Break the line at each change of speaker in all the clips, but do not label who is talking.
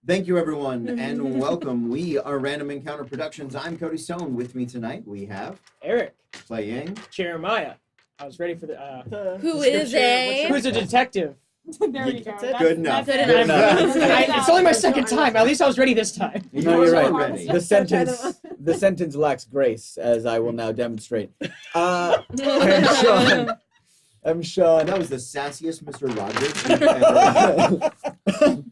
Thank you, everyone, and welcome. We are Random Encounter Productions. I'm Cody Stone. With me tonight, we have
Eric
playing
Jeremiah. I was ready for the.
Who's
a detective?
There you go.
Good enough.
Good enough.
It's only my second time. At least I was ready this time.
No, you're right.
Ready.
The sentence lacks grace, as I will now demonstrate. I'm Sean.
That was the sassiest Mr. Rogers you've ever.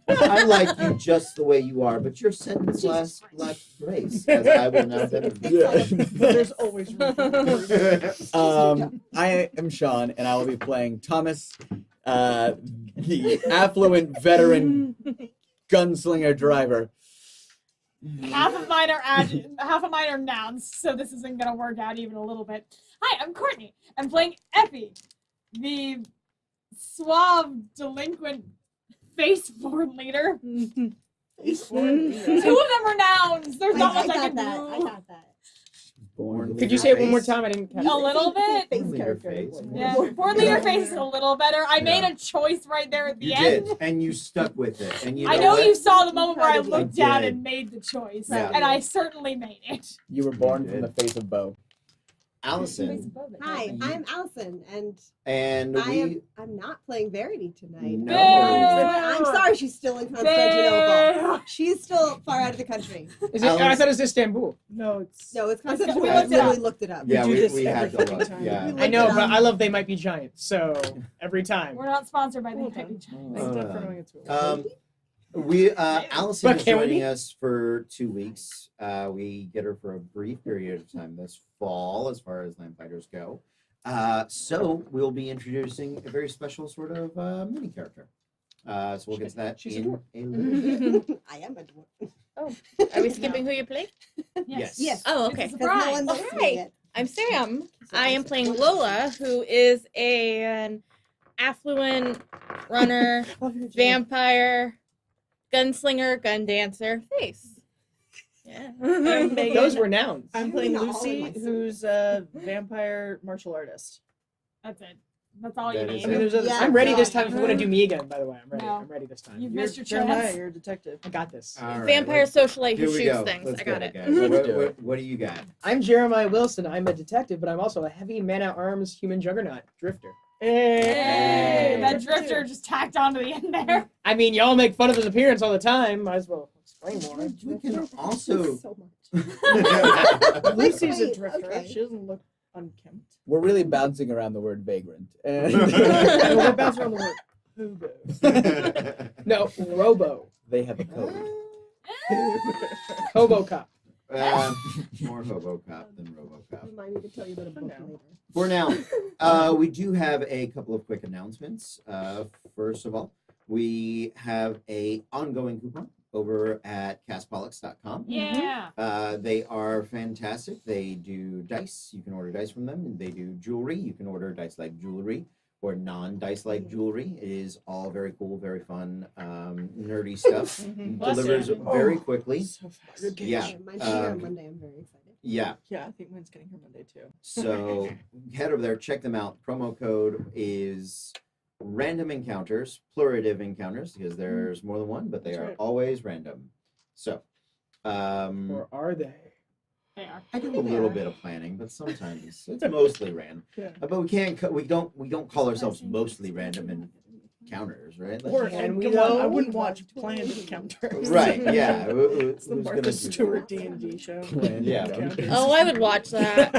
I like you just the way you are, but your sentence lacks grace, as I will now demonstrate.
There's always room for
I am Sean, and I will be playing Thomas, the affluent veteran gunslinger driver.
half of mine are nouns, so this isn't gonna work out even a little bit. Hi, I'm Courtney. I'm playing Effie, the suave delinquent face-born leader. Two of them are nouns. There's not much I can do.
I got that.
Born
Could you say it one more time? I didn't catch
A
it.
little bit.
Leader face.
Yeah, born leader face is a little better. I made a choice right there at the
You
end.
did, and you stuck with it. And you
I know
what?
you saw the moment where I
I
looked
did.
down and made the choice,
Yeah.
and I certainly made it.
You were born from the face of Bo.
Allison.
Hi, I'm Allison, and
And
I'm not playing Verity tonight.
No.
I'm sorry, she's still in Constantinople. She's still far out of the country.
Is it? I thought it was Istanbul.
No, it's
No, it's
We
Constantinople.
looked
We
it up.
literally looked it up.
Yeah,
do this
we had to
every
look.
time.
Yeah.
I know, but I love They Might Be Giant. So every time.
we're not sponsored by the
Okay.
Happy Giants.
Allison
But
is
can we
joining
be?
us for 2 weeks. We get her for a brief period of time this fall, as far as Lamplighters go. So we'll be introducing a very special sort of mini character. So we'll get to that
She's
in
a dwarf.
a little bit.
I am a dwarf.
Are we skipping who you play?
Yes.
Yes.
Oh,
It's a
okay.
Because no one knows
Alright.
me yet.
I'm Sam. I am playing Lola, who is an affluent runner, vampire, gunslinger, gun dancer, face. Yeah.
Those were nouns.
I'm playing
Not all
Lucy,
in my
who's a vampire martial artist.
That's it. That's all
That
you
is
need.
I mean, there's other-
Yeah.
I'm ready this time if you want to do me again, by the way. I'm ready.
No.
I'm ready this time.
You've
You're
missed your
Jeremiah,
chance.
you're a detective.
I got this.
All right,
Vampire socialite
Here
who
we
shoots
go.
things.
Let's
I got
go,
it.
guys.
Let's do it.
What do you got?
I'm Jeremiah Wilson. I'm a detective, but I'm also a heavy man-at-arms human juggernaut, drifter.
Hey, that
Drifter
drifter
too.
just tacked onto the end there.
I mean, y'all make fun of his appearance all the time. Might as well explain more.
We can also.
So much.
Lucy's a
Wait,
drifter.
okay.
She doesn't look unkempt.
We're really bouncing around the word vagrant. And
And we're bouncing around the word hobo.
No, Robo.
they have a code.
Hobo Cop.
More Hobocop than Robocop.
Remind me to tell you about a book
now.
later.
For now, we do have a couple of quick announcements. First of all, we have a ongoing coupon over at castpolix.com.
Yeah.
They are fantastic. They do dice. You can order dice from them. They do jewelry. You can order dice-like jewelry or non-dice-like jewelry. It is all very cool, very fun, nerdy stuff. Delivers very quickly.
So fast.
Yeah.
Mine's here on Monday. I'm very excited.
Yeah.
Yeah, I think mine's getting here Monday too.
So head over there, check them out. Promo code is random encounters, plurative encounters, because there's more than one, but they
That's
are
right.
always random. So
Or are they?
They are.
I do a little bit of planning, but sometimes it's mostly random.
Yeah.
But we can't. We don't call ourselves mostly random and counters, right? Like-
Or
Can we
come on,
though?
I wouldn't watch Planned Encounters.
right, yeah.
It's the
Who's gonna
Martha
do
Stewart
that?
D&D show.
Planned
Yeah.
Encounters.
Oh, I would watch that.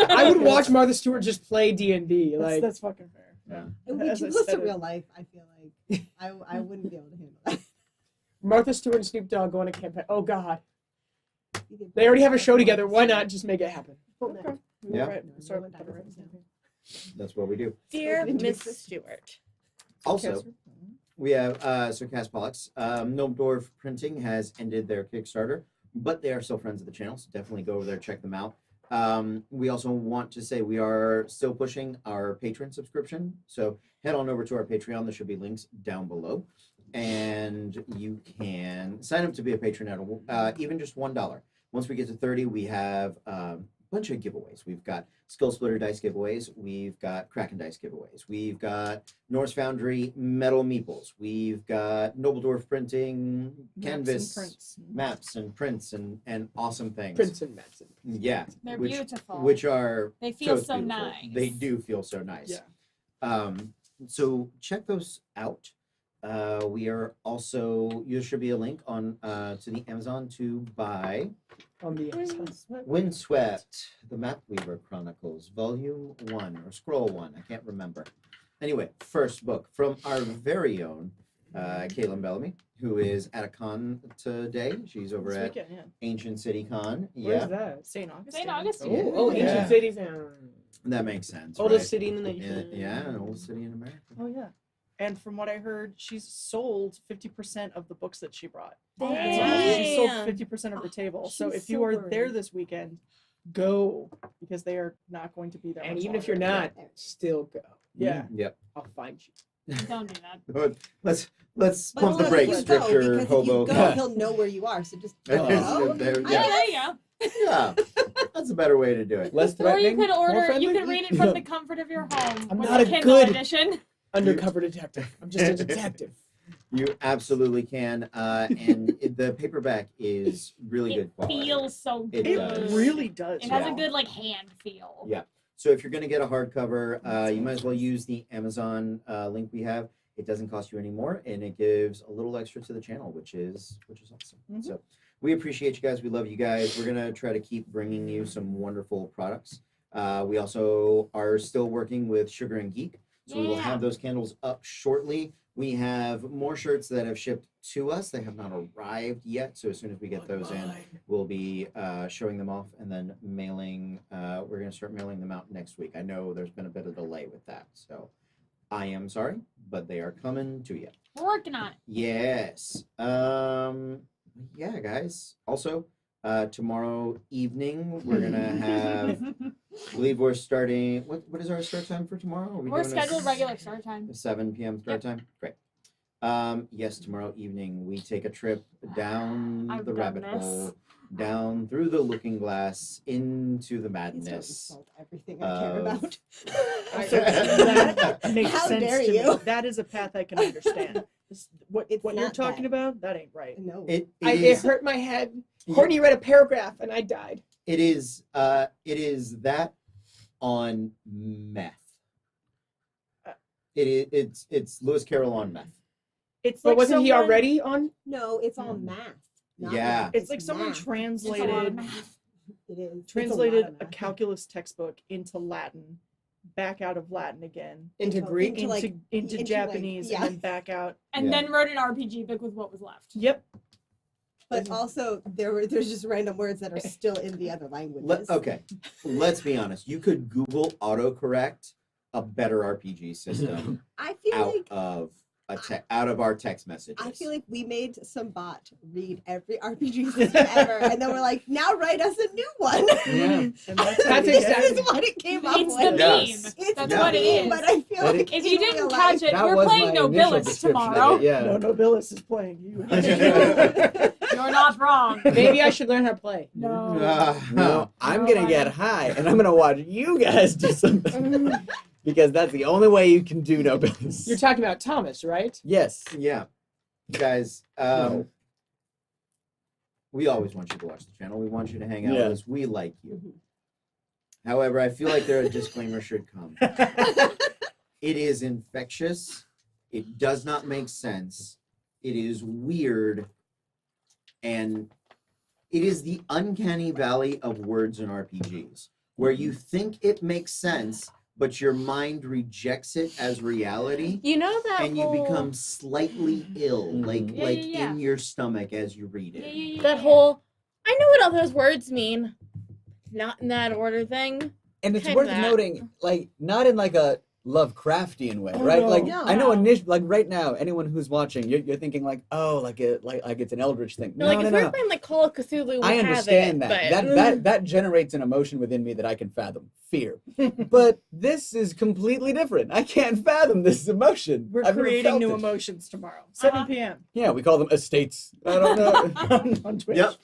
I would watch Martha Stewart just play D&D. Like,
That's fucking fair. Yeah.
It would be
As
too
I
close to
said it.
real life. I feel like I wouldn't be able to handle that.
Martha Stewart and Snoop Dogg go on a campaign. Oh God,
You could-
they already have a show together. Why not just make it happen?
Okay.
Yeah.
All right. Start with that right now.
That's what we do.
Dear
Didn't
Miss
exist.
Stewart.
Also, we have Sir Cass Pollux. Gnomedorf Printing has ended their Kickstarter, but they are still friends of the channel, so definitely go over there, check them out. We also want to say we are still pushing our patron subscription, so head on over to our Patreon. There should be links down below, and you can sign up to be a patron at even just $1. Once we get to 30, we have a bunch of giveaways. We've got Skull Splitter dice giveaways. We've got Kraken dice giveaways. We've got Norse Foundry metal meeples. We've got Nobledorf Printing canvas maps and prints and awesome things.
Prince and Madsen.
Yeah,
They're
which,
beautiful.
which are
They feel so
beautiful.
nice.
They do feel so nice.
Yeah.
So check those out. We are also, there should be a link on to the Amazon to buy
On the
Windswept, the Mapweaver Chronicles, Volume 1 or Scroll 1. I can't remember. Anyway, first book from our very own Caitlin Bellamy, who is at a con today. She's over
This
at
weekend, yeah.
Ancient City Con.
Where's
Yeah,
that?
St. Augustine.
St. Augustine.
Oh,
Yeah.
ancient cities.
that makes sense.
Oldest
right?
city in the
Yeah,
nation.
yeah, an old city in America.
Oh yeah. And from what I heard, she's sold 50% of the books that she brought.
Dang.
She sold 50% of the table. So
she's
if you
so
are
worried.
there this weekend, go because they are not going to be there.
And
much
even if
longer.
you're not, still go.
Yeah.
Yep.
I'll find you.
Don't do that.
But let's
But
pump the
look,
brakes,
you go,
Drifter
because if
Hobo.
you go, he'll know where you are. So just
There-
go.
there-
Yeah,
yeah,
there you go.
yeah, that's a better way to do it.
Less
Or
threatening.
you could
more
order.
friendly?
You could read it from the comfort of your home.
I'm
with
not
the
a
Kindle
good-
edition.
Undercover detective. I'm just a detective.
You absolutely can, and the paperback is really good
It
quality.
feels so good.
It
It
does.
really does.
It has
Yeah.
a good like hand feel.
Yeah. So if you're going to get a hardcover, you might as well use the Amazon link we have. It doesn't cost you any more, and it gives a little extra to the channel, which is awesome.
Mhm.
So we appreciate you guys. We love you guys. We're gonna try to keep bringing you some wonderful products. We also are still working with Sugar and Geek, so we will
Yeah.
have those candles up shortly. We have more shirts that have shipped to us. They have not arrived yet, so as soon as we get those in, we'll be showing them off and then mailing. We're going to start mailing them out next week. I know there's been a bit of delay with that, so I am sorry, but they are coming to you.
We're working on it.
Yes. Yeah, guys. Also, tomorrow evening we're gonna have. I believe we're starting. What is our start time for tomorrow? Are we
We're
doing
scheduled regular start time.
7 p.m. start time. Great. Yes, tomorrow evening we take a trip down
I've
the
done
rabbit
this.
hole, down through the looking glass, into the
Please don't
madness.
insult everything I care about.
So that makes
How
sense
dare
to
you.
me. That is a path I can understand. What
It's
you're
not
talking
that.
about, that ain't right.
No.
It
It
is.
hurt my head. Courtney read a paragraph and I died.
It is. It is that on meth. It's Lewis Carroll on meth.
It's
But
like
wasn't he
someone-
already on?
No, it's all math. not
Yeah.
math.
It's like someone
math.
It's a lot of
translated
math.
It is. It's
translated
lot of
a
math.
calculus textbook into Latin, back out of Latin again,
Into
Into-
Greek?
into,
into
like- into, like,
Japanese,
yeah.
and then back out.
And
Yeah.
then wrote an RPG book with what was left.
Yep.
But also, there's just random words that are still in the other languages.
Okay, let's be honest. You could Google autocorrect a better RPG system
I feel
out
like
of out of our text messages.
I feel like we made some bot read every RPG system ever, and then we're like, now write us a new one.
Yeah.
And that's
That's
this
exactly-
is what it came up
It's
with.
the
Yes.
meme.
It's
That's
the
what it
meme,
is.
But I feel
But
like
If
in
you didn't
real
catch
life-
it,
That
we're
was
playing
my initial
Nobilis
description of
tomorrow.
it, yeah.
No, Nobilis is playing you.
You're not wrong.
Maybe I should learn how to play.
No.
No, I'm
No,
gonna get high, and I'm gonna watch you guys do something because that's the only way you can do no business.
You're talking about Thomas, right?
Yes.
Yeah, guys.
No.
We always want you to watch the channel. We want you to hang out
Yeah.
with us. We like you.
Mhm.
However, I feel like there a disclaimer should come. It is infectious It does not make sense. It is weird, and it is the uncanny valley of words in RPGs, where you think it makes sense, but your mind rejects it as reality,
You know that
and you
whole
become slightly ill, like
Yeah,
like
yeah, yeah.
in your stomach as you read it.
that whole I know what all those words mean. Not in that order thing.
And it's
Kind
worth
of.
noting, like, not in like a Lovecraftian way,
Oh,
right?
no.
Like,
No.
I know
No.
like right now, anyone who's watching, you're thinking like, oh, like it's an eldritch thing.
No,
No,
like
no,
if we
no.
were playing like Call of Cthulhu, we
I
have
understand
it,
that.
but
That generates an emotion within me that I can fathom. Fear. But this is completely different. I can't fathom this emotion.
We're
I've never
creating
felt
new
it.
emotions tomorrow, 7
Uh-huh.
p.m.
Yeah, we call them estates. I don't know.
on Twitch.
Yep.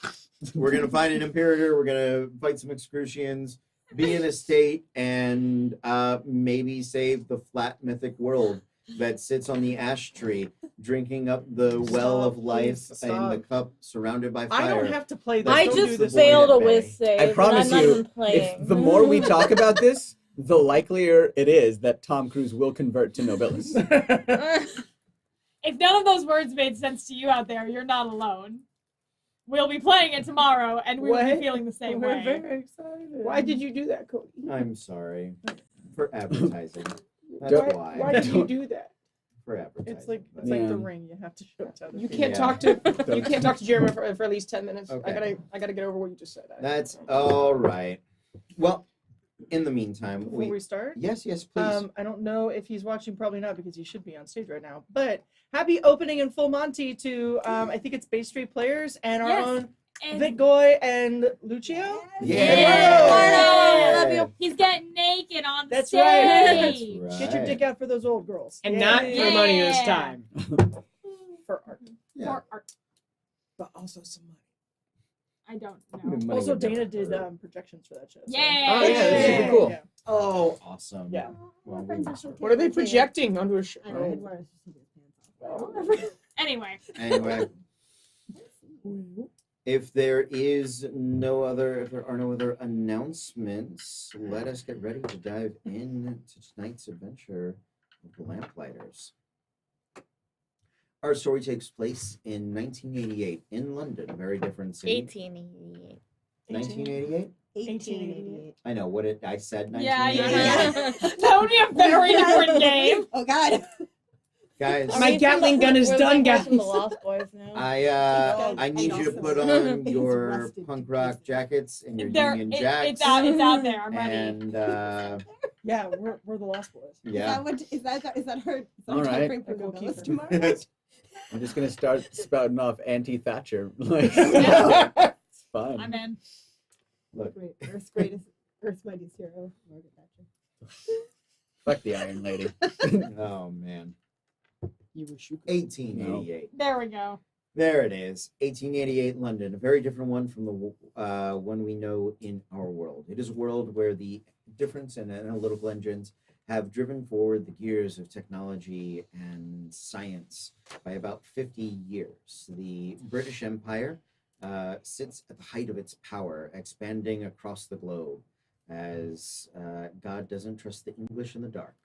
We're gonna find an Imperator. We're gonna fight some Excrucians, be in a state, and maybe save the flat mythic world that sits on the ash tree, drinking up the well of
Stop,
life
please,
in the
stop.
cup, surrounded by
I
fire.
don't have to play this.
I
I
Don't
just
do
just
this.
failed a
Bay.
whiz save.
I promise
and I'm
you,
not even playing.
if the more we talk about this, the likelier it is that Tom Cruise will convert to Nobilis.
If none of those words made sense to you out there, you're not alone. We'll be playing it tomorrow, and we will
What?
be feeling the same
We're
way.
very excited. Why did you do that, Cody?
I'm sorry for advertising. That's
Don't-
why.
Why did you do that?
For advertising.
It's like
That's
the
Yeah.
ring. You have to show it to other
You
people.
can't
Yeah.
talk to you can't talk to Jeremy for at least 10 minutes.
Okay.
I gotta get over what you just said.
That's all right. Well, in the meantime,
Before we start,
yes, please.
I don't know if he's watching. Probably not, because he should be on stage right now. But happy opening in full Monty to I think it's Bay Street players and our
Yes.
own
And
Vitgoy and Lucio.
Yeah.
Eduardo,
I love you.
he's getting naked on
That's
stage.
right.
That's
Get your
right.
dick out for those old girls.
And
Yay.
not for money this
Yeah.
time.
For art.
Yeah.
For art.
But also some money.
I don't
Money
know.
Also,
would never
Dana did
hurt.
projections for that show.
Yay!
Oh, yeah, that's super cool.
Yeah.
Oh, awesome.
Yeah.
Well, we missed her.
What are they projecting onto a show?
I know, Eduardo's just taking his pants off.
Anyway,
Anyway, if there are no other announcements, let us get ready to dive into tonight's adventure of the Lamplighters. Our story takes place in 1988 in London, a very different city.
1888.
1988?
1888.
I know what I said.
yeah,
1988.
yeah. That would be a very different game.
Oh God.
Guys,
My Gatling gun is
We're
done,
like from the
guys.
Lost Boys now.
I need you to put on
It's
your
rusted
punk
to
rock
pieces.
jackets and your
There,
Union
it-
Jacks.
it's out there. I'm ready.
And
Yeah, we're the Lost Boys.
yeah,
Is that her
All
time
right.
frame for
I'll go
Nobilis
keep
tomorrow?
I'm just gonna start spouting off anti-Thatcher. Like,
Yeah.
it's fun.
I'm in.
look,
Great. Earth's mightiest hero, Margaret Thatcher.
Fuck the Iron Lady.
oh man,
You wish you could.
1888.
There we go.
There it is, 1888 London. A very different one from the one we know in our world. It is a world where the difference in analytical engines have driven forward the gears of technology and science by about 50 years. The British Empire sits at the height of its power, expanding across the globe as God doesn't trust the English in the dark.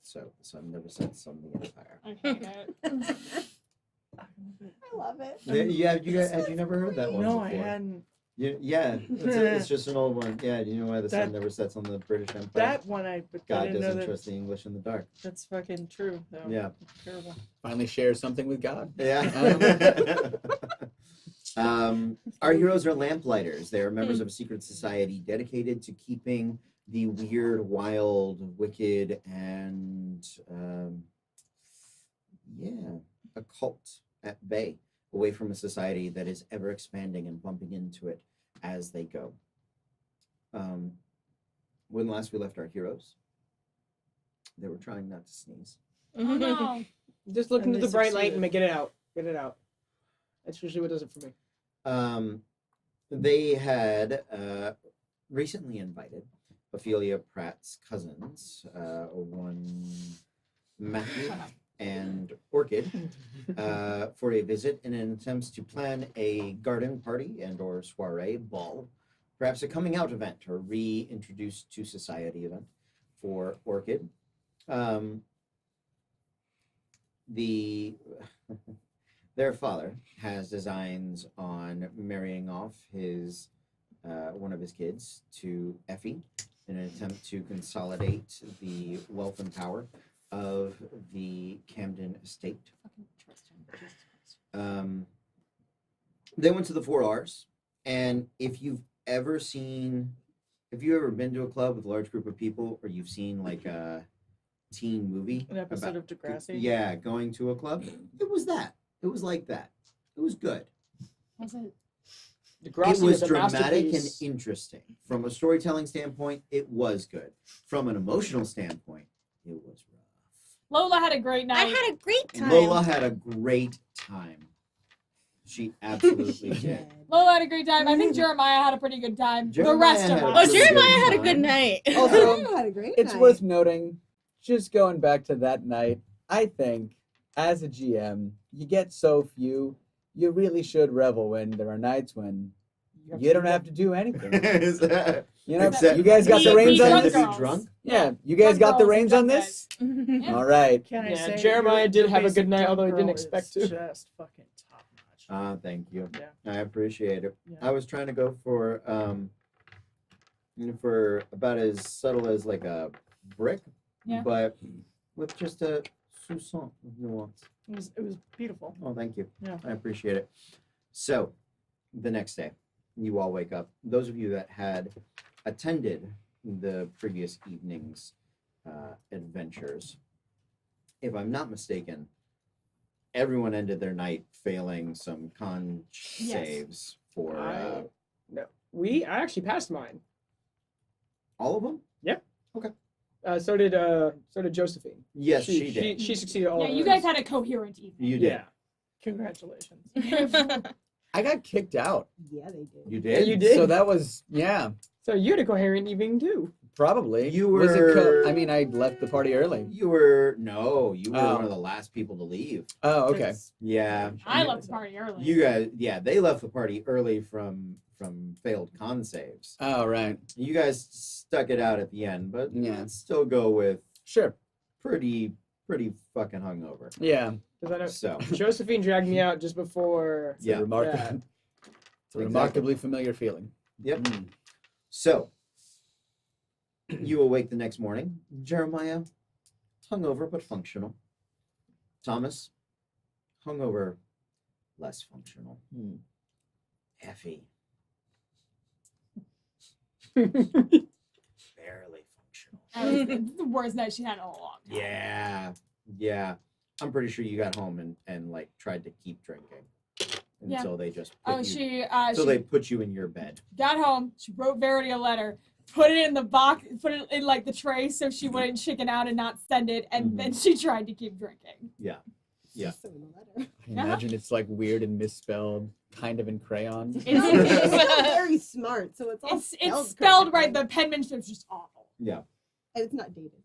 So the sun never sets on the empire.
I hate it.
I love it.
Yeah, had you never heard that one
No,
before?
I hadn't.
Yeah, it's just an old one. Yeah, do you know why the sun
That-
never sets on the British Empire?
That one but I
God
didn't know
doesn't
that.
trust the English in the dark.
That's fucking true. Though.
Yeah.
Terrible.
Finally share something with God.
Yeah. Our heroes are lamplighters. They are members of a secret society dedicated to keeping the weird, wild, wicked, and occult at bay, away from a society that is ever expanding and bumping into it as they go. When last we left our heroes, they were trying not to sneeze.
Oh no.
Just look
And
into
they
the bright light
succeeded.
and get it out. Get it out. That's usually what does it for me.
They had recently invited Ophelia Pratt's cousins, one Matthew and Orchid, for a visit in an attempt to plan a garden party and or soiree ball, perhaps a coming out event or reintroduced to society event for Orchid. the their father has designs on marrying off his one of his kids to Effie in an attempt to consolidate the wealth and power of the Camden estate.
Fucking trust him. Jesus Christ.
They went to the 4 R's, and if you've ever been to a club with a large group of people, or you've seen like a teen movie,
An episode of Degrassi.
yeah, going to a club, it was that. It was like that. It was good.
Was it?
Degrassi
It was
a
dramatic and
masterpiece.
interesting. From a storytelling standpoint, it was good. From an emotional standpoint, it was rough.
Lola had a great
I
night.
had a great time.
Lola had a great time. She absolutely did.
Lola had a great time. I think Jeremiah had a pretty good time. The
Jeremiah
rest of
had a
Oh,
us.
pretty
Jeremiah
good
had a
time.
good night.
Also,
had a great
it's
night.
worth noting, just going back to that night, I think as a GM, you get so few, you really should revel when there are nights when you don't have to do anything.
Is that-
You know,
Except-
you guys got
Be-
the
be
reins on
drunk
this?
girls.
Drunk?
Yeah, you guys
Drunk
got the
girls and
reins on
drunk
this?
Yeah.
All right.
Can I
Yeah,
say
Jeremiah
your-
did
your
have a
basic
good night,
drunk
although he didn't
girl is
expect to.
Just fucking top notch.
Thank you.
Yeah.
I appreciate it.
Yeah.
I was trying to go for about as subtle as like a brick,
Yeah.
but with just a soupçon of nuance.
It was beautiful.
Oh, thank you.
Yeah.
I appreciate it. So, the next day, you all wake up. Those of you that had attended the previous evening's adventures, if I'm not mistaken, everyone ended their night failing some con
Yes.
saves for
I actually passed mine.
all of them.
So did Josephine.
Yes, she did.
She succeeded all
Yeah,
of
you
hers.
guys had a coherent evening.
You did.
Yeah.
Congratulations.
I got kicked out.
Yeah, they did.
You
Yeah,
did.
you did.
So that was, yeah,
So you had a coherent evening too.
probably.
You
Was it
were-
I mean, I left the party early.
You were
Oh.
one of the last people to leave.
Oh, okay.
Yeah.
I
You-
left the party early.
You guys, yeah, they left the party early from failed con saves.
Oh, right.
You guys stuck it out at the end, but
Yeah.
let's still go with
Sure.
pretty fucking hungover.
Yeah.
'Cause I know
So
Josephine dragged me out just before.
It's
Yeah.
a remarkably,
Yeah.
it's a remarkably familiar feeling.
Yep.
Mm.
So you awake the next morning. Jeremiah, hungover but functional. Thomas, hungover, less functional.
Hmm.
Effie, barely functional.
That was the worst night she had in a long time.
Yeah. I'm pretty sure you got home and like tried to keep drinking
Yeah.
until they just
Oh,
put
she
they put you in your bed.
got home. She wrote Verity a letter, put it in the box, put it in like the tray so she wouldn't chicken out and not send it, and
Mhm.
then she tried to keep drinking.
Yeah.
So in the letter.
I imagine it's like weird and misspelled, kind of in crayon.
It's very smart, so it's all
It's spelled right.
correctly.
The penmanship's just awful.
Yeah.
And it's not dated.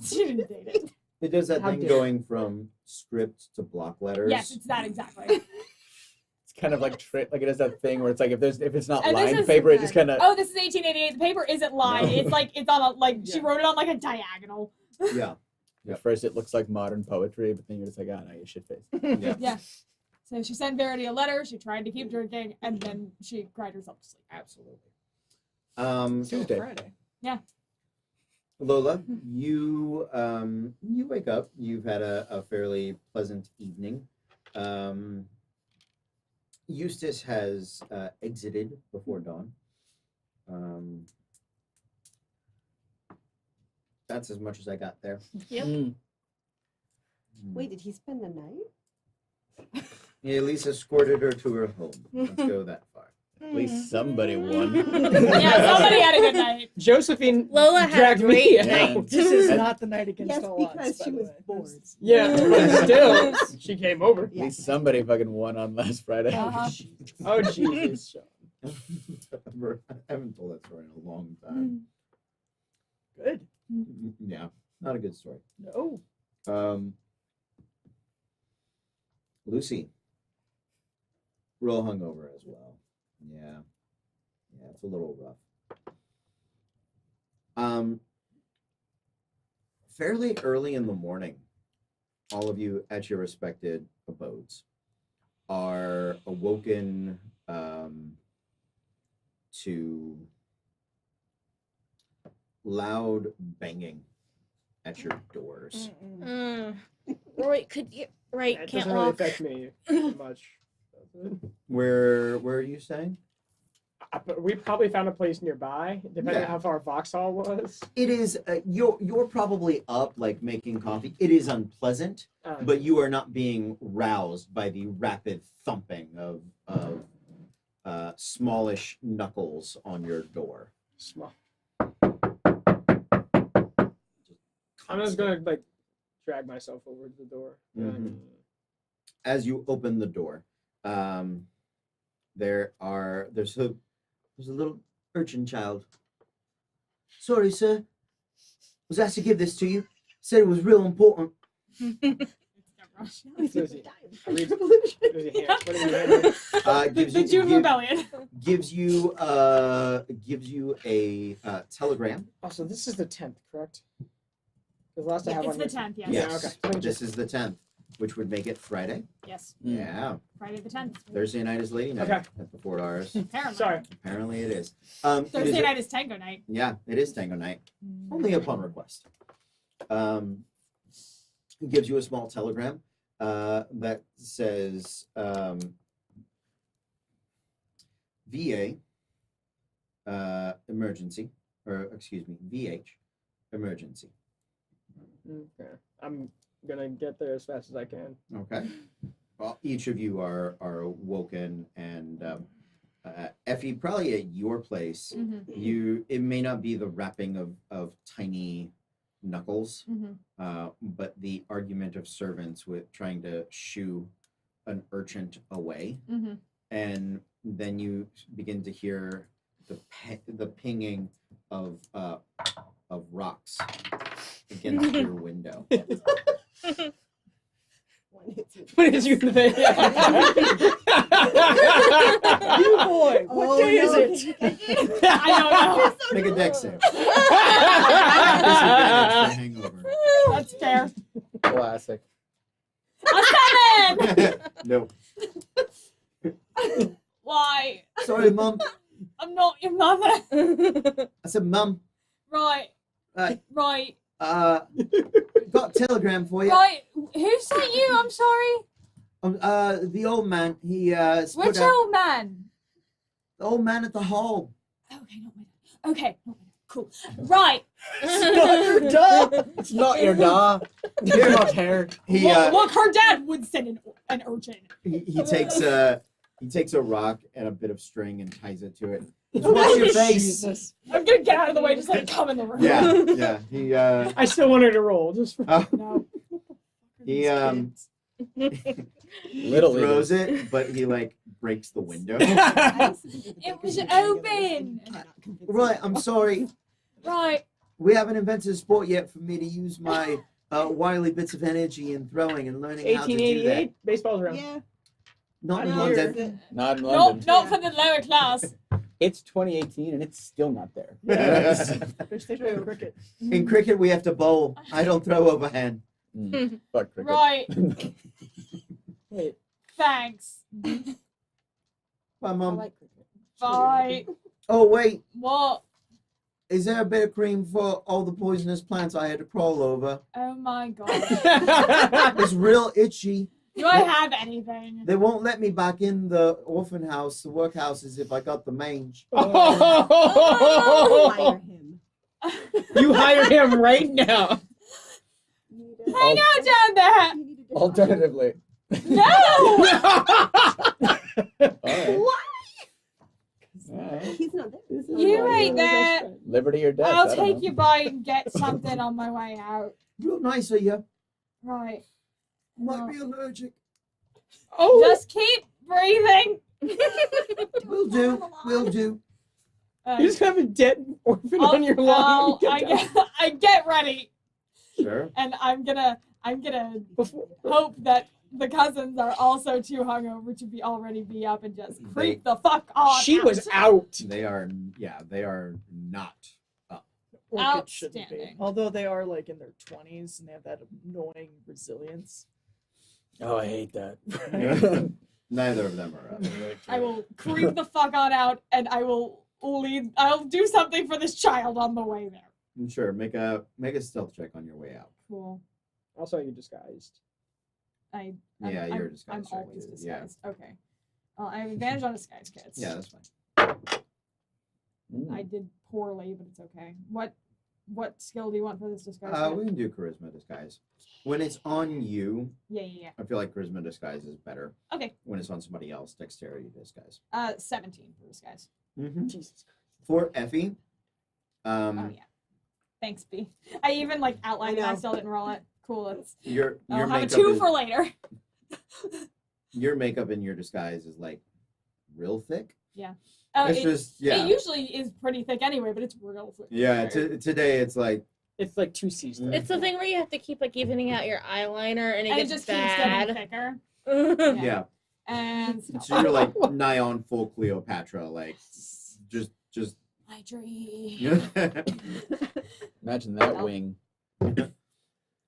She didn't date it.
It does that
How
thing
dare-
going from script to block letters.
Yes, it's that exactly.
It's kind of like like it does that thing where it's like if it's not
And this
lined
is-
paper, it just kind of.
Oh, this is 1888. The paper isn't lined.
No.
It's like it's on a like she
Yeah.
wrote it on like a diagonal.
Yeah.
At first, it looks like modern poetry, but then you're just like, oh no, you shit face.
Yeah.
Yeah. So she sent Verity a letter. She tried to keep drinking, and then she cried herself to sleep.
Absolutely.
Tuesday.
Friday.
Lola, you wake up. You've had a fairly pleasant evening. Eustace has exited before dawn. That's as much as I got there.
Yep.
Mm.
Wait, did he spend the night?
He at least escorted her to her home. Let's go that far.
At least somebody won.
Yeah, somebody had a good night.
Josephine
Lola had a
dragged me
great
out.
night.
This is not the night against
Yes,
all odds.
because
by
she
the
was
way.
bored.
Yeah, but still, she came over.
At least somebody fucking won on last Friday.
Uh-huh.
Oh Jesus!
I haven't told that story in a long time.
Good.
Yeah, not a good story.
No.
Lucy, real hungover as well. Yeah, it's a little rough. Fairly early in the morning, all of you at your respected abodes are awoken to loud banging at your doors.
Roy, could you? Right,
Yeah, it
can't
doesn't really
walk.
affect me much. does it?
Where are you staying?
But we probably found a place nearby, depending
Yeah.
on how far Vauxhall was.
It is you're probably up like making coffee. It is unpleasant, but you are not being roused by the rapid thumping of smallish knuckles on your door.
Small. I'm just gonna like drag myself over to the door.
Mhm. As you open the door, there's a little urchin child. Sorry, sir. Was asked to give this to you. Said it was real important.
Does he- Does he hand- what does he hand me?
The June Rebellion.
Gives you a telegram.
Oh, so this is the 10th, correct? Because last I have
It's
on
the
here-
10th, yes.
Yes.
okay.
This is the 10th, which would make it Friday.
Yes.
Yeah.
Friday the 10th.
Thursday night is lady night
Okay.
at the 4 hours.
Apparently.
Sorry.
Apparently it is.
Thursday night is tango night.
Yeah, it is tango night. Only upon request. It gives you a small telegram that says VA emergency, or excuse me, VH emergency.
Okay. I'm gonna get there as fast as I can.
Okay. Well, each of you are awoken, and Effie, probably at your place, it may not be the wrapping of tiny knuckles, but the argument of servants with trying to shoo an urchin away, and then you begin to hear the pinging of rocks against your window.
What is you in the face? You boy, what
Oh,
day
no.
is it?
I don't know.
Make a deck save. Hangover.
That's fair.
Classic.
A 7!
No.
Why?
Sorry, Mum.
I'm not your mother.
I said, Mum.
Right.
Uh,
Right.
Got a telegram for you.
Right. Who sent you? I'm sorry.
The old man. He
Which old man?
the old man at the hall.
Okay, not my dad. Okay, not my dad. Cool. Right.
It's not your da. It's not her.
He
Look, her dad would send an urchin.
he takes a rock and a bit of string and ties it to it. What's your face?
Jesus.
I'm gonna get out of the way. Just let it come in the room.
Yeah. He
I still want her to roll. Just for...
No.
he
Little
throws it, but he like breaks the window.
It was open.
Right, I'm sorry.
Right.
We haven't invented a sport yet for me to use my wily bits of energy in throwing and learning how to do that.
1888. Baseball's around.
Yeah.
Not in
No,
London.
Not in
Not,
London.
not for the lower class.
It's 2018 and it's still not there.
Bitch, they play cricket.
In cricket, we have to bowl. I don't throw overhand.
Fuck cricket.
Right.
Wait.
Thanks.
Bye,
I
Mum.
like cricket.
Bye.
Oh, wait.
What?
Is there a bit of cream for all the poisonous plants I had to crawl over?
Oh my god.
It's real itchy.
Do I have anything?
They won't let me back in the orphan house, the workhouses, if I got the mange.
Hire him.
You hire him right now.
Hang out down there.
Alternatively.
No.
Alright.
He's not there.
You ain't there.
Liberty or death. I
I'll
don't
take
know.
you by and get something on my way out.
Real nice of you.
Right.
Might be allergic.
Oh,
Just keep breathing.
Will do. Will do.
you just have a dead orphan on your lawn.
I get ready,
Sure.
and I'm gonna
Before,
hope that the cousins are also too hungover to already be up and just creep the fuck on.
she was out.
They are, they are not up.
Orchid shouldn't be.
Outstanding.
Although they are like in their 20s and they have that annoying resilience.
Oh, I hate that.
Neither of them are up.
I will creep the fuck on out, and I will lead. I'll do something for this child on the way there.
Sure, make a stealth check on your way out.
Cool.
Also, you're disguised.
I'm
You're disguised.
I'm
right,
always
too.
disguised. Okay. Well, I have advantage on disguise kits.
Yeah, that's fine.
I did poorly, but it's okay. What skill do you want for this disguise?
We can do charisma disguise. When it's on you,
Yeah.
I feel like charisma disguise is better.
Okay.
When it's on somebody else, dexterity disguise.
17 for disguise.
Jesus.
For Effie,
Oh yeah. Thanks, B. I even like outlined it.
I
I
know.
still didn't roll it. Cool.
your
I'll have a
makeup
2
is,
for later.
your makeup in your disguise is like real thick.
Oh,
It's
it,
just
it usually is pretty thick anyway, but it's real thick.
Yeah, today it's like
It's like 2 C's. thick.
It's the thing where you have to keep like evening out your eyeliner, and it
And it
gets
just keeps getting
bad.
thicker.
yeah.
And
So you're like nigh on full Cleopatra, like just
my dream.
Imagine that
Well.
wing.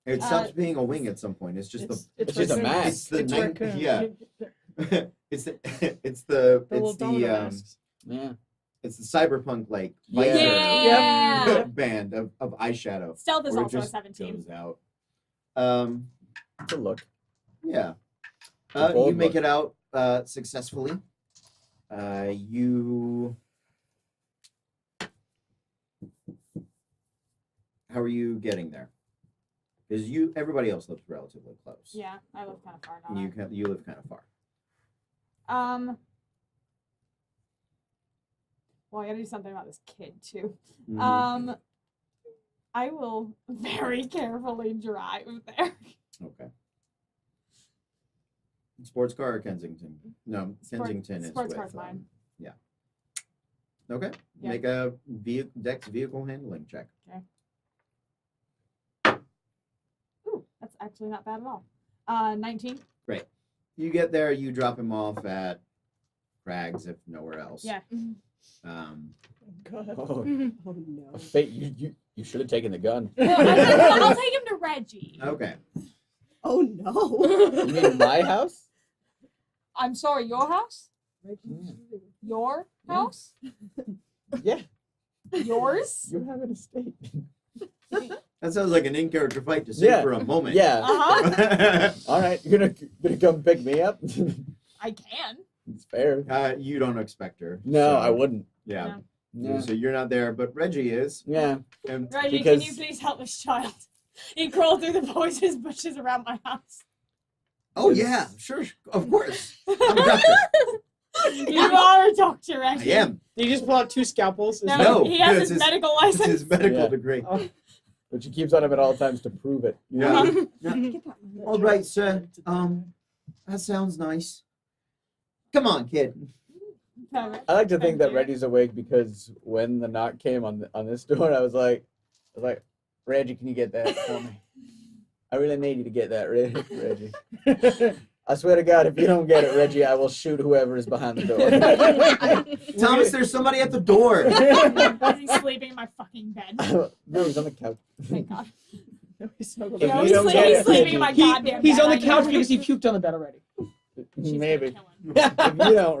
It stops being a wing at some point. It's just
It's just a
raccoon.
mask.
It's the
It's
nine-
raccoon.
yeah. it's the
The little
it's
domino
the
masks.
Yeah.
it's the cyberpunk like
Yeah.
visor
Yeah.
band of eyeshadow.
Stealth is
where it
also a
just
17.
goes out.
It's a look.
Yeah.
A
You
bold
make
look.
it out successfully. You. How are you getting there? Because everybody else lives relatively close.
Yeah, I live kind of far
And
now.
you live kind of far.
Well, I gotta do something about this kid too.
Mhm.
I will very carefully drive there.
Okay. Sports car or Kensington? No, Kensington is
sports
with,
car's mine.
Yeah. Okay.
Yeah.
Make a Dex vehicle handling check.
Ooh, that's actually not bad at all. 19.
You get there, you drop him off at Craig's, if nowhere else.
Yeah.
God.
Oh,
Oh no.
fate! You should have taken the gun.
Well, I'll take him to Reggie.
Okay.
Oh no.
You mean my house?
I'm sorry, your house?
Yeah.
Your
Yeah.
house?
Yeah.
Yours?
You have an estate.
That sounds like an in-character fight to say
Yeah.
for a moment.
Yeah.
Uh-huh.
All right. You're gonna come pick me up.
I can.
It's fair.
You don't expect her.
No,
so,
I wouldn't.
Yeah.
No.
Yeah.
So you're not there, but Reggie is.
Yeah.
And
Reggie,
Because-
can you please help this child? He crawled through the poisonous bushes around my house.
oh yeah, sure, of course. I'm a doctor.
You are a doctor,
I
Reggie.
am.
Did you just pull out 2 scalpels?
No,
No,
he has
it's
his
his-
medical
It's
license.
his medical
Yeah.
degree.
Oh,
But she keeps on him at all times to prove it.
Yeah.
Get that money.
All right, sir. That sounds nice. Come on, kid.
Perfect.
I like to think
Thank
that
you.
Reggie's awake because when the knock came on this door, I was like, Reggie, can you get that for me? I really need you to get that, Reggie. I swear to God, if you don't get it, Reggie, I will shoot whoever is behind the door.
Thomas, there's somebody at the door.
Is he sleeping in my fucking bed?
No, he's on the couch.
Thank God.
No, he's not
If
gonna-
No,
you
he's,
don't
sleeping,
get
he's
it,
sleeping in my
Reggie.
goddamn
he's
bed.
on the
I know
couch
it.
because he puked on the bed already.
She's gonna
Maybe.
kill him.
If you don't,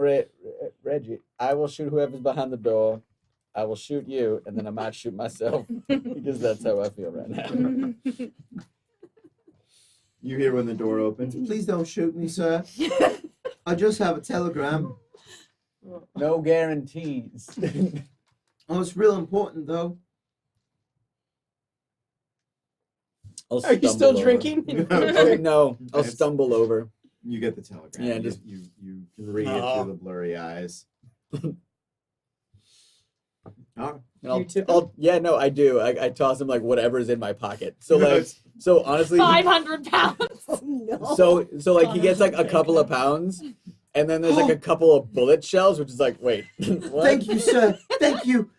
Reggie, I will shoot whoever's behind the door. I will shoot you, and then I might shoot myself because that's how I feel right now.
You hear when the door opens. Please don't shoot me, sir. I just have a telegram.
No guarantees.
Oh, it's real important, though.
I'll
Are you still
stumble over.
drinking?
Oh, no, I'll
It's-
stumble over.
You get the telegram.
Yeah,
You-
just-
you can read it
Oh.
through the blurry eyes. Oh,
And
You tip
no, I do. I toss him like whatever's in my pocket. So
No,
like,
it's-
so honestly,
500 pounds.
Oh no.
so like he gets like a couple of pounds, and then there's like a couple of bullet shells, which is like, wait, what?
thank you, sir. Thank you.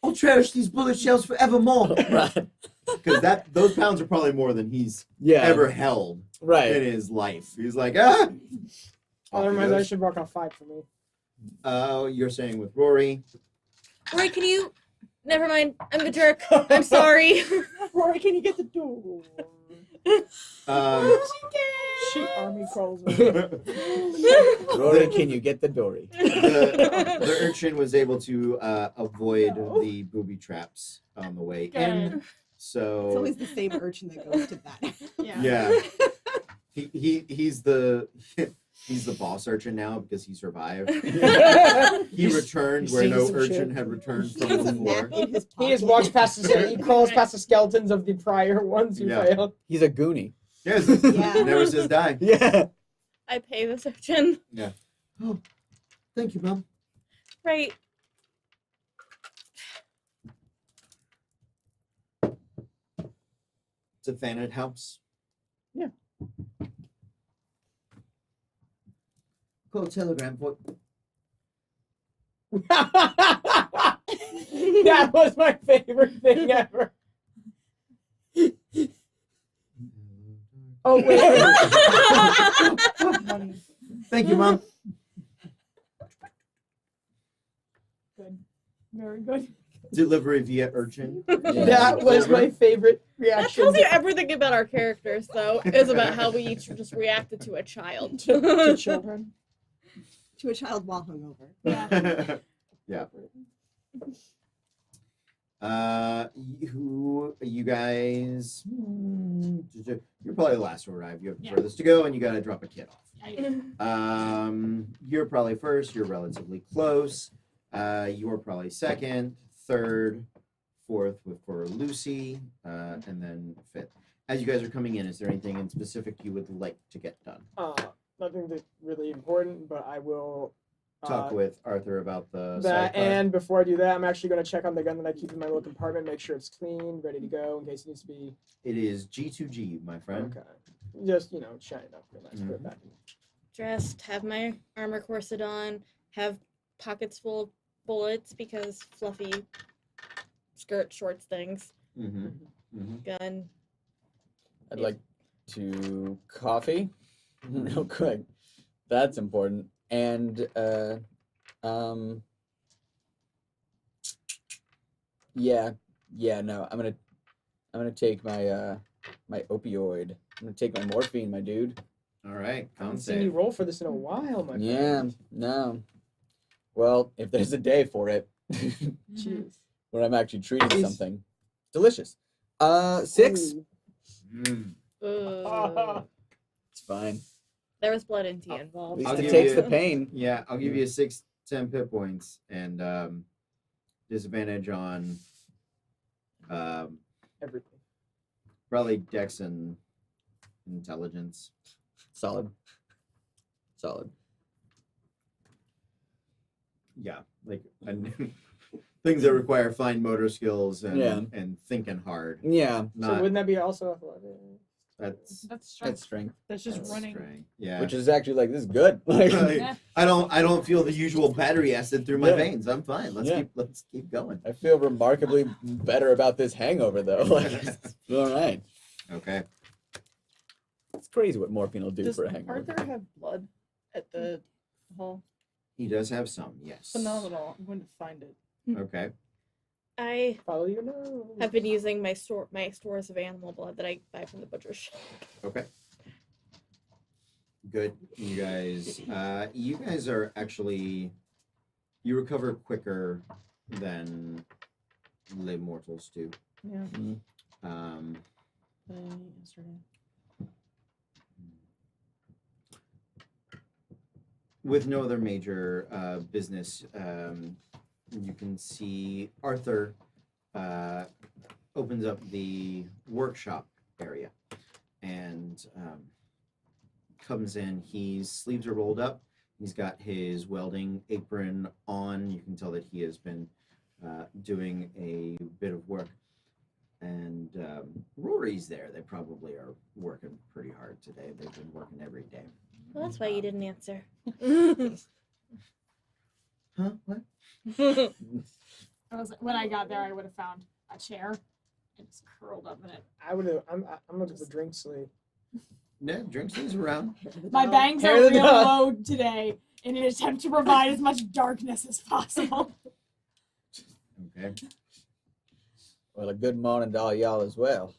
I'll cherish these bullet shells forevermore.
Right.
Because those pounds are probably more than he's
Yeah.
ever held in
Right.
his life. He's like, ah.
Oh, never mind. I should rock on 5 for me.
You're saying with Rory.
Rory, can you Never mind. I'm the jerk. I'm sorry.
Rory, can you get the door? She army crawls over.
Rory, can you get the dory?
The urchin was able to avoid the booby traps on the way in.
Good.
So
It's always the same urchin that goes to that.
yeah, he's the boss urchin now because he survived. He returned
he's
where no
seen some
urchin
shit.
had returned
He
from
has a
before.
map in his pocket.
He just walks past he crawls past the skeletons of the prior ones who
Yeah.
failed.
He's a goonie.
Yes,
Yeah.
never says die.
Yeah.
I pay the surgeon.
Oh, thank you, Mom.
Right.
It's a Thanet house.
Yeah.
Call telegram for.
That was my favorite thing ever. Oh wait.
Thank you, Mom.
Good. Very good.
Delivery via urchin.
That was my favorite
That
reaction.
tells you everything about our characters, though, is about how we each just reacted to a child.
to children.
To a child while hungover.
Yeah.
Yeah. You guys, you're probably the last to arrive. You have the
Yeah.
furthest to go, and you got to drop a kid off.
I-
You're probably first. You're relatively close. You're probably second, third, fourth for Lucy, and then fifth. As you guys are coming in, is there anything in specific you would like to get done?
Nothing that really important, but I will
Talk with Arthur about the
that.
side quest.
And before I do that, I'm actually going to check on the gun that I keep in my little compartment, make sure it's clean, ready to go in case it needs to be.
It is G2G, my friend.
Okay. Just shine it up real nice. Put
Mhm.
it back.
Dressed, have my armor corset on, have pockets full of bullets because fluffy skirt, shorts, things,
Mm-hmm. Mm-hmm.
gun.
I'd like to coffee real quick. That's important. And yeah, no. I'm gonna take my my opioid. I'm gonna take my morphine, my dude.
All right,
I haven't
con
seen you
save.
roll for this in a while, my
Yeah,
friend.
no. Well, if there's a day for it,
Jeez.
when I'm actually treating
Please.
something delicious. 6.
Ooh.
Mm.
Ugh.
It's fine.
There was blood and tea
At
involved.
least
I'll
it
give
takes
you-
the pain.
Yeah, I'll give you 10 hit points and disadvantage on
Everything.
probably Dex and Intelligence.
Solid.
Yeah, like things that require fine motor skills and
Yeah.
and thinking hard.
Yeah,
So
Not
wouldn't that be also athletic?
that's
That's
that's
strength.
strength.
That's just
that's
running.
strength. Yeah.
Which is actually like, this is good. Like,
Like, I don't feel the usual battery acid through my
Yeah.
veins. I'm fine. Let's
Yeah.
keep going.
I feel remarkably better about this hangover though. Like, it's all right.
Okay.
It's crazy what morphine will do
Does
for a hangover.
Arthur have blood at the hall?
He does have some, yes.
Phenomenal. I'm going to find it.
Okay.
I
Follow your nose.
have been using my stores of animal blood that I buy from the butcher shop.
Okay. Good. You guys are actually, you recover quicker than lay mortals do.
Yeah.
Um,
Yesterday.
with no other major business, you can see Arthur opens up the workshop area and comes in. His sleeves are rolled up. He's got his welding apron on. You can tell that he has been doing a bit of work. And Rory's there. They probably are working pretty hard today. They've been working every day.
Well, that's why you didn't answer.
Huh? What?
When I got there, I would have found a chair and just curled up in it.
I would have. I'm looking for drink sleeve.
No, drinks is around.
My bangs
Hair
are
to the
real
dog.
low today in an attempt to provide as much darkness as possible.
Okay.
Well, a good morning to all y'all as well.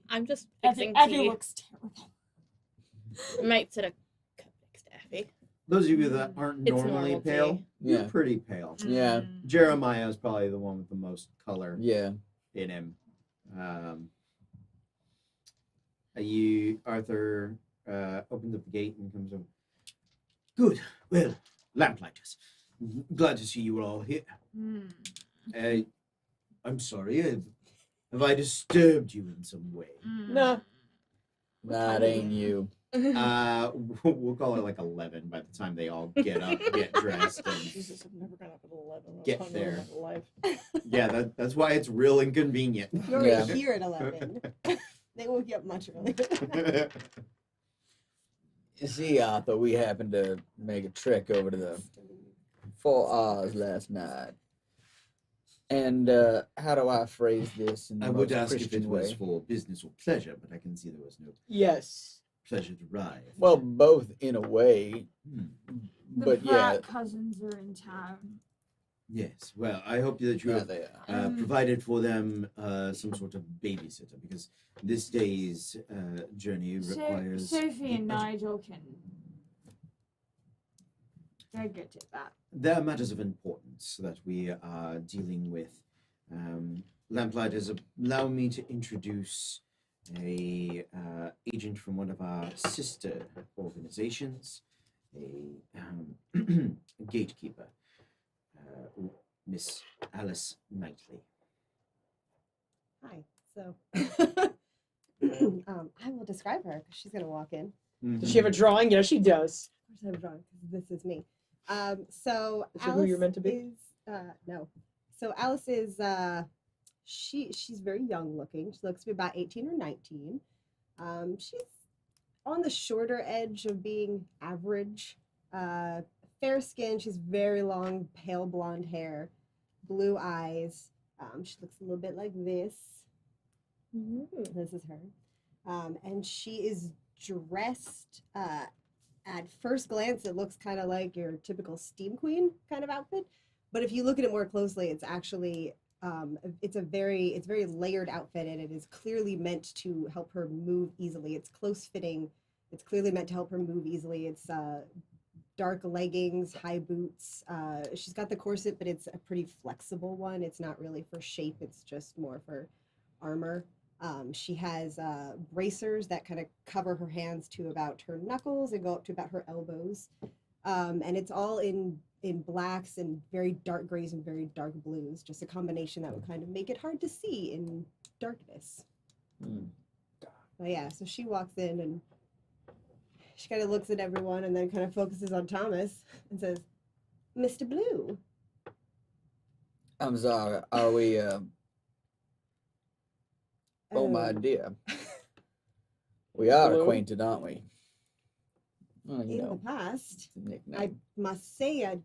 I'm just
Effie,
fixing
Effie
tea.
looks terrible.
I might sit a cup next to Effie.
Those of you that aren't
It's
normally
normal
pale,
tea.
you're
Yeah.
pretty pale.
Yeah.
Jeremiah is probably the one with the most color
Yeah.
in him. Arthur opens up the gate and comes over. Good. Well, lamplighters. Glad to see you all here. I'm sorry. Have I disturbed you in some way?
Nah.
That ain't you.
We'll call it like 11 by the time they all get up, get dressed, and
Jesus, I've never got up at 11. I was
Get
hungover
there.
my life.
yeah, that's why it's real inconvenient.
You're already
Yeah.
here at 11. They woke you up much earlier.
You see, Arthur, we happened to make a trek over to the 4 R's last night. And how do I phrase this in the
I would
most
ask if
Christian
it was
way?
for business or pleasure, but I can see there was no
Yes.
pleasure derived.
Well, both in a way.
Hmm.
The
But yeah,
Pratt cousins are in town.
Yes. Well, I hope that you
yeah,
have
they are.
provided for them some sort of babysitter, because this day's journey requires.
Sophie and Nigel can. They're good at that.
There are matters of importance that we are dealing with. Lamplighters, allow me to introduce a agent from one of our sister organizations, a gatekeeper, Miss Alice Knightley.
Hi. So, I will describe her because she's gonna walk in.
Does she have a drawing? Yeah, she does.
Of course, I have a drawing because this is me. So
Is it who
Alice
you're meant to be?
is no. So Alice is she's very young looking. She looks to be about 18 or 19. She's on the shorter edge of being average. Fair skin. She's very long, pale blonde hair, blue eyes. She looks a little bit like this. This is her. And she is dressed at first glance, it looks kind of like your typical steam queen kind of outfit. But if you look at it more closely, it's actually it's very layered outfit, and it is clearly meant to help her move easily. It's close fitting. It's clearly meant to help her move easily. It's dark leggings, high boots. She's got the corset, but it's a pretty flexible one. It's not really for shape. It's just more for armor. She has bracers that kind of cover her hands to about her knuckles and go up to about her elbows. And it's all in blacks and very dark grays and very dark blues, just a combination that would kind of make it hard to see in darkness. But yeah, so she walks in and she kind of looks at everyone and then kind of focuses on Thomas and says, "Mr. Blue."
I'm sorry. Are we? Oh my dear. We are
Blue?
acquainted, aren't we? Well, you
In the
know,
past,
it's a nickname.
I must say,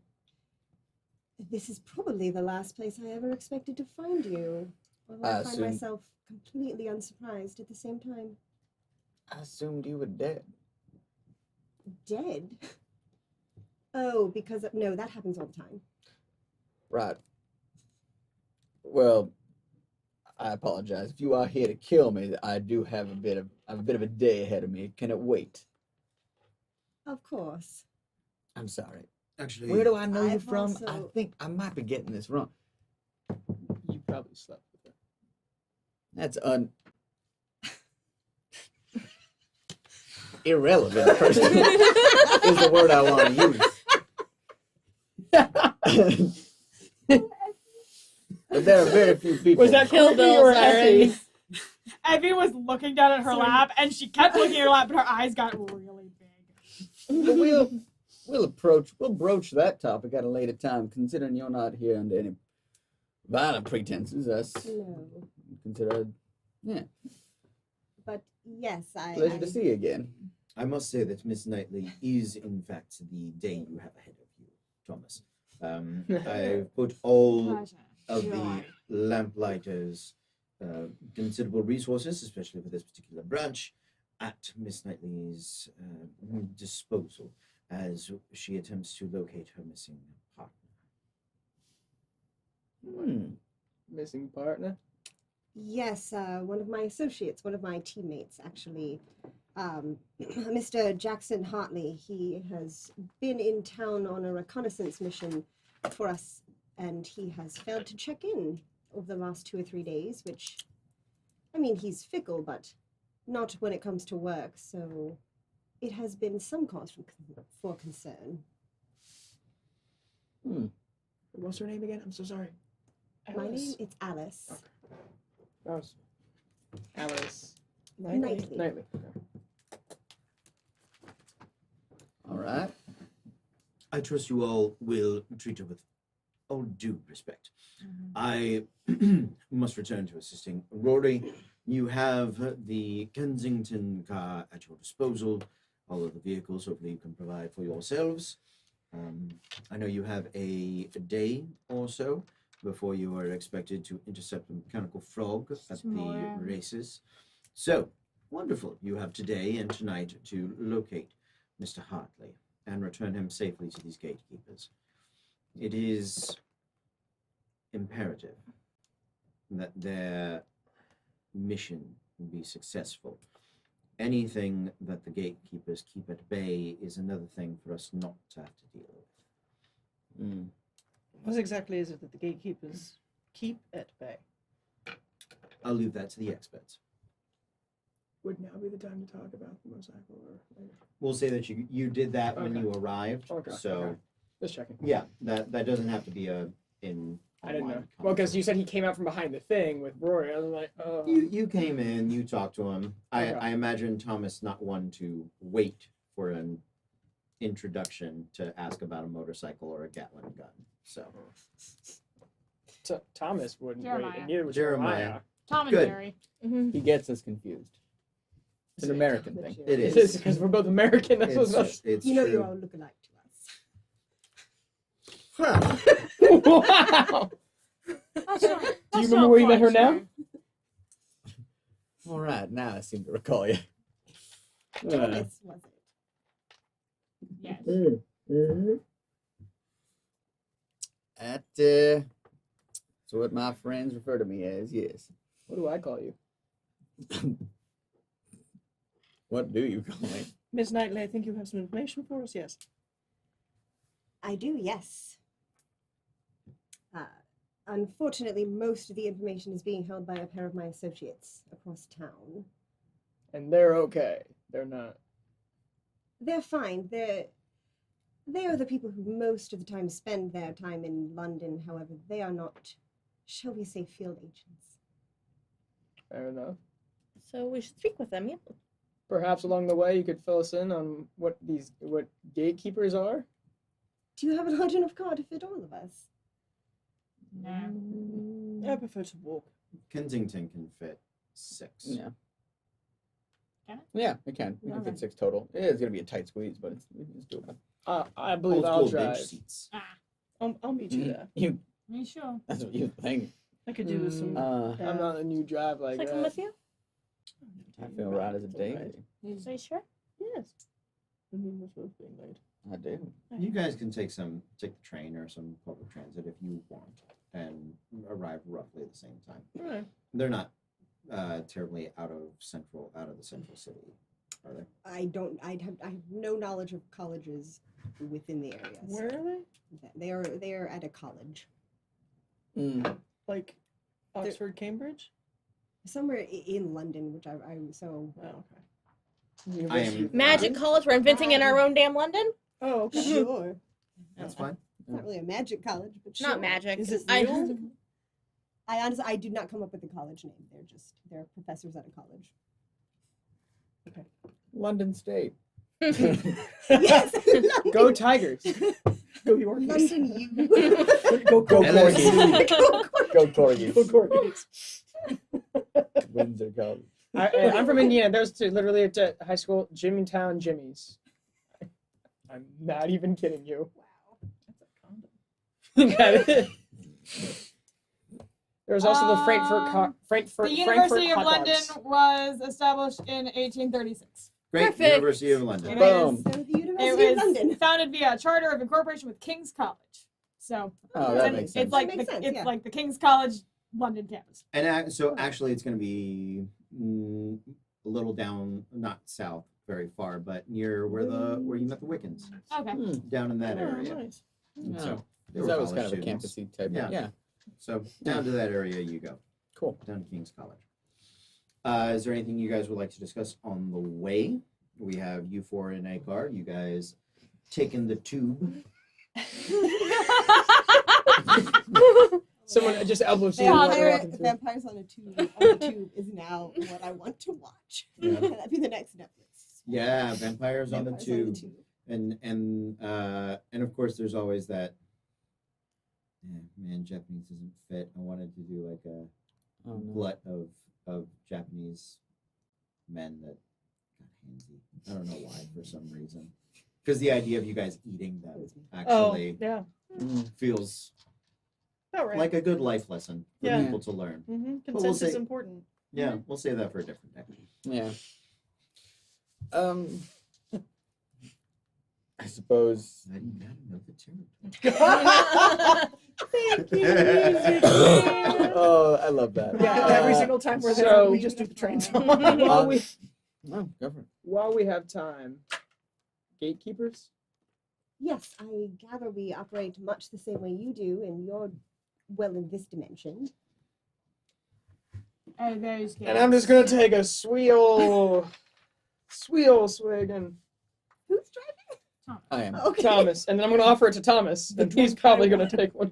this is probably the last place I ever expected to find you. Although I find
assume-
myself completely unsurprised at the same time.
I assumed you were dead.
Dead? Oh, because no, that happens all the time.
Right. Well, I apologize. If you are here to kill me, I do have a bit of a day ahead of me. Can it wait?
Of course.
I'm sorry.
Actually,
Where do I know you
I've
from? I
also-
think I might be getting this wrong.
You probably slept with her.
That's irrelevant, person, is the word I want to use. But there are very few people.
Was that
Kill
Courtney
Bill
or
sirens.
Effie?
Effie was looking down at her lap, and she kept looking at her lap, but her eyes got really big.
But we'll broach that topic at a later time, considering you're not here under any violent pretenses. Us
No.
consider
But yes,
pleasure to see you again.
I must say that Miss Knightley is, in fact, the day you have ahead of you, Thomas. I've put all
Pleasure.
of
Joy.
the lamplighters' considerable resources, especially for this particular branch, at Miss Knightley's disposal as she attempts to locate her missing partner.
missing partner?
Yes, one of my associates, one of my teammates, actually. Mr. Jackson Hartley, he has been in town on a reconnaissance mission for us, and he has failed to check in over the last 2 or 3 days, which, I mean, he's fickle, but not when it comes to work, so it has been some cause for concern.
What's her name again? I'm so sorry.
My name is Alice.
That was Alice
Knightley.
Knightley.
All right.
I trust you all will treat her with all due respect. I must return to assisting. Rory, you have the Kensington car at your disposal. All of the vehicles, hopefully you can provide for yourselves. I know you have a day or so before you are expected to intercept a mechanical frog at the races. So, wonderful. You have today and tonight to locate Mr. Hartley and return him safely to these gatekeepers. It is imperative that their mission be successful. Anything that the gatekeepers keep at bay is another thing for us not to have to deal with.
What exactly is it that the gatekeepers keep at bay?
I'll leave that to the experts.
Would now be the time to talk about the motorcycle or later?
We'll say that you did that when
Okay.
you arrived.
Okay,
So
okay. Just checking.
yeah, that doesn't have to be in.
I didn't know.
online
Well, because you
conversation.
said he came out from behind the thing with Rory. I was like, oh.
You came in, you talked to him.
Okay.
I imagine Thomas not one to wait for an introduction to ask about a motorcycle or a Gatling gun. So
Thomas wouldn't wait,
Jeremiah.
and neither was
Jeremiah.
Jeremiah.
Tom and
Good.
Jerry.
He gets us confused. It's an American thing.
It
It
is.
is because we're both American. That's what's
it's
You know
true.
you all look alike to us.
wow. Do you remember where you met her now?
All right, now I seem to recall you.
Thomas, was it?
Yes.
That's what my friends refer to me as, yes.
What do I call you?
What do you call me?
Miss Knightley, I think you have some information for us, yes?
I do, yes. Unfortunately, most of the information is being held by a pair of my associates across town.
And they're okay. They're not.
They're fine. They are the people who most of the time spend their time in London. However, they are not, shall we say, field agents.
Fair enough.
So we should speak with them, yeah.
Perhaps along the way you could fill us in on what gatekeepers are.
Do you have a large enough car to fit all of us?
No.
I prefer to walk.
Kensington can fit 6.
Yeah.
Can it?
Yeah, it can. We can
Okay.
fit 6 total. It is going to be a tight squeeze, but it's doable.
I believe
Old
I'll
school bench
drive.
seats.
I'll meet you there.
You,
Are you sure?
that's what you think.
I could do with some.
I'm not a new drive like
Should I come
that.
with you?
I feel right as a
It's all
daisy.
right.
Are you sure?
Yes. I mean, what's what's being laid.
I do.
You guys can take the train or some public transit if you want and arrive roughly at the same time.
All right.
They're not terribly out of the central city, are they?
I have no knowledge of colleges within the area. so
Where are they?
they are at a college
Like Oxford, Cambridge?
somewhere in London, which I so
Oh, okay.
I am.
Magic college. We're inventing in our own damn London.
Oh, okay.
sure.
That's fine.
It's not really a magic college, but sure.
Not magic.
Is it
I
real?
I honestly I did not come up with the college name. They're professors at a college.
London State.
Yes.
Go Tigers.
Go Yorkies.
London U.
Go
LSU.
Go Corgis.
Go Corgis.
Windsor College.
I'm from Indiana. There's literally at high school, Jimmytown Jimmy's. I'm not even kidding you.
That's a condom.
There's also the Frankfurt.
The University of
hot
London
dogs.
was established in 1836.
Great.
Perfect.
University of London.
It
Boom.
is-
So the
It
University of London.
was founded via a charter of incorporation with King's College. So
Oh, that
and
makes sense.
it's like
That makes sense,
it's
yeah.
like the King's College London campus.
And so actually, it's going to be a little down, not south very far, but near where you met the Wiccans,
Okay.
down in that
Oh,
area.
nice.
And
Oh.
So they were
That was
college
kind of a
students.
campusy type.
Yeah.
Yeah.
So down to that area you go,
Cool.
down to King's College. Is there anything you guys would like to discuss on the way? We have you four in a car. You guys taking the tube.
Someone just elbows you while you're walking through.
Vampires on the tube is now what I want to watch.
Yeah.
That'd be the next Netflix.
Yeah, vampires on the
Vampires
tube. And of course there's always that man, Japanese doesn't fit. I wanted to do like a
Oh, no.
glut of Japanese men that got handsy. I don't know why for some reason. Because the idea of you guys eating them actually
Oh, yeah.
feels
All right.
like a good life lesson for
Yeah.
people to learn.
Mm-hmm.
But we'll
Consent is
say-
important.
Yeah, we'll save that for a different day.
Yeah. I suppose.
Now you gotta know the territory.
Thank you, music man.
Oh, I love that.
Yeah, every single time we're there,
So-
we just do the train song.
While we
Oh, go for it.
while we have time, gatekeepers.
Yes, I gather we operate much the same way you do, and you're well in this dimension.
Oh, those
And I'm just gonna take a swig and
Who's driving?
I am.
Okay.
Thomas, and then I'm gonna offer it to Thomas, and he's probably gonna take one.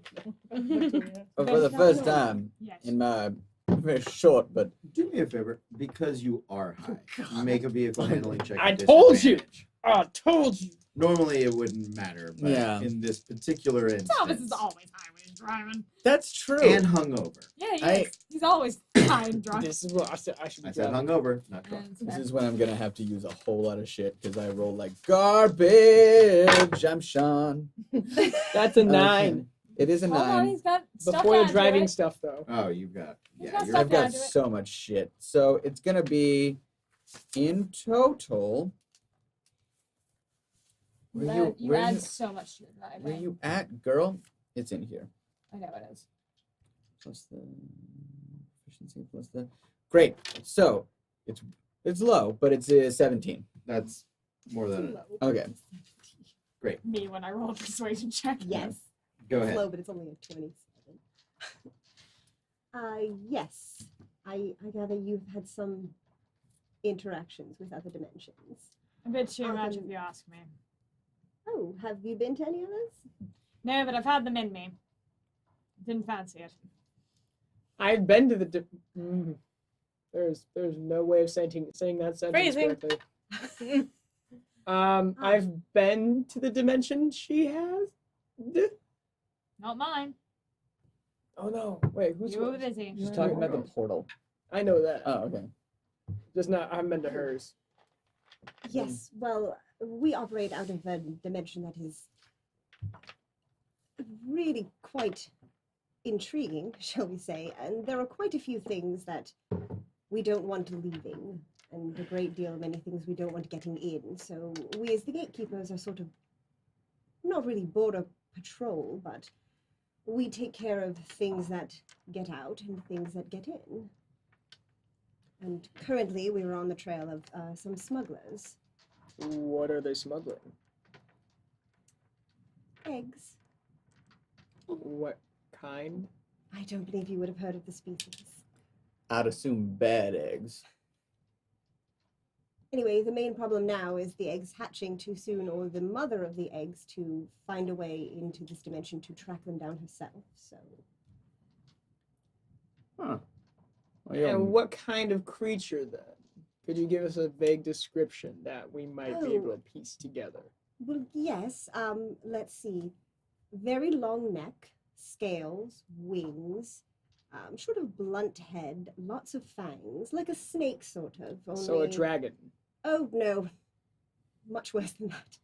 But for the first time
Yes.
Oh,
in my very short but
Do me a favor, because you are high, make a vehicle handling check.
I
at
told you.
disadvantage.
I told you.
Normally it wouldn't matter, but
Yeah.
in this particular instance,
Thomas is always high when he's driving.
that's true.
and hungover.
Yeah, he
I-
is. He's always high and drunk.
This is what I said. I should be
I said
driving.
hungover, not drunk.
And
This is when I'm gonna have to use a whole lot of shit because I roll like garbage. I'm Sean.
That's a 9.
Okay. It is a
Hold on,
9.
he's got stuff
Before
to
the
add to
driving
it.
stuff, though.
Oh, you've got
He's
yeah.
got
You're,
stuff
I've got
add to it.
so much shit. So it's gonna be in total.
You
where
add
you,
so much to your drive.
where you at, girl? It's in here.
I know it is.
Plus the efficiency plus the. Great. So it's low, but it's a 17.
that's more than enough.
Okay.
Me when I roll a persuasion check.
Yes.
Go
It's
ahead.
low, but it's only a 27. Yes. I gather you've had some interactions with other dimensions.
A bit too much
Um,
if you ask me.
Oh, have you been to any others?
No, but I've had them in me. Didn't fancy it.
I've been to the. There's no way of saying that sentence
Phrasing.
correctly. I've been to the dimension she has.
Not mine.
Oh no! Wait, who's
You were busy.
She's talking about the portal.
I know that.
Oh, okay.
Just not. I haven't been to hers.
Yes. Well, we operate out of a dimension that is really quite intriguing, shall we say. And there are quite a few things that we don't want leaving, and a great deal of many things we don't want getting in. So we, as the gatekeepers, are sort of not really border patrol, but we take care of things that get out and things that get in. And currently, we were on the trail of some smugglers.
What are they smuggling?
Eggs.
What kind?
I don't believe you would have heard of the species.
I'd assume bad eggs.
Anyway, the main problem now is the eggs hatching too soon, or the mother of the eggs to find a way into this dimension to track them down herself. So,
Huh. Well, you're-
And what kind of creature then? Could you give us a vague description that we might be able to piece together?
well, yes. Let's see. Very long neck, scales, wings, sort of blunt head, lots of fangs, like a snake, sort of.
So a
only-
dragon.
Oh no, much worse than that.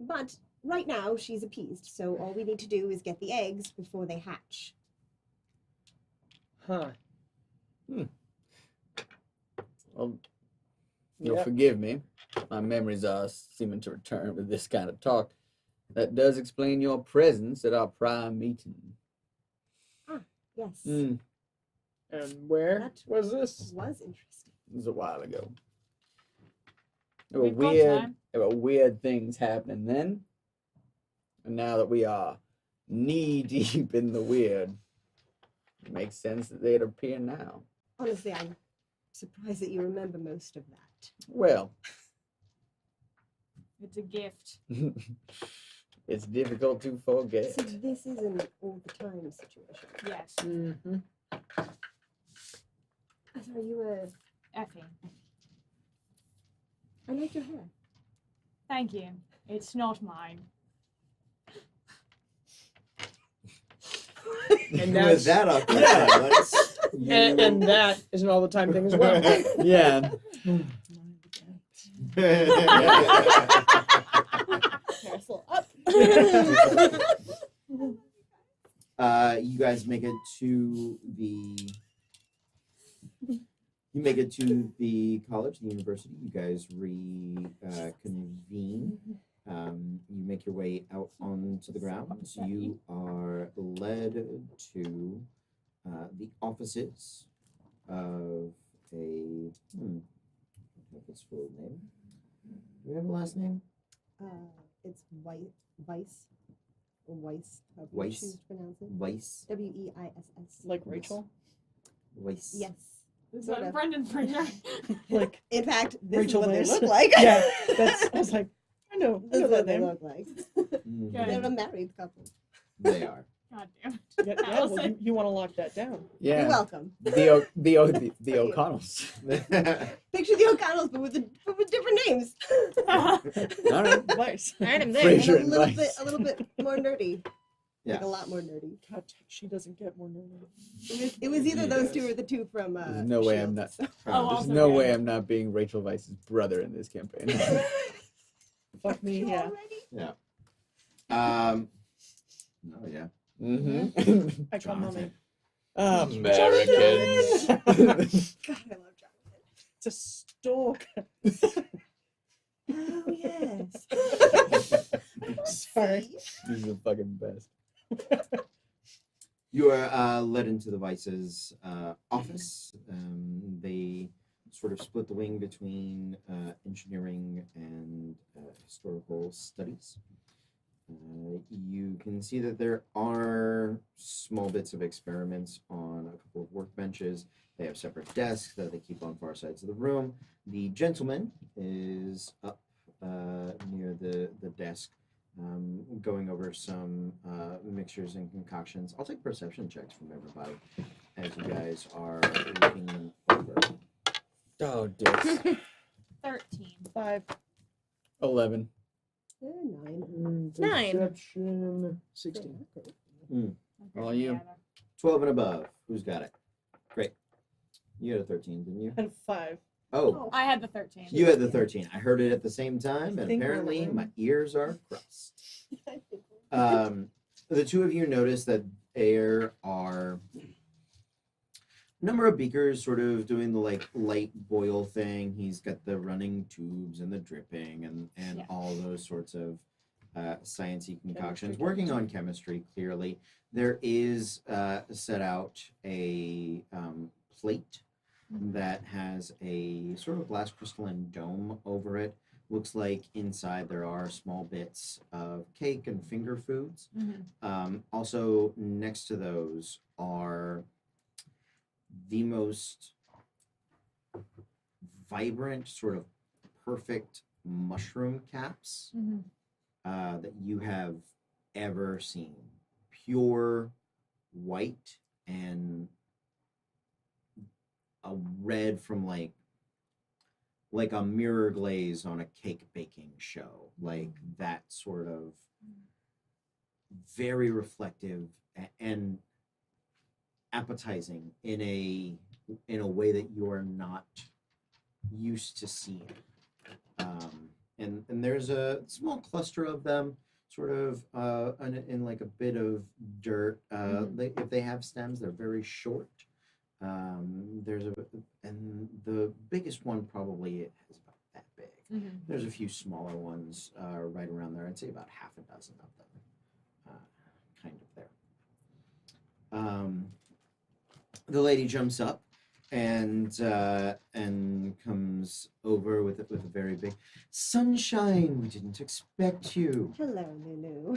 But right now she's appeased, so all we need to do is get the eggs before they hatch.
Huh.
Well, you'll
Yep.
forgive me. My memories are seeming to return with this kind of talk. That does explain your presence at our prior meeting.
Yes.
Mm,
And where
That
was this?
was interesting.
it was a while ago.
We've got time.
There were weird things happening then. And now that we are knee deep in the weird, it makes sense that they'd appear now.
Honestly, I'm surprised that you remember most of that.
Well,
It's a gift.
it's difficult to forget.
So this is an all the time situation.
Yes.
Mm-hmm.
So are you a...
Effie.
I like your hair.
Thank you. It's not mine.
And
With
that's
that awkward silence,
and that is an all the time thing as well.
Yeah.
Parasol up.
You guys make it to the. You make it to the college, the university. You guys convene. You make your way out onto the ground. So you are led to the offices of a. I don't know if it's full name. Do we have a last name?
It's Weiss. Or Weiss. However you
Weiss.
choose to pronounce it.
Weiss.
Weiss.
Like Rachel?
Weiss.
Yes.
Is
Sort
that
of.
Brendan's finger?
Like,
In fact, this
Rachel
is what
Weisz.
they look like.
yeah, that's, I was like, I know
This is
that
what they
name.
look like.
Mhm.
Good.
They're a married couple.
They are.
God damn it.
Yeah, yeah, well, you want to lock that down.
Yeah.
You're welcome.
The O'Connells.
Picture the O'Connells, but with different names.
All right.
Nice.
Alright, I'm there.
Fraser.
And
and Weiss.
a little bit more nerdy.
Yeah.
Like a lot more nerdy.
God, she doesn't get more nerdy.
It was either those two
Yes.
or the two from
There's no way I'm
S.H.I.E.L.D.,
not.
so-
Oh,
There's
also
no
good.
way I'm not being Rachel Weisz's brother in this campaign.
Fuck me,
You
yeah.
already?
Oh yeah.
Mm-hmm.
I call mommy.
Jonathan.
Americans.
God, I love Jonathan.
It's a stalk.
Oh yes.
Sorry.
He's the fucking best.
You are led into the Vice's office. They sort of split the wing between engineering and historical studies. You can see that there are small bits of experiments on a couple of workbenches. They have separate desks that they keep on far sides of the room. The gentleman is up near the desk, going over some mixtures and concoctions. I'll take perception checks from everybody as you guys are looking them over.
Oh, dicks.
13.
5.
11.
9.
Nine.
Perception 16.
All you.
12 and above. Who's got it? Great. You had a 13, didn't you?
And 5.
Oh,
I had the 13.
you had the 13. I heard it at the same time,
I
and
think we're
apparently
alone.
my ears are crossed. The two of you notice that there are a number of beakers sort of doing the like light boil thing. He's got the running tubes and the dripping and
Yeah.
all those sorts of sciencey concoctions. Working on chemistry, clearly. There is set out a plate that has a sort of glass crystalline dome over it. Looks like inside there are small bits of cake and finger foods. Also, next to those are the most vibrant, sort of perfect mushroom caps that you have ever seen. Pure white and a red from like a mirror glaze on a cake baking show, like that sort of very reflective and appetizing in a way that you are not used to seeing. And there's a small cluster of them, sort of in like a bit of dirt. If they have stems, they're very short. And the biggest one probably has about that big.
Mm-hmm.
There's a few smaller ones right around there. I'd say about half a dozen of them, kind of there. The lady jumps up and comes over with a very big sunshine. We didn't expect you.
Hello, Lulu.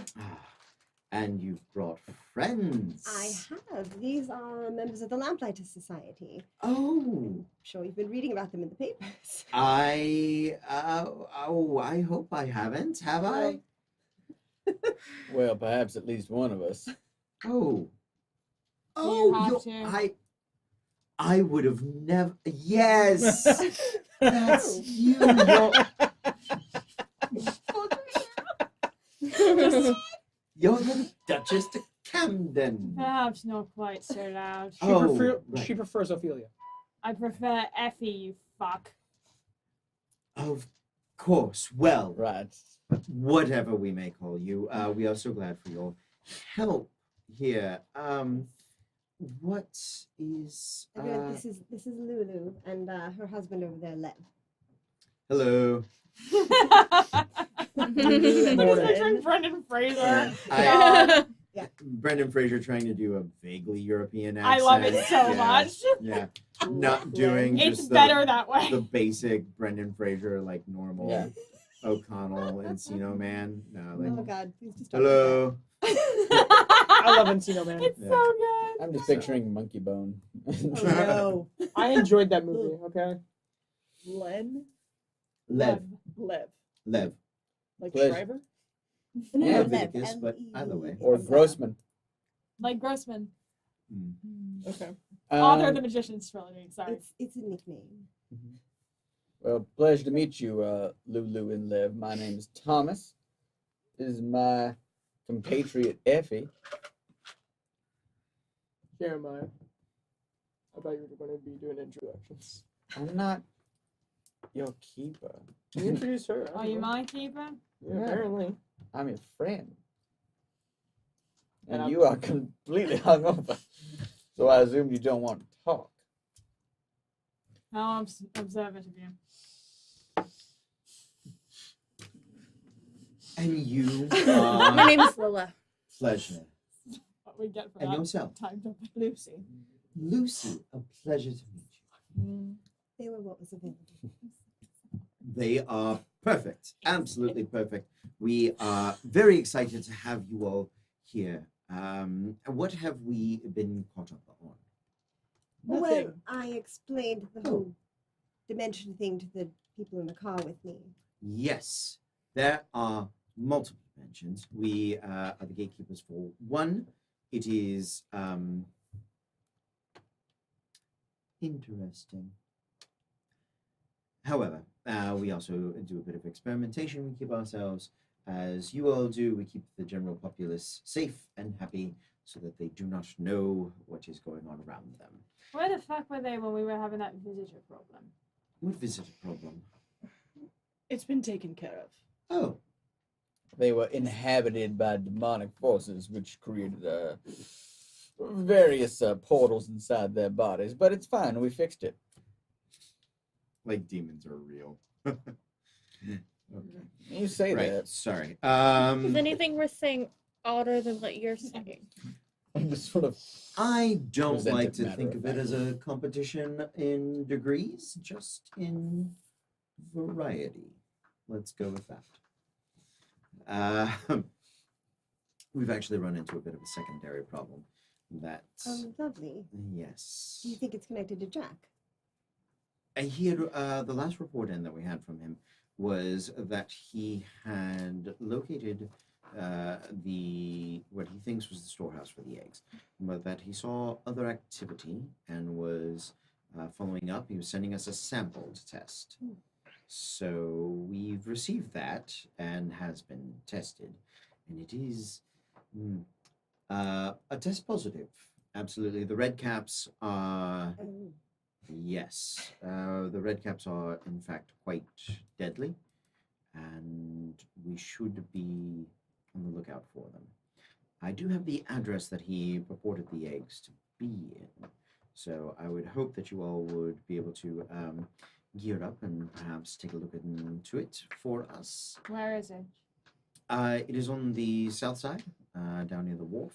And you've brought friends.
I have. These are members of the Lamplighter Society.
Oh,
I'm sure you've been reading about them in the papers.
I hope I haven't. Have I?
Well, perhaps at least one of us.
Oh.
You have
you're-
to.
I would have never. Yes, that's
Oh.
you. You're the Duchess de Camden.
Perhaps not quite so loud.
She prefers Ophelia.
I prefer Effie, you fuck.
Of course. Well,
Right.
whatever we may call you, we are so glad for your help here. What is?
Everyone, this is Lulu and her husband over there, Lev.
Hello.
I'm just picturing Brendan Fraser.
Brendan Fraser trying to do a vaguely European
I
accent.
love it so
Yeah,
much.
Yeah, not doing
It's
just
better that way.
the basic Brendan Fraser like normal
Yeah.
O'Connell Encino Man. No, like
Oh God, please just stop
hello.
I love Encino Man.
It's
Yeah.
so good.
I'm just picturing Monkey Bone.
with that. Oh
I enjoyed that movie. Okay.
Len?
Lev.
Lev.
Lev.
Like
Pleasure.
Shriver?
no.
Yeah,
Leviticus, but either way.
Or Grossman.
Like Grossman,
Okay.
author of the
Um,
Magician's Trilogy. Sorry.
It's a nickname.
Well, pleasure to meet you, Lulu and Liv. My name is Thomas. This is my compatriot Effie.
Jeremiah. I thought you were going to be doing introductions.
I'm not your keeper.
You introduced her. I
Are
don't
you
know.
my keeper?
Yeah, apparently.
I'm your friend.
And
And
I'm-
you are completely hungover. So I assume you don't want to talk.
No, I'm observant of you.
And you
My
are
name is Lila.
pleasure.
What we get for
And
that
yourself,
time jump.
Lucy.
Lucy. A pleasure to meet you.
They were what was available.
They are perfect, absolutely perfect. We are very excited to have you all here. What have we been caught up on?
Well,
Nothing.
I explained the whole dimension thing to the people in the car with me.
Yes, there are multiple dimensions. We are the gatekeepers for one. It is interesting. However, we also do a bit of experimentation. We keep ourselves, as you all do, we keep the general populace safe and happy so that they do not know what is going on around them.
Where the fuck were they when we were having that visitor problem?
What visitor problem?
It's been taken care of.
Oh,
They were inhabited by demonic forces, which created various portals inside their bodies. But it's fine. We fixed it.
like demons are real. Okay.
You say
Right.
that.
Sorry.
Is anything worth saying other than what you're saying?
I'm just sort of.
I don't
Presented
like to
matter
think
of
of it as a competition in degrees, just in variety. Let's go with that. We've actually run into a bit of a secondary problem. That
Lovely.
yes,
Do you think it's connected to Jack?
he had the last report in that we had from him was that he had located the what he thinks was the storehouse for the eggs, but that he saw other activity and was following up. He was sending us a sample to test. So we've received that and has been tested, and it is a test positive. Absolutely, the red caps are.
Oh,
Yes, the red caps are in fact quite deadly, and we should be on the lookout for them. I do have the address that he purported the eggs to be in, so I would hope that you all would be able to gear up and perhaps take a look into it for us.
Where is it?
It is on the south side, down near the wharf.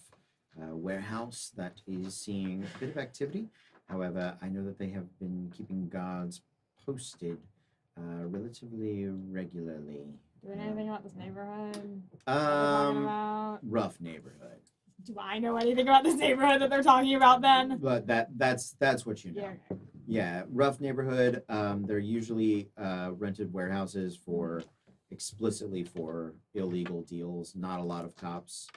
Warehouse that is seeing a bit of activity. However, I know that they have been keeping guards posted relatively regularly.
Do we know anything about this neighborhood? What they're talking about?
Rough neighborhood,
Do I know anything about this neighborhood that they're talking about then?
but that's what you know.
Yeah. Okay.
Yeah, rough neighborhood. They're usually rented warehouses for explicitly for illegal deals. Not a lot of cops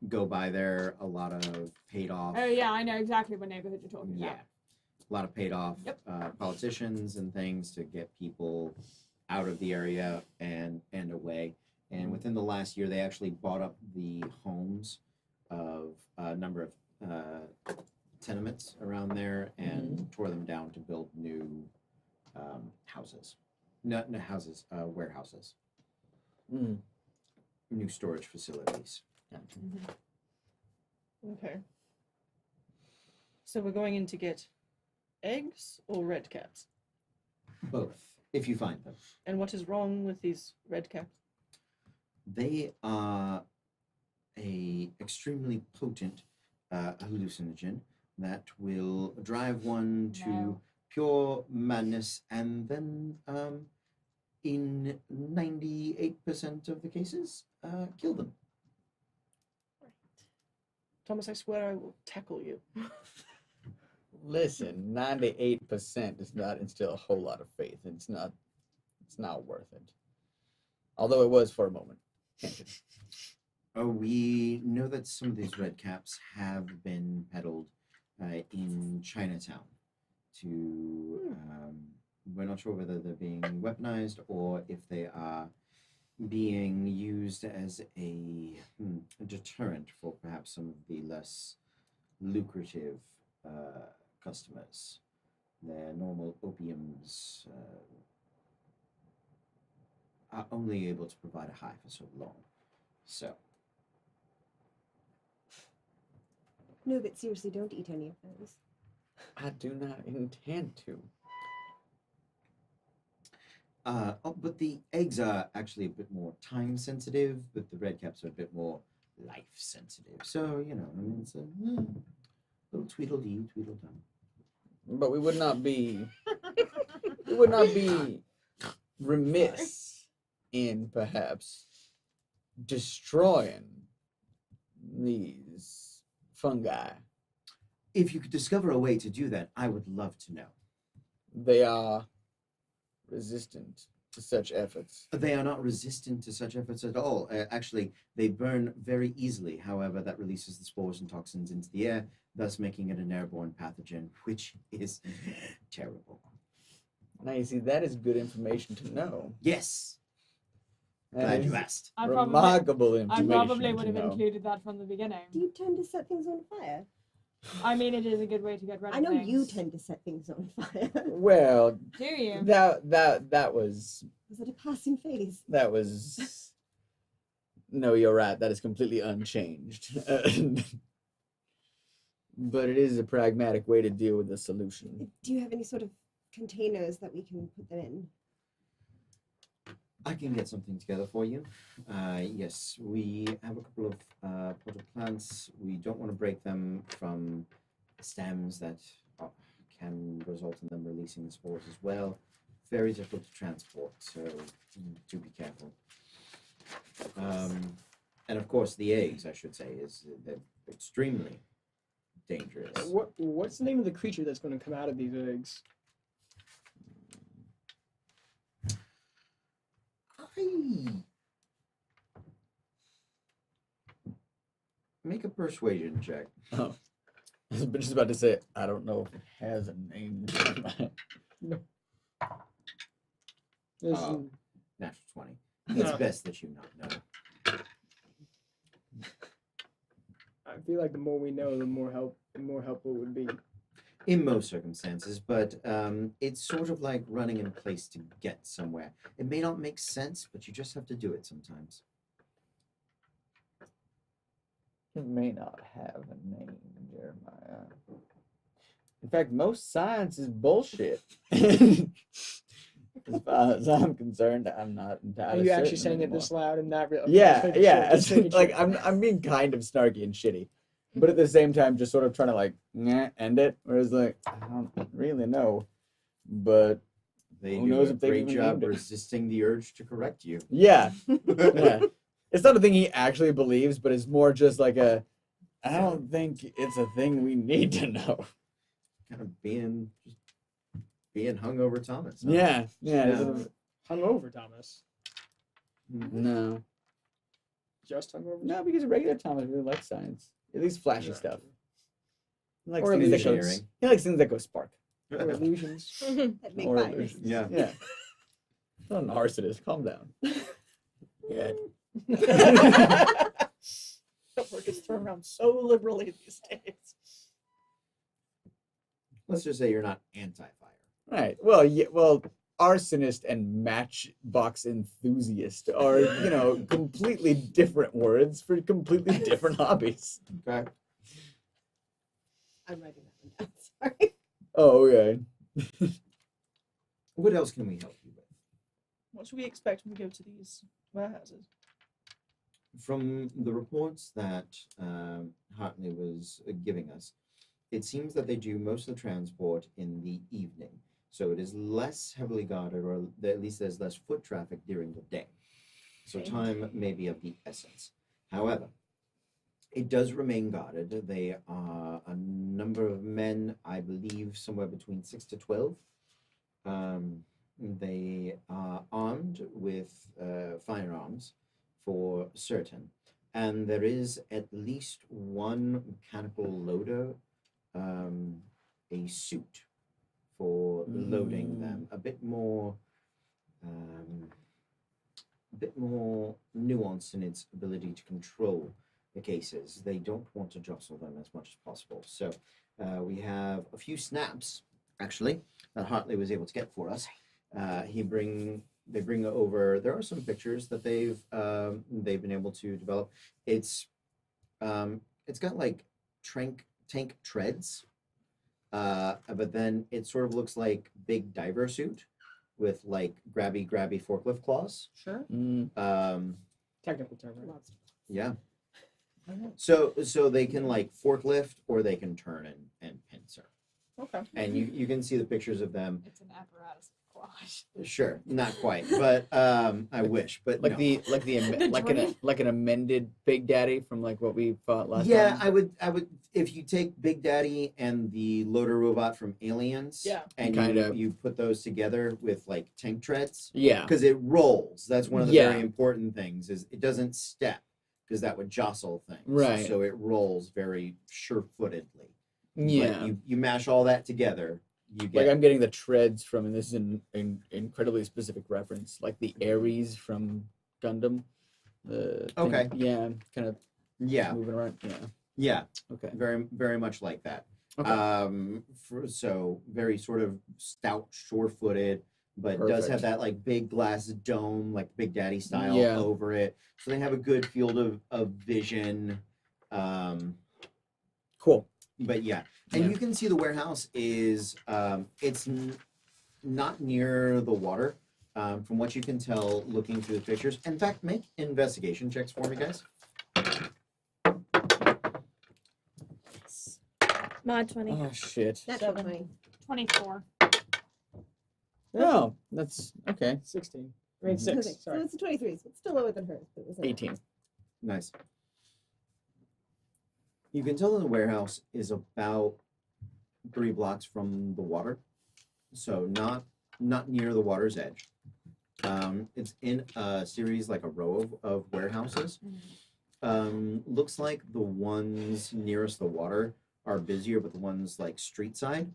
go by there. A lot of paid off.
Oh yeah, I know exactly what neighborhood you're talking
Yeah,
about.
a lot of paid off
Yep.
politicians and things to get people out of the area and away. And within the last year, they actually bought up the homes of a number of tenements around there and tore them down to build new houses. No houses, warehouses,
Mm.
new storage facilities.
Okay. So we're going in to get eggs or red caps?
Both, if you find them.
And what is wrong with these red caps?
They are a extremely potent hallucinogen that will drive one to
No.
pure madness, and then in 98% of the cases, kill them.
Thomas, I swear I will tackle you.
Listen, 98% does not instill a whole lot of faith. It's not worth it. Although it was for a moment. Can't you?
Oh, we know that some of these red caps have been peddled in Chinatown. We're not sure whether they're being weaponized or if they are being used as a deterrent for perhaps some of the less lucrative customers. Their normal opiums are only able to provide a high for so long. So,
No, but seriously, don't eat any of those.
I do not intend to.
but the eggs are actually a bit more time sensitive, but the red caps are a bit more life sensitive. So, I mean, it's a little tweedledee, tweedledum.
But we would not be remiss in perhaps destroying these fungi.
If you could discover a way to do that, I would love to know.
They are resistant to such efforts.
They are not resistant to such efforts at all. Actually, they burn very easily. However, that releases the spores and toxins into the air, thus making it an airborne pathogen, which is terrible.
Now you see, that is good information to know.
Yes,
That
glad
is
you asked.
remarkable
I
information.
probably would have
to know.
included that from the beginning.
Do you tend to set things on fire?
I mean, it is a good way to get rid of
I know
things.
you tend to set things on fire.
Well,
Do you?
that was
Was it a passing phase?
No, you're right. That is completely unchanged. But it is a pragmatic way to deal with the solution.
Do you have any sort of containers that we can put them in?
I can get something together for you. Yes, we have a couple of potted plants. We don't want to break them from stems that can result in them releasing the spores as well. Very difficult to transport, so do be careful. And of course, the eggs, I should say, they're extremely dangerous.
What's the name of the creature that's going to come out of these eggs?
Make a persuasion check.
Oh, I was just about to say, I don't know if it has a name.
This
Oh. Natural 20. It's
No.
best that you not know.
I feel like the more we know, the more helpful it would be.
In most circumstances, but it's sort of like running in place to get somewhere. It may not make sense, but you just have to do it sometimes.
It may not have a name, Jeremiah. In fact, most science is bullshit. As far as I'm concerned, I'm not
Are
entirely
you actually
certain
saying it
anymore.
this loud and not real?
Yeah, yeah.
Just making
Like
sure.
I'm being kind of snarky and shitty, but at the same time, just sort of trying to like end it. Whereas like I don't really know, but
They
Who
do
knows
a
if they've
great
even
job
named it.
resisting the urge to correct you.
yeah, yeah. It's not a thing he actually believes, but it's more just like a. I don't think it's a thing we need to know.
Kind of being hungover Thomas. Huh?
Yeah, yeah.
Yeah.
sort of-
Hungover, Thomas.
no,
Just hungover.
no, because regular Thomas really likes science. At least flashy
Yeah.
stuff. He likes
Or
things that go.
illusionary.
He likes things that go spark.
Or illusions.
That make
Or
fires.
illusions.
Yeah.
Yeah. Not an arsonist. Calm down. Yeah.
That word is thrown around so liberally these days.
Let's just say you're not anti-fire.
Right. Well, yeah. Well, arsonist and matchbox enthusiast are, completely different words for completely different hobbies.
Okay.
I'm writing that one down. Sorry.
Oh, okay.
What else can we help you with?
What should we expect when we go to these warehouses?
From the reports that Hartley was giving us, it seems that they do most of the transport in the evening. So it is less heavily guarded, or at least there's less foot traffic during the day. So
Okay.
time may be of the essence. However, it does remain guarded. They are a number of men, I believe, somewhere between 6 to 12. They are armed with firearms for certain. And there is at least one mechanical loader, a suit for loading them. A bit more nuanced in its ability to control the cases. They don't want to jostle them as much as possible. So we have a few snaps, actually, that Hartley was able to get for us. They bring over. There are some pictures that they've been able to develop. It's got like tank treads, but then it sort of looks like big diver suit with like grabby forklift claws.
Sure.
Um,
Technical term. Right?
yeah. So they can like forklift or they can turn and pincer.
Okay.
And you can see the pictures of them.
It's an apparatus quash.
Sure, not quite, but I wish. But
Like
no.
The
like an amended Big Daddy from like what we fought last
Yeah,
time.
I would if you take Big Daddy and the loader robot from Aliens,
Yeah.
and
Kinda.
you put those together with like tank treads,
Yeah.
because it rolls. That's one of the
Yeah.
very important things is it doesn't step because that would jostle things.
Right.
So it rolls very sure-footedly.
Yeah.
But you mash all that together, you
Like
get
I'm getting the treads from, and this is an incredibly specific reference, like the Ares from Gundam. The thing-
Okay.
Yeah, kind of
yeah,
moving around. Yeah.
yeah,
Okay.
very much like that.
Okay.
So very sort of stout, sure-footed, but does have
Perfect.
that like big glass dome, like Big Daddy style
Yeah.
over it. So they have a good field of vision.
Cool.
But yeah, and
Yeah.
you can see the warehouse is not near the water. From what you can tell, looking through the pictures. In fact, make investigation checks for me, guys.
Mod 20.
Oh shit.
Natural
7.
20.
24.
Oh, that's okay.
16. I mean,
Mhm.
6.
Okay, so
Sorry.
it's a 23, so it's still lower than hers. But it was a
18.
Nice. You can tell the warehouse is about 3 blocks from the water, so not near the water's edge. It's in a series, like a row of warehouses. Looks like the ones nearest the water are busier, but the ones like street side,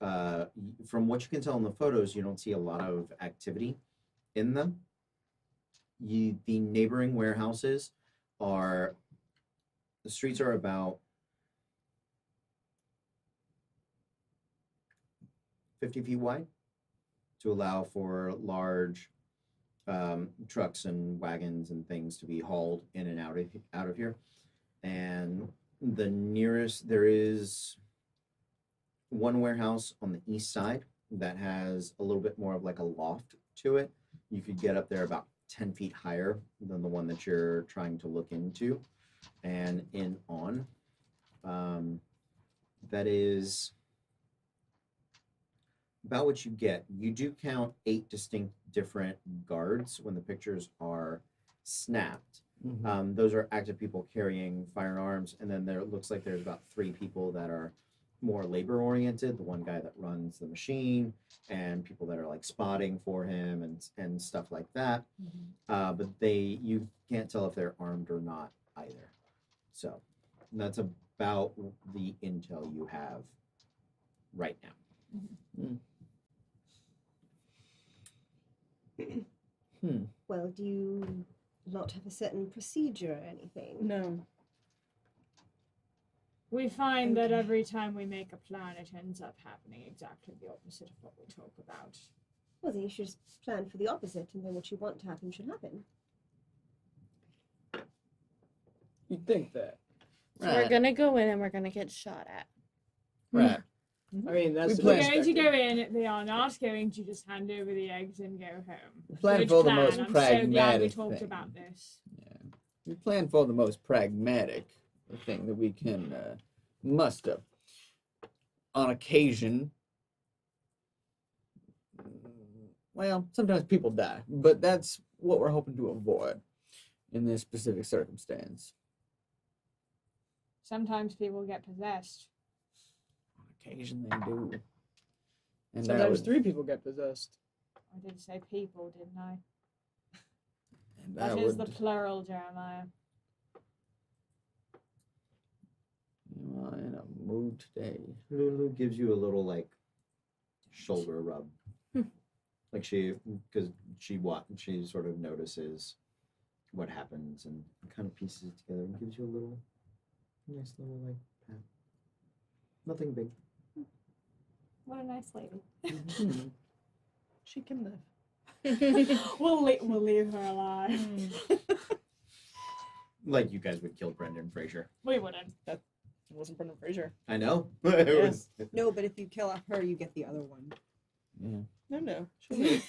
from what you can tell in the photos, you don't see a lot of activity in them. The neighboring warehouses are, the streets are about 50 feet wide to allow for large trucks and wagons and things to be hauled in and out of here. And the nearest, there is one warehouse on the east side that has a little bit more of like a loft to it. You could get up there about 10 feet higher than the one that you're trying to look into and in on. That is about what you get. You do count 8 distinct different guards when the pictures are snapped. Those are active people carrying firearms, and then there looks like there's about 3 people that are more labor oriented. The one guy that runs the machine, and people that are like spotting for him and stuff like that. But you can't tell if they're armed or not either. So that's about the intel you have right now.
Well, do you not have a certain procedure or anything?
No.
We find that every time we make a plan, it ends up happening exactly the opposite of what we talk about.
Well, then you should just plan for the opposite, and then what you want to happen should happen.
You'd think that.
So we're gonna go in and we're gonna get shot at.
Right.
I mean, that's
We
the
We're
plan-
going to go in. They are not going to just hand over the eggs and go home.
Plan
Good
for the
plan.
most
I'm so glad we
pragmatic
talked
thing.
about this.
We plan for the most pragmatic thing that we can muster. On occasion, well, sometimes people die, but that's what we're hoping to avoid in this specific circumstance.
Sometimes people get possessed.
On occasion, they do. And I
Sometimes
would,
3 people get possessed.
I did say people, didn't I?
and I
That is
would,
the plural, Jeremiah.
you are in a mood today.
Lulu gives you a little like shoulder rub, like because she sort of notices what happens and kind of pieces it together and gives you a little nice little like pat. Nothing big.
What a nice lady.
Mhm.
She can live.
we'll leave her alive.
Like you guys would kill Brendan Fraser.
We wouldn't.
It wasn't Brendan Fraser.
I know. It
Yeah.
was.
No, but if you kill off her, you get the other one.
Yeah.
No. She'll live.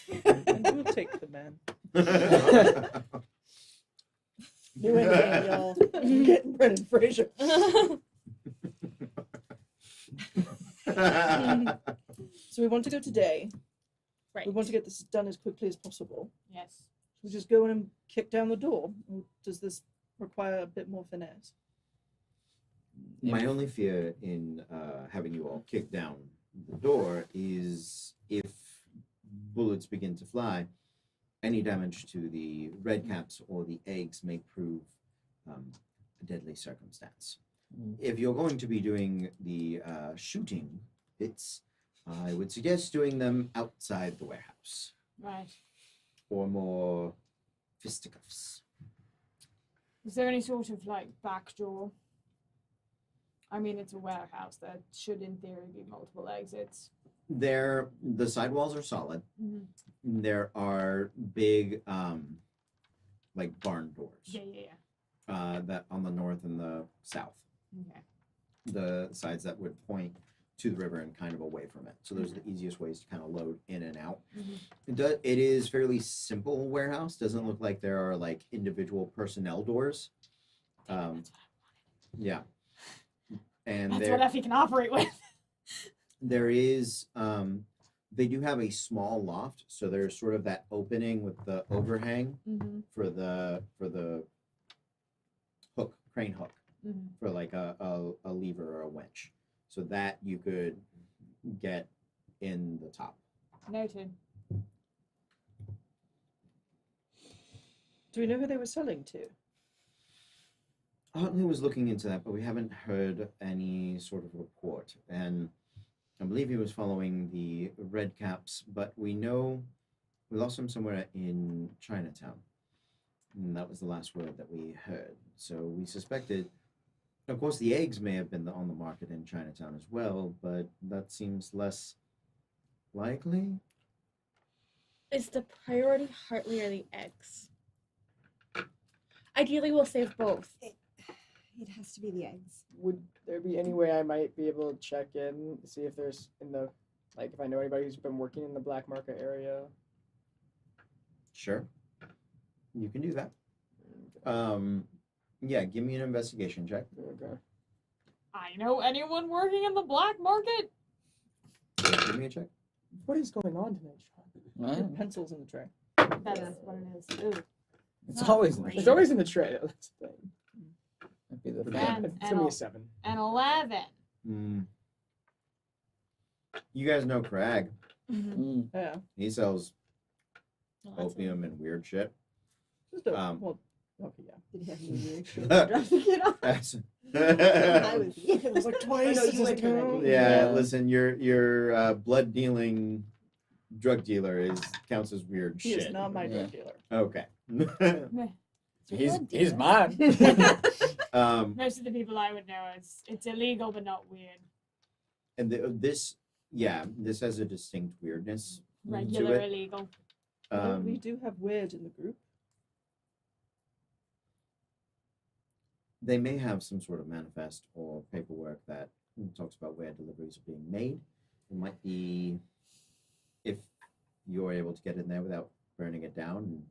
And we'll take the man.
You and Daniel getting Brendan Fraser.
So we want to go today.
Right.
We want to get this done as quickly as possible.
Yes.
Should we just go in and kick down the door? Or does this require a bit more finesse?
My only fear in having you all kick down the door is if bullets begin to fly, any damage to the red caps or the eggs may prove a deadly circumstance. If you're going to be doing the shooting bits, I would suggest doing them outside the warehouse
Right.
or more fisticuffs.
Is there any sort of like back door? I mean, it's a warehouse. There should, in theory, be multiple exits.
The sidewalls are solid. There are big like barn doors
Yeah.
that on the north and the south,
Okay.
the sides that would point to the river and kind of away from it. So those are the easiest ways to kind of load in and out. It is fairly simple warehouse. Doesn't look like there are like individual personnel doors. Yeah. And
That's what Effie can operate with.
there is they do have a small loft, so there's sort of that opening with the overhang for the hook, crane hook, for like a lever or a winch, so that you could get in the top.
Noted.
Do we know who they were selling to?
Hartley was looking into that, but we haven't heard any sort of report. And I believe he was following the red caps, but we know we lost him somewhere in Chinatown. And that was the last word that we heard. So we suspected, of course, the eggs may have been on the market in Chinatown as well, but that seems less likely.
Is the priority Hartley or the eggs? Ideally, we'll save both.
It has to be the eggs.
Would there be any way I might be able to check in, see if there's in the, like, if I know anybody who's been working in the black market area?
Sure. You can do that. Yeah, give me an investigation check.
Okay.
I know anyone working in the black market.
Give me a check.
What is going on tonight, Sean?
Your pencils in the tray.
That's what it is. Ooh.
It's
Not
always in the
great.
It's always in the tray. That's the thing.
That'd be the
Yeah.
thing.
It's gonna be a 7.
An 11.
Mm. You guys know Crag.
Mm.
Yeah.
He sells
Well, that's
opium and weird shit.
Just a,
Um,
okay, yeah.
Did he have any weird shit dropping it off?
That's-
I was.
It was like twice.
Oh, no,
It
you
doesn't
went
count.
already.
Yeah,
Yeah.
listen, your blood dealing drug dealer counts as weird
He
shit.
is not my
Yeah.
drug dealer.
Okay.
He's mine.
Most of the people I would know, it's illegal but not weird.
and this has a distinct weirdness
Regular
to it.
illegal.
We do have weird in the group.
They may have some sort of manifest or paperwork that talks about where deliveries are being made. It might be, if you're able to get in there without burning it down and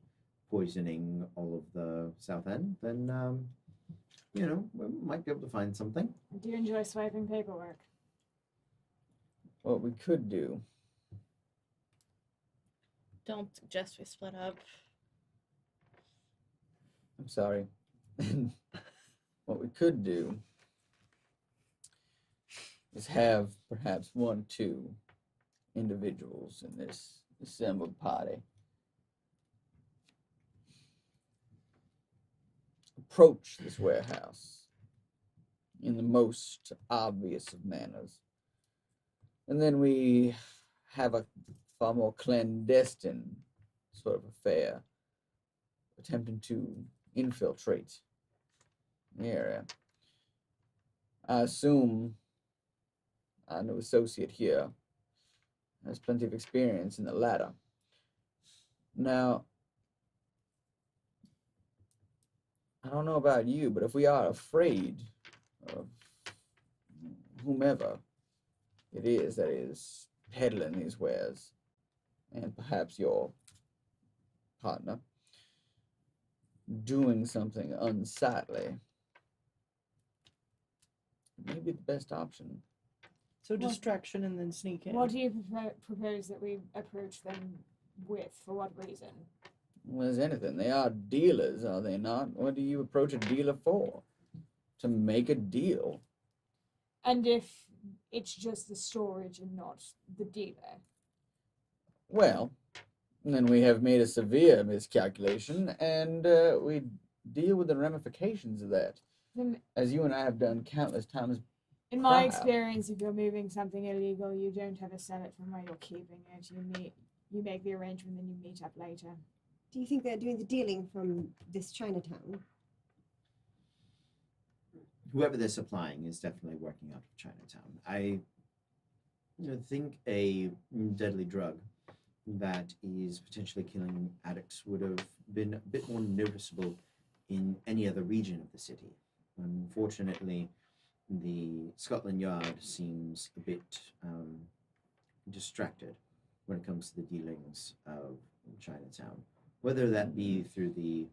poisoning all of the south end, then we might be able to find something.
I do enjoy swiping paperwork.
What we could do.
Don't suggest we split up.
I'm sorry. What we could do is have perhaps 1-2 individuals in this assembled party approach this warehouse in the most obvious of manners. And then we have a far more clandestine sort of affair, attempting to infiltrate the area. I assume our new associate here has plenty of experience in the latter. Now, I don't know about you, but if we are afraid of whomever it is that is peddling these wares, and perhaps your partner doing something unsightly, it may be the best option.
So distraction and then sneak in.
What do you propose that we approach them with? For what reason?
Well, as anything, they are dealers, are they not? What do you approach a dealer for? To make a deal.
And if it's just the storage and not the dealer?
Well, then we have made a severe miscalculation, and we deal with the ramifications of that,
Then,
as you and I have done countless times.
in my
Wow.
experience, if you're moving something illegal, you don't ever sell it from where you're keeping it. You make the arrangement, then you meet up later.
Do you think they're doing the dealing from this Chinatown?
Whoever they're supplying is definitely working out of Chinatown. I think a deadly drug that is potentially killing addicts would have been a bit more noticeable in any other region of the city. Unfortunately, the Scotland Yard seems a bit distracted when it comes to the dealings of Chinatown, whether that be through the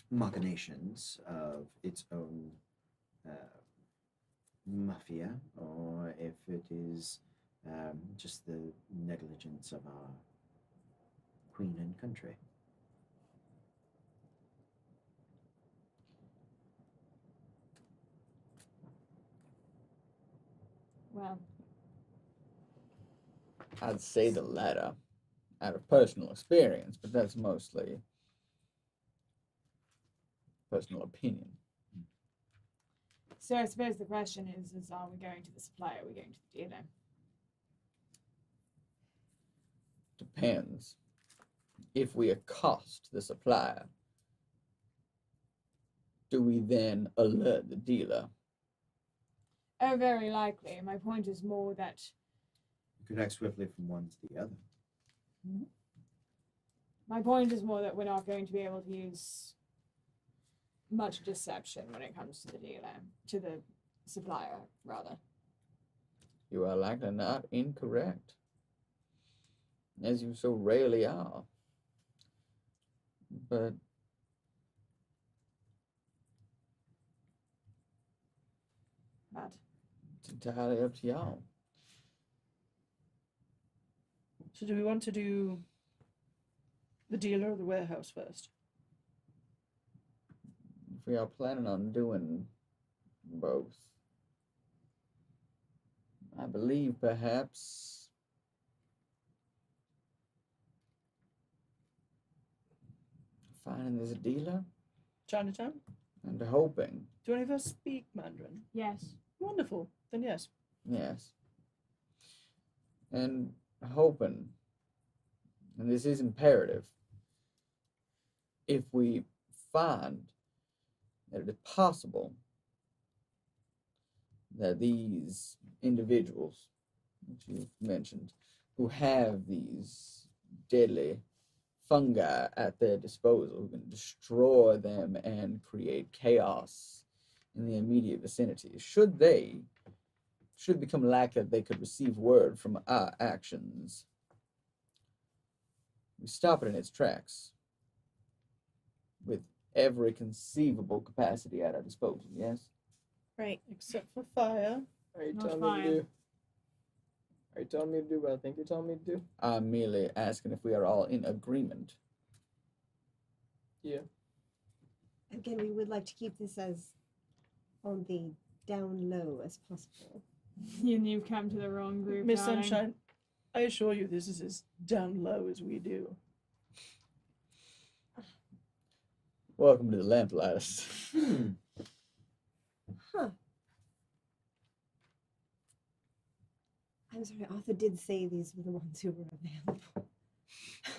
machinations of its own mafia, or if it is just the negligence of our queen and country.
Well,
I'd say the latter, out of personal experience, but that's mostly personal opinion.
so I suppose the question is are we going to the supplier, are we going to the dealer?
Depends. If we accost the supplier, do we then alert the dealer?
Oh, very likely. My point is more that
You could act swiftly from one to the other.
we're not going to be able to use much deception when it comes to the dealer, to the supplier, rather.
You are likely not incorrect, as you so rarely are. But
But
it's entirely up to y'all.
So do we want to do the dealer or the warehouse first?
If we are planning on doing both, I believe perhaps finding this dealer
Chinatown?
and hoping,
Do any of us speak Mandarin?
yes.
Wonderful. Then yes.
yes, and hoping, and this is imperative, if we find that it is possible that these individuals that you've mentioned who have these deadly fungi at their disposal who can destroy them and create chaos in the immediate vicinity, should become likely that they could receive word from our actions, we stop it in its tracks with every conceivable capacity at our disposal, yes?
Right.
Except for fire.
Are you
Not
telling me to
fine.
do? Are you telling me to do what I think you're telling me to do?
I'm merely asking if we are all in agreement.
Yeah.
Again, we would like to keep this as on the down low as possible.
And you've come to the wrong group,
Miss
darling.
Sunshine, I assure you this is as down low as we do.
Welcome to the Lamplighters.
Huh. I'm sorry, Arthur did say these were the ones who were available.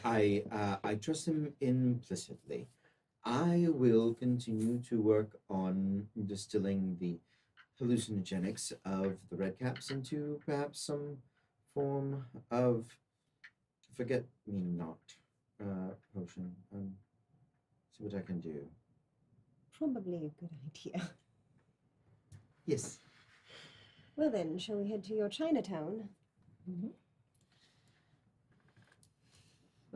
I trust him implicitly. I will continue to work on distilling the hallucinogenics of the red caps into perhaps some form of forget me not potion. See what I can do.
Probably a good idea.
Yes.
Well then, shall we head to your Chinatown?
No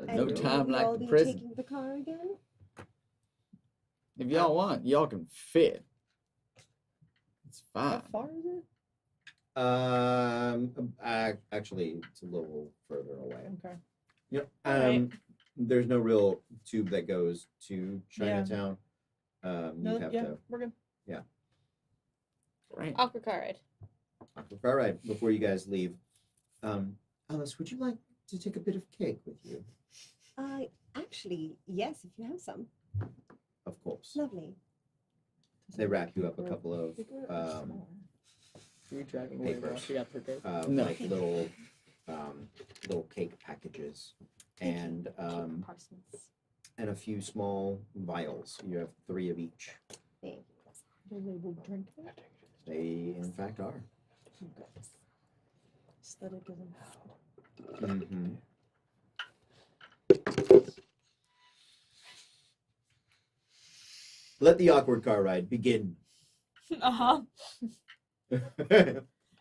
And
time
will
like
all
the
be
present.
taking the car again?
If y'all want, y'all can fit. It's
How
fine.
far is it?
Actually, it's a little further away.
Okay.
Yep.
Alright.
There's no real tube that goes to Chinatown.
No,
You have
yeah,
to
we're good.
Right.
Aqua car ride.
All right. Before you guys leave, Alice, would you like to take a bit of cake with you?
Actually, yes, if you have some.
Of course.
Lovely.
They wrap you up a couple of
Are you dragging away
Papers.
while she got her cake?
No.
like little cake packages and
Parsons.
and a few small vials. You have 3 of each.
Thank you.
They're labeled drink.
They in fact are.
Aesthetic isn't.
Mm-hmm. Let the awkward car ride begin.
Uh-huh.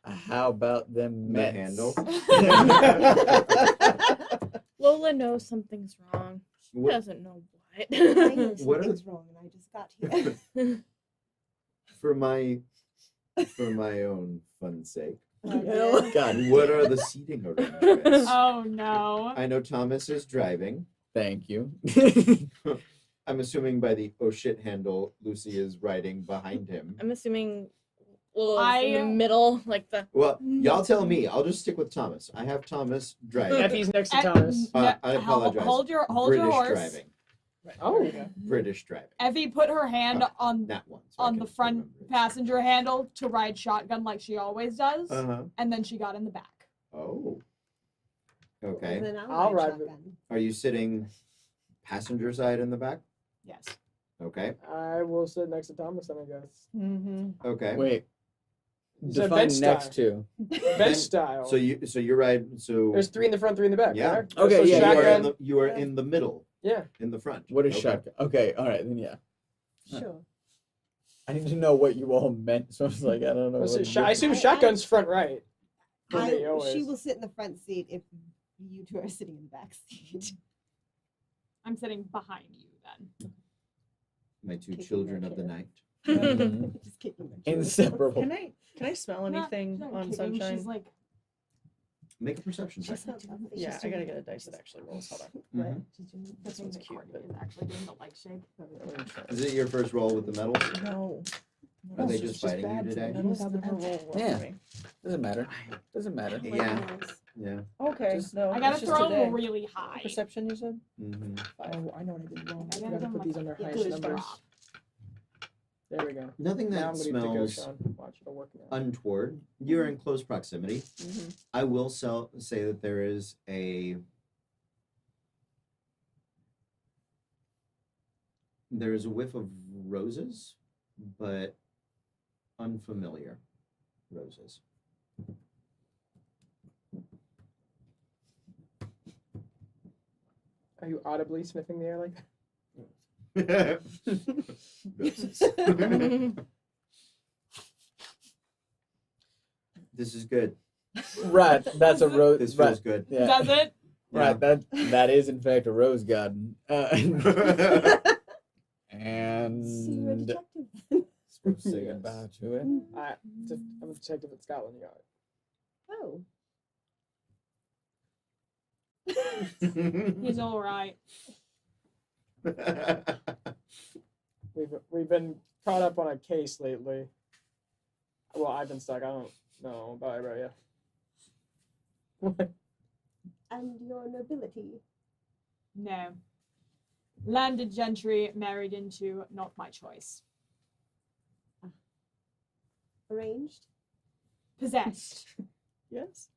How about them
The
Mets?
handle.
Lola knows something's wrong. She
What-
doesn't know
I
what.
know
What are
something's wrong and I just got here.
for my own fun sake.
God,
What are the seating arrangements?
Oh no.
I know Thomas is driving.
thank you.
I'm assuming by the oh shit handle, Lucy is riding behind him.
I'm assuming Lola's in the middle, like the.
Well, y'all tell me. I'll just stick with Thomas. I have Thomas driving.
Effie's next to Thomas.
I apologize.
Hold your
British
horse.
driving.
Oh.
British driving.
Effie put her hand on
That one. so I
on
can
the front
remember it.
passenger handle to ride shotgun like she always does,
Uh-huh.
and then she got in the back.
Oh. Okay.
Then
I'll ride
shotgun.
Are you sitting passenger side in the back?
Yes.
Okay.
I will sit next to Thomas, then I guess.
Mm-hmm.
Okay.
Wait.
You said
Define
bench
next
style.
to.
Bench style.
So you ride
There's 3 in the front, 3 in the back.
Yeah.
correct?
Okay,
So
yeah,
you are in
shotgun.
the you are in the middle.
Yeah.
In the front.
What is
Okay.
shotgun? Okay, all right, then yeah.
Sure.
I need to know what you all meant. So I was like, I don't know.
I assume shotgun's front right. For me,
She
always.
will sit in the front seat if you two are sitting in the back seat.
I'm sitting behind you then.
My two
Kicking
children
their
of the
chair.
night.
Mhm.
Just kicking my chair.
Inseparable.
Can I smell anything
Not
on
kidding,
Sunshine?
She's like,
Make a perception check.
She's not doing it.
Yeah,
She's
I gotta
doing
get a
it.
dice that actually rolls. Hold on.
Mhm.
She's doing it.
the
This
thing
one's
that
cute,
Courtney
but-
is actually doing the leg shake.
Is it your first roll with the medals?
No.
Are they
It's
just fighting you today?
Medals never roll well
Yeah.
for me.
Doesn't matter. Doesn't matter.
Like
Yeah.
those.
Yeah.
Okay,
Just-
no.
I gotta
it's just
throw
today.
them really high.
Perception, you said?
Mm-hmm.
Oh, I know what I did wrong. I
I gotta
forgot to
give
put
them
these
a
on their
yeah,
highest
good
numbers.
drop.
There we go.
Nothing
Now
that
I'm gonna leave it to go,
smells
Sean. Watch it'll work now.
untoward. You're in close proximity.
Mm-hmm.
I will say that there is a whiff of roses, but unfamiliar roses.
Are you audibly sniffing the air like that?
Roses. This is good.
Right. That's a rose.
This
Right.
feels good.
Yeah.
Does it?
Right. That is in fact a rose garden. And
So you're a detective.
supposed to say goodbye to it.
I'm a detective at Scotland Yard.
Oh.
He's all right.
We've been caught up on a case lately. Well, I've been stuck. I don't know about you. What?
And your nobility.
No. Landed gentry married into, not my choice.
Arranged.
Possessed.
Yes.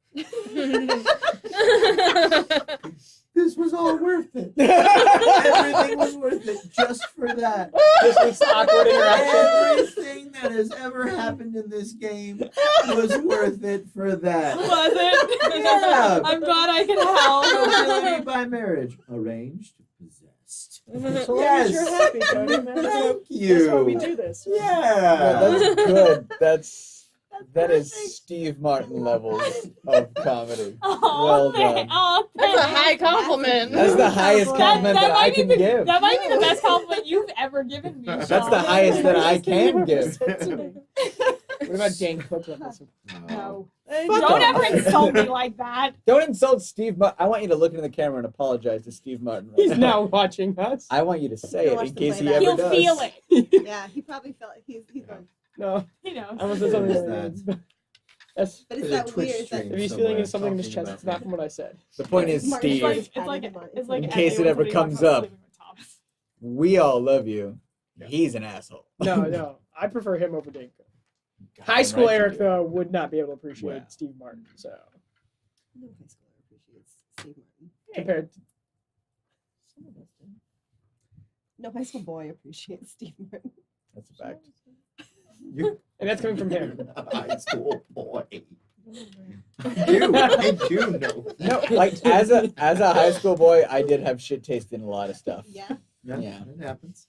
This was all worth it. Everything was worth it just for that.
This week's awkward interaction.
Everything that has ever happened in this game was worth it for that.
Was it?
Yeah.
I'm glad I can help.
Nobility by marriage, arranged, possessed.
So long as you're happy, Cody, man.
Thank
That's why we
you.
do this.
Yeah.
That's good. That is
perfect.
Steve Martin levels of comedy.
Oh,
Well
thank-
done.
oh,
That's a
thanks.
high compliment.
That's the highest
That-
compliment that I
might
can
be the,
give.
That might be the best compliment you've ever given me.
That's
That's the
Sean.
highest that I can give.
What about Jane Cook levels?
No.
Hey,
Fuck
Don't
off.
ever insult me like that.
Don't insult Steve Martin. I want you to look into the camera and apologize to Steve Martin. Right
He's
now.
now watching us.
I want you to say it
Watch
in
the
case he
playback.
ever
He'll
does.
feel it.
Yeah, he probably felt it. He's like,
No,
He knows.
I was just something.
What is
That's,
but it's
There's a
that
Twitch
weird.
stream.
if he's
Somewhere
feeling something in his
talking
chest,
about
it's not
me.
from what I said.
The point is,
Martin,
Steve,
like-
It's like
In case it
Emily
ever
when somebody
comes
talks about
up.
sleeping with Thomas.
we all love you.
Yeah.
He's an asshole.
No, I prefer him over Dane Cook.
God,
High school
right you
Eric
do.
though would not be able to appreciate
Wow.
Steve Martin. So
No high schooler appreciates Steve Martin.
compared to
No high school boy appreciates Steve Martin.
That's a fact.
You're
and that's coming from him.
a high school boy. I do know.
No, like as a high school boy, I did have shit taste in a lot of stuff.
Yeah.
Yeah.
It happens.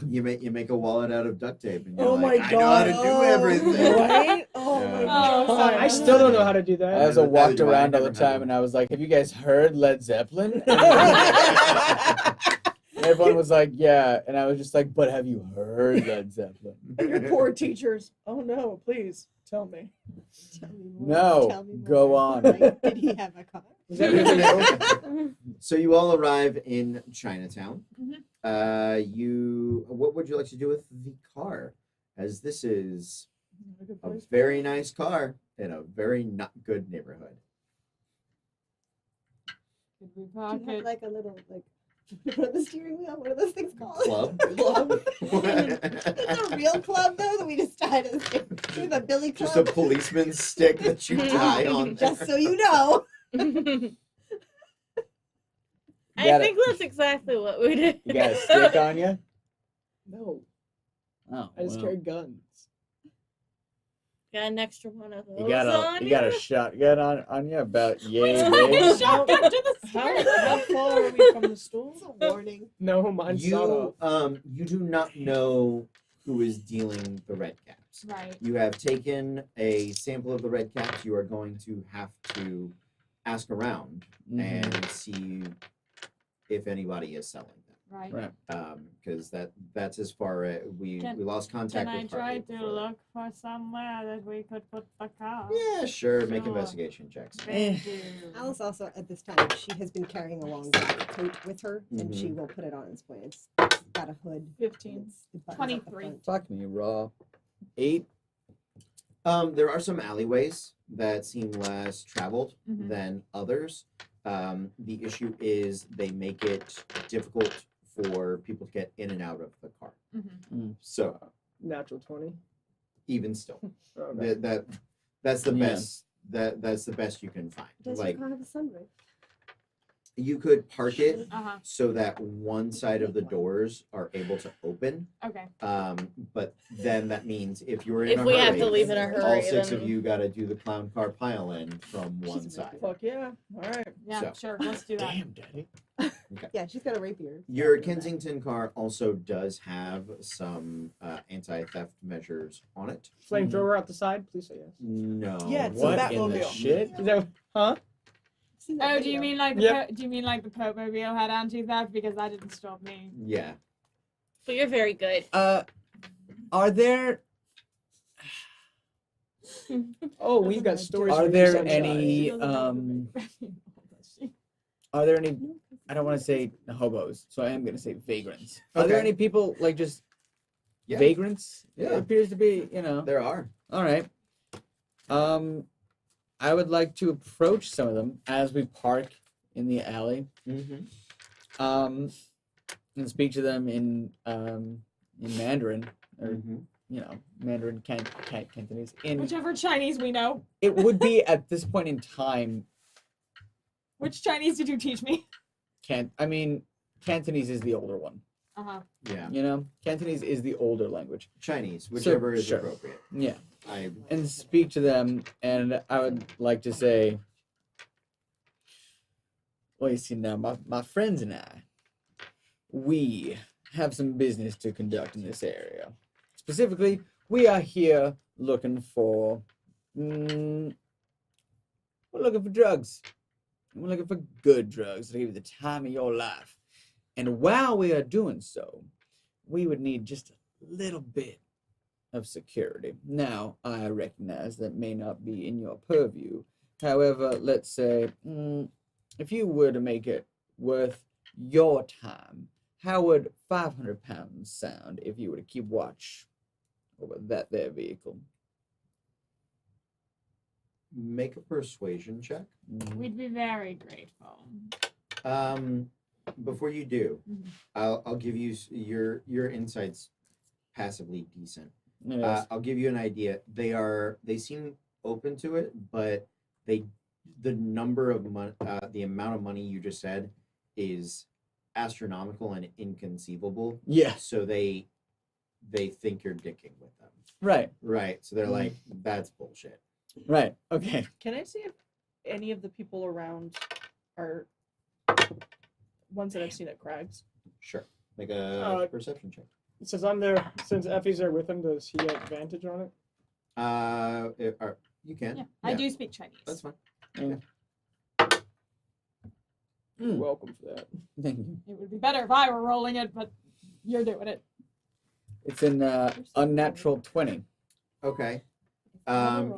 You make a wallet out of duct tape, and you're
Oh
like,
my
I know how to
God.
do everything.
Right? Oh
Yeah.
my
Oh,
god.
I still don't know how to do
I
that.
also
Neither
walked
do I.
around all
Never
the
had
time
one.
and I was like, have you guys heard Led Zeppelin? And everyone was like, yeah. And I was just like, but have you heard Led Zeppelin?
Your poor teachers. Oh no, please tell me.
Tell me more.
No,
Tell me more.
go on.
Like, did he have a car?
Is that really
So you all arrive in Chinatown.
Mhm.
What would you like to do with the car? As this is
Not a good
a
place.
very nice car in a very not good neighborhood.
Could we
Do
park
you have
it?
like a little what are the steering wheel? What are those things called?
Club.
It's a real club though that we just tied as we have a billy club.
Just a policeman's stick that you tie on.
Just so you know.
I
got
think that's exactly what we did.
You got a stick on you?
No,
Oh,
I just
well.
carry guns.
Got an extra one of those
You got
on
a
you?
shotgun on you about yay
Wait,
big.
shotgun to the
How far are we from the store?
It's a warning.
No, mine's sawed
You
off.
you do not know who is dealing the red caps.
Right.
You have taken a sample of the red caps. You are going to have to ask around and see if anybody is selling them.
Right.
Right.
Because that's as far as we lost contact
Can I
with
try
Hartley
to
before.
look for somewhere that we could put the car?
Yeah, sure. Make
Sure.
investigation checks.
Thank you.
Alice also at this time she has been carrying a long black coat with her, and she will put it on its point. It's got a hood.
15.
It buttons up the
23.
front.
Fuck me raw. 8.
There are some alleyways that seem less traveled
Mhm.
than others. The issue is they make it difficult for people to get in and out of the car. So
Natural 20.
even still,
Okay.
that's the
Yeah.
best. That's the best you can find.
Does
Like
your car have a sunroof?
you could park it
Uh-huh.
so that one side of the doors are able to open.
Okay.
But then that means if you're in
If
a
we
hurry,
have to leave in a
all
hurry,
6
then
of you got to do the clown car pile in from one
She's
side.
Fuck yeah. All right.
Yeah,
So-
sure. Let's do that.
Damn, daddy.
Yeah, she's got a rapier.
Your Kensington car also does have some anti-theft measures on it.
Flamethrower out the side? Please say yes.
No.
Yeah, it's
What
a
in the
Batmobile.
shit?
Is that, huh?
Seen that
Oh, do you
video.
mean like the
Yep.
do you mean like the Pope mobile had anti-theft? Because that didn't stop me.
Yeah.
but you're very good.
Are there
Oh, we've got stories.
Are
for
there
you,
any,
sunshine.
are there any I don't want to say hobos, so I am gonna say vagrants. Are there
Okay.
any people like just
Yeah.
vagrants?
Yeah.
It appears to be, you know.
There are.
All right. I would like to approach some of them as we park in the alley.
Mm-hmm.
And speak to them in Mandarin or
Mm-hmm.
you know Mandarin Cantonese.
Whichever Chinese we know.
It would be at this point in time.
Which Chinese did you teach me?
Cantonese is the older one.
Uh-huh.
Yeah.
You know, Cantonese is the older language.
Chinese, whichever is
sure.
appropriate.
Yeah,
I
and speak to them, and I would like to say, well, you see now, my friends and I, we have some business to conduct in this area. Specifically, we are here looking for, we're looking for drugs. We're looking for good drugs to give you the time of your life. And while we are doing so, we would need just a little bit of security. Now, I recognize that may not be in your purview. However, let's say, if you were to make it worth your time, how would 500 pounds sound if you were to keep watch over that there vehicle?
make a persuasion check.
We'd be very grateful.
Before you do,
Mhm.
I'll give you your insights passively decent.
Yes.
I'll give you an idea. They seem open to it, but the number of money, the amount of money you just said is astronomical and inconceivable.
Yeah.
So they think you're dicking with them.
Right.
Right. So they're like, that's bullshit.
Right. Okay.
Can I see if any of the people around are ones that I've seen at Craig's?
Sure. Make a perception check.
Since I'm there, since Effie's there with him, does he get advantage on it?
You can.
Yeah, I do speak Chinese.
That's fine.
You're welcome for that.
Thank you.
It would be better if I were rolling it, but you're doing it.
It's an unnatural 20.
Okay.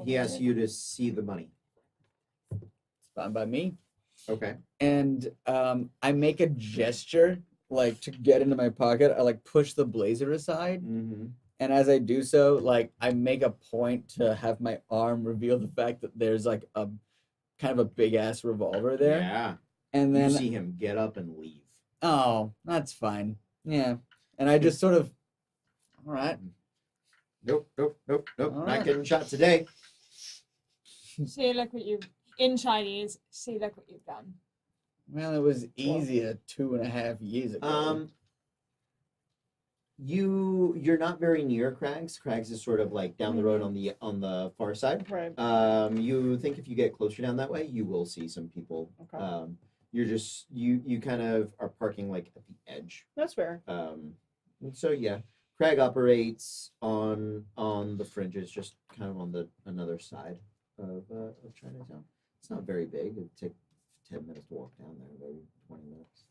He asks you to see the money.
It's fine by me.
Okay.
And I make a gesture like to get into my pocket. I like push the blazer aside,
Mm-hmm.
and as I do so, like I make a point to have my arm reveal the fact that there's like a kind of a big ass revolver there.
Yeah.
And
You
then
see him get up and leave.
oh, that's fine. Yeah. And I just sort of all right.
Nope.
All
Not
right.
getting shot today.
See, look what you've in Chinese. See, look what you've done.
Well, it was easier 2.5 years ago.
You're not very near Crags. Crags is sort of like down the road on the far side.
Right.
You think if you get closer down that way, you will see some people.
Okay.
You're just you kind of are parking like at the edge.
That's fair.
So yeah, Craig operates on the fringes, just kind of on the another side of Chinatown. It's not very big. It'd take 10 minutes to walk down there, maybe 20 minutes.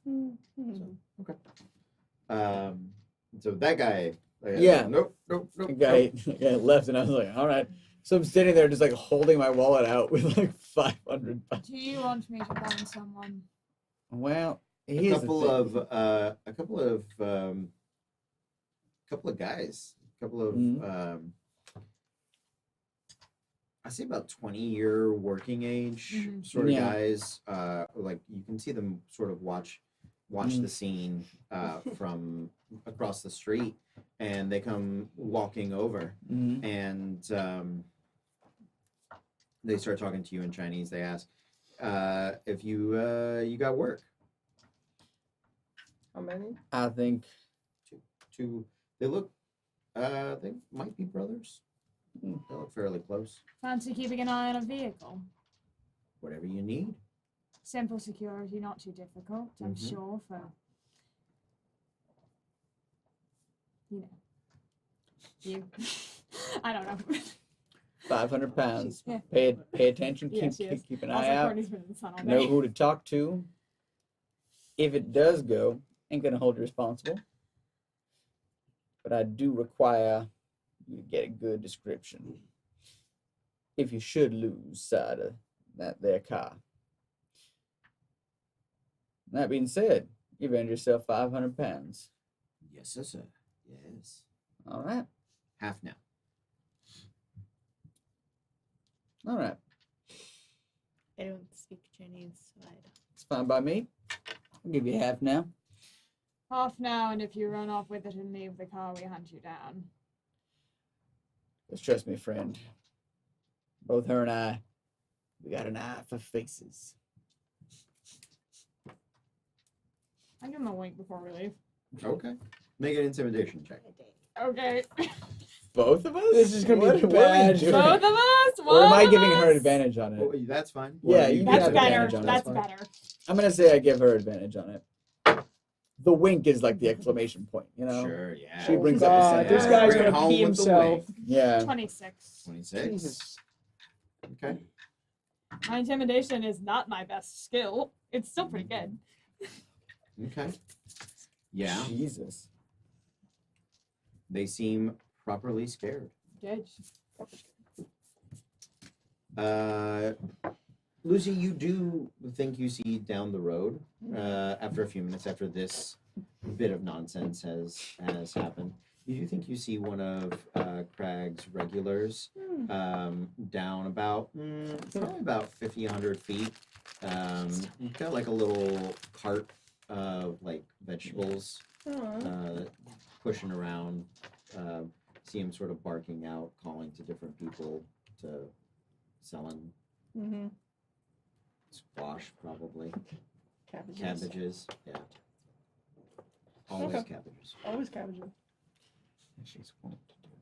So okay. So that guy.
Yeah.
Nope.
The guy left, and I was like, all right. So I'm sitting there just like holding my wallet out with like 500 bucks.
Do you want me to find someone?
Well,
A
here's
couple
the thing.
of guys, a couple of I say about 20-year working age sort of
Yeah.
guys. Like you can see them sort of watch the scene from across the street, and they come walking over, and they start talking to you in Chinese. They ask if you got work.
How many?
I think
Two. They look. They might be brothers. They look fairly close.
Fancy keeping an eye on a vehicle.
Whatever you need.
Simple security, not too difficult, I'm
Mhm.
sure, for, you. I don't know.
500 pounds.
Yeah.
Pay attention.
Yes, yes.
Keep an
Also,
eye out.
Courtney's been in the sun all
Know
day.
who to talk to. If it does go, ain't gonna hold you responsible. But I do require you to get a good description. If you should lose sight of that there car. That being said, you've earned yourself 500 pounds.
Yes, sir. Yes.
All right.
Half now.
All right.
I don't speak Chinese, so I don't.
It's fine by me. I'll give you half now.
Half now, and if you run off with it and leave the car, we hunt you down.
Just trust me, friend. Both her and I, we got an eye for faces.
I give him a wink before we leave.
Okay. Make an intimidation check.
Okay.
Both of us?
This is gonna be
What are we
bad.
doing?
Both of us?
Or am I
One of
giving her
us?
advantage on
Oh,
it?
that's fine.
Yeah,
Well,
you
That's
have
better.
advantage on it.
That's
fine.
better.
I'm gonna say I give her advantage on it. The wink is like the exclamation point, you know?
Sure, yeah.
She brings
God,
up the
this
same.
guy's
Bring it
gonna
home
pee
with the
himself.
wink.
Yeah.
26.
26.
Jesus.
Okay.
My intimidation is not my best skill. It's still pretty good.
Okay. Yeah.
Jesus.
They seem properly scared.
Good.
Lucy, you do think you see down the road, after a few minutes after this bit of nonsense has happened, you do think you see one of Craig's regulars down about probably about 50, 100 feet. Got like a little cart of like vegetables pushing around. See him sort of barking out, calling to different people to selling squash, probably. Cabbages. Yeah. Always
Okay.
cabbages.
Always cabbages.
She's wanting to do it.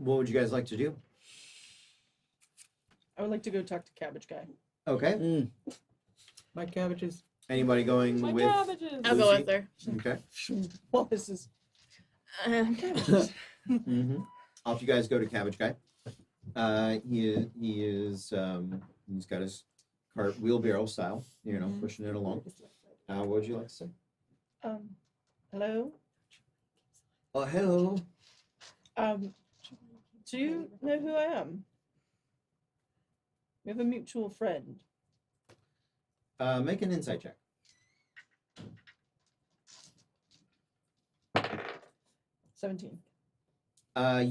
What would you guys like to do?
I would like to go talk to Cabbage Guy.
Okay.
My cabbages.
Anybody going
My
with?
cabbages.
I'll go with her.
Okay.
Well, this is
Mm-hmm. Off you guys go to Cabbage Guy. He is he's got his cart wheelbarrow style, pushing it along. What would you like to say?
hello.
Oh, hello.
Do you know who I am? We have a mutual friend.
Make an insight check.
17.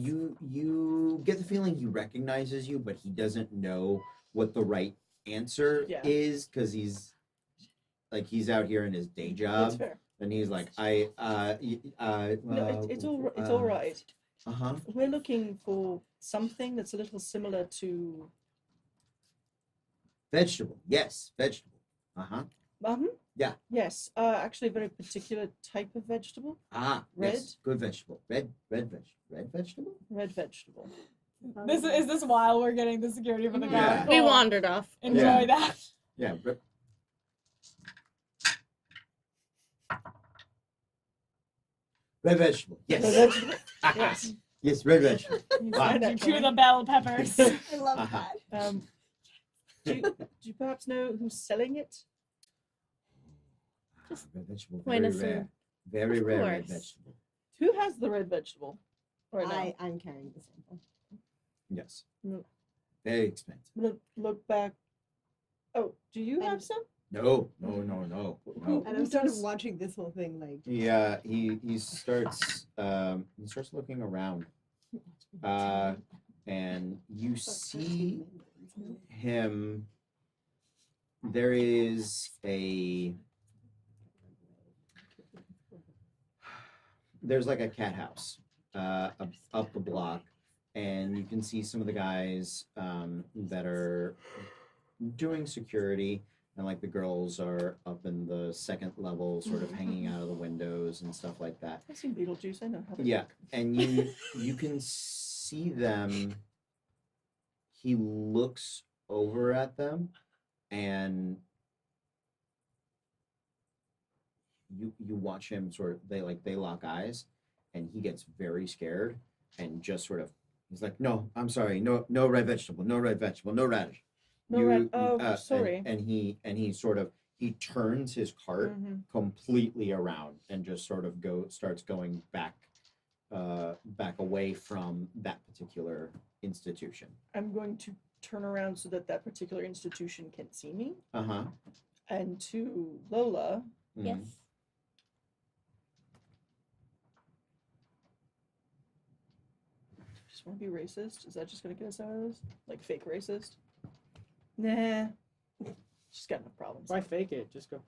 You get the feeling he recognizes you, but he doesn't know what the right answer
Yeah.
is because he's out here in his day
That's
job,
fair.
and he's like,
No, it's all right.
Uh huh.
We're looking for something that's a little similar to.
Vegetable, yes, vegetable. Uh huh. Yeah.
Yes. Actually, a very particular type of vegetable.
Ah,
Red?
yes, good vegetable. Red vegetable.
Red vegetable.
Is this while we're getting the security for the car?
Yeah.
We
Cool.
wandered off.
Enjoy
Yeah.
that.
Yeah. Red vegetable. Yes.
Red vegetable.
yes. Yes, red vegetable.
Find
You
that
chew
coming.
the bell peppers.
I love
Uh-huh.
that.
Do you perhaps know who's selling it?
Just
red vegetable.
point
Very
us
rare.
in.
Very
Of
rare red
course.
vegetable.
Who has the red vegetable? Right now.
I'm carrying the sample.
Yes.
No.
Very expensive.
Look back. Oh, do you have
And-
some?
No.
And I'm sort of watching this whole thing like.
Yeah, he starts looking around, and you see him. There is there's like a cat house up the block, and you can see some of the guys that are doing security. And like the girls are up in the second level, sort of hanging out of the windows and stuff like that.
I've seen Beetlejuice. I know how. They
Yeah,
look.
and you can see them. He looks over at them, and you watch him sort of. They lock eyes, and he gets very scared and just sort of. He's like, "No, I'm sorry, no red vegetable, no red vegetable, no radish."
No, right. Oh, sorry.
And he sort of he turns his cart
Mhm.
completely around and just sort of starts going back away from that particular institution.
I'm going to turn around so that that particular institution can see me.
Uh-huh.
And to Lola,
Mhm.
Yes.
just want to be racist. Is that just going to get us out of this? Like fake racist? Nah. She's got enough problems.
Why fake it? Just go.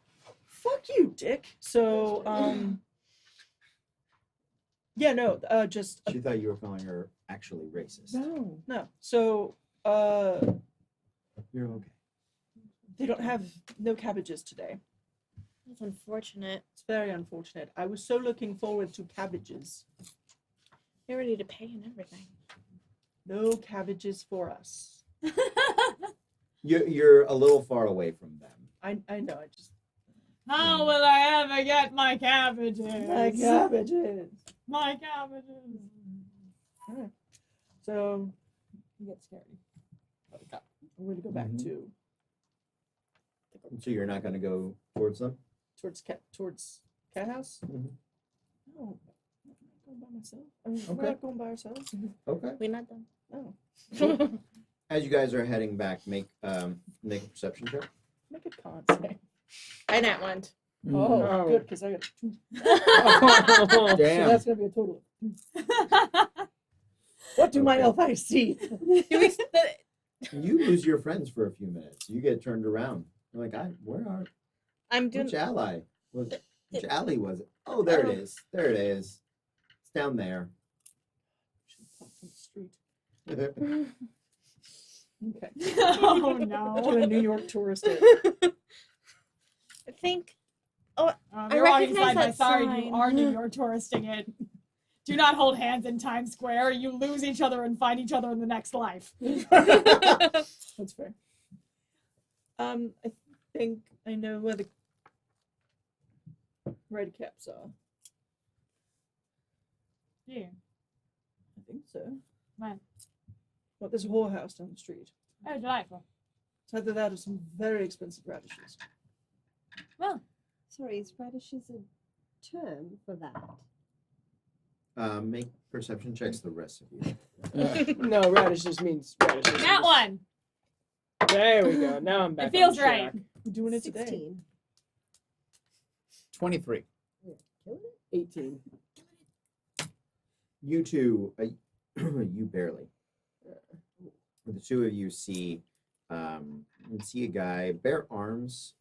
Fuck you, dick. So, yeah, no, just
She thought you were calling her actually racist.
no. So,
You're okay.
they don't have no cabbages today.
That's unfortunate.
It's very unfortunate. I was so looking forward to cabbages.
They're ready to pay and everything.
No cabbages for us.
You're a little far away from them.
I know. I just
How will I ever get my cabbages?
my cabbages.
My cabbages.
Alright. So you get scary. I'm going to go back
Mhm.
to
So you're not going to go towards them?
towards cat house.
Mhm.
No, I'm not going by myself. I mean,
Okay.
we're not going by ourselves.
Okay.
We're not done.
No,
As you guys are heading back, make a perception check.
make it con save.
I not one.
Oh,
No.
good, because I got 2.
Oh,
So
Damn.
that's gonna be a total. What do my
Okay.
elf eyes see?
Do we,
You lose your friends for a few minutes. You get turned around. You're like,
I'm doing.
which ally? Which alley was it? Oh, there it is. There it is. It's down there.
Should pop from the street.
Okay.
Okay.
Oh
I'm
no.
doing a New York tourist.
I think.
You're already
recognize
side by
that
side.
sign.
You are New York touristing it. Do not hold hands in Times Square. You lose each other and find each other in the next life.
That's fair. I think I know where the red caps are.
Yeah.
I think so.
Right.
Well, there's a whorehouse down the street.
Oh, delightful.
It's either that or some very expensive radishes.
Well,
Sorry, is radishes a term for that?
Make perception checks, the rest of you.
no, radishes means radishes.
that one.
There we go. Now I'm back.
It feels
on track.
right.
We're doing it today.
16.
23.
Killing it?
18.
You two, you barely. The two of you see a guy, bare arms,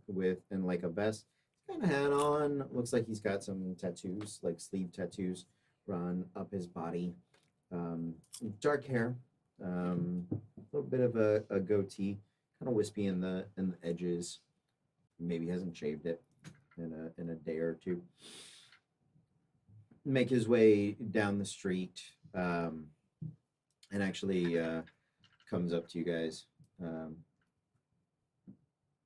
with and like a vest, kind of hat on. Looks like he's got some tattoos, like sleeve tattoos, run up his body. Dark hair, a little bit of a goatee, kind of wispy in the edges. Maybe hasn't shaved it in a day or two. Make his way down the street, and actually comes up to you guys.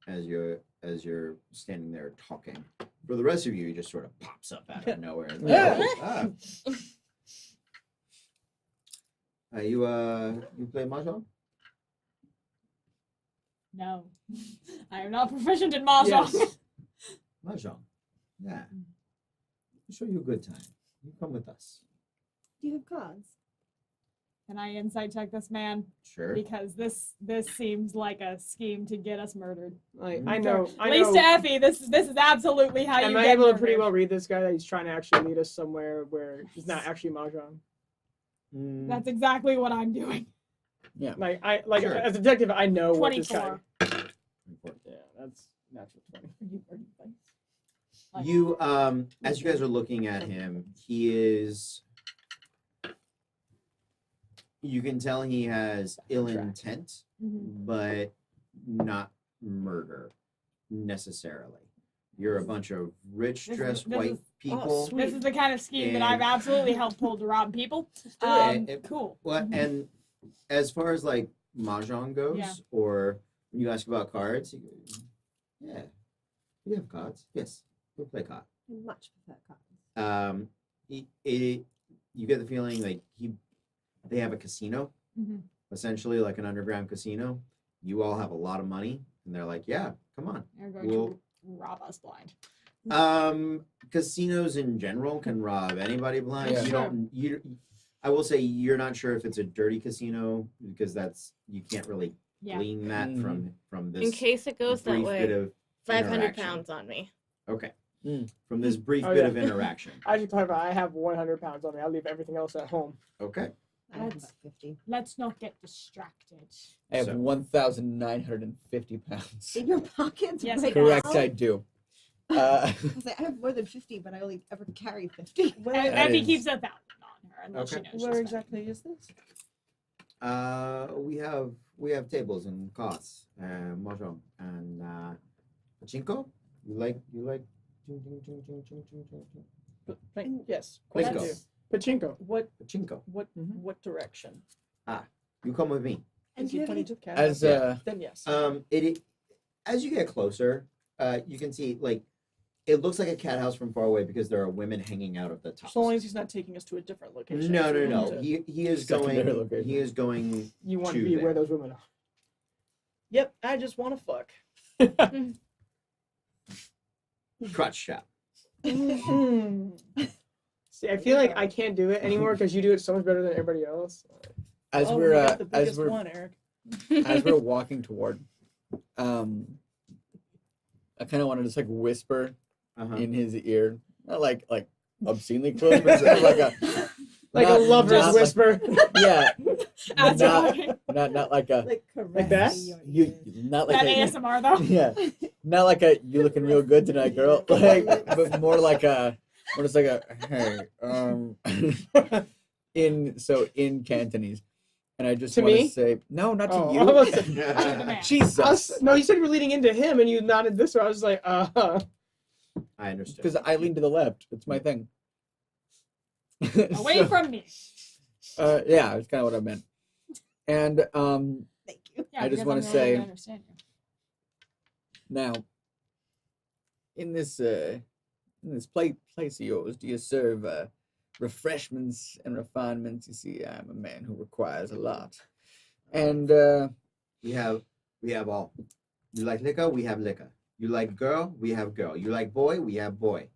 you're standing there talking. For the rest of you, he just sort of pops up out of nowhere. And
Yeah.
You play mahjong?
No, I am not proficient in mahjong.
Yes.
Mahjong. Yeah. I'll show you a good time. You come with us.
Do you have cards?
Can I insight check this man?
Sure.
Because this seems like a scheme to get us murdered.
I know.
At least to Effie, this is absolutely how you
Am
get
I able to
murdered.
pretty well read this guy that he's trying to actually lead us somewhere where he's not actually mahjong?
That's exactly what I'm doing.
Like
Sure.
as a detective, I know what this guy.
24.
Yeah, that's natural 20.
You as you guys are looking at him, he is, you can tell he has ill intent, but not murder necessarily. You're a bunch of rich
This is-
dressed
this
white
is-
people.
This is the kind of scheme that I've
And-
absolutely helped pull to rob people. Cool.
Well, and as far as like mahjong goes,
Yeah.
or when you ask about cards, you go, yeah, you have cards. Yes, we'll play cards.
I much prefer cards.
You get the feeling like they have a casino, essentially like an underground casino. You all have a lot of money, and they're like, yeah, come on.
They're going
Well-
to rob us blind.
Casinos in general can rob anybody blind.
Yeah.
You don't. I will say you're not sure if it's a dirty casino because you can't really
Yeah.
glean that
Mm.
from this
In case it goes that
brief bit
way,
of
500
interaction.
pounds on me.
Okay.
Mm.
From this brief
Oh,
bit
yeah.
of interaction.
I should clarify. I have 100 pounds on me. I leave everything else at home.
Okay.
I have
Let's-
about 50.
Let's not get distracted.
I have
So-
1,950 pounds.
In your pockets
Yes,
right
Correct,
now?
I do.
I was like, I have more than 50, but I only ever carry 50.
Where,
And
That
Effie
is-
keeps 1,000 on her unless
Okay.
she knows
where
she's
exactly is this?
We have tables and cards, mahjong and pachinko. You like ching, ching, ching, ching, ching, ching, ching, ching.
Yes.
Let's
question
go.
two.
Pachinko.
What
Pachinko.
what direction?
You come with me.
And
Is
do you
he
have any
pointing to the cat?
As
Then yes.
As you get closer, you can see like it looks like a cat house from far away because there are women hanging out of the top.
So long as he's not taking us to a different location.
No,
so
no,
we
no.
need to-
He is
Secondary
going.
location.
He is going.
You want
to
to be
there.
where those women are.
Yep, I just want to fuck.
Crotch shot.
See, I feel like I can't do it anymore because you do it so much better than everybody else.
as
oh,
we're
you got the
as
biggest
we're
one, Eric.
as we're walking toward, I kind of want to just like whisper
Uh-huh.
in his ear, not like obscenely close, but sort of like a
Like
not-
a lover's
not like-
whisper.
yeah,
As you're
not,
walking.
not like a
like
Like that?
caressing your
you,
ears?
not like
That
a,
ASMR though.
yeah, not like a you looking real good tonight, girl. Like, but more like a, more just like a hey, in Cantonese, and I just
To
want
me?
to say no, not to
Oh,
you.
I was-
To the man.
Jesus,
no, you said you were leading into him, and you nodded this way. I was like,
I understood.
because I lean to the left. It's my thing.
Away
So,
from me.
yeah, it's kind of what I meant. And
Thank you.
Yeah,
I just
because
wanna
I'm really
say-
gonna understand you.
now, in this place of yours, do you serve refreshments and refinements? You see, I'm a man who requires a lot, and
We have all. You like liquor? We have liquor. You like girl? We have girl. You like boy? We have boy.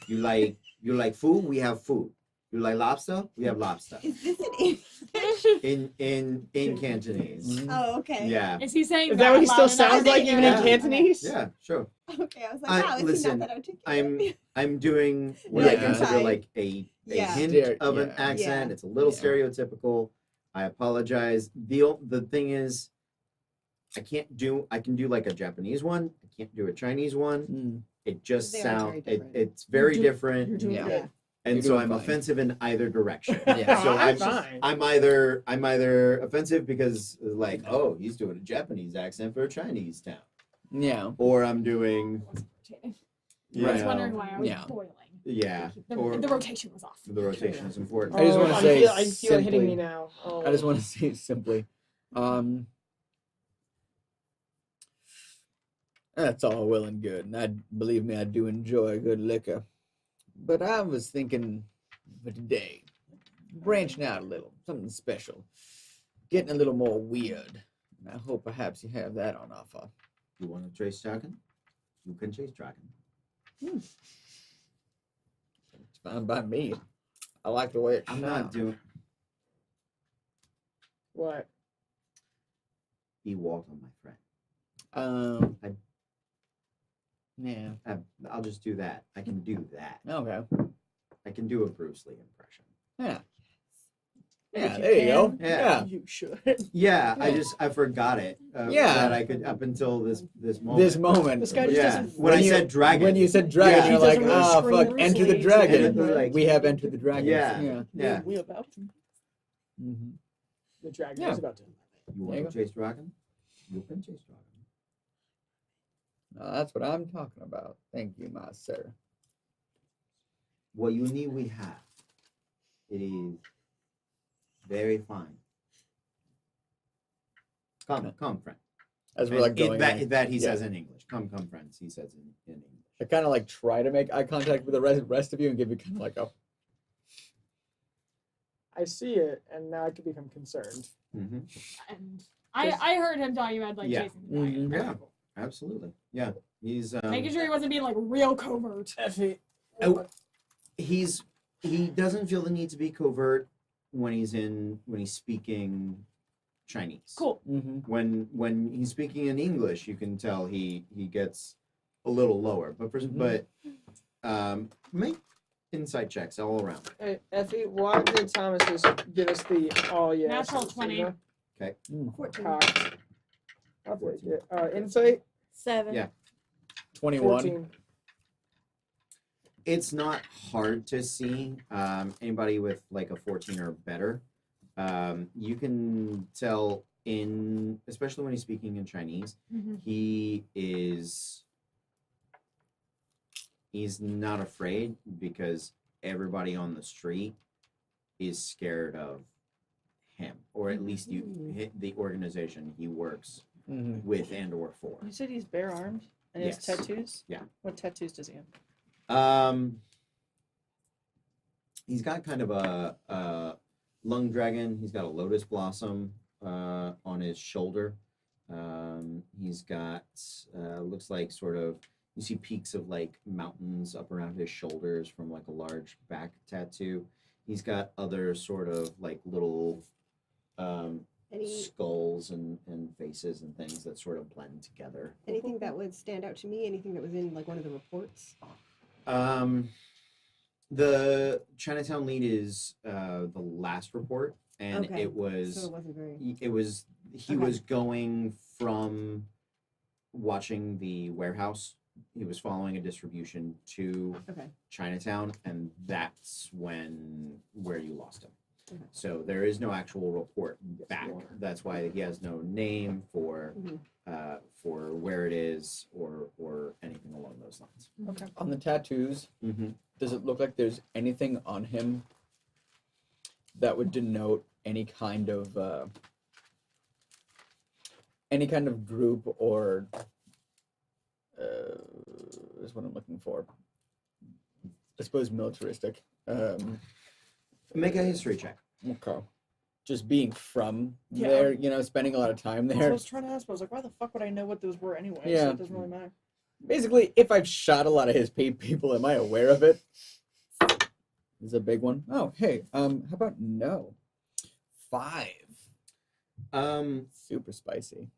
You like food? We have food. You like lobster? We have lobster.
Is this an English?
In Cantonese.
mhm.
Oh, okay.
Yeah.
Is he saying
is that what he
loud
still
enough
sounds
that
like,
you
even
can
in
Yeah.
Cantonese?
Yeah, sure.
Okay, I was like,
I-
wow, is
listen,
he not that articulate?
I'm doing what
Yeah.
I consider
Right.
like a
Yeah.
hint of an
Yeah.
accent.
Yeah.
It's a little
Yeah.
stereotypical. I apologize. The thing is, I can do like a Japanese one. I can't do a Chinese one.
Mm.
It just
They are
sounds
very different.
it's very
You're
different,
doing
Yeah.
good.
Yeah.
and
You're
so
doing
I'm
fine.
offensive in either direction.
Yeah.
So
I'm
I'm
fine.
I'm either offensive because like, oh, he's doing a Japanese accent for a Chinese town,
Yeah,
or I'm doing you
I was
Right.
wondering
know,
why I was
Yeah.
boiling.
yeah,
The,
or
the rotation was off.
the rotation is important.
I just wanna say
I feel it hitting me
simply-
now. Oh.
I just want to say simply, That's all well and good, and believe me, I do enjoy good liquor. But I was thinking for today, branching out a little, something special, getting a little more weird. And I hope perhaps you have that on offer.
You want to chase dragon? You can chase dragon.
It's fine by me. I like the way it
I'm
sounds.
not doing.
What?
He walked on my friend.
Yeah.
I'll just do that. I can do that.
Okay.
I can do a Bruce Lee impression.
Yeah.
If
Yeah.
you
There you go.
can,
Yeah.
You should.
Yeah,
Yeah.
I forgot it.
Yeah.
That I could up until this moment.
This moment.
This guy just
Yeah.
doesn't.
When I
you-
said dragon.
When you said dragon,
Yeah.
you're
He
like,
doesn't really
ah,
scream
fuck,
Bruce
enter the
Lee,
dragon.
and they're like-
We have entered the dragon.
Yeah.
Yeah.
Yeah.
We about to.
Mm-hmm.
The dragon
Yeah.
is about to.
You
There you
want
go.
to chase dragon? You can chase dragon.
That's what I'm talking about. Thank you, my sir.
What you need, we have. It is very fine. Come, friend.
As we're like going,
that he
Yeah.
says in English. Come, friends. He says in English.
I kind of like try to make eye contact with the rest of you and give you kind of like a.
I see it, and now I could become concerned.
Mm-hmm.
And I heard him talking about like
Yeah.
chasing the dragon.
Mhm.
Yeah, absolutely. Yeah, he's
Making sure he wasn't being like real covert.
Effie.
he doesn't feel the need to be covert when he's speaking Chinese.
Cool.
Mm-hmm.
When he's speaking in English, you can tell he gets a little lower. But make insight checks all around.
Hey, Effie, why did Thomas just give us the all yes?
Natural 20.
14.
Cocked. I'll take it. Insight?
7.
Yeah.
21.
14.
It's not hard to see anybody with like a 14 or better. You can tell especially when he's speaking in Chinese,
Mhm.
he's not afraid because everybody on the street is scared of him, or at least the organization he works
Mm-hmm.
with and or for.
You said he's bare armed and he has
Yes.
tattoos.
Yeah.
What tattoos does he have?
He's got kind of a lung dragon. He's got a lotus blossom on his shoulder. He's got looks like sort of, you see peaks of like mountains up around his shoulders from like a large back tattoo. He's got other sort of like little
Any
skulls and faces and things that sort of blend together.
anything that would stand out to me? Anything that was in like one of the reports?
The Chinatown lead is the last report, and
Okay,
it was
So it wasn't very.
he
Okay.
was going from watching the warehouse. He was following a distribution to
Okay.
Chinatown, and that's where you lost him.
Okay.
So there is no actual report back.
more.
That's why he has no name for
Mhm.
for where it is or anything along those lines.
On the tattoos,
Mm-hmm.
does it look like there's anything on him that would denote any kind of group or is what I'm looking for. I suppose militaristic.
Make a history check.
Okay. Just being from
Yeah.
there, spending a lot of time
That's what I
there.
was trying to ask, but I was like, why the fuck would I know what those were anyway? So
Yeah.
it doesn't really matter.
Basically, if I've shot a lot of his people, am I aware of it? This is a big one. Oh, hey, how about no? 5. Super spicy.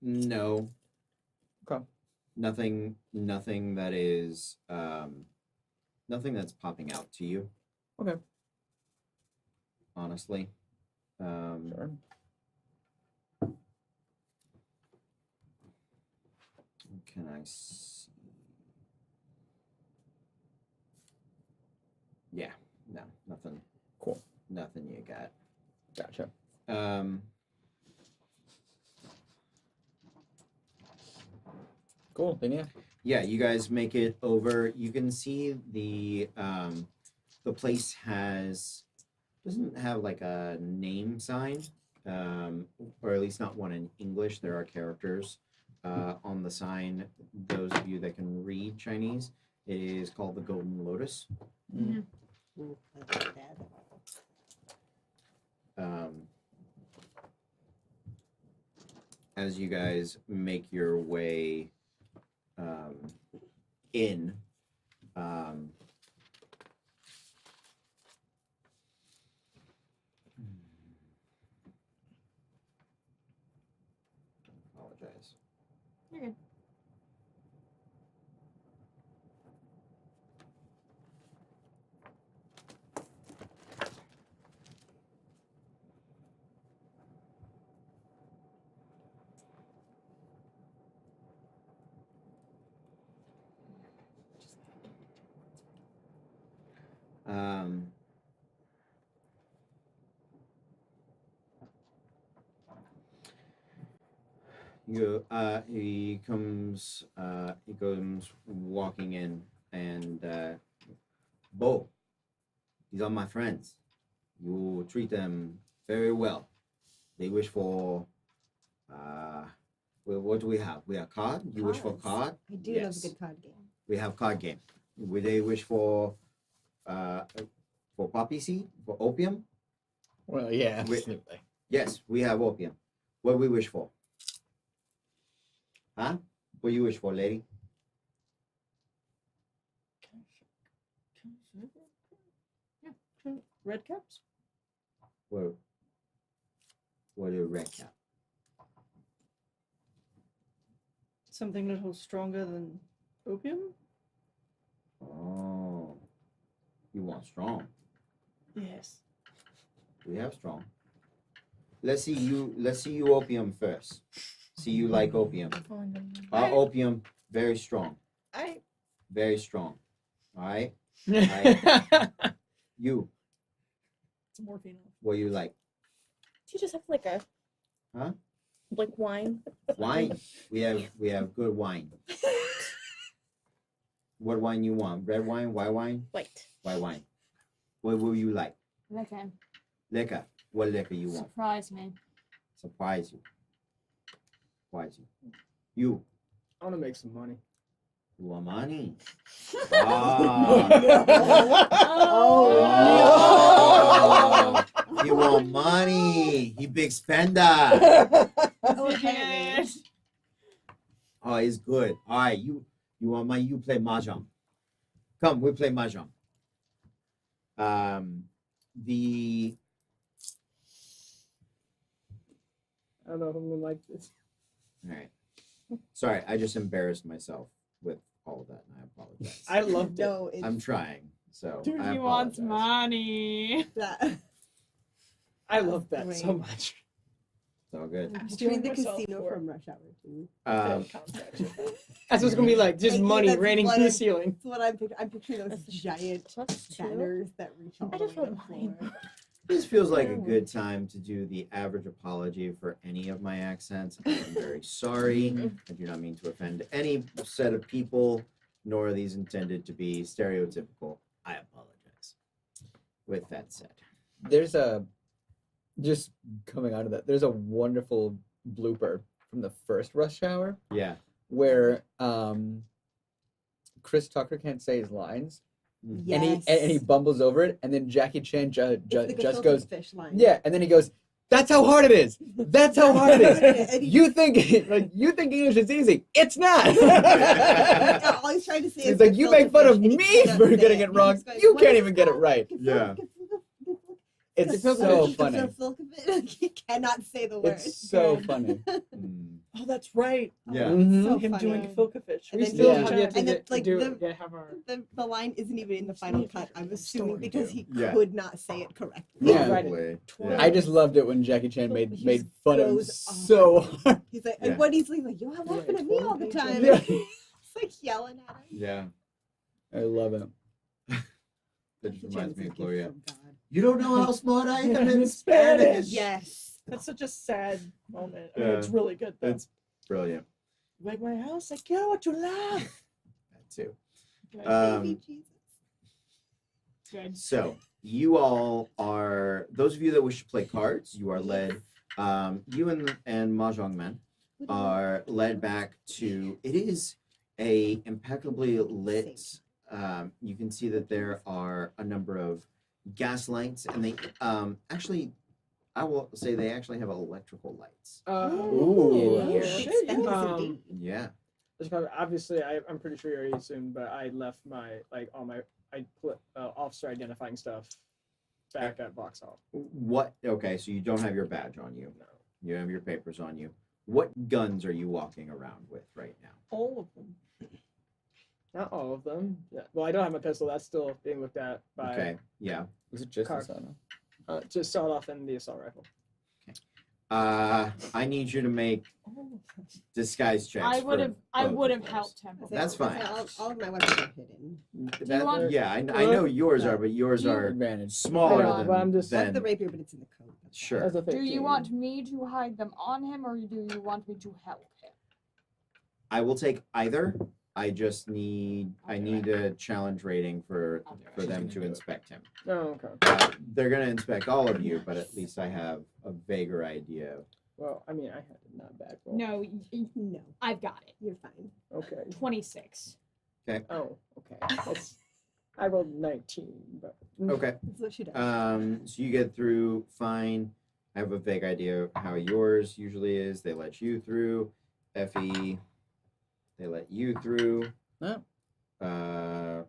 No.
Okay.
Nothing that is nothing that's popping out to you.
Okay.
Honestly.
Sure.
Can I see? Yeah, no, nothing.
Cool.
Nothing you got.
Gotcha. Cool. Then yeah.
Yeah, you guys make it over. You can see the place doesn't have like a name sign. or at least not one in English. There are characters on the sign. Those of you that can read Chinese, it is called the Golden Lotus.
Ooh, I like that.
As you guys make your way in, apologize.
You're good.
Um, he comes walking in, and Bo, these are my friends. You treat them very well. They wish for what do we have? We have card. You wish for
Cards.
card.
I do
Yes.
love a good card game.
We have card game. Would they wish for poppy seed, for opium?
Well, yeah,
Wait.
absolutely.
Yes, we have opium. What we wish for? Huh? What you wish for, lady?
Red caps?
What a red cap?
Something a little stronger than opium?
Oh, you want strong?
Yes.
We have strong. Let's see you opium first. See you like opium. Our opium very strong. Very strong. All right. You,
It's morphine.
what you like?
Do you just have liquor?
Huh?
Like wine?
Wine. We have good wine. What wine you want? Red wine, white wine,
White.
white wine. What will you like?
Okay.
Liquor. What liquor you want?
Surprise me.
Surprise you. Surprise you. You.
I want to make some money.
You want money?
Oh,
Oh, he want money. He big spender.
Oh, apparently.
Oh, he's good. All right, you want money? You play mahjong. Come, we play mahjong. The
I don't know if I'm gonna like this.
all right. Sorry, I just embarrassed myself with all of that, and I apologize.
I loved it.
No, it's
I'm trying, so
Dude,
I
he wants
apologize.
money.
that.
I love that so
Great.
much.
It's all good.
I'm
stealing
picturing the
myself
casino
for-
from Rush Hour 2.
That's what's gonna be like. Just
Like, yeah,
money
that's
raining
what
from the
I-
ceiling.
That's what I'm picturing. I'm picturing those
That's
giant
Plus two.
banners that reach all
I
the
just
way to
want
the
mine.
floor.
This feels like a good time to do the average apology for any of my accents. I am very sorry. I do not mean to offend any set of people, nor are these intended to be stereotypical. I apologize. With that said,
There's a just coming out of that. There's a wonderful blooper from the first Rush Hour
yeah.
where Chris Tucker can't say his lines,
Yes.
and he bumbles over it, and then Jackie Chan
It's the
just
gefilte
goes,
fish line.
yeah, and then he goes, "That's how hard it is. That's how hard it is.
And he-
You think English is easy? It's not."
Yeah, all he's trying to say
He's
is
like, "You
gefilte
make fun
fish,"
of
and he
me
cannot
for
say
getting it wrong.
He's going,
You
"What
can't
is
even
it
get it
called?
right."
Yeah.
It's
Gefilte
so
fish,
funny.
gefilte fish. He cannot say the word.
It's so
Good.
funny.
Mm,
Oh, that's right.
yeah.
Mhm.
So
Him
funny.
doing gefilte fish.
And
We
then
still
yeah.
have yet to
And then,
get,
like,
do
the-
it. Yeah, have our.
The line isn't even in the final cut, I'm assuming,
Story
because
too.
he
Yeah.
could not say it correctly.
Yeah.
Probably. Yeah.
I just loved it when Jackie Chan
He
made fun of him
goes off.
so hard.
He's like,
Yeah.
and when he's like, you're laughing at me all the time.
Yeah.
It's like yelling at him.
Yeah.
I love it.
That just
Jackie
reminds
Chan's
me
a
of
gift
Gloria.
from God.
You don't know how smart I am in
In
Spanish.
Yes.
That's such a sad moment. I mean,
Yeah.
it's really good though.
It's brilliant.
Like my house, I care what you laugh.
That too.
Good.
Baby Jesus.
Good.
So you all are those of you that wish to play cards. You are led You and Mahjong Man are led back to. It is a impeccably lit. You can see that there are a number of gas lights, and they actually, I will say they actually have electrical lights.
Ooh.
Here.
Shit.
Yeah.
Just kind of- obviously, I'm pretty sure you already assumed, but I left my all my I put officer identifying stuff back at Vauxhall.
What? Okay, so you don't have your badge on you.
No.
You have your papers on you. What guns are you walking around with right now?
All of them.
Not all of them. Yeah. Well, I don't have my pistol. That's still being looked at by
Okay. Yeah.
Was it just
Car-
Asana?
just sawed off in the assault rifle.
I need you to make
All of them.
disguise checks.
I would have. I
both
would
of
have
those.
helped him.
That's fine.
All of my weapons are hidden.
That-
want-
yeah, I know yours are, but yours
Do you-
are
Advantage.
smaller
I know, but I'm just-
I have
than
the rapier, but it's in the coat. That's
Sure.
That's a
Do
13.
you want me to hide them on him, or do you want me to help him?
I will take either. I just need a challenge rating for them to inspect him.
Oh, okay.
They're gonna inspect all of you, but at least I have a vaguer idea.
Well, I mean, I had a not bad roll.
No,
No,
I've got it.
you're fine.
Okay.
26.
Oh, okay. I rolled 19, but
Okay.
That's what she does.
So you get through fine. I have a vague idea of how yours usually is. They let you through. Effie, they let you through.
No.
Uh,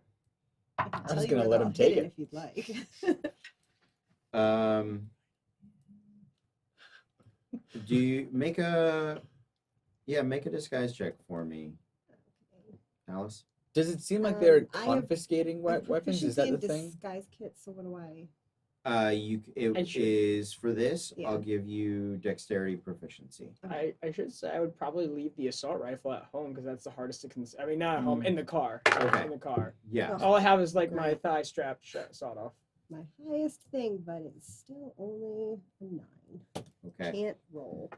I can
was
tell you
gonna
where
let
they're
him take
hidden
it.
if you'd like.
Do you make a disguise check for me, Alice?
Does it seem like they're
I have-
confiscating weapons? Is that the thing?
Disguise kit. So what do I?
It
I should-
is for this.
Yeah.
I'll give you dexterity proficiency.
I should say I would probably leave the assault rifle at home because that's the hardest to I mean, not at home, in the car.
Okay.
In the car.
Yeah.
All I have is like my thigh strap sawed off.
My highest thing, but it's still only a 9.
Okay.
Can't roll.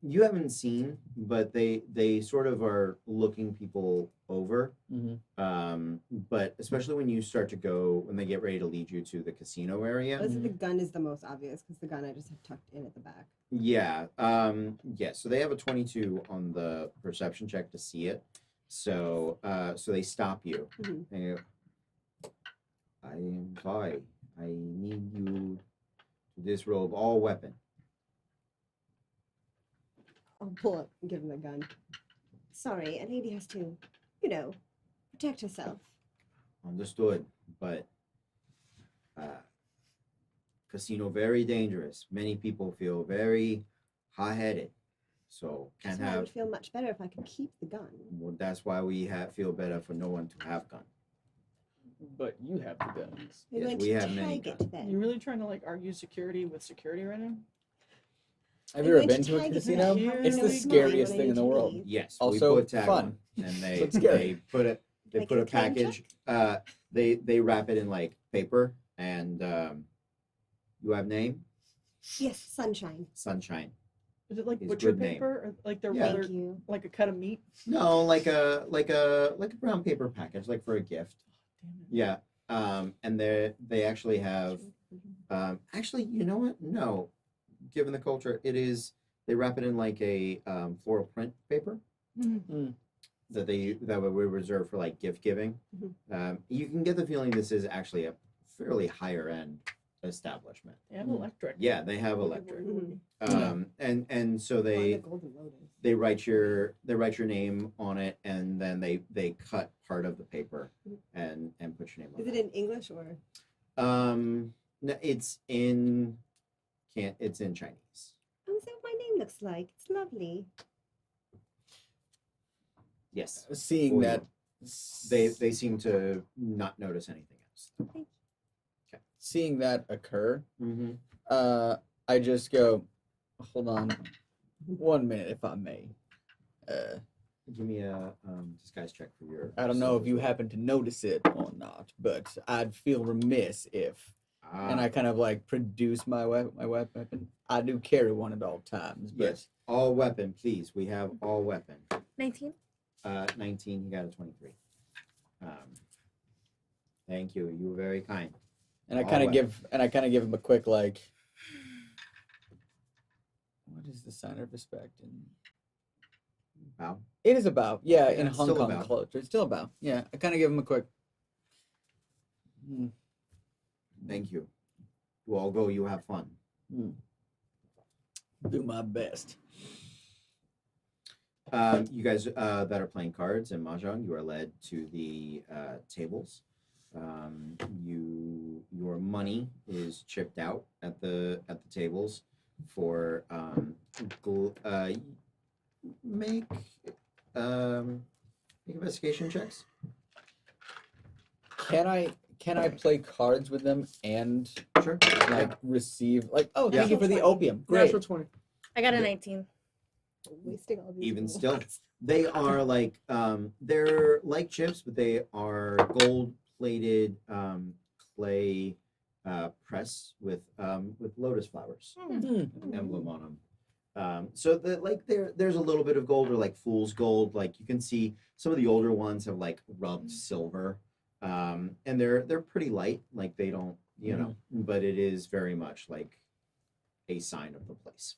You haven't seen, but they sort of are looking people over.
Mm-hmm.
But especially when you start to go when they get ready to lead you to the casino area.
Let's say the gun is the most obvious because the gun I just have tucked in at the back.
Yeah. So they have a 22 on the perception check to see it. So they stop you.
Mhm.
And you go, I am sorry. I need you to disrobe all weapon.
I'll pull up and give him the gun. Sorry, a lady has to, protect herself.
Understood, but casino very dangerous. Many people feel very hot-headed, so can't
So I
have.
would feel much better if I could keep the gun.
Well, that's why we feel better for no one to have gun.
But you have the guns.
We're
Yes,
going
we
to
have many
tag it
guns.
then.
You really trying to like argue security with security right now?
Have
I'm
you ever
going to
been to a
tag it
casino?
then. How
Here
do you
It's
know
the
we go.
scariest
mine
thing in the
when I
world.
need to
Yes,
Also
we put tag
fun.
on, and
So it's scary.
they put it. They
Like
put
a
a
time
package. They wrap it in like paper, and you have name
leave? Yes, sunshine.
Sunshine.
Is it like
It's
butcher
good name.
paper or like they're
Yeah.
rather
Thank you.
like a cut of meat?
No, like a brown paper package, like for a gift.
Damn it.
Yeah. And they actually have. Actually, you know what? No, given the culture, it is. They wrap it in like a floral print paper that we reserve for like gift giving. You can get the feeling this is actually a fairly higher end establishment.
They have electric.
Yeah, they have electric. And so
On the
they
Golden Lotus.
they write your name on it, and then they cut part of the paper and put your name on
Is it
it.
in English or?
No, it's in Chinese.
Oh, is that what my name looks like? It's lovely.
Yes.
Seeing
Oh,
that,
They seem to not notice anything else.
seeing that occur,
Mm-hmm.
I just go, hold on, 1 minute if I may.
Give me a disguise check for your.
I don't know if you happen to notice it or not, but I'd feel remiss if. And I kind of like produce my weapon. I do carry one at all times, but
Yes. All weapon, please. We have all weapon.
19.
19. He got a 23. Thank you. You were very kind.
and I
all
kind of
weapon.
give him a quick like. is the sign of respect? And
Bow.
it is a bow. Yeah,
Yeah,
in
it's
Hong
still a
Kong
bow.
culture, it's still a bow. Yeah, I kind of give him a quick. Mm,
Thank you. You all go. You have fun.
do my best.
You guys that are playing cards and mahjong, you are led to the tables. Your money is chipped out at the tables for make investigation checks.
Can I play cards with them and
Sure.
like receive like
Yeah.
thank you for the opium. Great.
Natural 20.
I got a 19.
Wasting all these.
Even
rules.
still, they are like they're like chips, but they are gold plated clay press with lotus flowers emblem on them. So there's a little bit of gold or like fool's gold. Like you can see some of the older ones have like rubbed silver, and they're pretty light. Like they don't but it is very much like a sign of the place.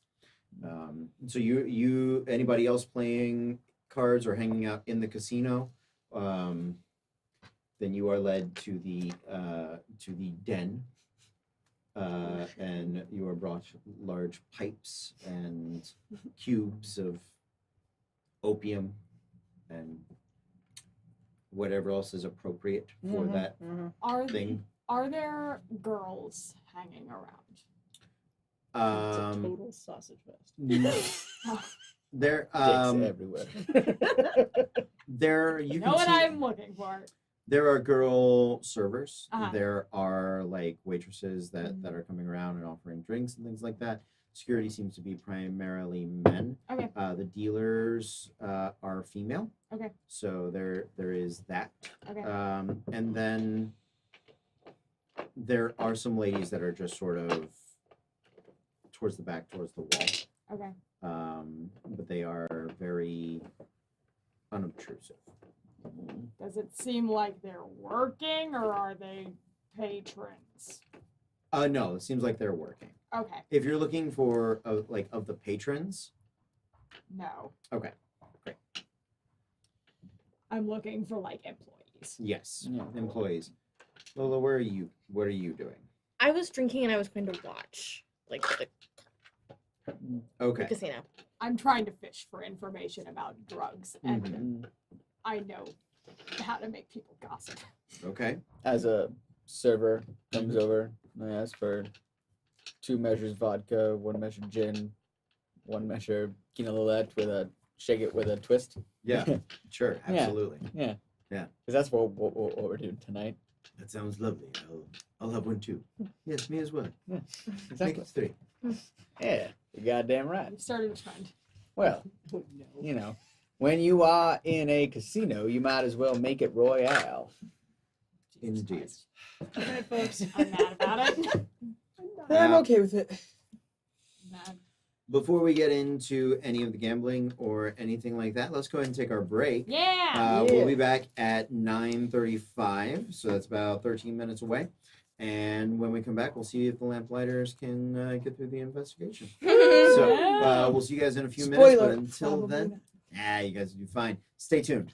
So you anybody else playing cards or hanging out in the casino, then you are led to the den, and you are brought large pipes and cubes of opium and whatever else is appropriate for that thing.
Are there girls hanging around?
It's a total sausage fest.
There
Dicks everywhere.
there you
You
can
know what
see
I'm looking for.
there are girl servers.
Uh-huh.
There are like waitresses that are coming around and offering drinks and things like that. Security seems to be primarily men.
Okay.
The dealers are female.
Okay.
So there is that.
Okay.
And then there are some ladies that are just sort of towards the back, towards the wall.
Okay.
But they are very unobtrusive.
Does it seem like they're working or are they patrons?
No, it seems like they're working.
Okay.
If you're looking for like of the patrons,
No.
okay, great.
I'm looking for like employees.
Yes,
Yeah.
employees. Lola, where are you? What are you doing?
I was drinking and I was going to watch like the
Okay.
casino.
I'm trying to fish for information about drugs and
Mhm.
I know how to make people gossip.
Okay.
As a server comes over, I ask for 2 measures vodka, 1 measure gin, 1 measure Quina Lillet with a shake it with a twist.
Yeah. Sure.
Yeah.
Absolutely.
Yeah.
Yeah.
Because that's what we're doing tonight.
That sounds lovely. I'll have one too. Yes, me as well. Make
Exactly.
it 3.
Yeah. You're goddamn right.
We've started a trend.
Well,
Oh, no.
you know, when you are in a casino, you might as well make it royale.
Jesus
Indeed.
Christ. Okay, folks, I'm mad about it.
I'm okay with it.
Mad.
Before we get into any of the gambling or anything like that, let's go ahead and take our break.
Yeah.
We'll be back at 9:35, so that's about 13 minutes away. And when we come back, we'll see if the Lamplighters can get through the investigation. So we'll see you guys in a few minutes.
Spoiler,
But until
probably
then, you guys will do fine. Stay tuned.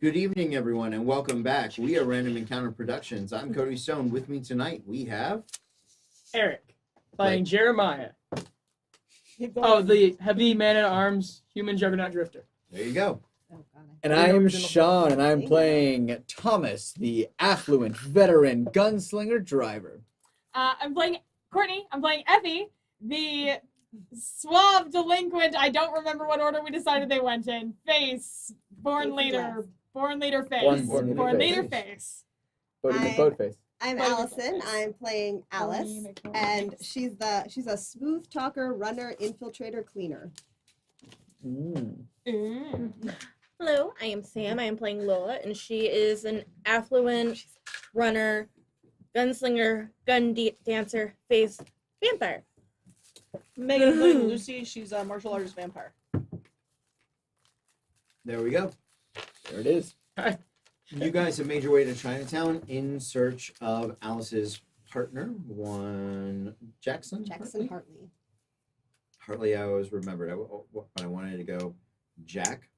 Good evening, everyone, and welcome back. We are Random Encounter Productions. I'm Cody Stone. With me tonight, we have
Eric playing
Like-
Jeremiah. Oh, the heavy man-at-arms human juggernaut drifter.
there you go.
Oh, God.
And
I didn't know
I'm
original
Sean, and I'm
thing.
playing Thomas, the affluent veteran gunslinger driver.
I'm playing Courtney. I'm playing Effie, the suave delinquent. I don't remember what order we decided they went in. Face. Born
Face
later.
last.
Born later face.
Born later
Born
face.
later face.
I-
Boat face.
I'm
What are we
Allison.
doing?
I'm playing Alice, and she's a smooth talker, runner, infiltrator, cleaner.
Hello, I am Sam. I am playing Lola, and she is an affluent runner, gunslinger, dancer, face, vampire.
Megan, I'm playing Lucy. She's a martial artist vampire.
There we go.
There it is.
You guys have made your way to Chinatown in search of Alice's partner, one Jackson.
Jackson Hartley.
Hartley, I always remembered. But I wanted to go Jack.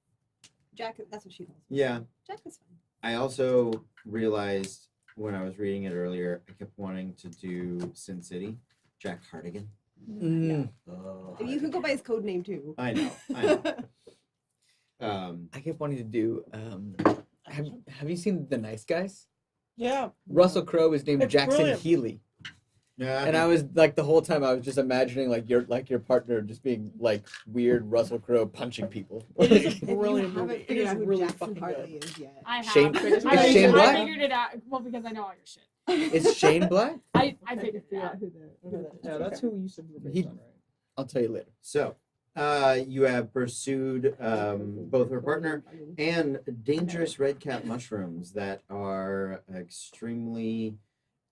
Jack, that's what she calls me.
Yeah.
Jack is fine.
I also realized when I was reading it earlier, I kept wanting to do Sin City, Jack Hartigan.
Mm.
Oh,
You can go by his code name too.
I know.
I kept wanting to do. Have you seen The Nice Guys?
Yeah.
Russell Crowe is named
It's
Jackson
brilliant.
Healy,
Yeah.
and I was like the whole time I was just imagining your partner just being like weird Russell Crowe punching people.
It is a
If you
brilliant
haven't
movie. It
figured
is
out who
really
Jackson
fucking
Hartley
good.
is yet.
I have.
Shane-
I,
is
I,
Shane
I
Black?
figured it out. Well, because I know all your shit.
Is Shane Black?
I figured it out.
Yeah, that's who you said you were
He-
based on, right?
I'll tell you later.
So, you have pursued both her partner and dangerous red cap mushrooms that are extremely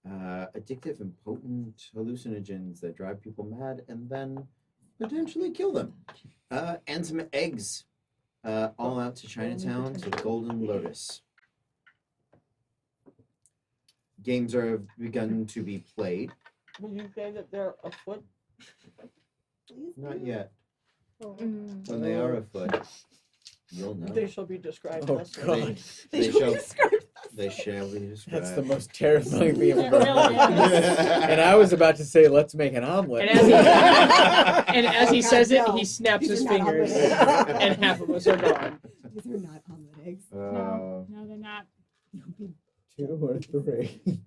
addictive and potent hallucinogens that drive people mad and then potentially kill them. And some eggs, all out to Chinatown to Golden Lotus. Games are begun to be played.
Would you say that they're afoot?
Not yet.
Mm.
When they are afoot, you'll know.
They shall be described.
Oh,
less than-
God.
They shall. They shall be described.
That's the most terrifying thing I've
It
ever
really
heard.
is.
And I was about to say, let's make an omelet.
And as he, and as he
God,
says it,
no.
he snaps
These
his
are not
fingers,
omelet eggs.
and half of us are gone.
These are not omelet eggs.
No, they're not.
2 or 3.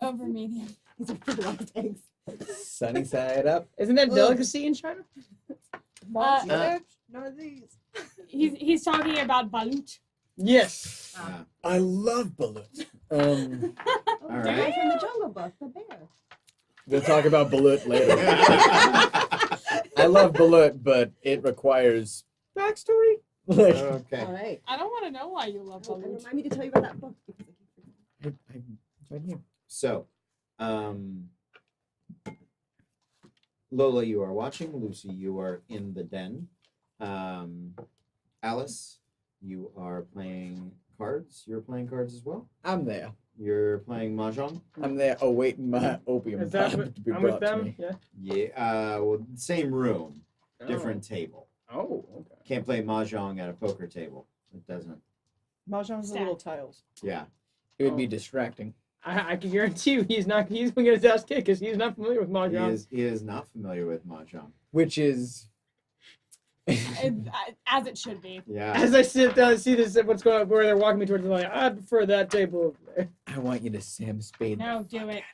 Over medium.
These are fertilized eggs.
Sunny side up.
Isn't that delicacy in China?
Mom's
Uh,
eggs, none of these.
He's talking about balut.
Yes.
Ah,
I love balut.
Oh,
All
the
right.
guy from the Jungle Book, the bear.
We'll talk about balut later. I love balut, but it requires backstory. Like,
Okay.
All right.
I don't want to know why you love
Oh, and
balut.
remind me to tell you about that book because I keep forgetting.
it's right here.
So, Lola, you are watching. Lucy, you are in the den. Alice, you are playing cards. You're playing cards as well.
I'm there.
You're playing mahjong.
I'm there awaiting my opium
Is that
pipe
what,
to be
I'm
brought
with
to
them?
me.
Yeah.
Yeah. Well, same room, different table.
Oh, okay.
Can't play mahjong at a poker table. It doesn't.
Mahjong's the little tiles.
Yeah.
It would be
Oh.
distracting.
I can guarantee you he's going to get his ass kicked because he's not familiar with
He
mahjong.
is not familiar with mahjong.
Which is.
As it should be.
Yeah.
As I sit down and see this, what's going on, where they're walking me towards, I'm like, I prefer that table over there.
I want you to Sam Spade.
No, do it.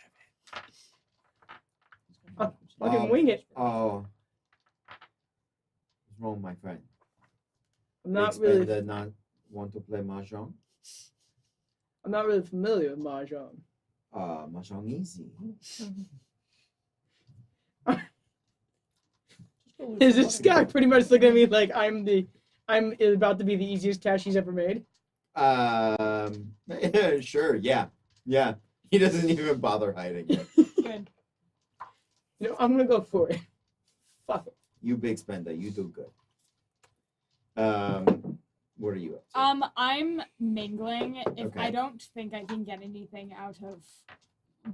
Fucking wing it.
Oh. What's wrong, my friend?
I'm not
Big
really,
Spender not want to play mahjong?
I'm not really familiar with mahjong.
Mahjong easy.
Is this guy pretty much looking at me like I'm about to be the easiest cash he's ever made?
Sure, yeah. Yeah. He doesn't even bother hiding it.
Good.
You know, I'm gonna go for it. Fuck it.
You big spender, you do good. What are you up to?
I'm mingling. If
Okay.
I don't think I can get anything out of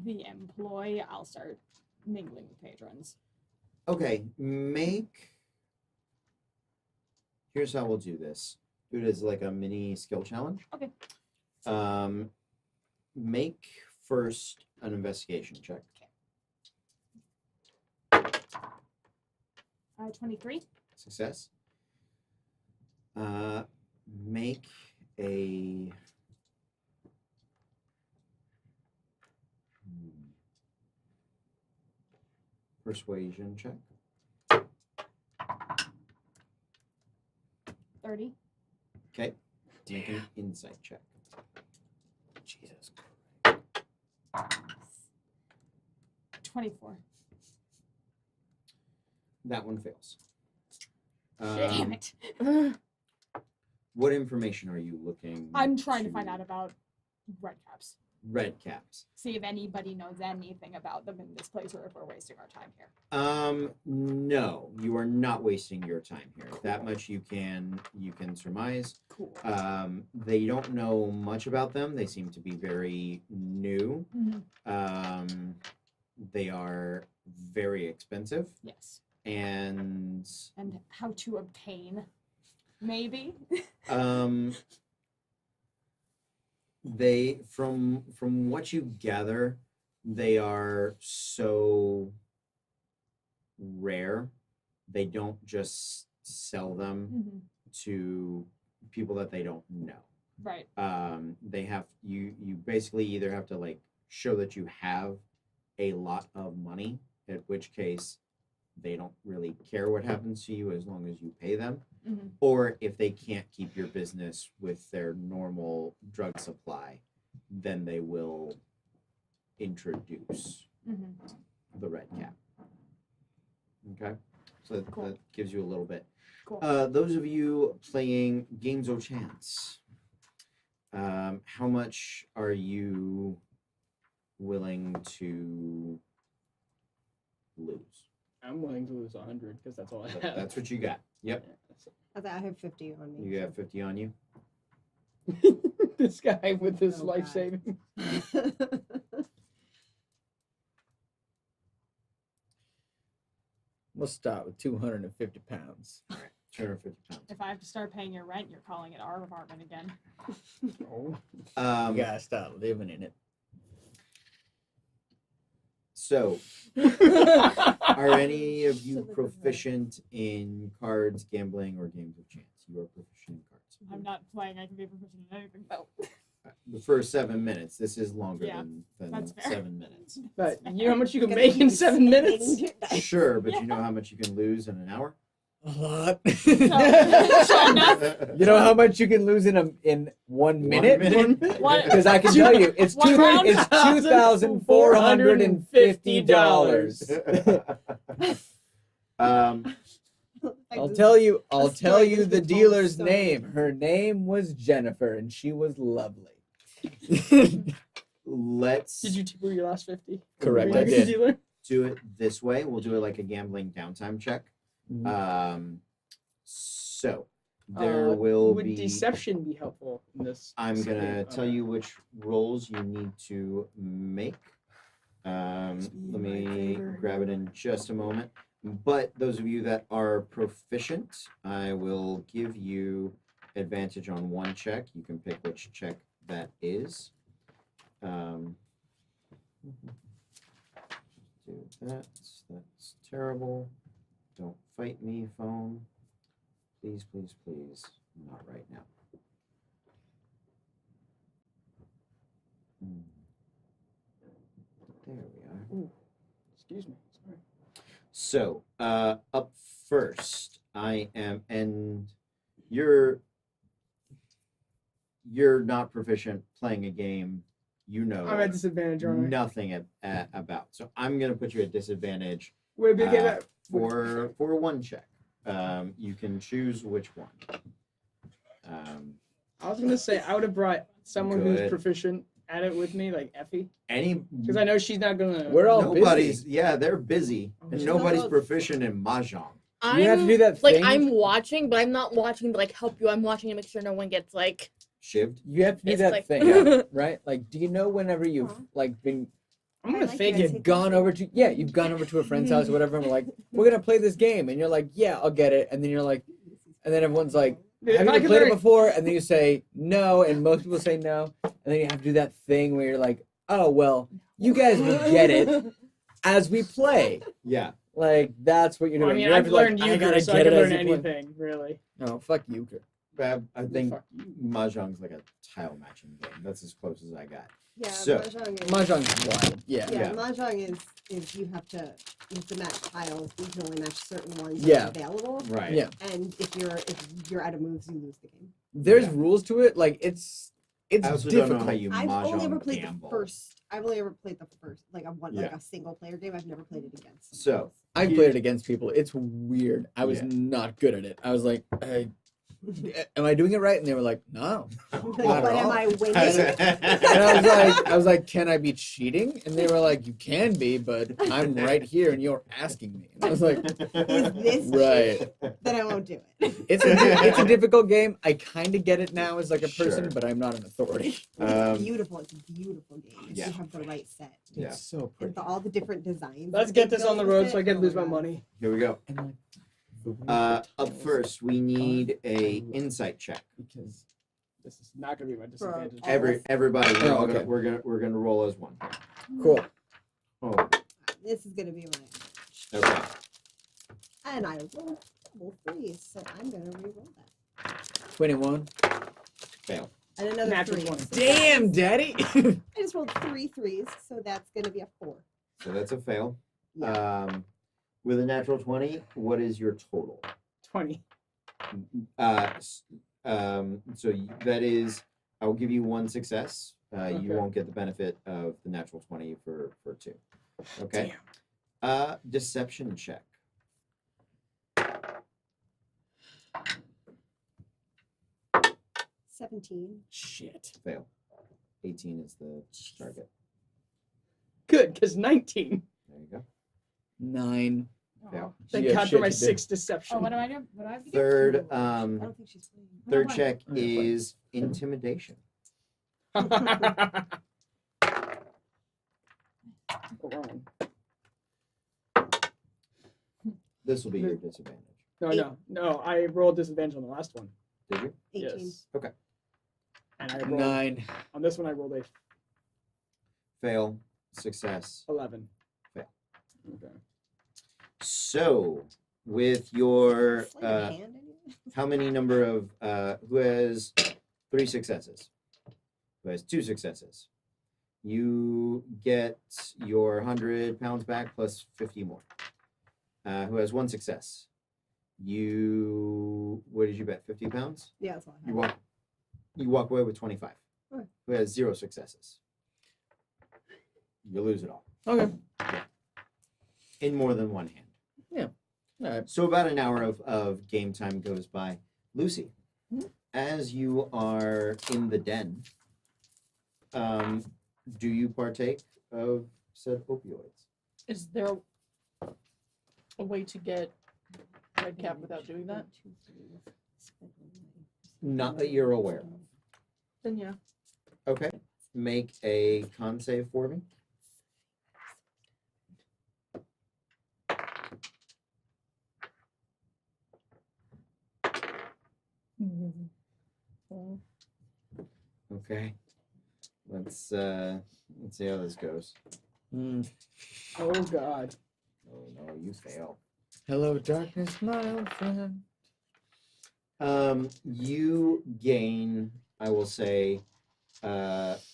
the employee, I'll start mingling with patrons.
Okay, here's how we'll do this. Do it as like a mini skill challenge.
Okay.
Make first an investigation check.
23.
Success. Make a persuasion check.
30.
Okay. Make an insight check.
Jesus.
24.
That one fails.
Damn it.
What information are you looking?
I'm trying to find out about red caps.
red caps.
See if anybody knows anything about them in this place, or if we're wasting our time here.
No, you are not wasting your time here. That much you can surmise.
Cool.
They don't know much about them. They seem to be very new.
Mm-hmm.
They are very expensive,
Yes.
and
how to obtain, maybe.
They from what you gather, they are so rare. They don't just sell them
Mm-hmm.
to people that they don't know.
Right.
They have you basically either have to like show that you have a lot of money, at which case they don't really care what happens to you as long as you pay them.
Mm-hmm.
Or if they can't keep your business with their normal drug supply, then they will introduce
Mm-hmm.
the red cap. Okay, so
Cool.
that gives you a little bit.
Cool.
Those of you playing Games of Chance, how much are you willing to lose?
I'm willing to lose 100 because that's all I have.
That's what you got. Yep,
I have 50 on me.
you have 50 on you.
This guy with his
Oh,
life
God.
saving.
We'll start with 250 pounds.
250 pounds.
If I have to start paying your rent, you're calling it our apartment again.
Oh.
You gotta start living in it.
So, are any of you proficient in cards, gambling, or games of chance? You are proficient in cards.
I'm not playing. I can be proficient in anything though.
The first 7 minutes. This is longer
Yeah,
than
that's fair.
7 minutes.
But you know how much you can
Gonna
make
keep
in
you
7 minutes?
spinning your dice.
Sure, but you know how much you can lose in an hour?
A lot.
enough.
You know how much you can lose in 1 minute?
What?
Because I can tell you, it's
One round?
it's $2,450. I'll tell you the dealer's name. Her name was Jennifer, and she was lovely.
Let's
Did you tip her your last 50?
Correct,
Were you
I
a
did.
dealer?
do it this way. We'll do it like a gambling downtime check.
Mhm.
So there will
Would
be.
deception be helpful in this?
I'm gonna
setting?
tell you which rolls you need to make. Let me grab it in just a moment. But those of you that are proficient, I will give you advantage on one check. You can pick which check that is. Do that. That's terrible. Don't fight me, phone. Please, please, please. Not right now. There we are.
Excuse me. Sorry.
So, up first, I am, and you're not proficient playing a game you know
I'm at disadvantage, aren't I?
nothing about. So I'm gonna put you at disadvantage
Would it be okay
uh,
that
for one check. You can choose which one.
I was gonna say I would have brought someone who's
Good.
proficient at it with me, like Effie,
Any
because I know she's not gonna.
We're all
nobody's
busy.
yeah, they're busy, and
She's
nobody's
not-
proficient in mahjong.
You have to do that
Like
thing.
I'm watching, but I'm not watching to like help you. I'm watching to make sure no one gets like.
Shivved.
You have to do
It's
that
like-
thing, right? Like, do you know whenever you've
Aw.
like been
I'm gonna
I like
fake
it.
it.
you've gone over to you've gone over to a friend's house or whatever, and we're like, we're gonna play this game, and you're like, yeah, I'll get it, and then you're like, and then everyone's like,
Dude,
have
if I
you
could
played it
learn-
before? And then you say no, and most people say no, and then you have to do that thing where you're like, oh well, you guys will get it as we play.
Yeah.
Like that's what you're
Well,
doing.
I mean,
You have
I've
to, like,
learned
I
euchre,
gotta
so I
get
can
it as
learn
you play.
anything, really.
No, fuck euchre.
I think
Fuck you.
mahjong's like a tile matching game. That's as close as I got.
Yeah,
So-
mahjong is.
Mahjong's wild. Yeah.
Yeah,
Yeah.
mahjong is you have to match tiles. You can only match certain ones
Yeah.
that are available.
Right.
Yeah.
And if you're out of moves, you lose the game.
There's
Yeah.
rules to it. Like it's
I also
difficult.
don't know how you
I've only ever
mahjong
played
gamble.
the first. I've only ever played the first, like like
Yeah.
a single player game. I've never played it against.
So
I've
You-
played it against people. It's weird. I was
Yeah.
not good at it. I was like, am I doing it right? And they were like, no.
Like,
Not
but
at
am
all.
I winning?
And I was like, can I be cheating? And they were like, you can be, but I'm right here and you're asking me. And I was like,
Is this
right.
then I won't do it.
It's a difficult game. I kind of get it now as like a person,
Sure.
but I'm not an authority.
It's beautiful. It's a beautiful game. If
yeah.
you have the right set.
Yeah.
It's so pretty.
And all the different designs.
Let's
that
get
they
this on the
build with
road so I
it.
can
Oh
lose my
God.
money.
Here we go.
And like, the weird
Up
details
first, we need a insight check.
because
This is not gonna be my disadvantage.
all
Everybody, we're
Oh,
all
okay.
we're gonna roll as one.
cool.
Oh,
This is gonna be my average.
okay.
And I rolled double threes, so I'm gonna re-roll that.
21.
Fail.
And another
Natural
3.
20.
So
Damn, daddy.
I just rolled 3 threes, so that's gonna be a 4.
So that's a fail.
Yeah.
With a natural 20, what is your total?
20.
So that is, I will give you 1 success. You
Okay.
won't get the benefit of the natural 20 for 2. Okay. Deception check.
Yeah. 17.
Shit.
Fail. 18 is the target.
Good, because 19.
There you go.
9.
Yeah.
Thank
You have
God for
shit
my
to do.
6 deception.
Oh, what do I do? What do I have to do?
Third,
I don't think she's playing.
third
Fine.
check
Oh, yeah, fine.
is intimidation.
Wrong.
This will be your disadvantage.
No, I rolled disadvantage on the last one.
Did you?
18.
Yes.
Okay.
And I rolled,
9.
on this one I rolled a
Fail. Success.
11.
Fail.
Okay.
So, with your
Sleight of hand, anyway?
how many number of who has 3 successes? Who has 2 successes? You get your 100 pounds back plus 50 more. Who has 1 success? What did you bet? 50 pounds?
Yeah, that's all I
You
have.
walk away with 25.
Okay.
Who has 0 successes? You lose it all
Okay.
in more than one hand.
All right.
So about an hour of game time goes by. Lucy,
Mhm.
as you are in the den, do you partake of said opioids?
Is there a way to get red cap without doing that?
Not that you're aware of.
Then yeah.
Okay. Make a con save for me. Okay. Let's see how this goes.
Mm.
Oh God.
Oh no, you fail.
Hello, darkness, my old friend.
You gain, I will say, 12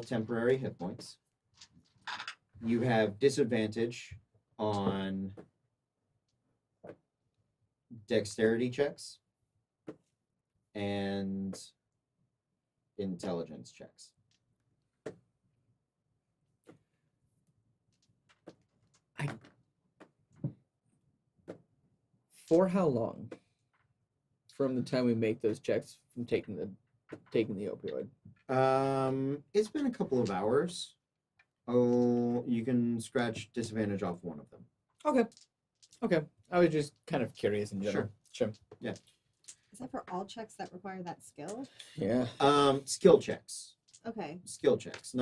temporary hit points. You have disadvantage on dexterity checks and intelligence checks.
For how long? From the time we make those checks from taking the opioid.
It's been a couple of hours. Oh, you can scratch disadvantage off one of them.
Okay. I was just kind of curious in general. Sure.
Is that for all checks that require that skill?
Yeah.
Skill checks.
Okay.
Skill checks.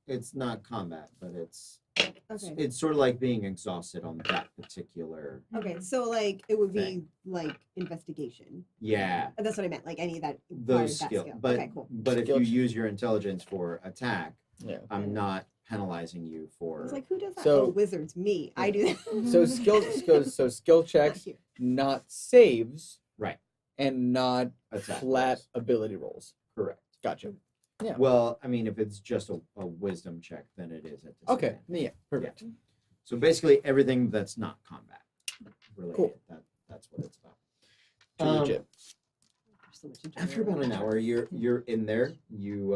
It's not combat, but
Okay.
it's sort of like being exhausted on that particular.
Okay. So like it would be
Thing.
like investigation.
Yeah,
That's what I meant. Like any that
those
requires that
skill.
skill.
But
Okay, cool.
but if
Skill
you
check.
use your intelligence for attack,
Yeah.
I'm not penalizing you
I
for.
was like, who does that?
So-
Oh, wizards. Me. I do that.
So skill
Not
checks,
here.
not saves,
Right.
and not
Attack
flat
rolls.
ability rolls.
Correct.
Gotcha. Yeah.
Well, I mean, if it's just a wisdom check, then it is at
Okay.
disadvantage.
Yeah. Perfect.
So basically, everything that's not combat related.
Cool.
That's what it's about.
Too legit.
So much in
After
general.
about an hour, you're in there. You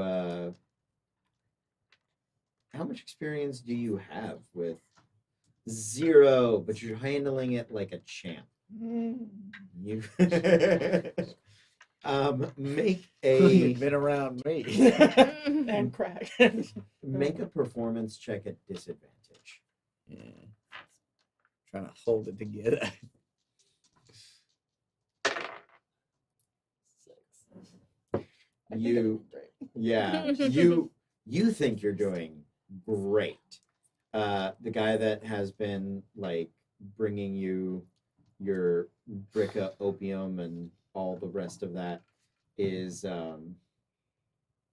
how much experience do you have with 0? But you're handling it like a champ. You make
You've
a
been around me.
And crack.
make a performance check at disadvantage.
Yeah. Trying to hold it together.
Yeah, you think you're doing great. The guy that has been like bringing you your brick of opium and all the rest of that is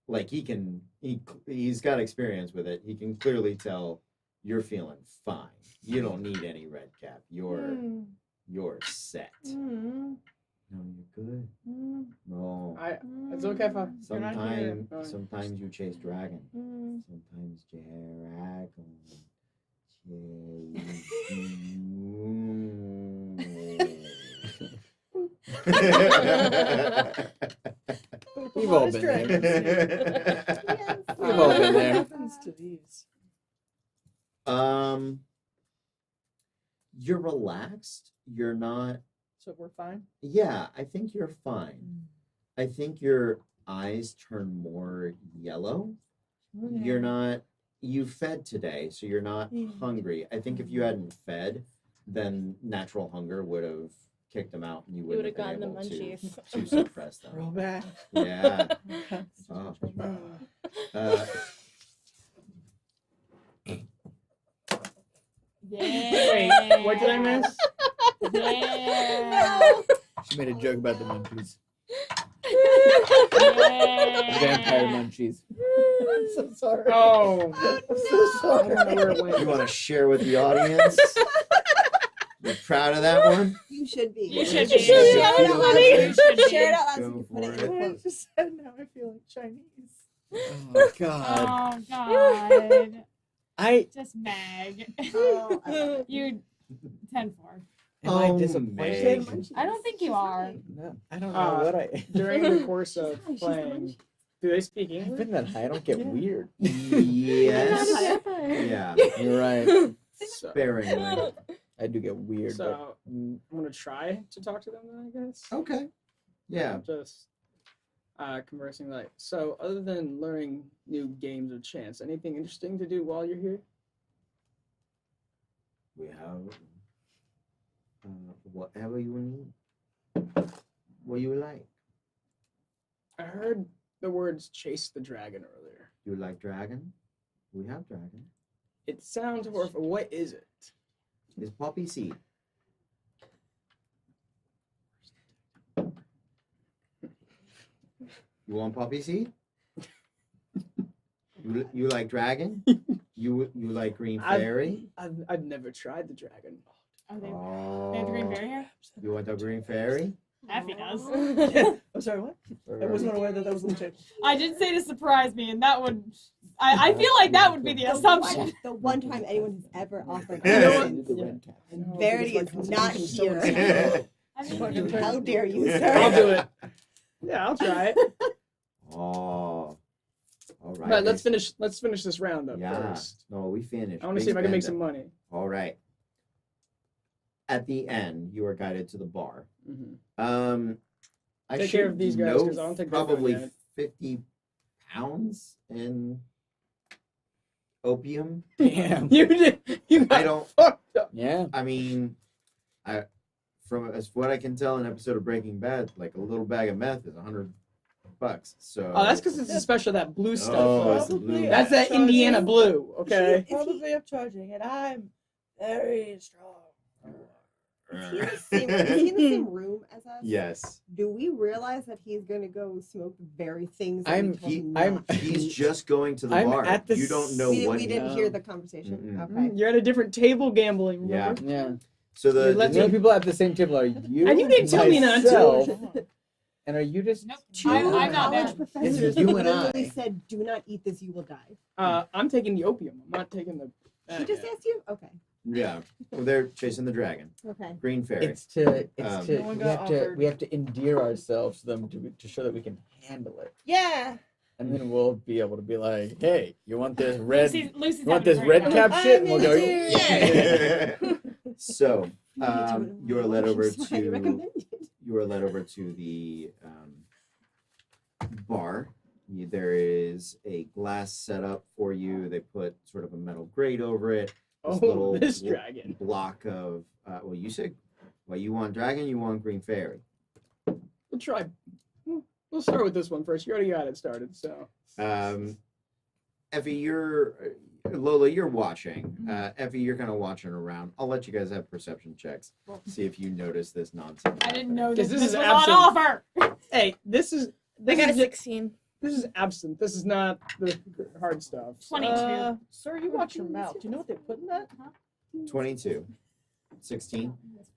like he's got experience with it. He can clearly tell you're feeling fine. You don't need any red cap. You're set. No, you're good. No.
It's okay if you're not here.
Sometimes you chase dragon. Sometimes
We've all been there. We've all been
What
there.
happens to these?
You're relaxed. You're not.
So we're fine.
Yeah, I think you're fine. I think your eyes turn more yellow. You're not. You fed today, so you're not hungry. I think if you hadn't fed, then natural hunger would have kicked them out, and you wouldn't
would've
have been
gotten the
able
munchies.
to suppress them.
Roll back.
Yeah. Oh.
Wait, what did I miss?
Yeah.
She made a joke about the munchies.
Yeah.
Vampire munchies.
I'm so sorry.
Oh,
I'm so sorry.
I don't know where it went.
You want to share with the audience? You're proud of that one?
You should be.
You should
be.
Share it out
Feel
loud.
good.
You should share it out loud so
Go
you can put it
for
in
it.
the
I
quote.
just said now I feel like Chinese.
Oh God.
Oh God.
I
Just Mag.
Oh, I love it.
You 10-4.
am I
Oh,
disappointed?
Meg.
I don't think you are.
No, I don't know what I.
During the course of
She's
playing, do they speak
I've
English?
been that high. I don't get weird.
Yes. Yeah.
You're right.
So,
Sparingly.
I do get weird. but
so I'm gonna try to talk to them then, I guess.
Okay. Yeah.
Just conversing like so. Other than learning new games of chance, anything interesting to do while you're here?
We have whatever you need. What you like.
I heard the words "chase the dragon" earlier.
You like dragon? We have dragon.
It sounds horrible. What is it?
It's poppy seed. You want poppy seed? You like dragon? You like green fairy?
I've never tried the dragon.
Are they
Oh.
have the green barrier?
You want the green fairy?
Effie does.
I'm sorry, what? I was not aware that that was on the table.
I did say to surprise me, and that would. I feel like that would be the assumption.
The one time anyone has ever offered
Yeah.
medicine,
The red cap.
Verity is not here.
I mean,
How dare you,
I'll
sir?
do it. Yeah, I'll try it.
Oh. All right.
But let's finish this round up
Yeah.
first.
No, we finished.
I want to
Big
see if I can make
spender.
some money.
All right. At the end, you are guided to the bar.
Mm-hmm.
I
Take care
should
of these guys,
note
'cause I don't think they're
probably
gonna get
50 pounds in opium.
Damn.
You did. You got
I don't.
fucked up.
Yeah.
I mean, from as what I can tell, in an episode of Breaking Bad, like a little bag of meth is $100. So.
Oh, that's because it's especially that blue stuff.
Oh, it's the
Probably
blue.
That's that
charging.
Indiana blue. Okay.
Probably upcharging, and I'm very strong.
Is he in the same room as us?
Yes.
Do we realize that he's going to go smoke the very things that
I'm-
we told him
I'm-
not to
He's
eat?
just going to the
I'm
bar.
at the
You don't know
we,
what.
we didn't
he-
hear the conversation.
Mm-mm.
Okay.
You're at a different table gambling.
Yeah.
Remember?
Yeah.
So
You
the
let
The only
me-
people at the same table are you
And you didn't tell me not to.
myself, And are you just
Nope.
Two
I'm not
college
there.
professors
You and
literally
I.
said, "Do not eat this; you will die."
I'm taking the opium. I'm not taking the.
She just asked you. Okay.
yeah. Well, they're chasing the dragon.
Okay.
Green fairy.
it's to
No one
we
got
have to
offered.
we have to endear ourselves to them to show that we can handle it.
Yeah.
And then we'll be able to be like, hey, you want this red
Lucy's
you want
having
this
a
red
great
cap
time.
shit? And we'll go,
endeared.
yeah.
So
You need to
you're led over
so I highly
to
recommend it.
you are led over to the bar. There is a glass set up for you. They put sort of a metal grate over it.
This dragon.
block of well, you said, well, you want dragon, you want green fairy.
We'll try. We'll start with this one first. You already got it started, so.
Effie, Lola, you're watching. Effie, you're kind of watching around. I'll let you guys have perception checks. See if you notice this nonsense.
I didn't know
This
this
is
was on
absent.
offer.
Hey, this is
I got a
just-
16.
This is absent. This is not the hard stuff.
22.
Sir, you watch your mouth. Do you know what they put in that?
22. 16.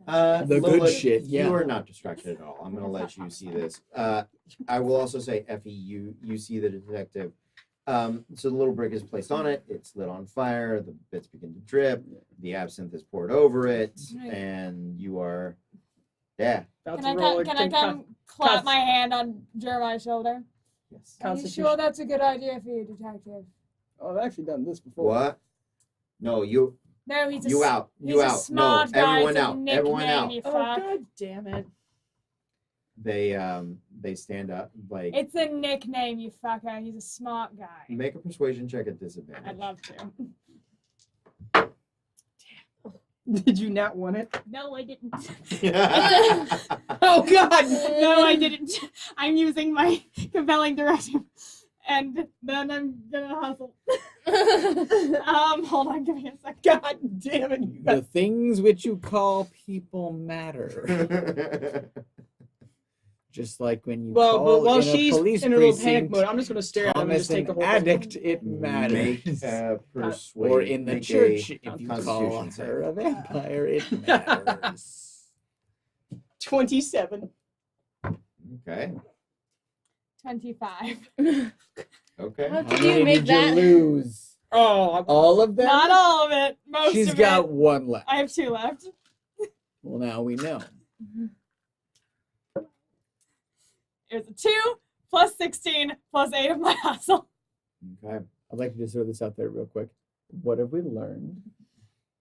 The good
Lola,
shit, yeah.
You are not distracted at all. I'm going to let you see this. I will also say, Effie, you see the detective. So the little brick is placed on it. It's lit on fire. The bits begin to drip. The absinthe is poured over it, and you are, yeah.
About
Can
to roll a
I come clap my hand on Jeremiah's shoulder?
Yes.
Are you sure that's a good idea for you, detective?
Oh, I've actually done this before.
What? No, you
No, he's a
you out.
He's
You
a
out. No,
smart guy.
everyone
It's a
out. Everyone
nickname,
out.
you
Oh,
fuck.
god damn it.
They stand up. Like,
It's a nickname, you fucker. He's a smart guy.
make a persuasion check at disadvantage.
I'd love to.
Did you not want it?
No, I didn't.
Oh god!
No, I didn't. I'm using my compelling directive. And then I'm gonna hustle. Hold on, give me a second.
God damn it! You
The
got
things which you call people matter. Just like when you
Well,
call
but while
in a
she's
police
in a little panic
precinct,
mode, I'm just gonna stare at him and
Thomas
just take the
an
whole
addict,
thing.
it
Make
matters.
a persuade.
Or in the
make
church,
a
if you
Constitution
call
save.
her a vampire, it matters.
27.
Okay.
25.
Okay.
How
How
did you
many
make
did
that?
you lose?
Oh,
All of them?
Not all of it. Most
She's
of
got
it.
one left.
I have 2 left.
Well, now we know.
It was a 2 plus 16 plus 8 of my hustle.
Okay.
I'd like to just throw this out there real quick. What have we learned?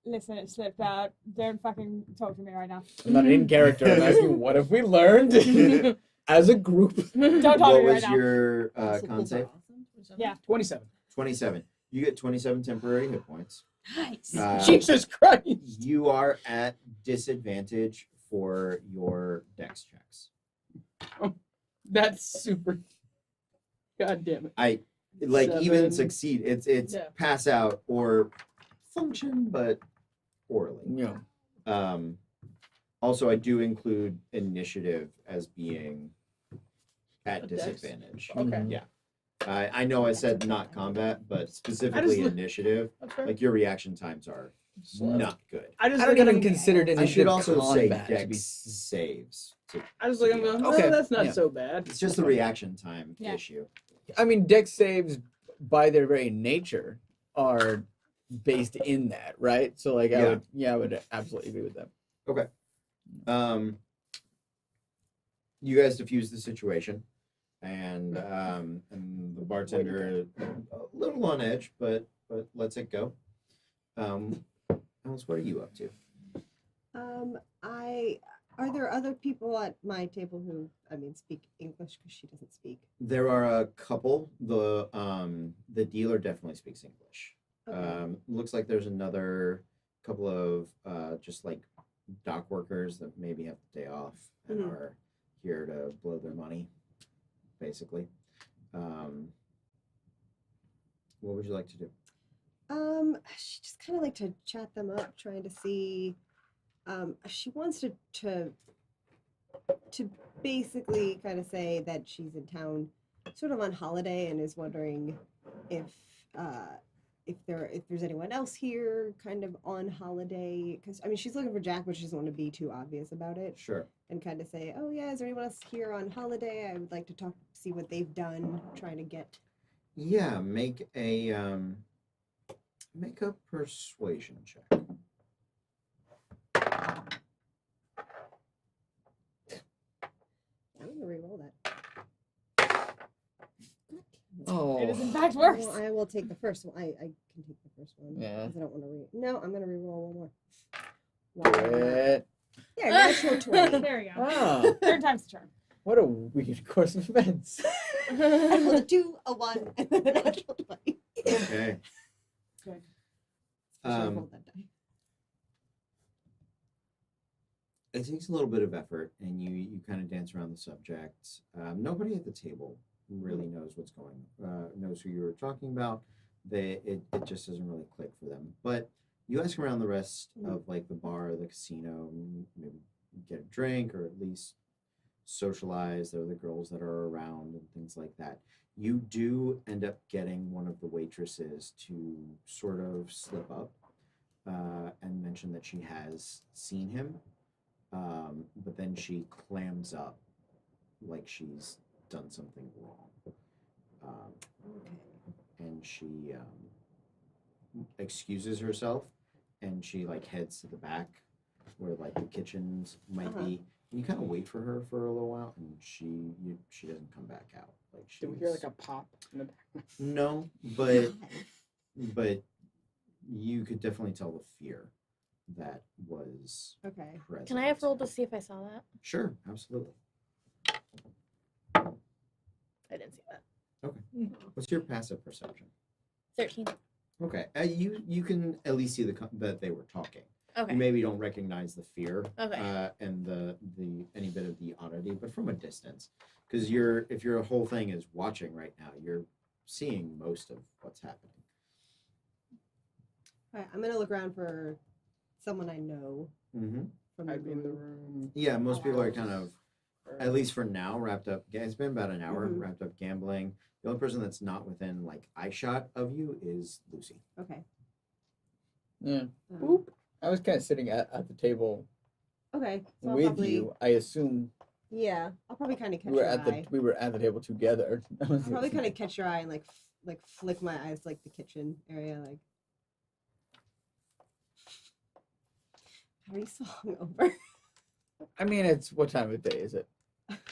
Listen, it slipped out. Don't fucking talk to me right now.
I'm not in character. I'm asking, what have we learned as a group?
Don't talk to
What
me right
was
now.
your con save?
Yeah.
27.
27. You get 27 temporary hit points.
Nice.
Jesus Christ.
You are at disadvantage for your dex checks.
That's super. God damn it.
I like even
7.
succeed. It's
Yeah.
pass out or function, but poorly.
Yeah.
Also, I do include initiative as being at
A dex?
disadvantage.
Okay.
Yeah. I know I said not combat, but specifically
look-
initiative.
That's fair.
Like your reaction times are
Slow.
not good.
I just
I
look
don't
at
even
him.
consider it
I
initiative
should also say
combat to be
dex saves.
I just look at him. and go,
Okay,
"Oh, that's not
yeah.
so bad.
It's just the reaction time
Yeah.
issue.
I mean, dex saves, by their very nature, are based in that, right? So, like,
Yeah.
I would absolutely agree with that.
You guys diffuse the situation, and the bartender a little on edge, but lets it go. Alice, what are you up to?
Are there other people at my table who, speak English? Because she doesn't speak.
There are a couple. The dealer definitely speaks English.
Okay.
Looks like there's another couple of just like dock workers that maybe have the day off and
Mhm.
are here to blow their money, basically. What would you like to do?
She just kind of like to chat them up, trying to see. She wants to basically kind of say that she's in town, sort of on holiday, and is wondering if there's anyone else here, kind of on holiday. Because she's looking for Jack, but she doesn't want to be too obvious about it,
Sure.
and kind of say, "Oh yeah, is there anyone else here on holiday? I would like to talk, see what they've done, trying to get."
Yeah, make a persuasion check.
I'm gonna re-roll that.
Oh,
It is in fact worse.
Well, I will take the first one. I can take the first one.
Yeah.
'Cause I don't want to No, I'm gonna re-roll one more.
it.
There, natural 20.
There we go.
Oh,
Third time's the charm.
what a weird course of events.
I rolled a 2, a 1, and then a natural 20.
Okay.
Good.
I should have
Um,
rolled that die.
It takes a little bit of effort, and you kind of dance around the subject. Nobody at the table really knows what's knows who you're talking about. It just doesn't really click for them. But you ask around the rest of like the bar, the casino, maybe get a drink or at least socialize. There are the girls that are around and things like that. You do end up getting one of the waitresses to sort of slip up and mention that she has seen him. But then she clams up like she's done something wrong. And she excuses herself, and she like heads to the back where like the kitchens might be. And you kind of wait for her for a little while, and she doesn't come back out. Like she
Did we hear like a pop in the back?
no, but you could definitely tell the fear that was
Okay.
present.
Can I have rolled to see if I saw that?
Sure, absolutely.
I didn't see that.
What's your passive perception?
13.
Okay, you can at least see that they were talking.
Okay.
You maybe don't recognize the fear
Okay.
and the any bit of the oddity, but from a distance, because if your whole thing is watching right now, you're seeing most of what's happening.
All right, I'm gonna look around for someone I know
Mm-hmm.
from the
I'd be in the
group.
room.
Yeah, most people are kind of,
or-
at least for now, wrapped up. It's been about an hour,
Mhm.
wrapped up gambling. The only person that's not within like eye shot of you is Lucy.
Okay.
Yeah.
Um,
I was kind of sitting at the table
Okay. So I'll
with
probably,
you. I assume
Yeah, I'll probably kind of catch
we were
your
at
eye.
the table together.
I'll probably kind of catch your eye and like flick my eyes like the kitchen area. Like, how are you so hungover?
I mean, it's what time of day is it?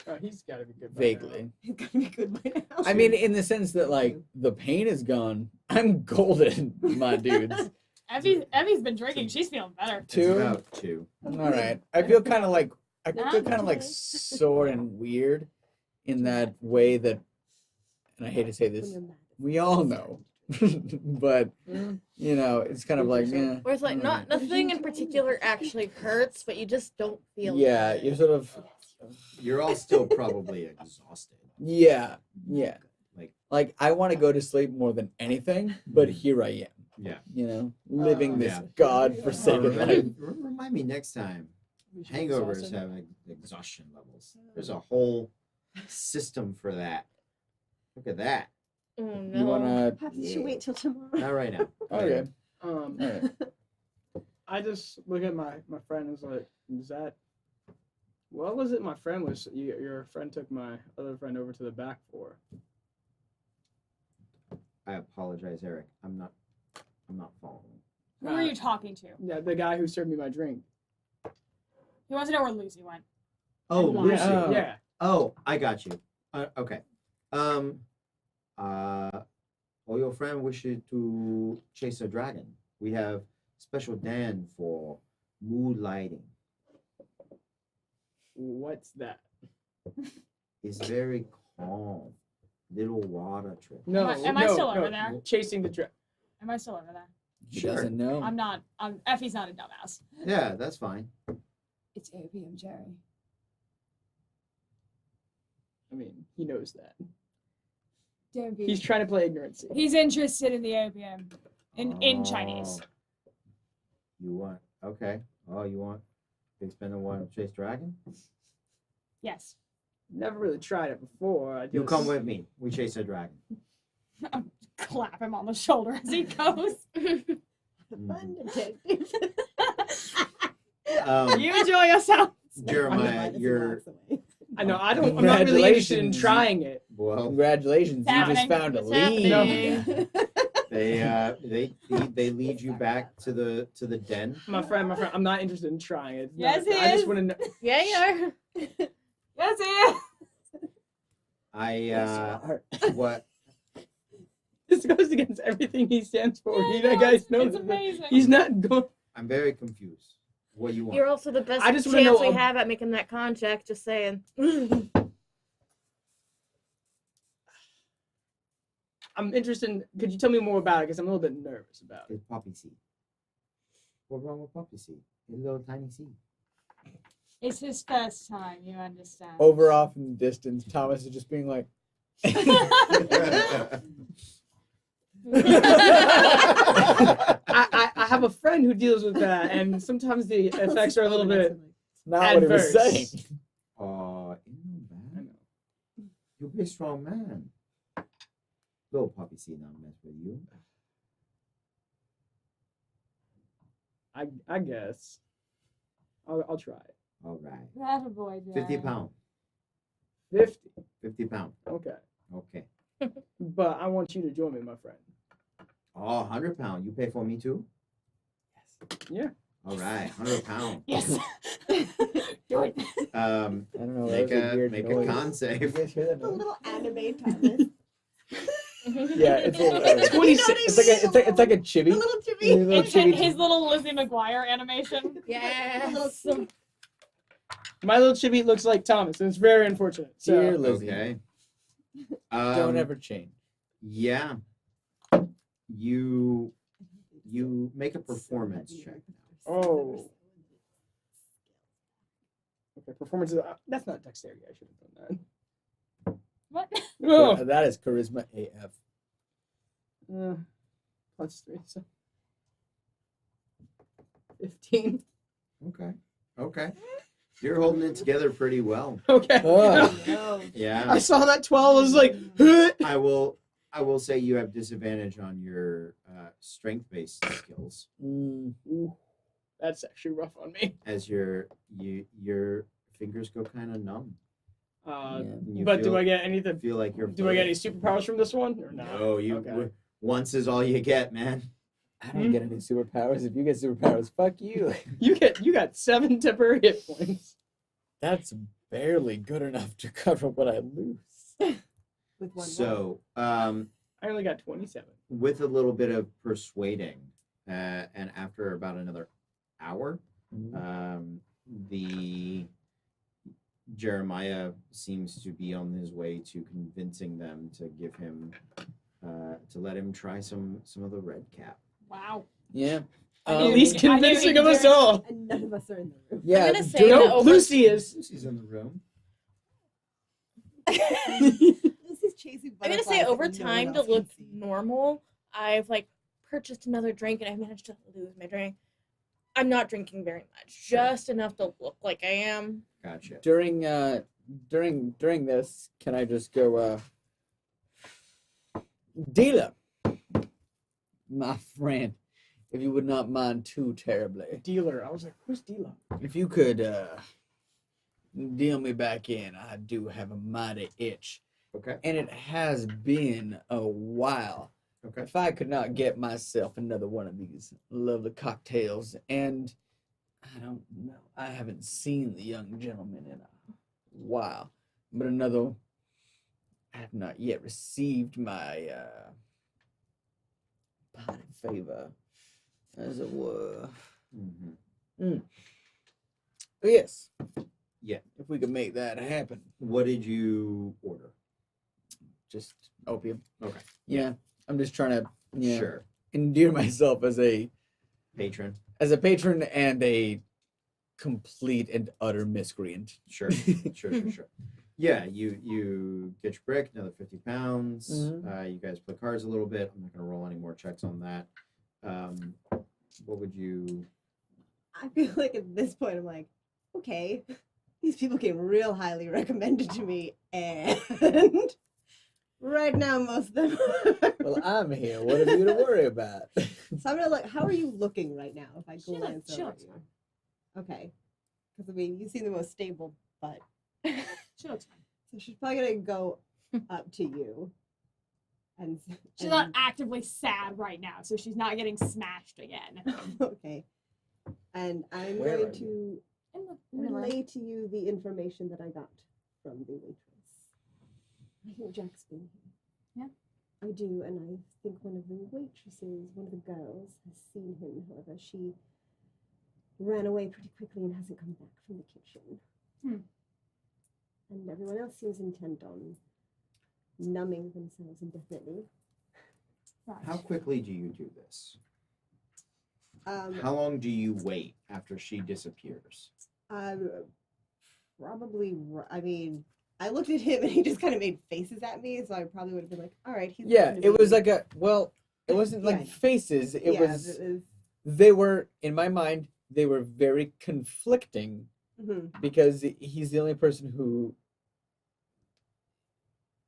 Oh, he's got to be good. by now.
Vaguely.
It's gonna be good by now.
I mean, in the sense that like the pain is gone. I'm golden, my dudes.
Evie's been drinking. She's feeling better.
It's
Two.
about 2.
All right. I feel kind of like
Not
sore and weird in that way that, and I hate to say
When
this,
you're mad.
we all know, but
Mm.
you know, it's kind of like, yeah.
Where it's like
alright.
nothing in particular actually hurts, but you just don't feel
Yeah,
good.
you're sort of,
You're all still probably exhausted.
yeah.
Like,
I want to go to sleep more than anything, but here I am,
yeah.
you know, living this
Yeah.
godforsaken life.
Remind me next time.
We should
Hangovers
exhaust it.
have exhaustion levels. There's a whole system for that. Look at that.
Oh no.
You wanna?
Perhaps you should wait till tomorrow.
Not right now.
Okay.
Um,
All right.
I just look at my friend and was like, is that? What was it? My friend was. Your friend took my other friend over to the back for.
I apologize, Eric. I'm not following.
Who are you talking to?
Yeah, the guy who served me my drink.
He wants to know where Lucy went.
Oh,
Why?
Lucy.
Oh.
Yeah.
Oh, I got you. Okay. Or your friend wishes to chase a dragon. We have special den for moonlighting.
What's that?
It's very calm. Little water trip.
No.
Am I
no,
still over
no,
there?
Chasing the dragon.
Am I still over there?
She
Sure.
doesn't know.
I'm not. Effie's not a dumbass.
Yeah, that's fine.
It's opium, Jerry.
I mean, he knows that.
Don't
He's trying to play ignorancy.
He's interested in the opium, in Chinese.
Oh. You want okay. Oh, you want big spender want to chase dragon?
Yes.
Never really tried it before. I
You
just-
come with me. We chase a dragon.
Clap him on the shoulder as he goes.
Fun detective.
You enjoy yourself.
Jeremiah, you're
I know. I don't. I'm not really interested in
Congratulations.
trying it.
well.
Congratulations, you just
happening.
found a
It's
lead.
happening.
They lead you back to the den.
My friend. I'm not interested in trying it.
Yes, he
I
is.
just want to know.
Yeah, you are.
Yes, he is.
What
This goes against everything he stands for.
Yeah,
You
no,
guys know
it's
that.
amazing.
He's not going.
I'm very confused. What you want?
You're also the best
I just wanna
chance
know
we have at making that contact. Just saying.
I'm interested in, could you tell me more about it? Because I'm a little bit nervous about it.
It's poppy seed. What's wrong with poppy seed? It's a little tiny seed.
It's his first time, you understand.
Over off in the distance, Thomas is just being like,
I have a friend who deals with that, and sometimes the effects are a little bit.
not what he was
Adverse.
saying.
Ain't no bad. You'll be a strong man. Little poppy seed not mess with you.
I guess. I'll try it.
All right.
That a boy,
50 pound.
50.
50 pound.
Okay.
Okay.
But I want you to join me, my friend.
Oh, 100 pound. You pay for me too?
Yeah.
All right. 100 pound.
Yes. Do it.
I don't know.
Make
that was
a
weird
make
noise.
a con
You
save.
guys hear that
A
noise?
little anime Thomas.
Yeah, it's a little,
26.
it's like a
A
chibi.
little
A
chibi.
little
It's
chibi.
his little Lizzie McGuire animation.
Yes.
My little chibi looks like Thomas, and it's very unfortunate.
Dear
So
Lizzie,
Okay.
don't ever change.
Yeah. You make a performance check.
Oh. Okay, performance is that's not dexterity. I should have done
What?
that. Oh.
That is charisma AF.
+3, so 15.
Okay. Okay. You're holding it together pretty well.
Okay.
Oh.
No.
Yeah.
I saw that 12. I was like, huh?
I will say you have disadvantage on your strength-based skills
Ooh, that's actually rough on me.
as your fingers go kind of numb.
Uh,
And you
but
feel,
do I get anything?
feel like you're
Do I get any
floating.
superpowers from this one or no?
No, you
Okay.
once is all you get, man.
I don't get any superpowers. If you get superpowers, fuck you.
You got 7 temporary hit points.
That's barely good enough to cover what I lose.
With one
So,
I only got 27.
with a little bit of persuading, and after about another hour, the Jeremiah seems to be on his way to convincing them to give him, to let him try some of the red cap.
Wow.
Yeah.
At
knew
least
he- I knew
convincing
he
of us
did.
all.
And none of us are in the room.
Yeah.
gonna say
do-
that
No,
over-
Lucy is.
Lucy's in the room.
Lucy's chasing
I'm gonna
butterflies
say over
and no one
time to
else can
look
see.
normal, I've like purchased another drink and I managed to lose my drink. I'm not drinking very much,
Sure.
just enough to look like I am.
Gotcha.
during this, can I just go Dealer, my friend, if you would not mind too terribly,
Dealer. I was like, who's dealer?
if you could deal me back in, I do have a mighty itch.
Okay.
And it has been a while.
Okay.
If I could not get myself another one of these lovely cocktails, and I don't know, I haven't seen the young gentleman in a while, but another, I have not yet received my party favor, as it were.
Mm-hmm.
But yes.
Yeah.
If we could make that happen.
What did you order?
Just opium.
Okay.
Yeah. I'm just trying to
Sure.
endear myself as a
Patron.
patron and a complete and utter miscreant.
Sure. Sure. Yeah, you get your brick, another 50 pounds.
Mhm.
You guys play cards a little bit. I'm not going to roll any more checks on that. What would you?
I feel like at this point I'm like, okay, these people came real highly recommended to me, and right now most of them.
Well, I'm here. What have you to worry about?
So I'm gonna look. How are you looking right now? If I
Shut up,
glance
shut
over
up,
you. Okay, because I mean you seem the most stable, but
Showtime.
so she's probably gonna go up to you, and
She's not actively sad right now, so she's not getting smashed again.
okay, and I'm
Where
going
are
to
In the room.
relay to you the information that I got from the waitress. I think Jack's been here.
Yeah.
I do, and I think one of the waitresses, one of the girls, has seen him. However, she ran away pretty quickly and hasn't come back from the kitchen. And everyone else seems intent on numbing themselves indefinitely.
Right.
How quickly do you do this?
Um,
How long do you wait after she disappears?
Probably. I mean, I looked at him and he just kind of made faces at me, so I probably would have been like, "All right, he's."
Yeah,
listening
it
to
was
me."
like it wasn't like
Yeah.
faces. It
Yeah,
was, they were, in my mind, they were very conflicting
Mhm.
because he's the only person who,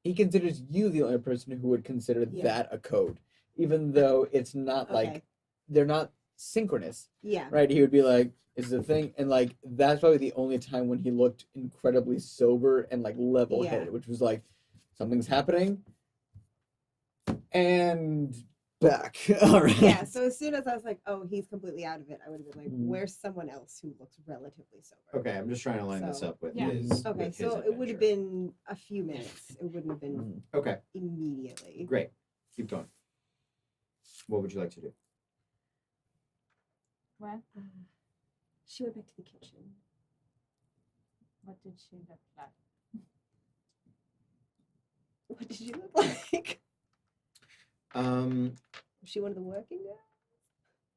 he considers you the only person who would consider
Yeah.
that a code, even though it's not
Okay.
like, they're not synchronous,
Yeah.
right? He would be like, is the thing, and like, that's probably the only time when he looked incredibly sober and like level-headed, which was like, something's happening, and back. All right.
Yeah. So as soon as I was like, "Oh, he's completely out of it," I would have been like,
Mhm.
"Where's someone else who looks relatively sober?"
Okay, I'm just trying to line this
So-
up with
Yeah.
his.
Okay,
with his
so it would have
adventure.
been a few minutes. It wouldn't have been
Mhm.
Okay,
immediately.
great. Keep going. What would you like to do?
What?
She went back to the kitchen.
What did she look like?
What did she look like?
Um,
Was she one of the working girls?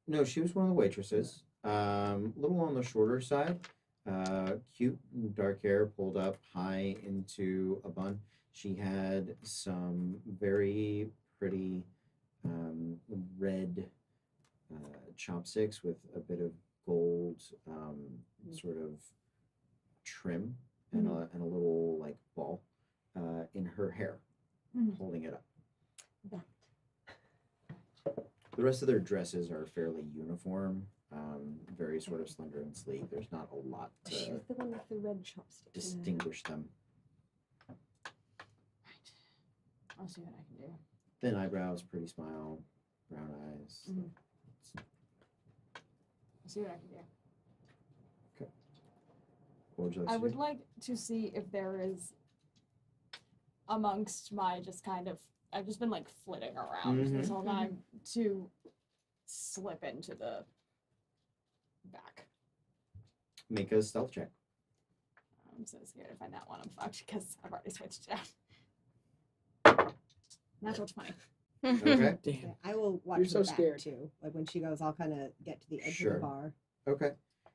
no, she was one of the waitresses. A little on the shorter side. Cute, dark hair pulled up high into a bun. She had some very pretty red chopsticks with a bit of gold sort of trim and a little like ball in her hair, holding it up.
That.
The rest of their dresses are fairly uniform, very sort of slender and sleek. There's not a lot
She
to
was the one with the red chopsticks. in her hair.
distinguish them.
Right. I'll see what I can do.
Thin eyebrows, pretty smile, brown eyes.
Mhm. I'll see what I can do.
What would you like
I
to
would
do?
like to see if there is amongst my just kind of, I've just been like flitting around this
Mhm.
whole time to slip into the back.
Make a stealth check.
I'm so scared to find that one. I'm fucked because I've already switched it out. Natural 20.
Okay.
Damn.
Yeah, I will watch
You're
her
so
back
scared.
too. Like when she goes, I'll kind of get to the edge
Sure.
of the bar.
Okay.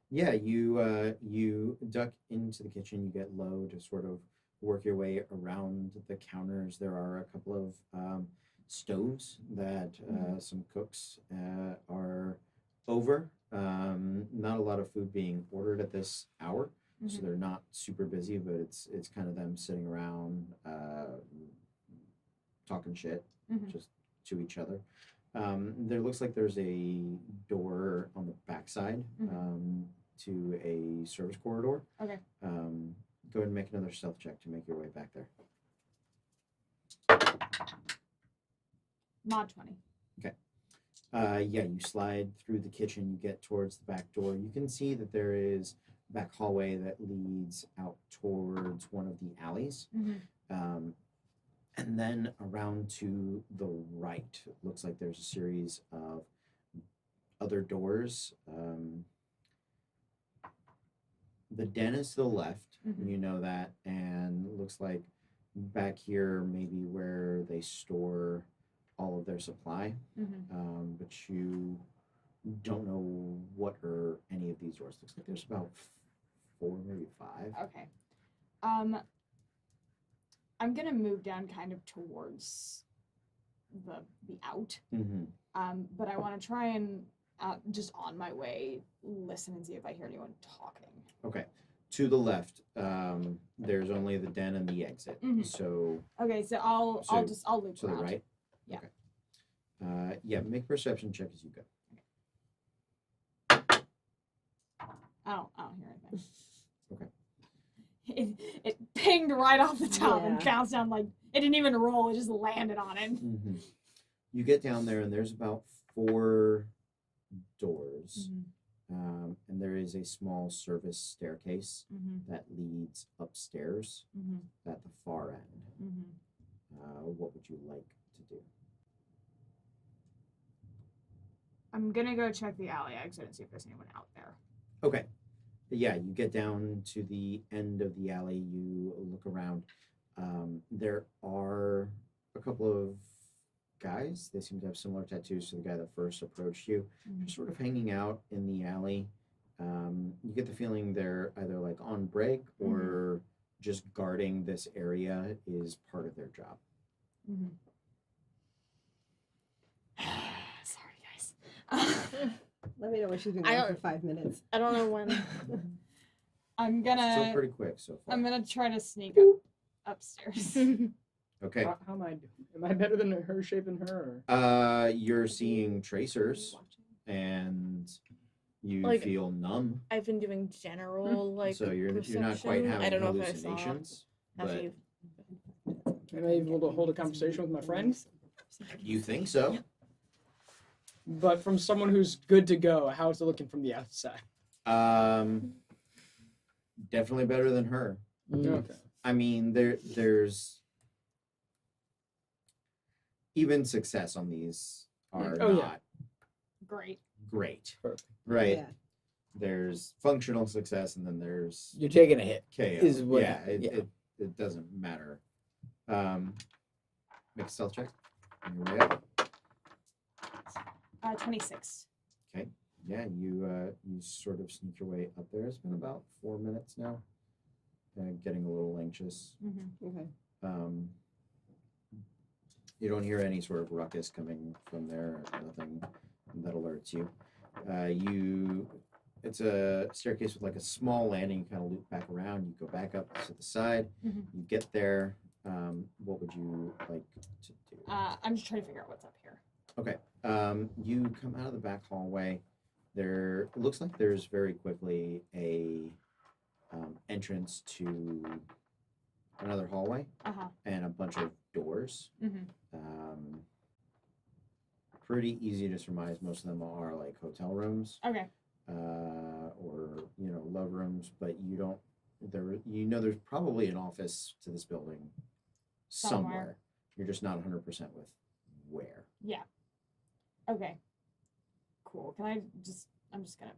Yeah, you duck into the kitchen. You get low to sort of work your way around the counters. There are a couple of stoves that some cooks are over. Not a lot of food being ordered at this hour, so they're not super busy. But it's kind of them sitting around talking shit just to each other. There looks like there's a door on the backside to a service corridor.
Okay.
Go ahead and make another stealth check to make your way back there.
Mod 20.
Yeah, you slide through the kitchen, you get towards the back door. You can see that there is a back hallway that leads out towards one of the alleys. And then around to the right, it looks like there's a series of other doors. The den is to the left, you know that, and it looks like back here maybe where they store all of their supply, but you don't know what are any of these doors. Looks like there's about 4, maybe 5.
Okay. I'm gonna move down kind of towards the out. But I want to try and just on my way listen and see if I hear anyone talking.
Okay. To the left, there's only the den and the exit. So
Okay, so I'll loop
to the
around.
right.
Yeah.
Okay. Yeah. Make a perception check as you go.
I don't hear anything.
Okay.
It pinged right off the top and
Yeah.
bounced down like it didn't even roll. It just landed on it.
You get down there, and there's about 4 doors, and there is a small service staircase that leads upstairs at the far end. What would you like to do?
I'm gonna go check the alley exit and see if there's anyone out there.
Okay. Yeah, you get down to the end of the alley. You look around. There are a couple of guys. They seem to have similar tattoos to the guy that first approached you. Just sort of hanging out in the alley. You get the feeling they're either like on break or just guarding this area is part of their job.
Sorry, guys.
Let me know when she's been
I
gone for
don't-
5 minutes.
I don't know when.
I'm
Still
gonna
pretty quick so far.
I'm gonna try to sneak up upstairs.
Okay.
How am I doing? Am I better than her shaping her? Or?
You're seeing tracers and you
Like-
feel numb.
I've been doing general like.
So you're not quite
perception.
having
I don't know if I saw.
hallucinations.
Have
But
you?
Am I able to hold a conversation with my friend?
you think so?
But from someone who's good to go, how's it looking from the outside?
Definitely better than her.
Okay.
I mean, there's even success on these are
Oh, yeah.
not
Great.
great,
Perfect.
right?
Yeah.
There's functional success, and then there's
You're taking a hit.
KO.
Is what-
yeah,
yeah.
It doesn't matter. Make a stealth check. On your way up.
26.
Yeah, you sort of sneak your way up there. It's been about 4 minutes now. Getting a little anxious.
Okay.
You don't hear any sort of ruckus coming from there. Nothing that alerts you. It's a staircase with like a small landing. You kind of loop back around. You go back up to the side.
Mhm.
You get there. What would you like to do?
I'm just trying to figure out what's up here.
Okay. You come out of the back hallway. It looks like there's very quickly a entrance to another hallway
Uh-huh.
and a bunch of doors.
Mhm.
Pretty easy to surmise. Most of them are like hotel rooms
Okay.
or love rooms, but you don't. There's probably an office to this building somewhere. You're just not 100% with where.
Yeah. Okay. Cool. I'm just gonna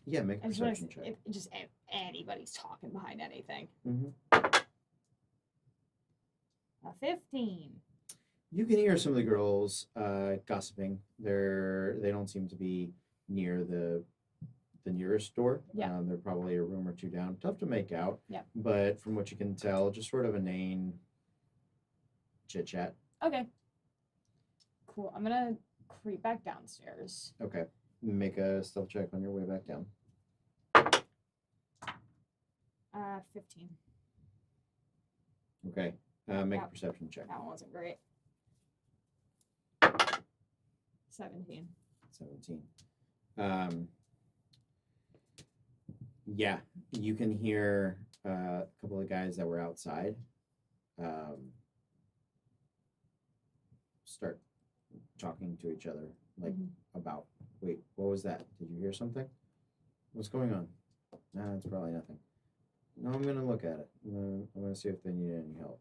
Yeah, make a
I just wanna
perception
see
check.
if anybody's talking behind anything.
Mhm.
A 15.
You can hear some of the girls gossiping. They don't seem to be near the nearest door.
Yeah.
They're probably a room or two down. Tough to make out.
Yeah.
But from what you can tell, just sort of inane chit chat.
Okay. Cool. I'm gonna creep back downstairs.
Okay. Make a stealth check on your way back down.
15.
Okay. Make a
Yeah.
perception check.
That one wasn't great. 17.
17. Yeah, you can hear a couple of guys that were outside start talking to each other, like about, wait, what was that? Did you hear something? What's going on? Nah, it's probably nothing. No, I'm gonna look at it. I'm gonna see if they need any help.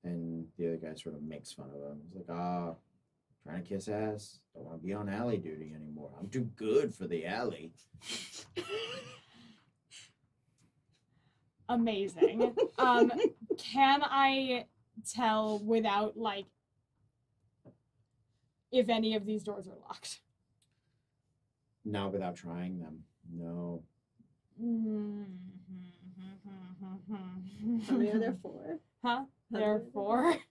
And the other guy sort of makes fun of him. He's like, trying to kiss ass. Don't want to be on alley duty anymore. I'm too good for the alley.
Amazing. Can I tell without like if any of these doors are locked?
Not without trying them. No.
How many are there for?
Huh? There are 4.
Can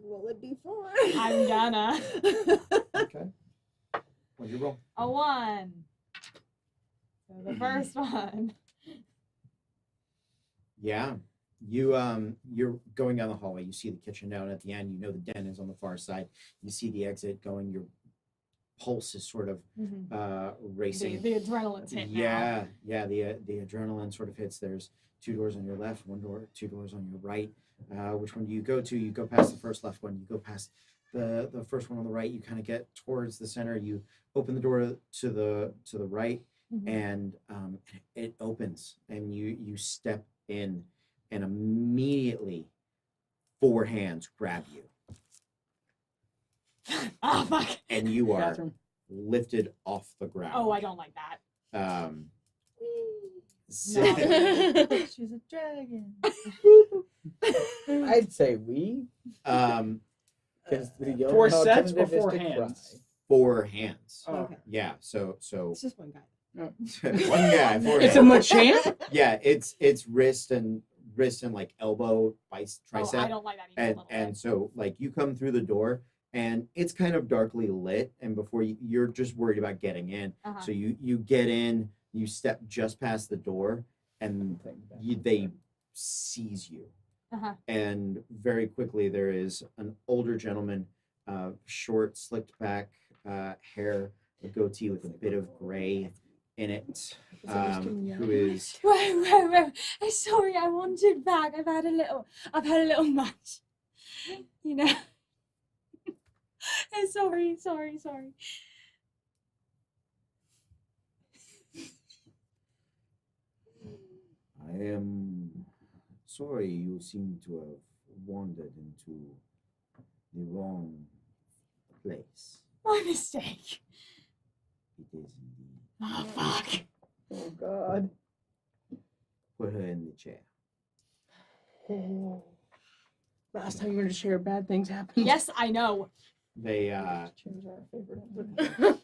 roll a d4.
I'm gonna.
Okay. What'd you roll?
A 1. So the first one.
Yeah. You're going down the hallway. You see the kitchen down at the end. You know the den is on the far side. You see the exit going. Your pulse is sort of racing.
The adrenaline's hit now.
Yeah. The adrenaline sort of hits. There's 2 doors on your left, 2 doors on your right. Which one do you go to? You go past the first left one. You go past the first one on the right. You kind of get towards the center. You open the door to the right, and it opens, and you step in, and immediately 4 hands grab you,
Oh fuck.
and you are
Bathroom.
lifted off the ground.
Oh, I don't like that.
So-
She's a dragon.
I'd say we.
um,
Because the
Four sets or
alternative is
4
to
hands?
4 hands.
Oh.
Okay.
Yeah. So
It's just one guy.
one guy. 4
It's a
hands.
machamp?
Yeah. It's wrist and like elbow, tricep.
Oh, I don't like that even a little
and
bit.
so like you come through the door and it's kind of darkly lit, and before you're just worried about getting in.
Uh-huh.
So you get in, you step just past the door, and they seize you.
Uh-huh.
And very quickly there is an older gentleman, short, slicked back hair, a goatee with a bit of gray in it, who is
Wait. I'm sorry, I wanted back. I've had a little much. You know. I'm sorry.
I am sorry you seem to have wandered into the wrong place.
My mistake.
It is indeed.
Oh fuck.
Oh, God.
Put her in the chair.
Oh. Last time you were in a chair, bad things happened.
Yes, I know.
They
Change our favorite.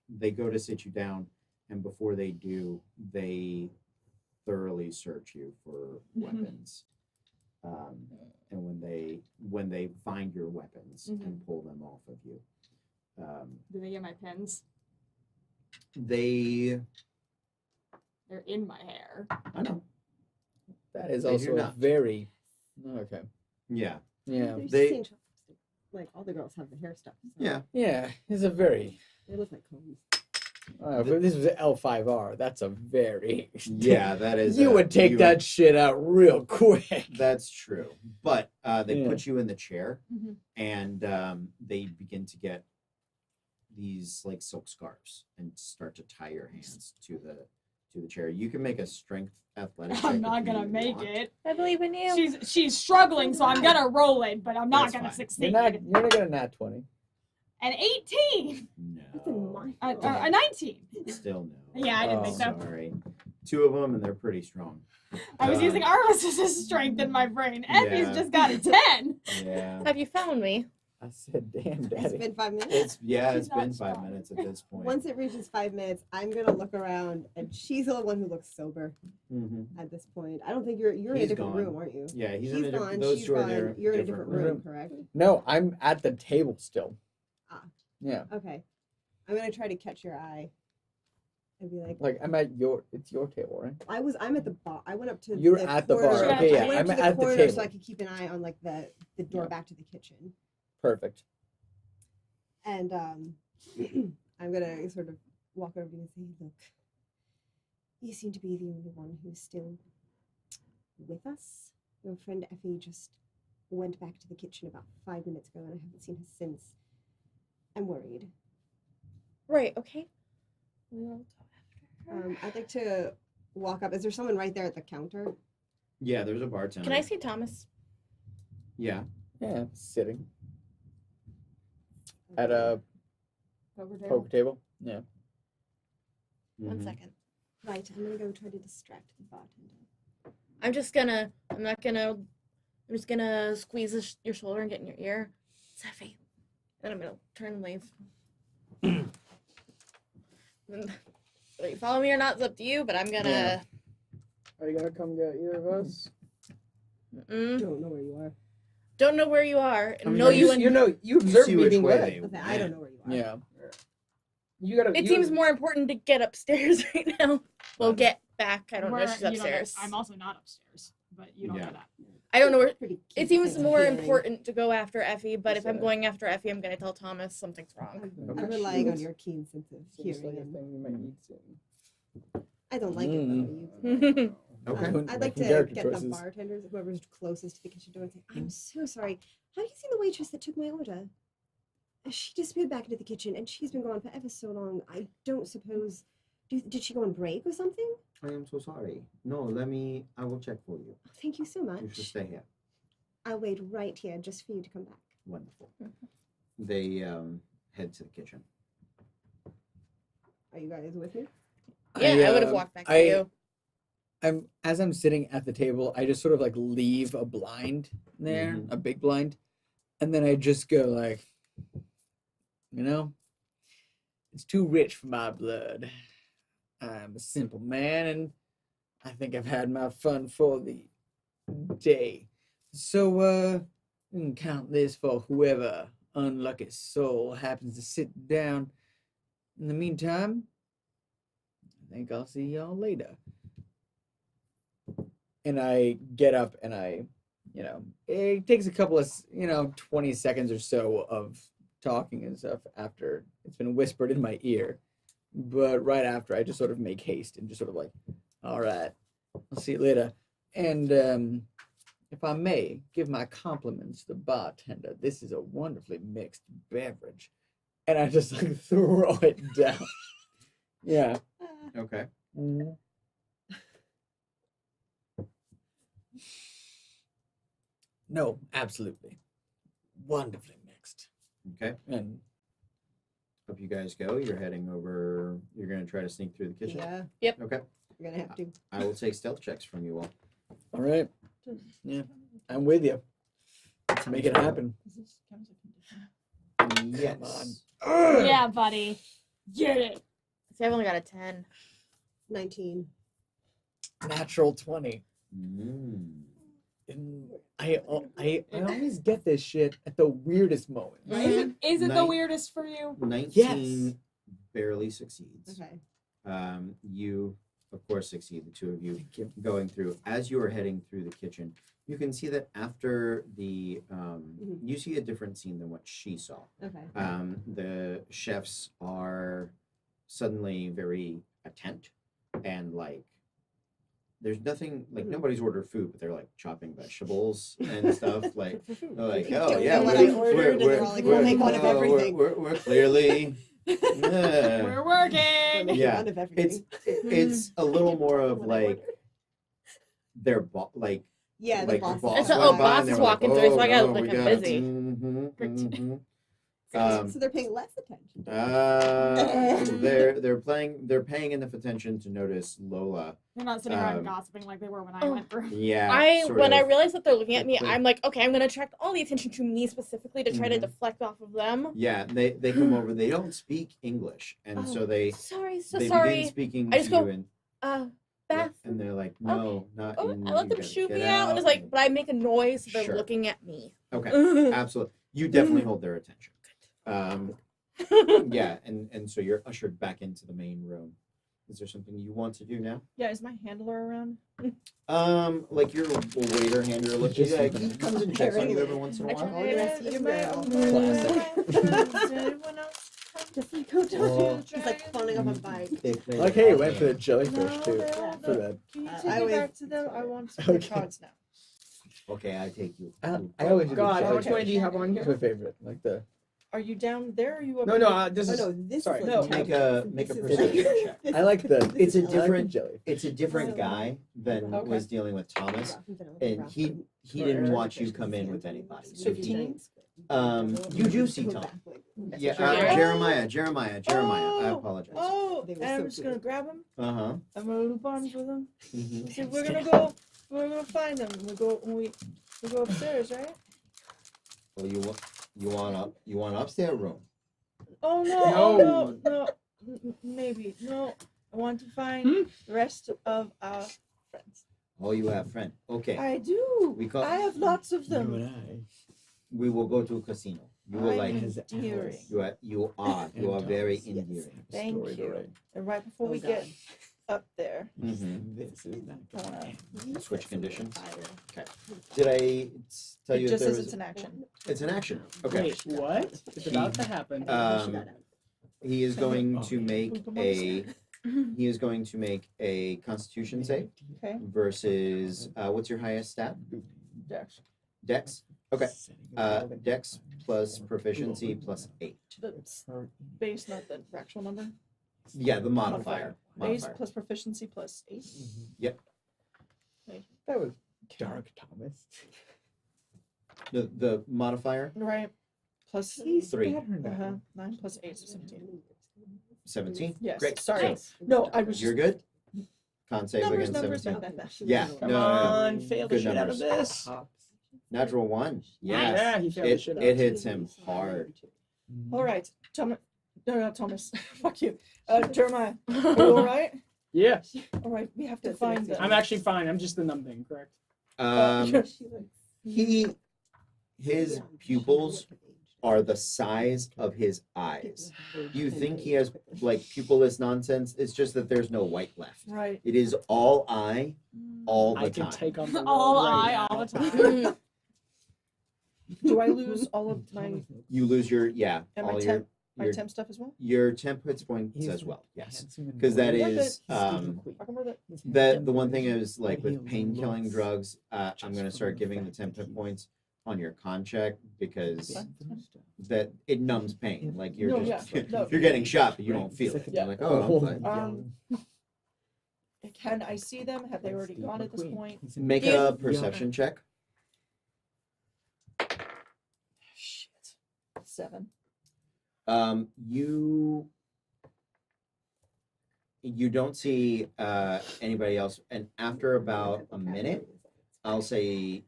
they go to sit you down, and before they do, they thoroughly search you for weapons. And when they find your weapons and pull them off of you,
Do they get my pins?
they're
They're in my hair.
I know.
That is
They do
also a
not.
very okay.
Yeah.
Yeah.
They're
They-
same shop. Like all the girls have the hair stuff. So
Yeah.
Yeah, it's a very.
They look like combs.
If this was an L5R, that's a very.
Yeah, that is.
You would take that shit out real quick.
That's true. But they
Yeah.
put you in the chair,
Mhm.
and they begin to get these like silk scarves and start to tie your hands to the chair. You can make a strength athletic check.
I'm not
if
gonna
you
make
want.
it.
I believe in you.
She's struggling, so I'm gonna roll it, but I'm not
That's
gonna
fine.
succeed.
You're not gonna nat 20.
An 18.
That's in
No.
my
A 19.
Still no.
Yeah, I didn't
Oh.
think so.
Sorry. 2 of them, and they're pretty strong.
I was using Arliss' strength in my brain. Effie's
Yeah.
just got a 10.
Yeah.
Have you found me?
I said, damn,
It's
daddy.
been 5 minutes.
It's
She's
been
not
5
strong.
minutes at this point.
Once it reaches 5 minutes, I'm gonna look around, and she's the one who looks sober
hmm
at this point. I don't think you're in a
He's
different
gone.
room, aren't you?
Yeah, he's
She's
in a
gone.
different. Those
She's
two are
gone.
there.
You're in a different room, correct?
No, I'm at the table still.
Ah.
Yeah.
Okay. I'm gonna try to catch your eye, and be like,
Like I'm at it's your table, right?
I'm at the bar. I went up to.
You're
the
at the
corner.
bar. Okay,
I
yeah,
went up
I'm
to the
at the
corner
table.
so I could keep an eye on like the door
Yeah.
back to the kitchen.
Perfect.
And I'm gonna sort of walk over to you and say, "Look, you seem to be the only one who's still with us. Your friend Effie just went back to the kitchen about 5 minutes ago, and I haven't seen her since. I'm worried.
Right. Okay. We'll go after her.
I'd like to walk up. Is there someone right there at the counter?
Yeah, there's a bartender.
Can I see Thomas?
Yeah.
Yeah, sitting at a
Poker table.
poker table. Yeah.
One
Mhm.
second.
Right. I'm gonna go try to distract the bartender.
I'm just gonna squeeze your shoulder and get in your ear. Seffi. And I'm gonna turn and leave. Whether you follow me or not is up to you, but I'm gonna.
Yeah.
Are you gonna come get either of us?
Mm-mm.
Don't know where you are.
Don't know where you are, and
I mean,
know you.
You
You
observe
see
me
which
being
way
led.
they
Okay, I don't know where you are.
Yeah.
You gotta.
It
you
seems
gotta-
more important to get upstairs right now. We'll
Right.
get back. I don't know
Where-
if she's
you don't know-
upstairs.
I'm also not upstairs, but you don't
Yeah.
know that.
I don't know where.
Pretty
It
cute
seems
sense of
more
hearing.
important to go after Effie, but if I'm
Sorry.
going after Effie, I'm gonna tell Thomas something's wrong.
I'm
Okay.
relying on your keen sense of
Seems
hearing.
like a
And
thing you might need soon.
I don't like it
Mm.
though. You-
Okay.
I'd like to
Making character
get the
choices.
bartenders, whoever's closest to the kitchen door, and say, "I'm so sorry. Have you seen the waitress that took my order? She disappeared back into the kitchen, and she's been gone for ever so long. I don't suppose. Did she go on break or something?
I am so sorry. No, I will check for you.
Thank you so
You should
much.
stay here.
I'll wait right here just for you to come back."
Wonderful. They head to the kitchen.
Are you guys with me?
Yeah, I would have walked back to you.
As I'm sitting at the table, I just sort of like leave a blind there,
Mhm.
a big blind, and then I just go like, it's too rich for my blood. I'm a simple man, and I think I've had my fun for the day. So, you can count this for whoever unlucky soul happens to sit down. In the meantime, I think I'll see y'all later. And I get up and it takes a couple of, 20 seconds or so of talking and stuff after it's been whispered in my ear. But right after, I just sort of make haste and just sort of like, all right, I'll see you later. And if I may, give my compliments to the bartender. This is a wonderfully mixed beverage. And I just like throw it down. Yeah.
Okay.
Mhm. No, absolutely. Wonderfully mixed.
Okay.
And
Up you guys go. You're heading over. You're going to try to sneak through the kitchen?
Yeah.
Yep.
Okay.
You're gonna have to.
I will take stealth checks from you all.
all right. Yeah. I'm with you. Let's make it happen.
Does this count as a condition?
Yes.
Yeah, buddy. Get it.
See, I've only got a 10.
19.
Natural 20.
Mm.
And I always get this shit at the weirdest moment.
Mhm.
Is it the
Night.
weirdest for you?
19 barely succeeds.
Okay.
You, of course, succeed, the two of you
Thank you.
going through. As you are heading through the kitchen, you can see that after the, you see a different scene than what she saw.
Okay.
The chefs are suddenly very attent and like, there's nothing, like nobody's ordered food, but they're like chopping vegetables and stuff. Like, they're like, oh
Don't
yeah,
know what I ordered, and they're all like, we'll make one of everything.
We're clearly, yeah.
We're
We're
working.
making
Yeah,
fun of everything.
it's a little more of
What I
like their like
Yeah, the
like
boss.
boss
It's a-
went
oh,
by
boss
and they
is
were like,
walking through, so I gotta
no,
look
we
like I'm
got-
busy.
mhm.
So they're paying less attention.
They're paying enough attention to notice Lola.
They're not sitting around
Um,
gossiping like they were when I
Oh.
went through.
Yeah. sort
When I
of.
realize that they're looking at me,
Like-
I'm like, okay, I'm gonna attract all the attention to me specifically to try to
Mhm.
deflect off of them.
Yeah, they come over. They don't speak English, and
Oh,
so they
Sorry, so
begin
sorry.
speaking
I just
to
go,
you and
Bath.
and they're like, no, not
Oh,
in,
I let
you
them
gotta
shoot
get
me out, and it's like, but I make a noise, so they're
Sure.
looking at me.
Okay, absolutely. You definitely hold their attention. Yeah, and so you're ushered back into the main room. Is there something you want to do now?
Yeah, is my handler around?
Like your waiter handler, look,
Just-
yeah, he comes and checks on you every once in a
I
while.
try.
All the rest of you girl.
Classic.
Does anyone else
Just like go
Oh.
He's like falling off a bike.
They play
Like,
the
hey,
ball
went for the
game.
jellyfish too.
No,
For that.
Can you
I
take me
always-
back to them? I want to
Okay.
cards now.
Okay, I take you.
I always do the
God, how much
jellyfish.
money do you have on
It's
you?
my favorite. Like the.
Are you down there? Or are you up
No,
here?
no, this
Oh
is.
no, this
sorry.
is
No,
like
make
town.
a
This is
perception
like-
check.
this
I like the.
It's a
is-
I like the
different-
jelly.
It's a different guy than
Okay.
was dealing with Thomas, and he didn't want you come in with anybody. So he,
15?
you do see Tom. Yeah, Jeremiah. I
Oh,
apologize.
Oh,
They were
and I'm
so
just gonna
cute.
grab him.
Uh huh.
I'm gonna loop arms with him.
Mm-hmm.
So we're gonna find them. We go upstairs, right?
Well, you want upstairs room?
Oh no,
No.
no, maybe no. I want to find the rest of our friends.
Oh, you have friend. Okay,
I do.
We call-
I have lots of
You
them.
and I.
we will go to a casino. You will
I'm
like.
As
endearing.
You are very
Yes.
endearing.
Thank
Story to
you.
write.
And right before we get up there,
Mm-hmm.
This is not gonna
Switch conditions. Did I tell you
it
that
just
there
says
was?
it's an action.
It's an action. Okay.
Wait, what? It's about to happen.
He is going to
Okay.
make a. He is going to make a Constitution save
Okay.
versus what's your highest stat?
Dex.
Dex. Okay. Dex plus proficiency plus 8.
The base, not the actual number.
Yeah, the modifier.
Base
Modifier.
plus proficiency plus 8.
Yep.
That was dark, Thomas.
The modifier
Right. Plus
He's
3.
uh-huh. 9 plus 8, so 17.
17.
Yes.
Great.
Sorry. No, I was
You're
just
good. Con save
numbers,
against 17.
math.
Yeah.
Come
no.
on, fail the
Good
shit out of
numbers.
this.
Natural 1. Yes.
Yeah, he failed the shit out
It
of
hits him hard.
All right, Thomas. No, not Thomas. Fuck you. Jeremiah, are you all right?
Yeah,
All right, we have to find them.
I'm actually fine. I'm just the numb thing, correct?
His pupils are the size of his eyes. You think he has like pupilless nonsense? It's just that there's no white left.
Right.
It is all eye, all the
I can
time.
take on the
All
world right
eye,
now.
all the time.
Do I lose all of my
You lose your
and my
all
temp
your
temp stuff as well?
your temp hits points as well. Yes, because that is
Fucking worth it.
that the one thing is like with pain killing drugs. I'm gonna start giving the temp hit points on your con check because that it numbs pain. Like you're
No,
just
yeah, no.
you're getting shot, but you don't feel it.
Yeah.
You're like, oh, I'm fine.
Can I see them? Have they already gone at this point?
Make a perception check.
Shit. 7.
You don't see anybody else, and after about a minute, I'll say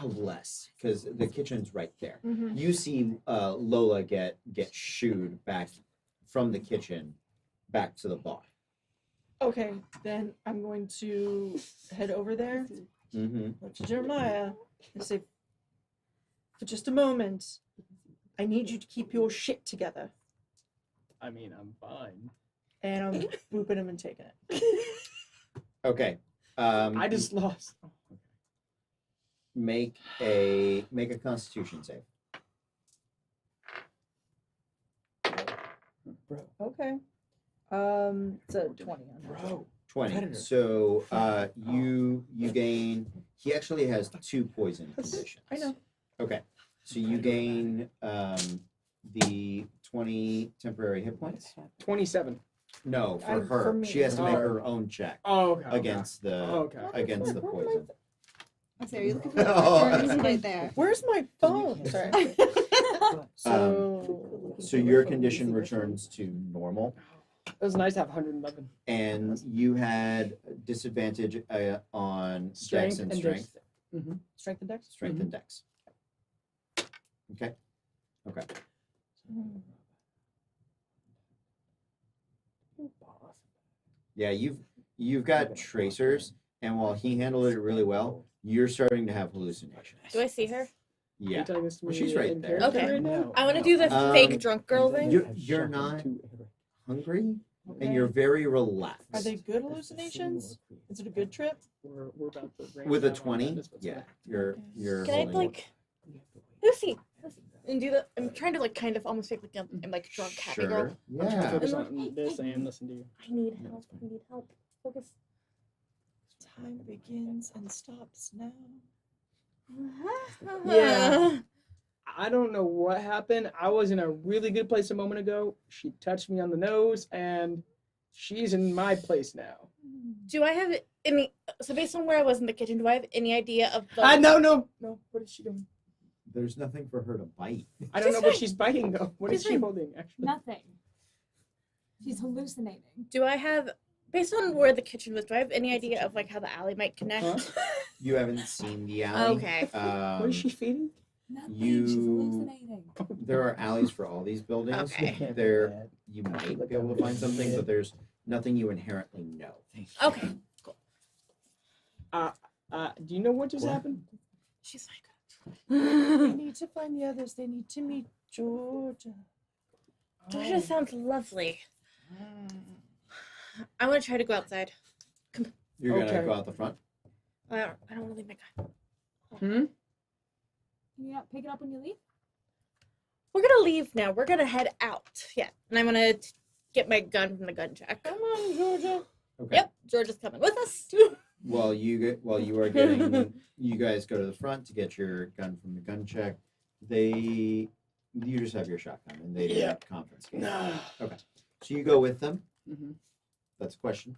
less because the kitchen's right there.
Mm-hmm.
You see Lola get shooed back from the kitchen back to the bar.
Okay, then I'm going to head over there.
Mm-hmm.
Look to Jeremiah and say, for just a moment, I need you to keep your shit together.
I mean, I'm fine.
And I'm booping him and taking it.
Okay.
I just lost. Oh, okay.
make a Constitution save.
Bro.
Okay. It's a 20 on that.
Bro.
20.
Predator.
So you gain. He actually has 2 poison conditions.
I know.
Okay. So you gain the 20 temporary hit points.
27.
No, for
I-
her.
for me.
She has to make
Oh.
her own check
Oh, okay.
against the
Okay.
against the poison.
I say, are you looking for the
Oh.
records right there?
Where's my phone? Sorry. So,
So your condition returns to normal,
It was nice to have 111.
and you had disadvantage on dex and strength,
Mm-hmm.
strength and dex?
strength and dex. Okay. Okay. Yeah, you've got tracers, and while he handled it really well, you're starting to have hallucinations.
Do I see her?
Are you
Yeah.
telling this to me
She's right
in
there.
character
Okay.
right now?
I want to do the
Um,
fake drunk girl thing.
You're not hungry, and you're very relaxed.
Are they good hallucinations? Is it a good trip?
We're about to bring
With
it
a
down on
20?
that, is what's
Yeah,
gonna-
you're
Can I
holding
like Lucy? And do the. I'm trying to like kind of almost fake like I'm like drunk happy
Sure.
I'm
girl.
trying to
Yeah.
focus on this and listen to you.
I need help. I need help. Focus.
Time begins and stops now.
Yeah. I don't know what happened. I was in a really good place a moment ago. She touched me on the nose, and she's in my place now.
Do I have any? So based on where I was in the kitchen, do I have any idea of the?
No. What is she doing?
There's nothing for her to bite.
I don't
She's
know what
fine.
she's biting though. What is
She's
she
fine.
holding actually?
Nothing. She's hallucinating.
Do I have? Based on where the kitchen was, do I have any idea of like how the alley might connect?
Huh?
You haven't seen the alley.
Okay.
What is she feeding?
Nothing.
You-
She's hallucinating.
There are alleys for all these buildings.
Okay.
There, you might be able to find something, but there's nothing you inherently know.
Okay.
Do you know what just happened?
She's
They
like.
need to find the others. They need to meet Georgia.
Georgia sounds lovely. I want to try to go outside.
You're gonna
Okay.
go out the front.
I don't want to leave my gun.
Hmm.
Yeah, pick it up when you leave.
We're gonna leave now. We're gonna head out. Yeah, and I'm gonna get my gun from the gun check.
Come on, Georgia.
Okay.
Yep, Georgia's coming with us.
While you are getting, you guys go to the front to get your gun from the gun check. You just have your shotgun, and they didn't confiscate. Okay. So you go with them.
Mm-hmm.
That's a question.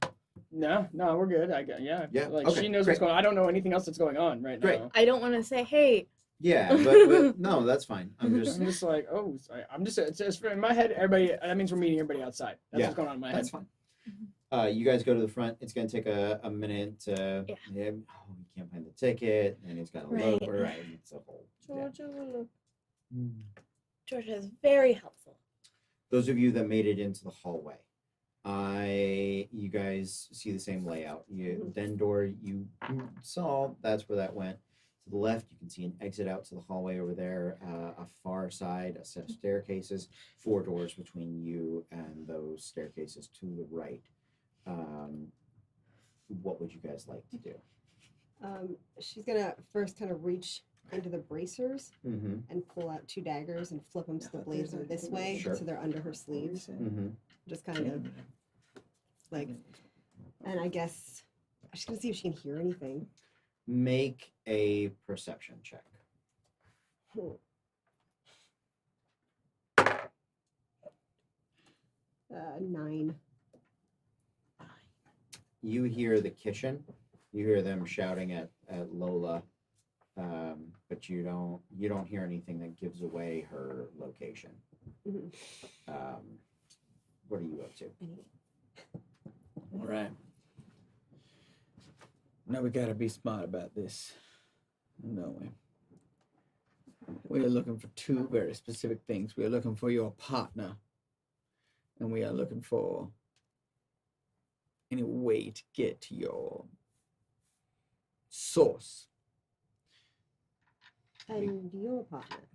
No, we're good. I got yeah.
Yeah,
Like
okay,
she knows
great.
what's going on. I don't know anything else that's going on right
Great.
now.
I don't want to say, hey,
Yeah, but no, that's fine. I'm just
I'm just like, oh, sorry. I'm just it's in my head. Everybody, that means we're meeting everybody outside. That's
Yeah,
what's going on in my head.
that's fine. You guys go to the front. It's gonna take a minute to.
Yeah.
You can't find the ticket, and it's got a
Right.
logo. Right. It's a whole. Yeah.
Georgia will look.
Georgia is very helpful.
Those of you that made it into the hallway, you guys see the same layout. Den door you saw, that's where that went. To the left, you can see an exit out to the hallway over there. A far side, a set of staircases, 4 doors between you and those staircases to the right. What would you guys like to do?
She's gonna first kind of reach into the bracers
Mm-hmm.
and pull out 2 daggers and flip them so the blades are this way,
Sure.
so they're under her sleeves.
Mm-hmm.
Just kind of like, and I guess I'm just gonna see if she can hear anything.
Make a perception check.
9.
You hear the kitchen. You hear them shouting at Lola, but you don't hear anything that gives away her location.
Mhm.
What are you up to?
All right. Now we gotta be smart about this, don't we? We are looking for 2 very specific things. We are looking for your partner, and we are looking for any way to get to your source.
And your partner.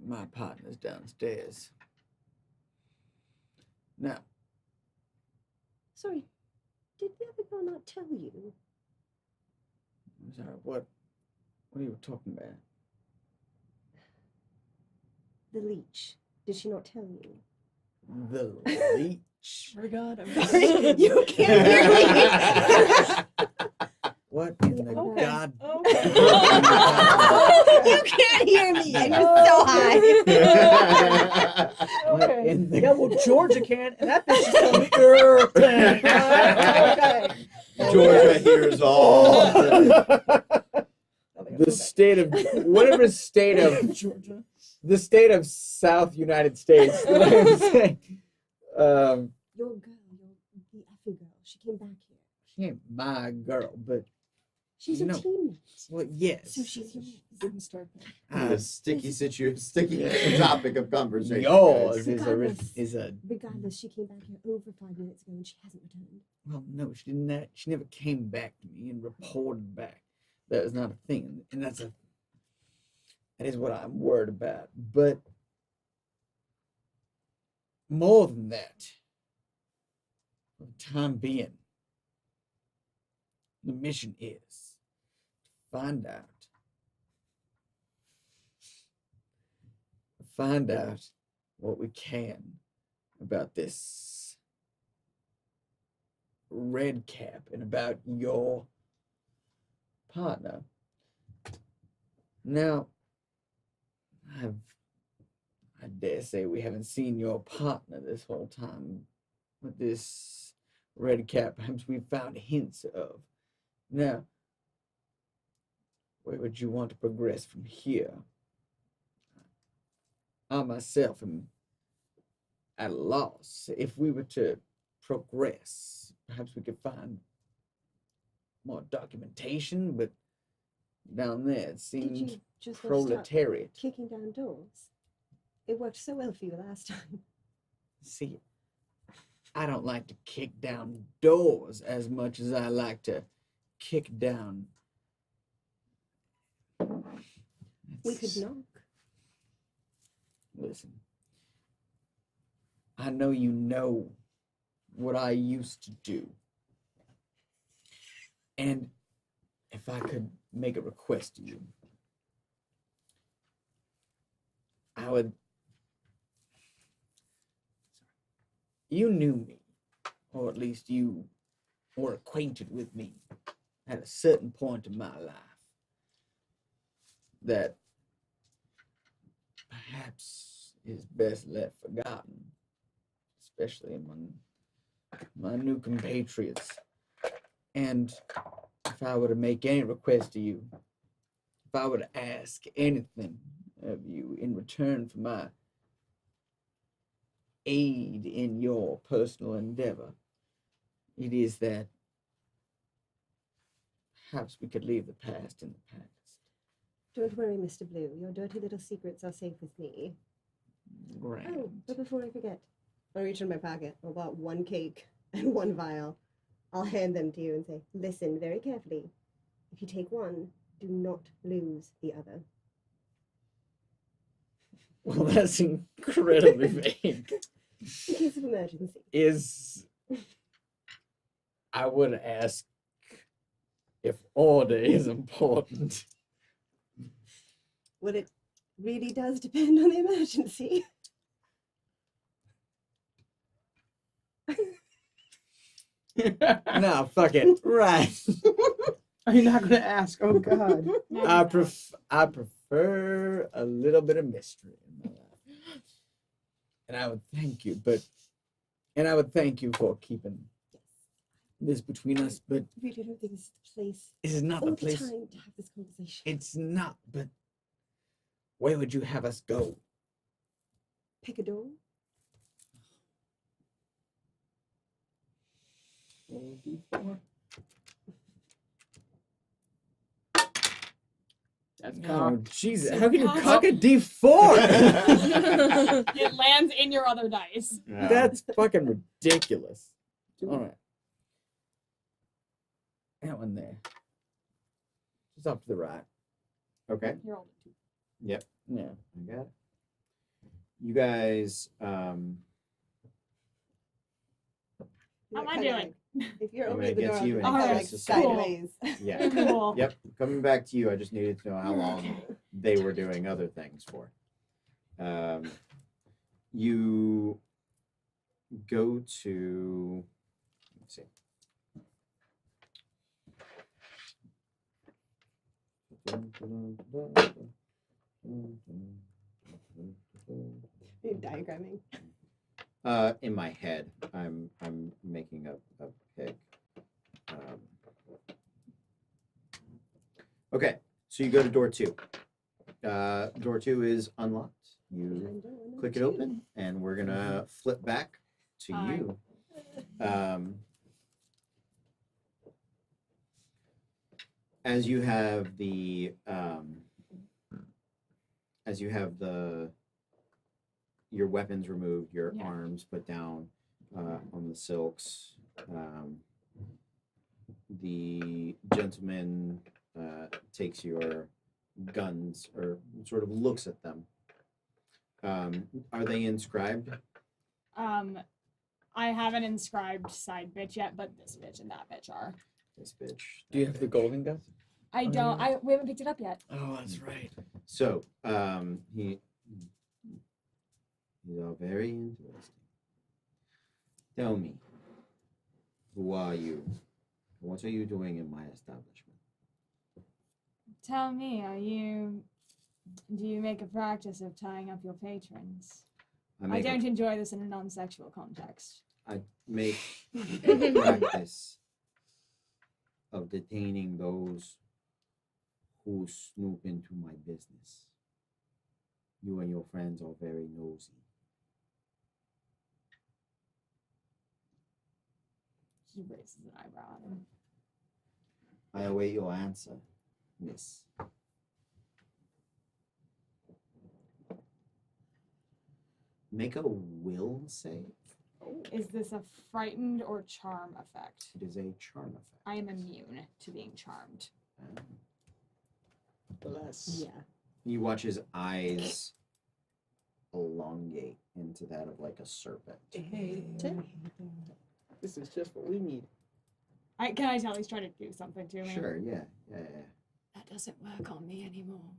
My partner's downstairs. Now,
Sorry, did the other girl not tell you?
I'm sorry, what are you talking about?
The leech. Did she not tell you?
The leech.
Oh my god, I'm
You can't hear me.
What in the
Okay.
god?
Okay.
You can't hear me, and you're so high.
What
Okay.
in the
Yeah, well, Georgia can, and that bitch is telling me everything. Okay.
Georgia hears all.
The state of whatever state of
Georgia.
the state of South United States. I'm saying.
Your girl, the Effie girl, she came back here.
She ain't my girl, but
She's your
No.
teammate.
well, yes.
So she's yours.
Didn't start
The sticky topic of conversation.
yours
guys.
is a
Regardless, she came back here over 5 minutes ago and she hasn't returned.
well, no, she didn't. She never came back to me and reported back. That is not a thing, and that is what I'm worried about. But more than that, for the time being, the mission is to find out what we can about this red cap and about your partner. Now, I dare say we haven't seen your partner this whole time with this red cap. Perhaps we've found hints of. Now, where would you want to progress from here? I myself am at a loss. If we were to progress, perhaps we could find more documentation, but down there it
Did
seemed
you just want to start
proletariat.
kicking down doors? It worked so well for you last time.
See, I don't like to kick down doors as much as I like to kick down.
We could
It's-
knock.
Listen, I know you know what I used to do. And if I could make a request to you, I would. You knew me, or at least you were acquainted with me at a certain point in my life that perhaps is best left forgotten, especially among my new compatriots. And if I were to make any request to you, if I were to ask anything of you in return for my aid in your personal endeavor, it is that perhaps we could leave the past in the past.
Don't worry, Mr. Blue. Your dirty little secrets are safe with me.
Grand.
Oh, but before I forget, I'll reach in my pocket. I'll got one cake and one vial. I'll hand them to you and say, listen very carefully. If you take one, do not lose the other.
Well, that's incredibly vague.
In case of emergency.
I would ask if order is important.
Well, it really does depend on the emergency.
No, fuck it. Right.
Are you not gonna ask? Oh God.
I prefer a little bit of mystery in my life. And I would thank you, for keeping this between us, but
I really don't think this is the place.
this is not
Or
the place.
time to have this conversation.
It's not, but where would you have us go?
Pick a door.
That's
Oh,
cocked.
Jesus.
So
How can you
cocked.
cock a D4?
It lands in your other dice.
That's fucking ridiculous. All right. That one there. Just off to the right.
Okay.
You're older too.
Yep.
Yeah.
I got it. You guys,
How am I
Kinda
doing?
like, if you're
I'm
opening
gonna
the
get
door,
to you
I'm
and
kinda
it's
like
just
sideways.
yeah.
Cool.
Yep. Coming back to you, I just needed to know how long they were doing other things for. You go to, let's see.
You're diagramming.
In my head, I'm making a pick. Okay, so you go to door 2. Door 2 is unlocked. You click it open, and we're gonna flip back to
Hi.
you. As you have the your weapons removed, your
Yeah.
arms put down on the silks. The gentleman takes your guns or sort of looks at them. Are they inscribed?
I haven't inscribed side bitch yet, but this bitch and that bitch are.
This bitch.
Do you
that
have the
bitch.
golden gun?
I don't. We haven't picked it up yet.
Oh, that's right.
So, these are very interesting. Tell me, who are you? What are you doing in my establishment?
Tell me, do you make a practice of tying up your patrons? I don't enjoy this in a non-sexual context.
make a practice of detaining those who snoop into my business. You and your friends are very nosy.
She raises an eyebrow at him.
I await your answer, miss. Make a will save.
Is this a frightened or charm effect?
It is a charm effect.
I am immune to being charmed.
Bless.
Yeah.
You watch his eyes elongate into that of like a serpent.
This is just what we need.
Can I tell he's trying to do something to me?
Sure, yeah.
That doesn't work on me anymore.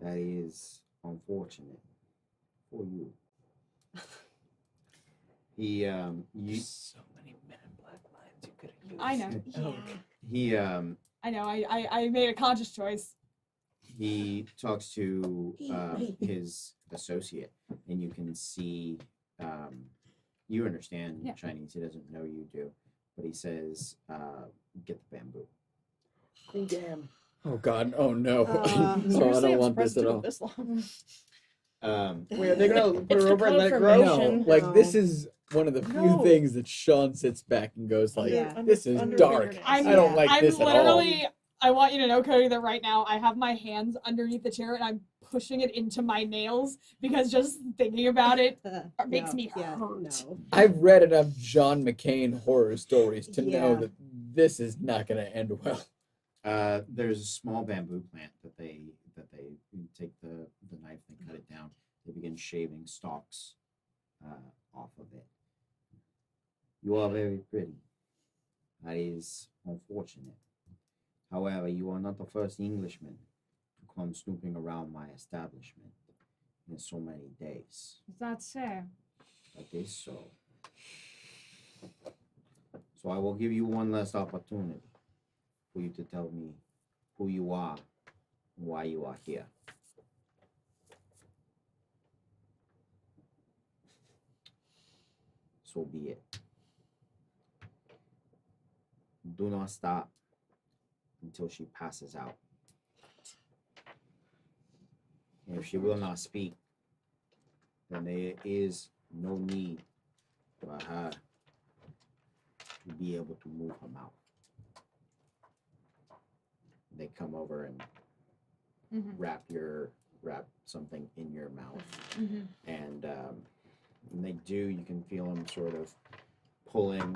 That is unfortunate for you. He
So many Men in Black lines you could have used.
I know.
he
I know. I made a conscious choice.
he talks to his associate, and you can see you understand
Yeah.
Chinese. He doesn't know you do, but he says, "Get the bamboo."
Damn.
Oh God! Oh no!
Uh,
Oh, I
Seriously,
don't
I'm
want this
surprised
at
it took
all.
this long.
Wait, are they gonna put
It's
her
the
over and let it grow?
confirmation.
No, like this
No.
is one of the few
No.
things that Sean sits back and goes like,
Yeah.
"This is
Under
dark.
fingernails.
I don't
Yeah.
like
I'm
this at all."
literally. I want you to know, Cody, that right now I have my hands underneath the chair and I'm pushing it into my nails because just thinking about it makes me hurt.
No.
I've read enough John McCain horror stories to know
Yeah.
that this is not going to end well.
There's a small bamboo plant that they take the knife, they cut it down, they begin shaving stalks off of it. You are very pretty. That is unfortunate. However, you are not the first Englishman to come snooping around my establishment in so many days.
Is that so?
That is so. So I will give you one last opportunity for you to tell me who you are and why you are here. So be it. Do not stop until she passes out. And if she will not speak, then there is no need for her to be able to move her mouth. They come over and wrap something in your mouth, and when they do, you can feel him sort of pulling.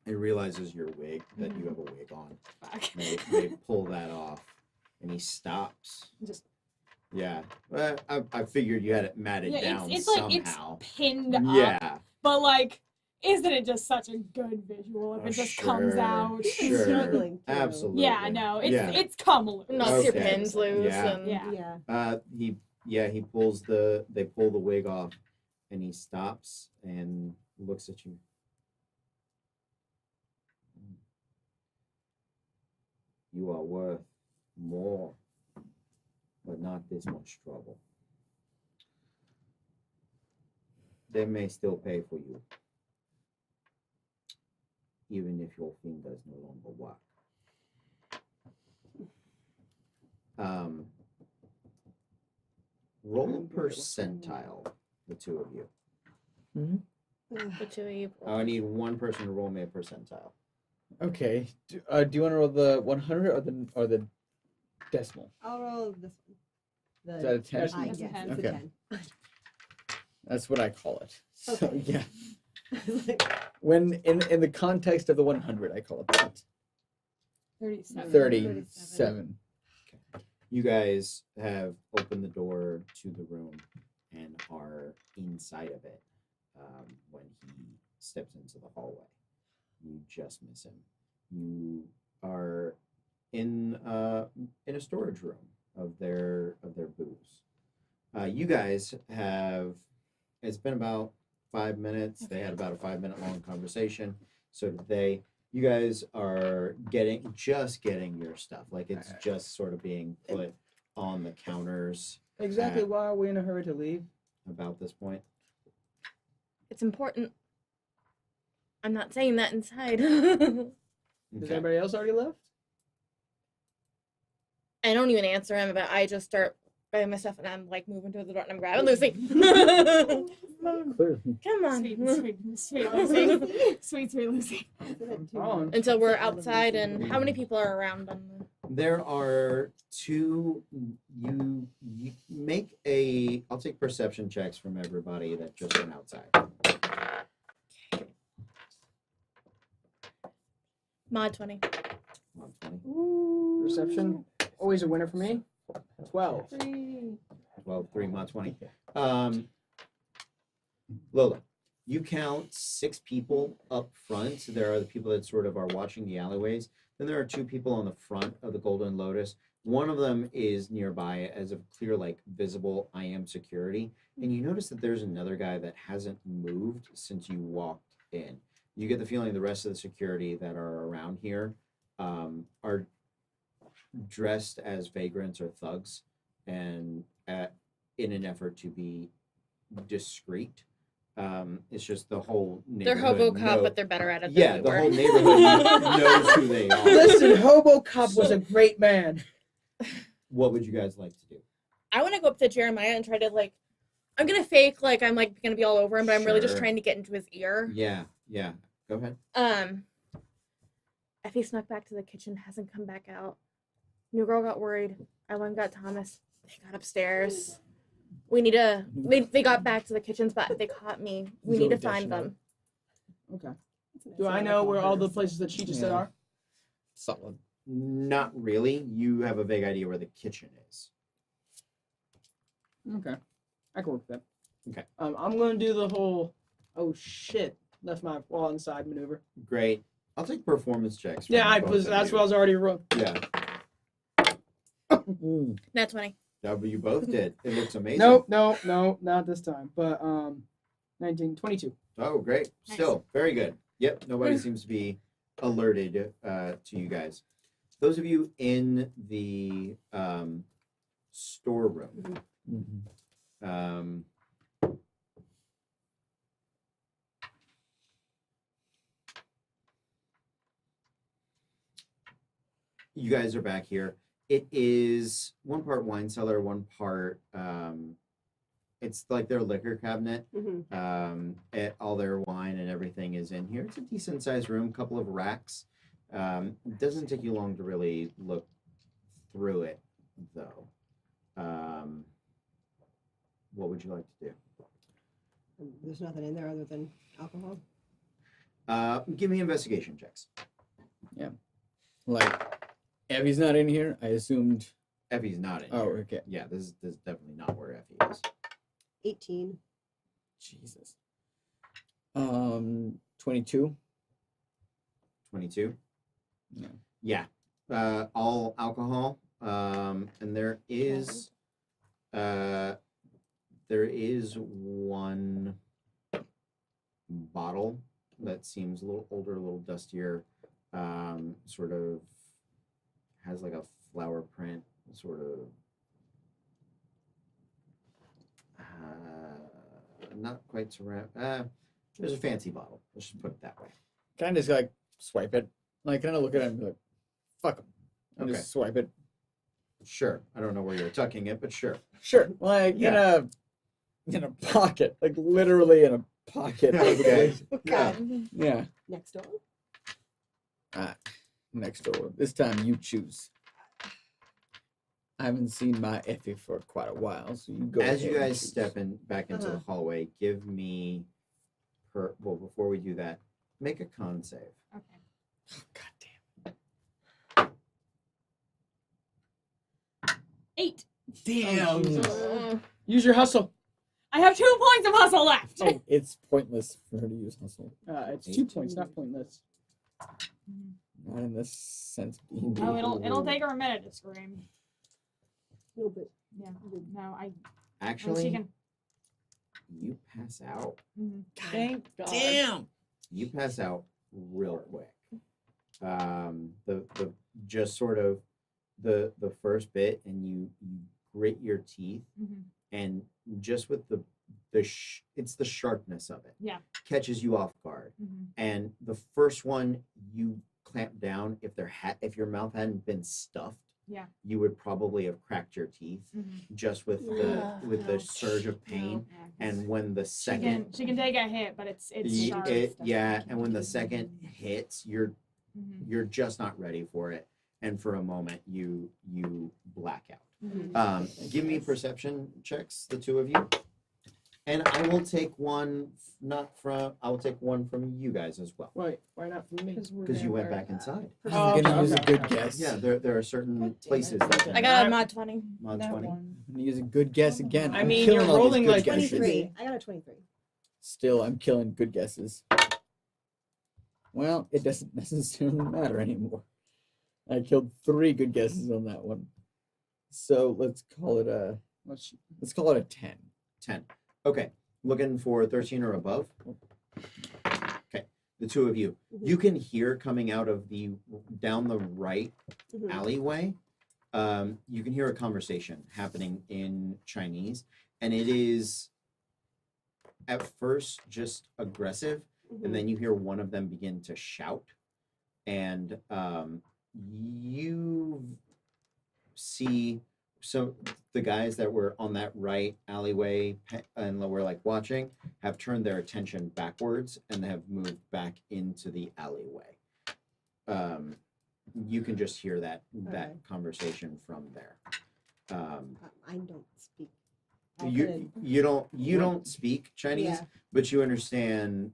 He realizes your wig, that you have a wig on. They pull that off, and he stops.
Just
Yeah, well, I figured you had it matted down
it's
somehow.
like it's pinned up.
Yeah,
But like, isn't it just such a good visual if it just comes out?
He's struggling, too.
Absolutely.
Yeah, no,
Yeah.
it's come loose.
Knocks your
Okay.
pins loose
Yeah.
and
Yeah.
He they pull the wig off, and he stops and looks at you. You are worth more, but not this much trouble. They may still pay for you, even if your fingers no longer work. Roll a percentile, the two of you.
the two of you.
I need one person to roll me a percentile.
Okay. Do you want to roll the 100 or the decimal?
I'll roll this one.
Is that a 10?
I
That's a
guess
10.
it's
Okay.
a 10.
That's what I call it. So
Okay.
yeah. When in the context of the 100, I call it that.
37.
37.
You guys have opened the door to the room and are inside of it when he steps into the hallway. You just miss him. You are in a storage room of their booze. You guys have. It's been about 5 minutes. They had about a 5-minute long conversation. So did they. You guys are just getting your stuff. Like it's just sort of being put on the counters
Exactly why are we in a hurry to leave?
about this point.
It's important. I'm not saying that inside.
Does
Okay.
everybody else already left?
I don't even answer him, but I just start grabbing my stuff and I'm like moving to the door and I'm grabbing Lucy.
Clearly.
Come on.
Sweet Lucy. Sweet Lucy.
Oh.
Until we're outside, and how many people are around on the
There are two. You make a. I'll take perception checks from everybody that just went outside.
mod 20?
Mod 20.
Perception, always a winner for me. 12.
12, 3, mod 20. Lola, you count 6 people up front. There are the people that sort of are watching the alleyways. Then there are 2 people on the front of the Golden Lotus. One of them is nearby as a clear, like, visible I am security. And you notice that there's another guy that hasn't moved since you walked in. You get the feeling the rest of the security that are around here are dressed as vagrants or thugs, and in an effort to be discreet, It's just the whole
They're
neighborhood.
HoboCop, but they're better at it.
Yeah,
than
the
we
whole
were.
neighborhood knows who they are.
Listen, HoboCop was a great man.
What would you guys like to do?
I want to go up to Jeremiah and try to like. I'm gonna fake like I'm like gonna be all over him, but I'm really just
Sure.
trying to get into his ear.
Yeah. Go ahead.
Effie snuck back to the kitchen, hasn't come back out. New girl got worried. I went and got Thomas. They got upstairs. We need to. They got back to the kitchen spot. They caught me. We need to find them.
Okay. Do I know where all the places that she just said
Yeah.
are?
Solid.
Not really. You have a vague idea where the kitchen is.
Okay. I can work with that.
Okay.
I'm going to do the whole, oh shit, left my wall inside maneuver.
Great. I'll take performance checks. from
Yeah,
both of
that's
you.
what I was already wrong.
Yeah.
Ooh.
Nat 20.
That you both did. It looks amazing.
Nope, not this time. But 22.
Oh, great.
Nice.
Still, very good. Yep, nobody seems to be alerted to you guys. Those of you in the storeroom,
Mhm.
you guys are back here. It is one part wine cellar, one part it's like their liquor cabinet. All their wine and everything is in here. It's a decent sized room, couple of racks. It doesn't take you long to really look through it, though. What would you like to do?
There's nothing in there other than alcohol.
Give me investigation checks.
Like, Evie's not in here. I assumed.
Effie's not in
Oh,
here.
okay.
Yeah, this is definitely not where Effie is.
18.
Jesus. 22.
22?
Yeah.
Yeah. All alcohol. And there is one bottle that seems a little older, a little dustier, sort of has like a flower print, sort of not quite surround. There's a fancy bottle. Let's just put it that way.
Can I just like swipe it? Like, can I look at it and be like, fuck them? And
Okay.
just swipe it.
Sure. I don't know where you're tucking it, but sure.
Sure. Like in a pocket, like literally in a pocket.
Okay. Yeah.
Yeah.
Next door.
Next door. This time you choose. I haven't seen my Effie for quite a while, so you go.
As you
ahead and
guys
choose.
step in back into the hallway, give me well, before we do that, make a con save.
Okay.
Oh, God
8.
damn.
Jesus. Use your hustle.
I have 2 points of hustle left.
Oh, it's pointless for her to use hustle.
It's 2 points, not pointless.
Not in this sense. of D&D.
Oh, it'll take her a minute to scream.
No, but
Yeah. No, I.
Actually,
She can.
you pass out.
Thank God.
Damn.
You pass out real quick. The just sort of the first bit, and you grit your teeth, and just with it's the sharpness of it.
Yeah.
Catches you off guard. And the first one you clamp down, if your mouth hadn't been stuffed,
Yeah.
you would probably have cracked your teeth just with the surge of pain. And when the second
She can take a hit, but it's sharp.
and when the second hits, you're just not ready for it, and for a moment you black out. Give me perception checks, the two of you, and I will take one I will take one from you guys as well,
Wait, why not for me?
because you went back inside.
Oh,
I'm gonna use a
okay,
good
okay.
guess.
Yeah, there are certain places that
I got a mod 20.
mod 20.
I'm gonna use a good guess again.
I
I'm
mean,
killing
you're
all these
rolling
good
like
guesses.
23. I got a 23.
Still, I'm killing good guesses. Well, it doesn't necessarily matter anymore. I killed 3 good guesses on that one. So let's call it a 10.
10. Okay, looking for 13 or above. Okay, the two of you. You can hear coming out of down the right alleyway. You can hear a conversation happening in Chinese, and it is at first just aggressive,
Mhm.
and then you hear one of them begin to shout, and you see so the guys that were on that right alleyway and were like watching have turned their attention backwards and have moved back into the alleyway. You can just hear that
Okay.
conversation from there.
I don't speak.
You don't speak Chinese,
Yeah.
but you understand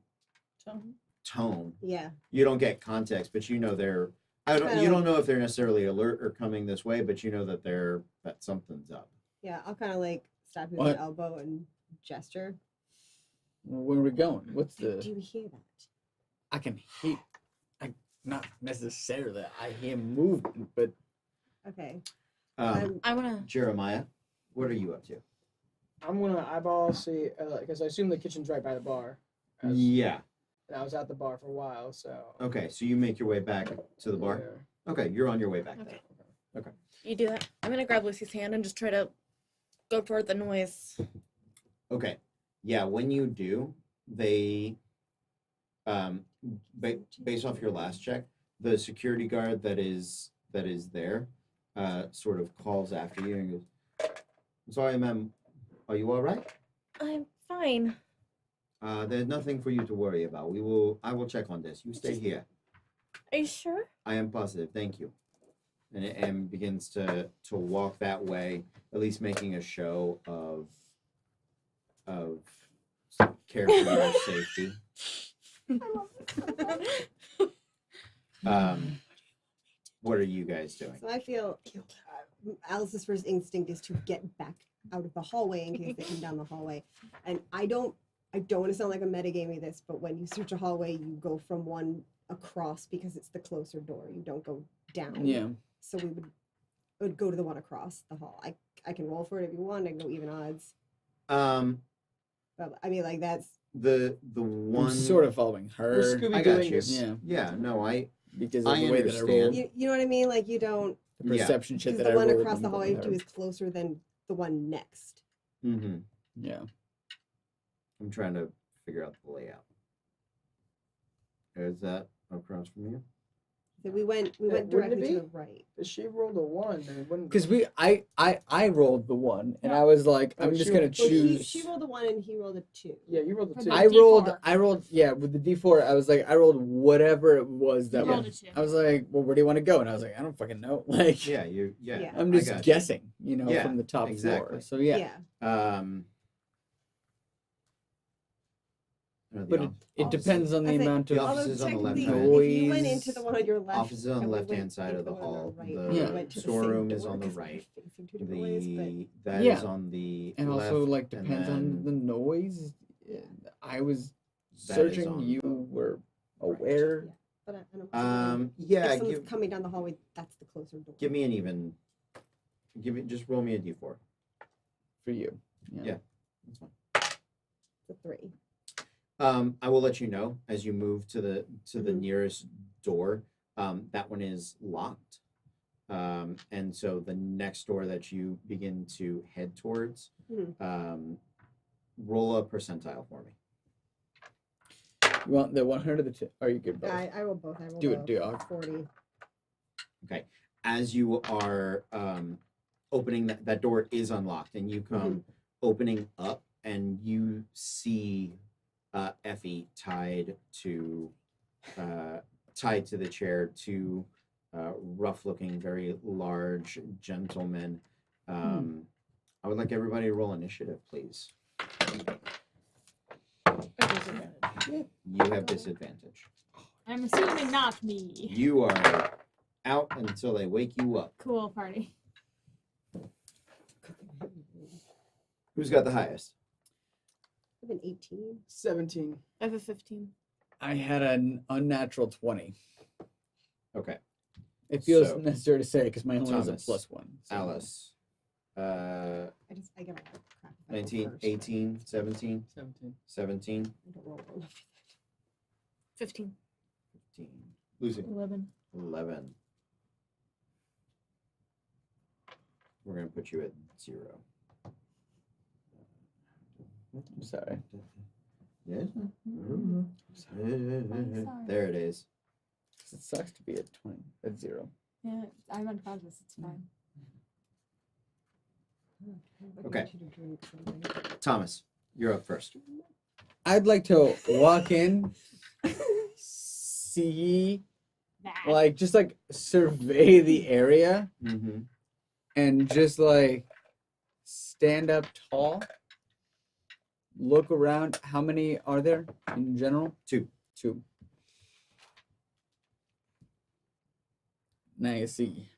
Tone.
tone.
Yeah.
You don't get context, but you know they're. You don't know if they're necessarily alert or coming this way, but you know that that something's up.
Yeah. I'll kind of like stab him with
What?
an elbow and gesture.
Well, where are we going? What's
Do
the?
you hear that?
I can hear. Not necessarily. I hear movement, but
Okay.
I wanna.
Jeremiah, what are you up to?
I'm gonna eyeball see because I assume the kitchen's right by the bar.
Yeah.
And I was at the bar for a while, so.
Okay, so you make your way back to the bar.
Yeah.
Okay, you're on your way back
Okay.
there. Okay.
You do that. I'm gonna grab Lucy's hand and just try to go toward the noise.
Okay. Yeah, when you do, they based off your last check, the security guard that is there sort of calls after you and goes, "I'm sorry, ma'am, are you all right?
I'm fine.
There's nothing for you to worry about. I will check on this. You stay here.
Are you sure?
I am positive. Thank you." And begins to walk that way, at least making a show of care for your safety. What are you guys doing?
So I feel Alice's first instinct is to get back out of the hallway in case they come down the hallway. And I don't want to sound like a metagaming this, but when you search a hallway, you go from one across because it's the closer door. You don't go down.
yeah.
So we would go to the one across the hall. I can roll for it if you want. I can go even odds. But I mean, like that's
The
I'm
one
sort of following
We're
her.
Scooby
I got
Dooing
you.
this.
Yeah,
Yeah, no,
because of
I
the way that I
understand.
rolled.
you know what I mean. Like you don't
The
Yeah.
perception shit
because
that
the
I
one
rolled.
across
I'm
the hallway
going
to
with
is closer than the one next.
mm-hmm.
her. Yeah.
I'm trying to figure out the layout. Is that across from you?
So we went
wouldn't it
directly to
be?
the right.
If she rolled a 1, then it wouldn't.
Because I rolled the one, and I was like,
Oh,
I'm just
she
gonna
rolled-
Well,
choose.
she rolled a 1 and he rolled a 2.
Yeah, you rolled a
For
2.
the
I
D4.
rolled, yeah, with the D4. I was like, I rolled whatever it was that
You rolled
was.
a 2.
I was like, well, where do you want to go? And I was like, I don't fucking know. Like,
Yeah,
Yeah.
I'm
I
just
got you.
guessing,
Yeah,
from the top
exactly.
floor. So yeah,
Yeah.
but it depends on the
I think
amount
the
of
office
Although
is on the left
technically,
side.
if you went
noise.
into the one on your left,
Office is on the
and we
left-hand
went
side of
into
the
one on our
hall.
right,
The
we
Yeah.
went to the
storeroom
same
is
door
on the
'cause we were
right.
facing two different ways, but
That is
Yeah.
on the
and
left,
also like
and
depends on the
then
noise. I was
that is
searching.
on
You
the
were
right.
aware.
yeah. But I don't.
Yeah,
if someone's
give
coming down the hallway, that's the closer door.
give me an even. Just roll me a d4.
For you.
Yeah. That's fine.
It's a 3.
I will let you know as you move to the
Mhm.
nearest door. That one is locked, and so the next door that you begin to head towards,
Mhm.
roll a percentile for me.
You want the 100 or the 2? Are you good both?
I rolled both. I rolled
Do
a
it, dog.
40.
As you are opening that door is unlocked, and you come opening up, and you see Effie tied to the chair. Two rough-looking, very large gentlemen. I would like everybody to roll initiative, please. You have disadvantage.
I'm assuming not me.
You are out until they wake you up.
Cool party.
Who's got the highest?
I've been 18.
17.
I have a 15.
I had an unnatural 20.
Okay.
It feels
So,
necessary to say because my only is a
Thomas,
+1. So.
Alice.
I get a lot of crap. if I roll
19,
first.
18, 17,
17.
17,
I don't roll well enough.
15.
15. Lucy.
11.
11. We're going to put you at 0.
I'm sorry.
Yes.
Sorry.
There it is.
It sucks to be at 20 at 0.
Yeah, I'm unconscious. It's fine.
Okay. Thomas, you're up first.
I'd like to walk in, see,
Nah.
just survey the area
Mm-hmm.
and just stand up tall, look around. How many are there in general?
2.
2. Now you see,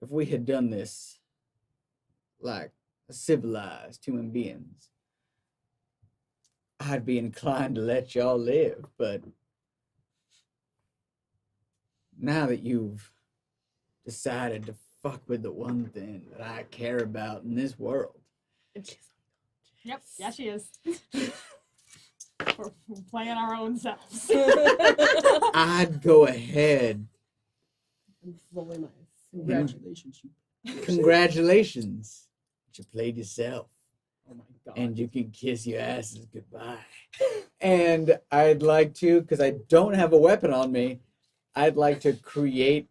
if we had done this like civilized human beings, I'd be inclined to let y'all live, but now that you've decided to fuck with the one thing that I care about in this world,
Yep. Yeah, she is. We're playing our own selves.
I'd go ahead.
I'm rolling my eyes.
Congratulations.
Congratulations. You played yourself.
Oh my god.
And you can kiss your asses goodbye. And I'd like to, because I don't have a weapon on me, I'd like to create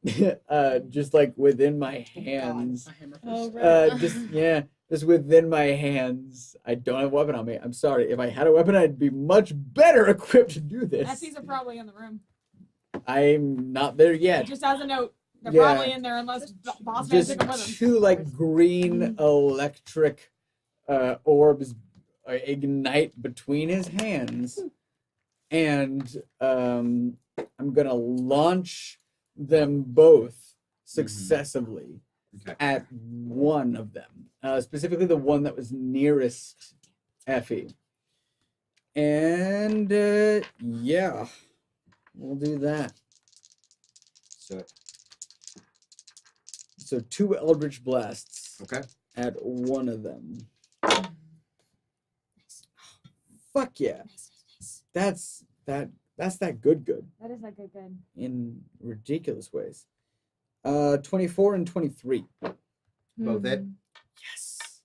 just within my hands.
A hammer fist.
Oh, right.
Just within my hands. I don't have a weapon on me. I'm sorry. If I had a weapon, I'd be much better equipped to do this.
Essies are probably in the room.
I'm not there yet.
Just as a note, they're
Yeah.
probably in there unless Boss Man
Just
took them with him.
2 green electric orbs ignite between his hands, and I'm gonna launch them both successively
Okay.
at one of them, specifically the one that was nearest Effie. And yeah, we'll do that. So 2 Eldritch Blasts
Okay.
at one of them. Fuck yeah. That's that good
That is not good.
in ridiculous ways. 24 and 23.
Both it.
Yes.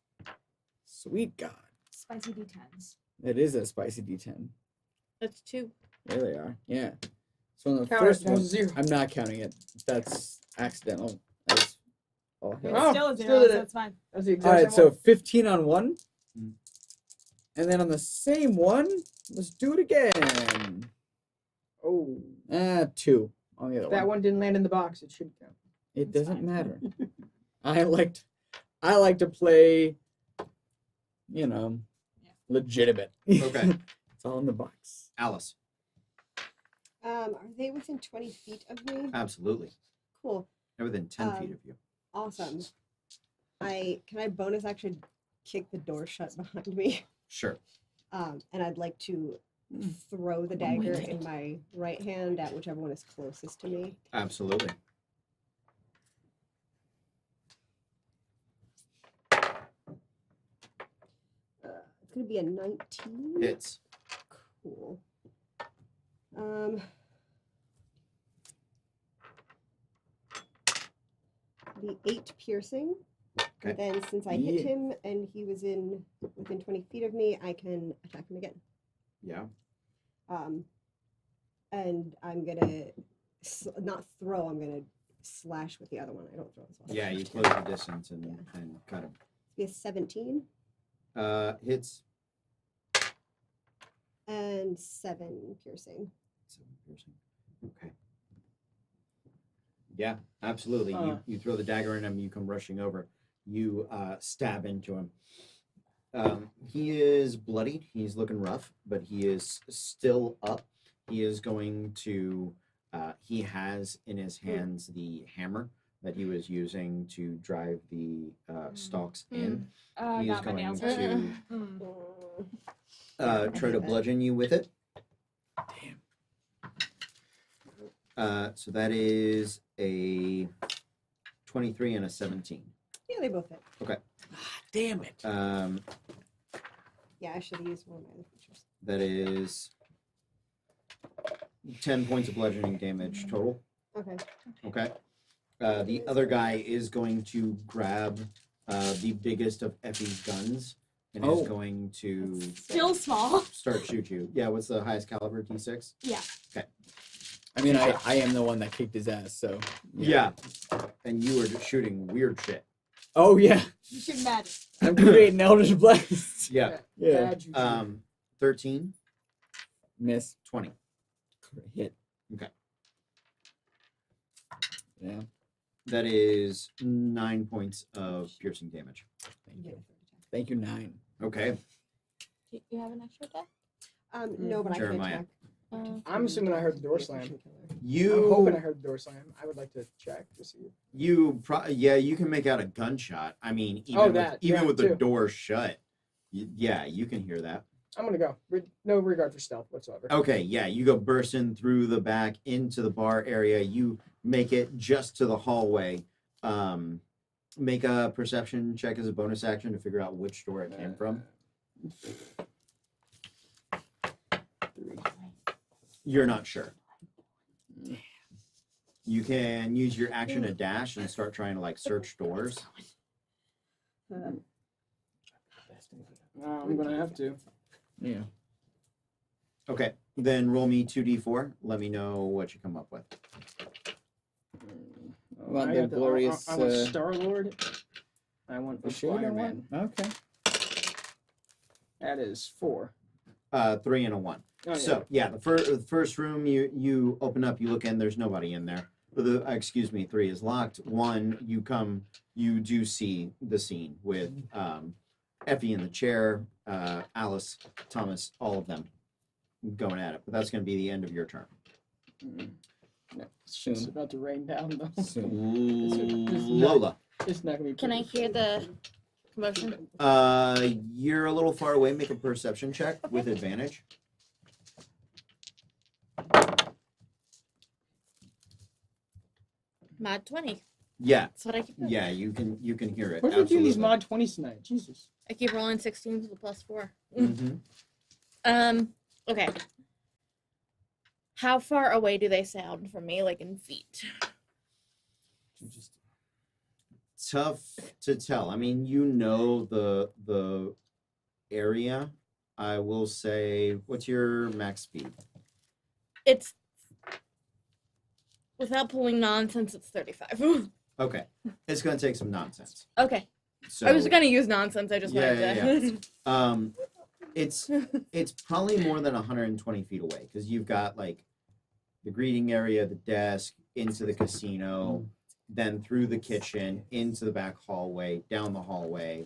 Sweet God.
Spicy D10s.
It is a spicy D10.
That's 2.
There they are. Yeah. So on the
Count it,
first
that was
one,
a 0.
I'm not counting it. That's accidental. That's all
I mean,
hell.
it's still a
still
0,
did
so
it.
it's fine.
That's the
All
exact
right,
same
so
one.
15 on one.
Mm.
And then on the same one, let's do it again.
Oh,
2 on the other
that
one.
one didn't land in the box. It should count.
It
That's
doesn't
fine.
matter. I like to play,
Yeah.
legitimate.
Okay.
It's all in the box.
Alice.
Are they within 20 feet of me?
Absolutely.
Cool.
They're within 10 feet of you.
Awesome. Can I bonus action kick the door shut behind me?
Sure.
And I'd like to throw the dagger in my right hand at whichever one is closest to me.
Absolutely.
It's gonna be a 19.
Hits.
Cool. The 8 piercing.
Okay.
And then since I hit him and he was within 20 feet of me, I can attack him again.
Yeah.
And I'm gonna not throw. I'm gonna slash with the other one. I don't throw as well.
Yeah, you close the distance and cut him.
Be a 17
Hits.
and 7 piercing.
7 piercing. Okay. Yeah, absolutely. You throw the dagger in him, you come rushing over. You stab into him. He is bloodied. He's looking rough, but he is still up. He is going to, he has in his hands the hammer that he was using to drive the stalks in. He is
Got my
going
nails
to
hurt.
try to bludgeon you with it.
Damn.
So that is a 23 and a 17.
Yeah, they both hit.
Damn it.
Yeah, I should have used one of my other features.
That is 10 points of bludgeoning damage total.
Okay.
Okay. The other guy is going to grab the biggest of Effie's guns and
Oh.
is going to
Still small.
start shoot you. Yeah, what's the highest caliber? D6?
Yeah.
I mean, I am the one that kicked his ass, so.
Yeah. And you were just shooting weird shit.
Oh, yeah.
You should magic.
I'm creating Eldritch Blast.
Yeah.
Yeah.
Bad juju.
13,
Miss.
20.
Hit.
Okay.
Yeah.
That is 9 points of piercing damage.
Thank you. Thank you, 9.
Okay.
Do you have an extra attack?
No, but
Jeremiah.
I can check.
I'm assuming I heard the door slam. I'm hoping I
You
heard the door slam. I would like to check to see.
you can make out a gunshot. I mean, even
Oh,
with,
that,
even
yeah,
with the
too.
door shut. Yeah, you can hear that.
I'm gonna go. No regard for stealth whatsoever.
Okay, yeah, you go bursting through the back into the bar area. You make it just to the hallway. Make a perception check as a bonus action to figure out which door it came from. You're not sure. You can use your action to dash and start trying to like search doors.
I'm gonna have to.
Yeah.
Okay, then roll me 2d4. Let me know what you come up with.
I want
I
the
got
glorious.
I want Star Lord. I want
The
the
shade
Flyer
or
Man.
what? Okay.
That is 4.
3 and a 1.
Oh, yeah.
So yeah, the first room you open up, you look in. There's nobody in there. Excuse me, 3 is locked. 1, you do see the scene with Effie in the chair, Alice, Thomas, all of them going at it. But that's going to be the end of your turn.
It's
Soon.
about to rain down though.
Soon.
Lola,
It's not gonna be.
Can I
pretty.
hear the commotion?
you're a little far away. Make a perception check with advantage.
Mod 20.
Yeah,
That's what I keep doing.
yeah, you can hear it.
What did we do these
absolutely.
mod 20s tonight? Jesus.
I keep rolling 16s with a +4.
Mhm.
Okay. How far away do they sound from me, like in feet?
Just tough to tell. I mean, you know the area. I will say, what's your max speed?
It's without pulling nonsense. It's 35.
Okay, it's gonna take some nonsense.
Okay.
So
I was gonna use nonsense. I just wanted to.
It's probably more than 120 feet away because you've got like the greeting area, the desk, into the casino, then through the kitchen, into the back hallway, down the hallway,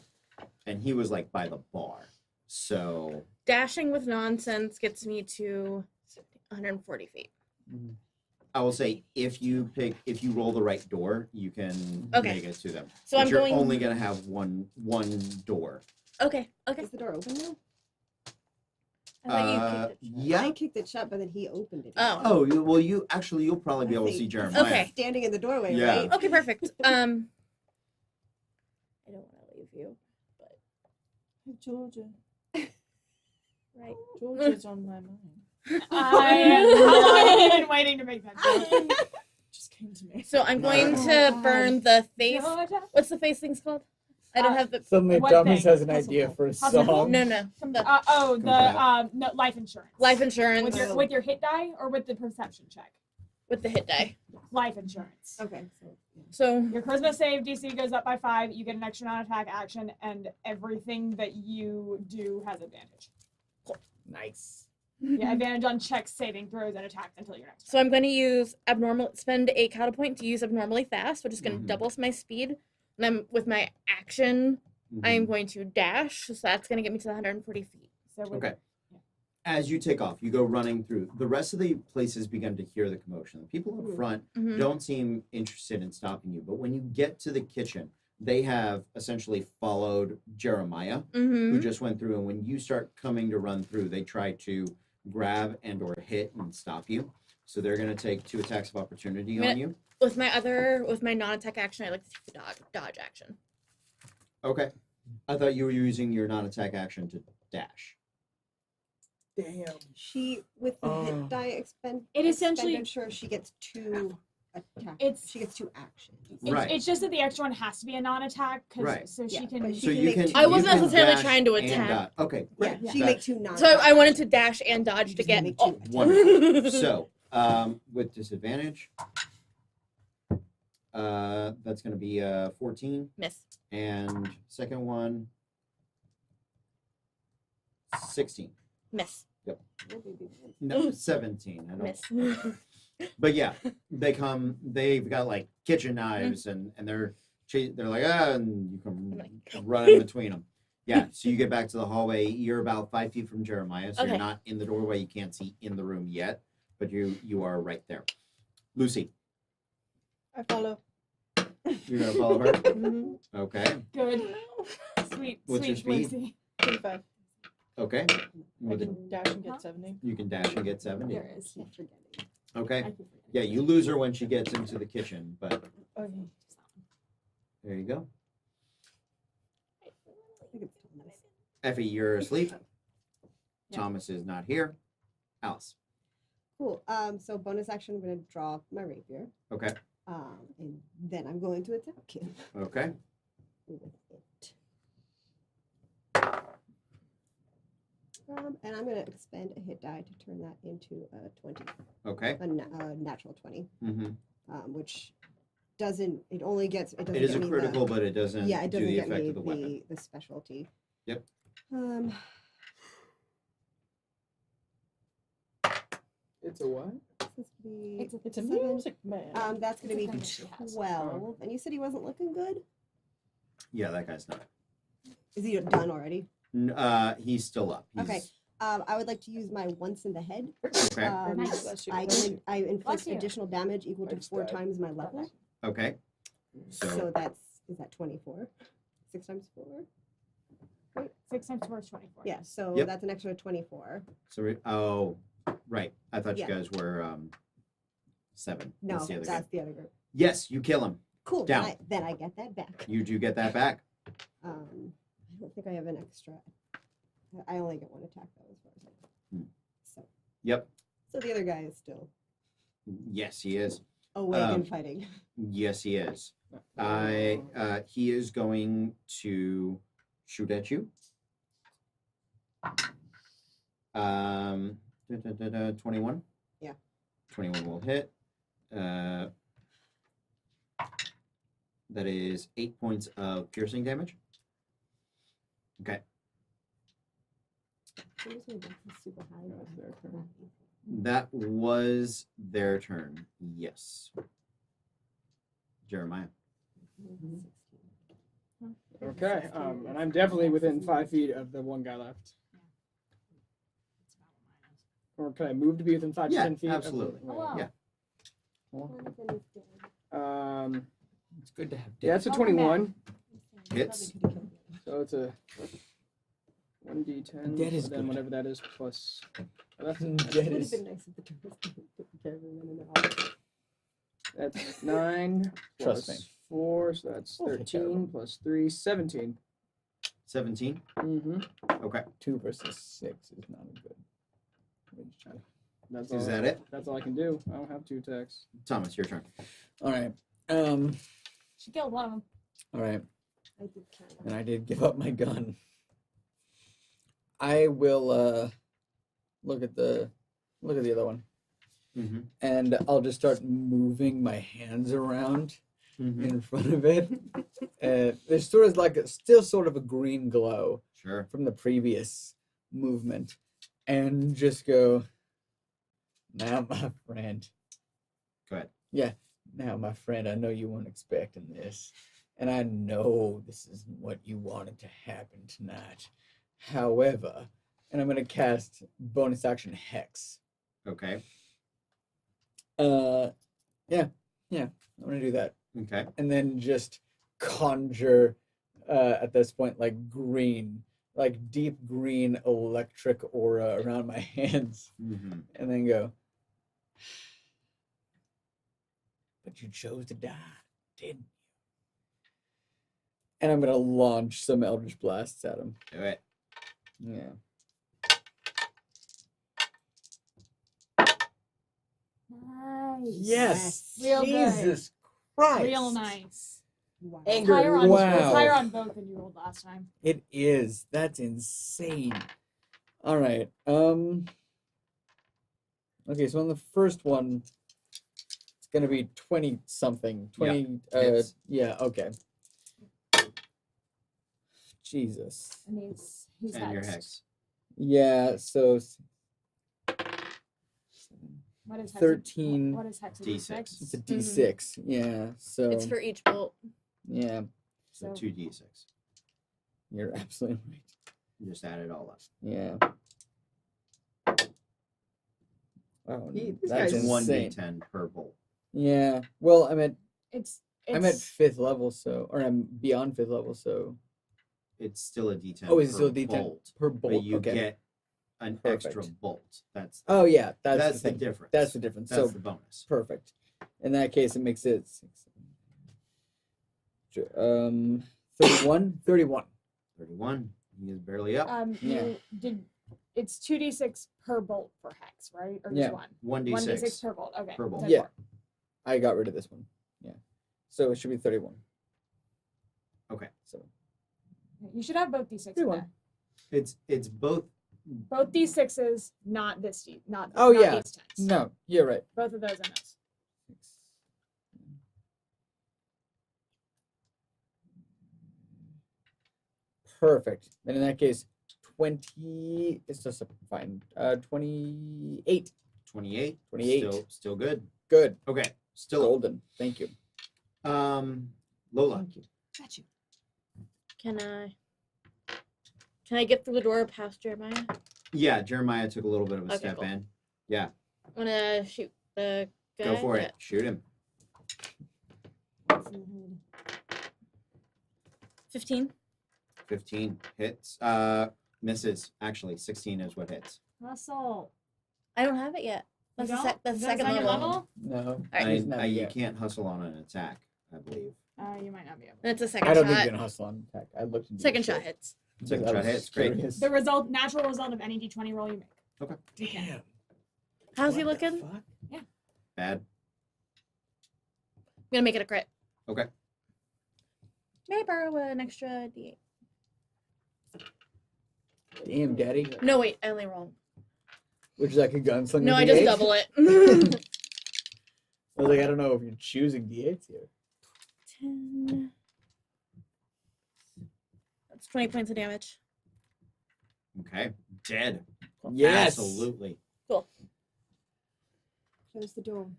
and he was like by the bar. So
Dashing with nonsense gets me to 140 feet.
I will say if you roll the right door, you can
Okay.
make it to them.
So
But
I'm
you're
going.
only gonna have one door.
Okay. Okay.
Is the door open now?
I thought you kicked it shut.
Yeah.
I kicked it shut, but then he opened it.
Oh.
Oh, you'll probably be able to see Jeremiah.
Okay.
Standing in the doorway,
Yeah.
right?
Okay. Perfect. I don't want to leave you, but
Georgia.
right.
Georgia's on my mind.
I've been waiting to make that joke.
Just came to me.
So I'm going to burn the face. What's the face thing's called? I don't have the.
Suddenly,
What
Thomas
thing?
has an idea for a
Possible.
song.
No, no.
No, life insurance.
Life insurance
With your hit die or with the perception check?
with the hit die.
Life insurance.
Okay.
So
Your charisma save DC goes up by 5. You get an extra non-attack action, and everything that you do has advantage.
Nice.
Yeah, advantage on checks, saving throws, and attacks until your next.
So I'm going to use spend a cata point to use abnormally fast, which is going to
Mhm.
double my speed. And then with my action, I am
Mhm.
going to dash, so that's going to get me to the 140 feet.
So with,
Okay. As you take off, you go running through. The rest of the places begin to hear the commotion. The people up front
Mhm.
don't seem interested in stopping you, but when you get to the kitchen, they have essentially followed Jeremiah, who
Mm-hmm.
just went through. And when you start coming to run through, they try to grab and or hit and stop you. So they're going to take 2 attacks of opportunity on you.
With my non-attack action, I like to take the dodge action.
Okay. I thought you were using your non-attack action to dash.
Damn.
She with the
Oh.
hit die expend.
It essentially-
expenditure, she gets 2 attack.
It's-
She gets 2 actions.
Right.
It's just that the extra one has to be a non-attack,
Right.
so she
Yeah,
can.
but
So
can
you
make
can.
two-
I wasn't
you can
necessarily
dash
trying to
and
attack.
dodge. Okay,
Yeah,
great.
she can make 2 non.
So I wanted to dash and dodge to
just
get.
make
Oh.
2 attacks.
Wonderful. So, with disadvantage, that's going to be 14,
Miss.
and second one, 16.
Miss.
No, 17. I don't.
Miss.
But yeah, they come. They've got like kitchen knives, and they're like and you come run in between them. Yeah, so you get back to the hallway. You're about 5 feet from Jeremiah, so
Okay.
you're not in the doorway. You can't see in the room yet, but you are right there. Lucy,
I follow.
you're gonna follow her.
Mhm.
Okay.
Good. Sweet,
What's your
sweet
speed?
Lucy.
25.
Okay.
I
With a-
can dash and get 70.
you can dash and get 70.
There is.
Keep forgetting.
Okay. Yeah, you lose her when she gets into the kitchen, but
Okay.
there you go.
I think it's Thomas.
Effie, you're asleep.
Yeah.
Thomas is not here. Alice.
Cool. So bonus action, I'm going to draw my rapier.
Okay.
And then I'm going to attack him
Okay.
with it. And I'm going to expend a hit die to turn that into a 20,
Okay.
a natural 20,
Mm-hmm.
which doesn't, it only gets, it doesn't
It is
get
a
me
critical, but it doesn't
yeah, it
do
doesn't
the
get
effect
me
of the weapon.
the specialty.
Yep.
It's a what?
This would be
It's a
7.
music man.
That's going to be
It's a thing that she has.
12. And you said he wasn't looking good?
Yeah, that guy's not.
Is he done already?
He's still up.
Okay.
He's-
I would like to use my once in the head.
Okay.
Nice.
Bless you,
I
bless
can I inflict
Bless you.
additional damage equal to
Thanks,
4
Dad.
times my level.
Okay.
So
So
is that 24? 6 times 4?
6 times 4 is 24.
Yeah, so
Yep.
that's an extra 24.
oh, right. I thought
Yeah.
you guys were 7.
No,
That's the other
that's
guy.
the other group.
Yes, you kill him.
Cool.
Down.
Then I get that back.
You do get that back.
I don't think I have an extra. I only get 1 attack though, as far as I know.
Hmm.
So
Yep.
so the other guy is still
Yes, he is.
awake
Um,
and fighting.
Yes, he is. He is going to shoot at you. 21.
Yeah.
21 will hit. That is 8 points of piercing damage. Okay.
Who's my dex is super high, but
That's their turn.
That was their turn. Yes. Jeremiah.
16.
Okay, and I'm definitely within 5 feet of the one guy left. Or can I move to be within 5 to
Yeah,
10 feet? of the-
absolutely.
Hello.
Yeah.
Jonathan is dead.
It's good to have
Yeah, it's a
Welcome
21.
Hits.
So it's a 1d10.
That is
and then
good.
whatever that is plus. Oh, that's,
That
It would have
is
been nice if the turn was carrying
that's 9
Trust
plus
me.
4, so that's
Oh,
13 plus 3, 17.
17.
Mm-hmm.
Okay.
2 versus 6 is not a good ratio.
That's
Is
all,
that it?
That's all I can do. I don't have 2 attacks.
Thomas, your turn.
All right.
She killed one of them.
All right.
I did count.
And I did give up my gun. I will look at the other one,
Mm-hmm.
and I'll just start moving my hands around
Mm-hmm.
in front of it. There's sort of like still sort of a green glow
Sure.
from the previous movement, and just go. Now, my friend.
Go ahead.
Yeah. Now, my friend, I know you weren't expecting this, and I know this isn't what you wanted to happen tonight. However, and I'm going to cast bonus action Hex.
Okay.
Yeah, I'm going to do that.
Okay.
And then just conjure at this point like green, like deep green electric aura around my hands,
Mm-hmm.
and then go. But you chose to die, didn't you? And I'm going to launch some Eldritch Blasts at him.
Do it.
Yeah. Yes.
Real good.
Jesus Christ.
Real nice.
Wow.
It's
Anger.
higher on,
Wow.
it's higher on both than you rolled last time.
It is. That's insane. All right. Okay, so on the first one, it's gonna be 20 something. 20.
hits.
Yeah. Okay. Jesus.
And he's
And your
hexed.
hex.
Yeah. So
What is hex?
13.
What is hex? A
D6.
it's a D6. Yeah. So
It's for each bolt.
yeah,
So
So
2d6.
you're absolutely right.
You just add it all up.
Yeah. Wow,
This
that's
guy's
insane.
1d10 per bolt.
Yeah. Well, I'm at
it's
I'm at 5th level, so or I'm beyond 5th level, so
It's still a d10
oh, it's
per
still a D10
bolt.
per bolt.
But you
okay.
get an
Perfect.
extra bolt. That's
Oh yeah, that's
the
thing.
difference.
That's the difference.
That's
So
the bonus.
perfect. In that case, it makes it 31. 31.
31. He is barely up.
Yeah.
you did it's 2d6 per bolt for hex, right? Or
Yeah.
just one?
1d6.
1d6 per bolt. Okay.
Per bolt.
then
Yeah.
four.
I got rid of this one. Yeah. So it should be 31.
Okay.
So
You should have both d6s in
31.
there.
It's both.
Both d6s, not this d not
Oh,
not
yeah.
these 10s.
no, you're right.
Both of those and those.
Perfect. And in that case, 20. It's just a fine. 28.
28.
28.
Still good.
Good.
Okay. Still
Golden. Thank you.
Lola.
Thank you.
Got you.
Can I get through the door past Jeremiah?
Yeah, Jeremiah took a little bit of a
Okay,
step
cool.
in. Yeah.
I'm gonna shoot the guy.
Go for
Yeah.
it. Shoot him.
15.
15 hits. Misses. Actually, 16 is what hits.
Russell.
I don't have it yet. That's
You
the,
don't?
that's
Is
the
that
second
second
level.
level?
No.
Alright.
he's not
You
yet.
can't hustle on an attack, I believe.
You might not be able.
That's a second
I don't
shot.
think you can hustle on attack. I looked into
Second
this
shot
shit.
hits.
Second
I
shot
was
hits. Great.
curious.
The natural result of any d20 roll you make.
Okay.
You can.
Damn.
How's he
What the
looking?
fuck?
Bad.
I'm gonna make it a crit.
Okay.
May I borrow an extra D8?
Damn, daddy.
No, wait, I only rolled.
Which is like a gunslinger.
No, I just
D8?
double it.
I was like, I don't know if you're choosing D8s here.
10. That's 20 points of damage.
Okay. Dead.
Yes.
Absolutely.
Close the door.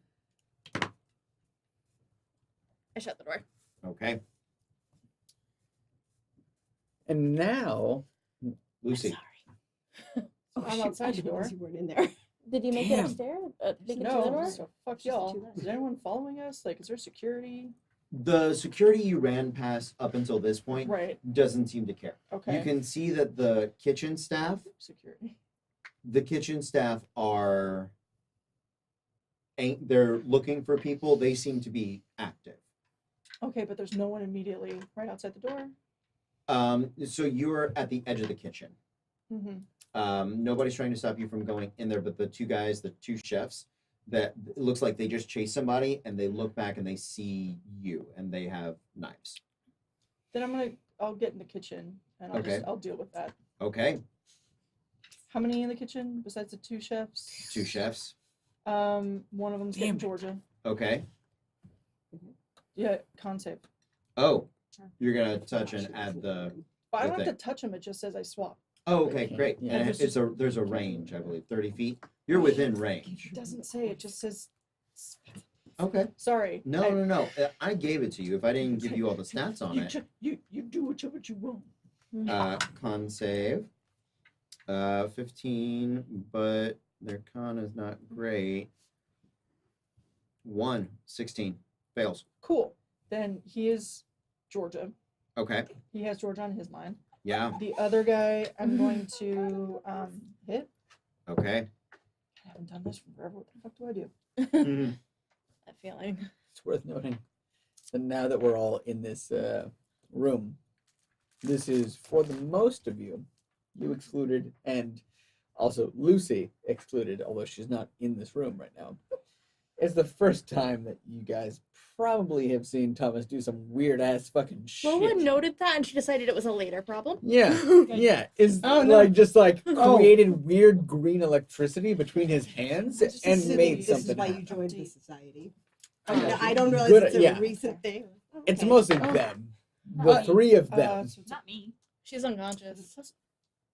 I shut the door.
Okay.
And now,
Lucy.
Sorry.
Oh,
I'm
shoot,
outside
I
the
didn't
door.
realize you weren't in there.
Did you make
Damn.
it upstairs? Make it to the
No,
door?
so fuck
Just the
y'all.
two left.
Is anyone following us? Like, is there security?
The security you ran past up until this point
Right.
doesn't seem to care.
Okay.
You can see that the kitchen staff
Security.
are they're looking for people. They seem to be active.
Okay, but there's no one immediately right outside the door.
So you're at the edge of the kitchen.
Mm-hmm.
Nobody's trying to stop you from going in there, but the two guys, the two chefs, that it looks like they just chased somebody, and they look back and they see you, and they have knives.
Then I'll get in the kitchen and
Okay.
I'll deal with that.
Okay,
How many in the kitchen besides the two chefs?
two chefs.
One of them's
Damn
getting
it.
Georgia.
Okay.
Yeah, con save.
Oh, you're gonna touch and add the.
But I
The
don't have
thing.
to touch him. It just says I swap.
Oh, okay,
Okay,
great.
yeah.
And
It's
it's there's a range, I believe, 30 feet. You're within range.
It doesn't say. It just says.
Okay.
Sorry.
No, no, no. I gave it to you. If I didn't give you all the stats on it.
You do whichever you want.
Con save. 15, but their con is not great. 16. Fails.
Cool. Then he is Georgia.
Okay.
He has Georgia on his mind.
Yeah.
The other guy, I'm going to hit.
Okay.
I haven't done this in forever. What the fuck do I do?
Mhm.
That feeling.
it's worth noting that now that we're all in this room, this is for the most of you, you excluded, and also Lucy excluded, although she's not in this room right now. It's the first time that you guys probably have seen Thomas do some weird ass fucking shit.
Lola noted that, and she decided it was a later problem.
Yeah, yeah. Is
Oh, no.
like just like
Oh.
created weird green electricity between his hands
I'm just
and
assuming
made
This
something
is why you
happen.
joined the society.
Oh,
I don't realize
Good-
it's a
yeah.
recent thing.
It's
Okay.
mostly
Oh.
them. The three of them.
So it's
Not me.
She's unconscious.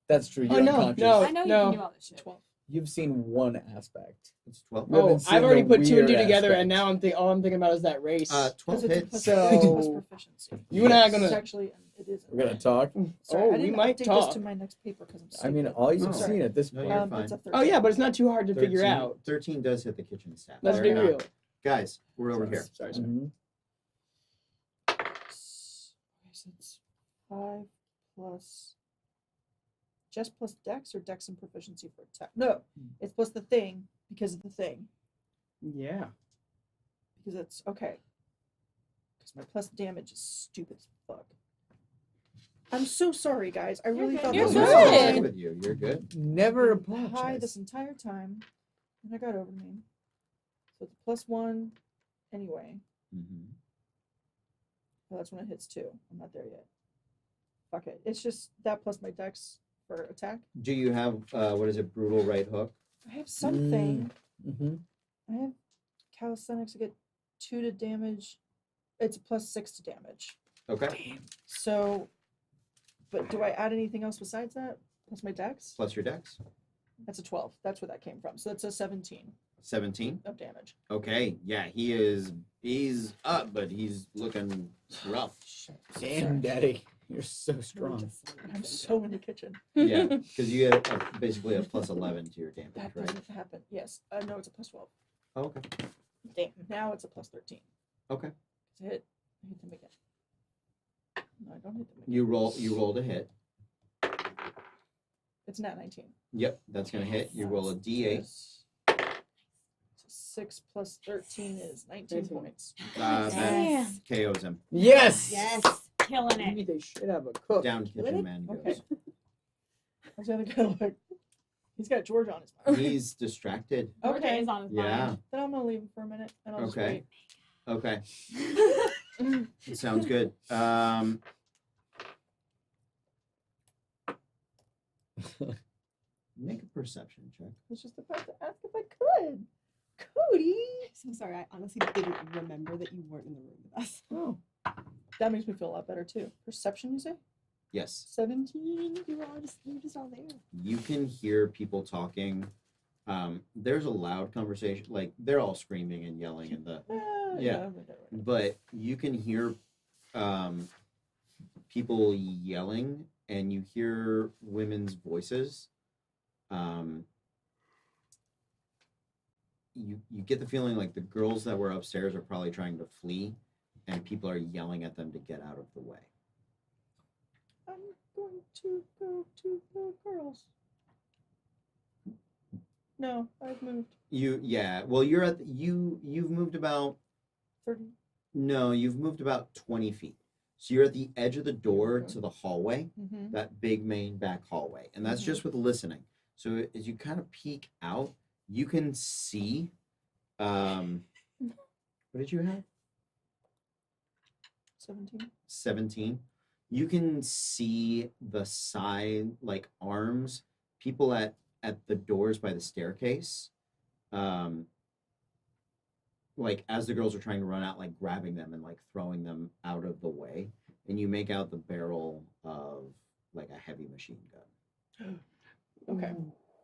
That's true.
Oh,
You're
no,
unconscious.
no.
I know you can do all this shit.
12.
You've seen one aspect.
It's 12.
You haven't
Oh,
seen
I've already
the
put 2 and 2
weird
together,
aspect.
and now all I'm thinking about is that race.
12
Because it's a
hits.
plus,
So-
it's a plus proficiency.
You and I are
It's
gonna.
actually, it is.
We're gonna talk.
Sorry,
Oh,
I
we
didn't
might
update
talk.
this to my next paper because I'm
I mean,
stupid.
all you've
Oh.
seen at this
No,
point.
you're
It's a
fine.
13.
Oh yeah, but it's not too hard to figure
13
out.
13 does hit the kitchen staff.
Let's
Fair
be
enough.
real.
Guys, we're over here.
Sorry.
Mhm.
Okay, so it's 5 plus. Just plus dex or dex and proficiency for attack? No, it's plus the thing because of the thing.
Yeah.
Because it's okay. Because my plus damage is stupid as fuck. I'm so sorry, guys. I really
good.
thought
You're
this
No,
was
good.
I'm
high.
okay with you. You're good.
Never
High
apologize.
this entire time, and I got over me. So it's plus 1 anyway.
Mm-hmm.
Well, that's when it hits 2. I'm not there yet. Fuck it. It's just that plus my dex for attack.
Do you have what is it? Brutal right hook.
I have something.
Mm-hmm.
I have calisthenics. I get 2 to damage. It's a plus 6 to damage.
Okay.
So, but do I add anything else besides that? Plus my dex?
Plus your dex.
That's a 12. That's where that came from. So that's a 17
17.
of damage.
Okay. Yeah, he's up, but he's looking rough.
Damn, Daddy, you're so strong.
I'm so in the kitchen.
Yeah, because you have basically a plus 11 to your damage,
That
right?
doesn't happen. Yes. No, it's a plus 12.
Oh, okay.
Damn. Now it's a plus 13.
Okay.
To hit. I hit them again. No, I don't hit them again.
You rolled a hit.
It's not 19.
Yep, that's gonna hit. You roll a d8.
Yes. So 6 plus 13 is 19
19.
points.
That
Damn.
KOs him.
Yes.
Yes.
Killing
You
it.
beat the shit out of a cook.
Down kitchen man goes.
Okay. How's the other guy look? He's got George on his mind.
He's distracted.
Georgia
Okay.
is on his
Yeah.
Then I'm gonna leave him for a minute and I'll just
Okay.
wait.
Okay.
mind.
Sounds good. Make a perception check.
I was just about to ask if I could.
Cody. So sorry, I honestly didn't remember that you weren't in the room with us.
Oh. That makes me feel a lot better too. Perception, you say?
Yes.
17.
You were just all there.
You can hear people talking. There's a loud conversation. Like they're all screaming and yelling in the Yeah.
I'm with that right now.
but you can hear people yelling and you hear women's voices. You get the feeling like the girls that were upstairs are probably trying to flee and people are yelling at them to get out of the way.
I'm going to go to the girls. No, I've moved
Well, you're at you've moved about
30.
no, you've moved about 20 feet. So you're at the edge of the door to the hallway,
Mm-hmm.
that big main back hallway. And that's just with listening. So as you kind of peek out, you can see what did you have?
17.
17. You can see the side like arms, people at the doors by the staircase. Like as the girls are trying to run out, like grabbing them and like throwing them out of the way. And you make out the barrel of like a heavy machine gun.
Okay.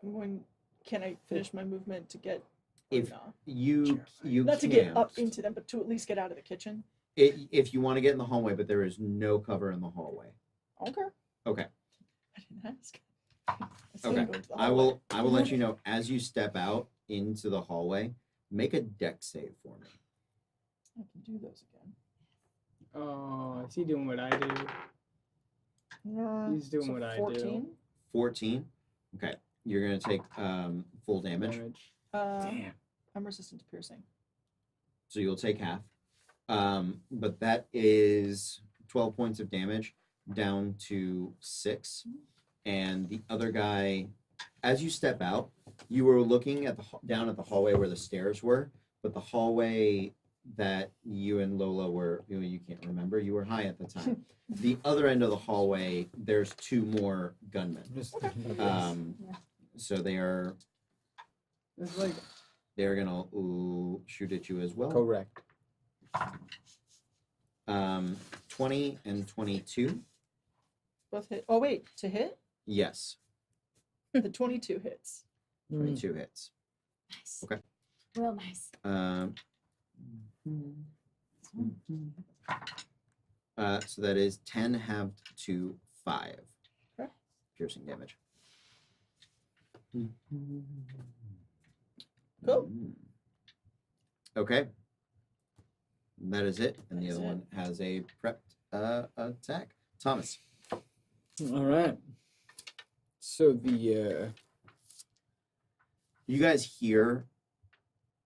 I'm going. Can I finish my movement to get?
If
no.
you
Not to
can't.
get up into them, but to at least get out of the kitchen.
If you want to get in the hallway, but there is no cover in the hallway.
Okay.
Okay.
I didn't ask. I still
Okay.
go into the
I
hallway.
will let you know as you step out into the hallway. Make a dex save for me.
I can do those again.
Oh, is he doing what I do? He's doing
So
what I
14.
do.
14. Okay. You're gonna take full damage.
Damn.
I'm resistant to piercing.
So you'll take half. But that is 12 points of damage down to 6. And the other guy, as you step out, you were looking at down at the hallway where the stairs were, but the hallway that you and Lola were, you can't remember, you were high at the time. The other end of the hallway, there's 2 more gunmen.
Just
So they are
It's like
they're gonna shoot at you as well.
correct.
20 and 22.
Both hit. Oh wait, to hit
Yes,
the 22 hits.
22 hits.
Nice.
Okay.
Real nice.
So that is 10 halved to 5
Okay.
piercing damage.
Cool.
Okay. That is it, and the
That is
other
it.
one has a prepped attack. Thomas.
All right. So the
You guys hear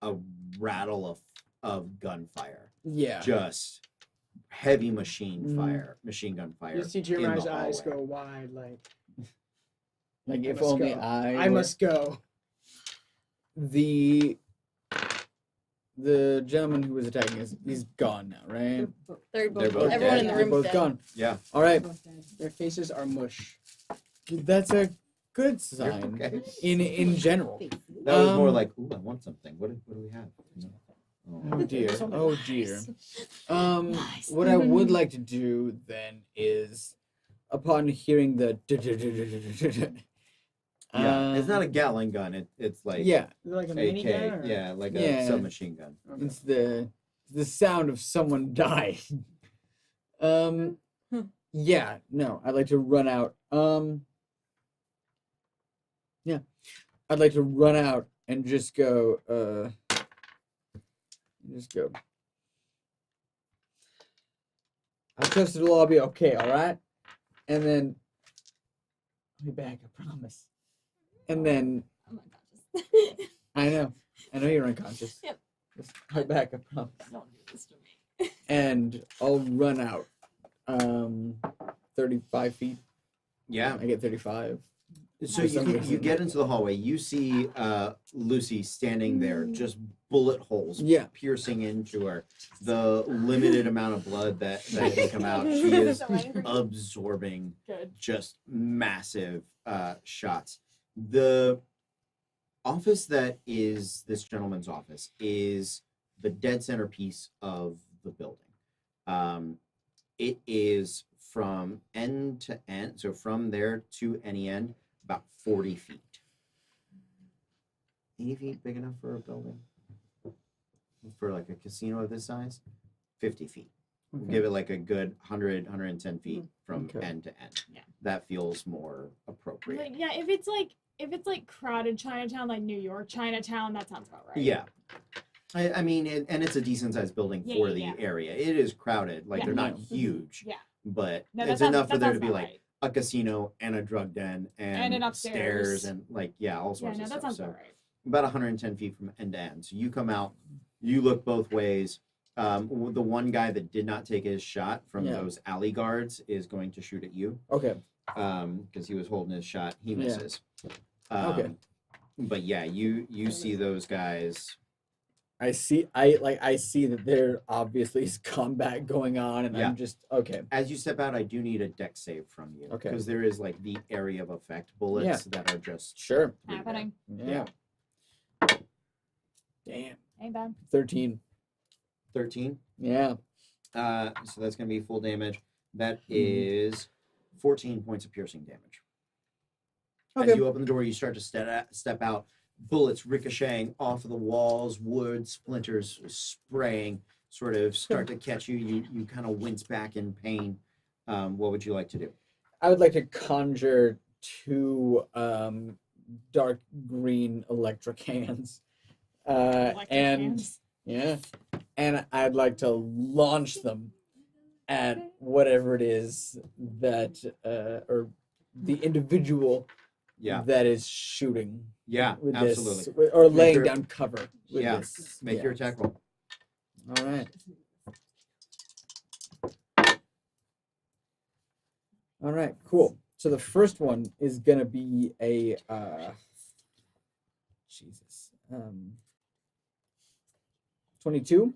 a rattle of gunfire.
yeah.
Just heavy machine gun fire.
you see
in
Jeremiah's
the
eyes
hallway.
go wide, like
Like if
must
only
go.
I
I
were-
must go.
the gentleman who was attacking us, he's gone now, right?
They're
They're
both,
both
everyone
dead.
in the
They're
room
both
dead.
gone.
Yeah.
All right.
Their faces are mush.
That's a good sign
Okay.
in general.
That was more
Um,
like, ooh, I want something. What do we have?
Oh dear.
Something
Oh
nice.
dear.
Nice.
What I would like to do then is, upon hearing the
Yeah, it's not a Gatling gun. It's like
yeah,
Is it like a
AK,
minigun? Or?
yeah, like
Yeah.
a submachine gun.
Okay.
it's the sound of someone dying. Yeah, no, I'd like to run out. Yeah, I'd like to run out and just go. I trust it'll all be okay, all right? And then I'll be back, I promise. And then
I'm unconscious.
I know you're unconscious.
Yep.
Just I'll be back, I promise.
Don't do this to me.
And I'll run out. 35 feet.
Yeah.
I get 35.
So
For some
you
reason.
get into the hallway. You see Lucy standing there, just bullet holes
Yeah.
piercing into her. The limited amount of blood that can come out, she is
So angry.
absorbing
Good.
just massive shots. The office that is this gentleman's office is the dead centerpiece of the building. It is from end to end, so from there to any end, about 40 feet. 80 feet big enough for a building? For like a casino of this size? 50 feet.
Okay.
Give it like a good 100, 110 feet from
Okay.
end to end.
Yeah.
That feels more appropriate.
Like, yeah, if it's like crowded Chinatown, like New York Chinatown, that sounds about right.
Yeah. I mean, and it's a decent sized building
Yeah,
for
yeah,
the area. It is crowded. Like,
Yeah.
they're not
Yeah.
huge.
Yeah.
But
No, that
it's
sounds-
enough for
that
there to
sounds
be
about
like
right.
a casino and a drug den and,
an upstairs.
stairs and like, yeah, all
Yeah,
sorts
no,
of
that
stuff.
sounds
So
about right.
about 110 feet from end to end. So you come out, you look both ways. The one guy that did not take his shot from
Yeah.
those alley guards is going to shoot at you
Okay.
because he was holding his shot. He
Yeah.
misses.
Okay.
But yeah, you see those guys.
I see that there obviously is combat going on, and
Yeah.
I'm just okay.
As you step out, I do need a deck save from you.
Okay.
Because there is like the area of effect bullets that are just
Sure.
through there.
Happening.
Yeah. Damn.
Ain't bad.
13.
13.
Yeah.
So that's gonna be full damage. That
Mm-hmm.
is 14 points of piercing damage.
Okay.
As you open the door, you start to step out. Bullets ricocheting off of the walls, wood splinters spraying, sort of start to catch you. You kind of wince back in pain. What would you like to do?
I would like to conjure 2 dark green electric hands.
Electric
And
hands.
yeah. And I'd like to launch them at whatever it is that or the individual
Yeah,
that is shooting
yeah,
with
absolutely.
this or
Make
laying
your-
down cover with
Yeah,
this.
Make
Yeah.
your attack roll.
All right. All right, cool. So the first one is gonna be a Jesus. 22,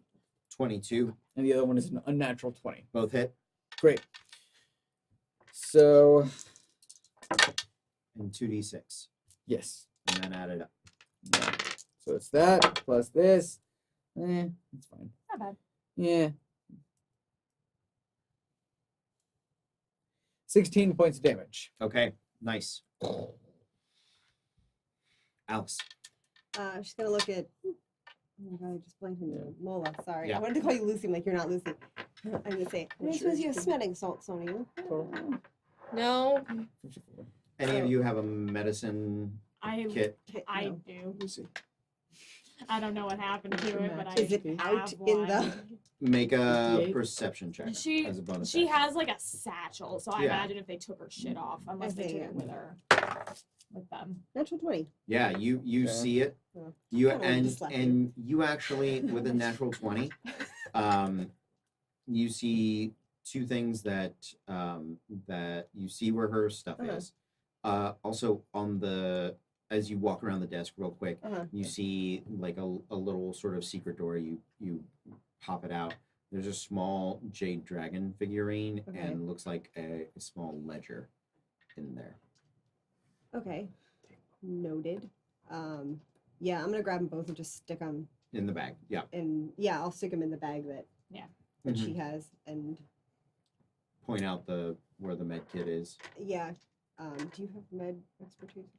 22.
and the other one is an unnatural 20.
Both hit.
Great. So,
And 2d6.
yes.
And then add it up.
Yeah. So it's that plus this. It's fine.
Not bad.
Yeah. 16 points of damage.
Okay. Nice. Alice.
She's gonna look at. Oh my god, I just blanked on you. Lola, sorry.
Yeah.
I wanted to call you Lucy. I'm like, you're not Lucy. I'm gonna say, I
Sure,
suppose you have
sure.
smelling salts on you.
No.
54.
Any of you have a medicine
I
kit?
I
No.
do.
Lucy.
I don't know what happened to it, but I
Is it
have
out in the-
one.
Make a
58.
perception check
She
as a bonus.
she
action.
has like a satchel, so I
Yeah.
imagine if they took her shit off, unless they
Okay,
took
yeah.
it with her, with them.
Natural 20.
Yeah, you
Okay.
see it.
Yeah.
You
Kinda like dyslexia.
and you actually with a natural 20, you see two things that that you see where her stuff
Uh-huh.
is. Also on the as you walk around the desk real quick,
Uh-huh.
you see like a little sort of secret door. You pop it out. There's a small jade dragon figurine
Okay.
and looks like a small ledger in there.
Okay. Noted. Yeah, I'm gonna grab them both and just stick them
In the bag. Yeah.
in. Yeah, I'll stick them in the bag that
Mhm.
she has. And
Point out where the med kit is.
yeah, do you have med expertise?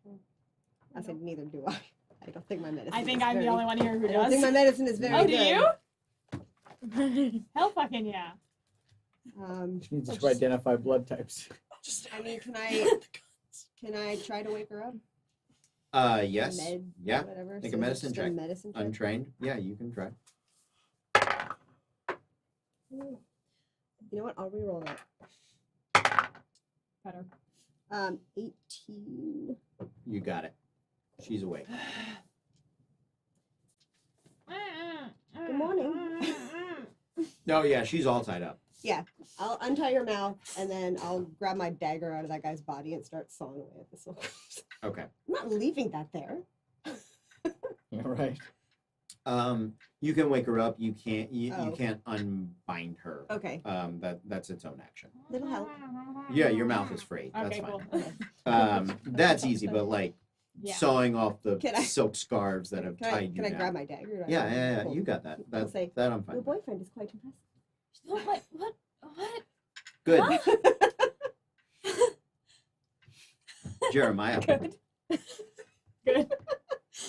I said neither do I. I don't think my medicine.
I think
is
I'm
very,
the only one here who
I don't
does.
think my medicine is very
Oh,
good.
do you? Hell fucking yeah.
She needs to identify blood types.
I mean, can I try to wake her up?
Yes.
Med,
Yeah.
Whatever.
Make
So
a
is it
medicine
just
check.
Medicine check.
Untrained. Yeah, you can try.
You know what? I'll reroll that.
Better.
18.
You got it. She's awake.
Good morning.
No, yeah, she's all tied up.
I'll untie your mouth and then I'll grab my dagger out of that guy's body and start sawing away at the soul.
Okay.
I'm not leaving that there.
Yeah, right.
You can wake her up. You can't. You
Oh.
can't unbind her.
Okay.
That's its own action.
Little help.
Yeah, your mouth is free. That's
Okay,
fine.
cool.
That's easy, but like
Yeah.
sawing off the
Can I-
silk scarves that have
Can I,
tied you
can I
down.
grab my dagger? Or do I
Yeah,
have to-
yeah,
Cool.
you got that.
I'll say,
That I'm fine.
Your
with.
boyfriend is quite impressive.
What?
Good. Jeremiah.
Good. Good.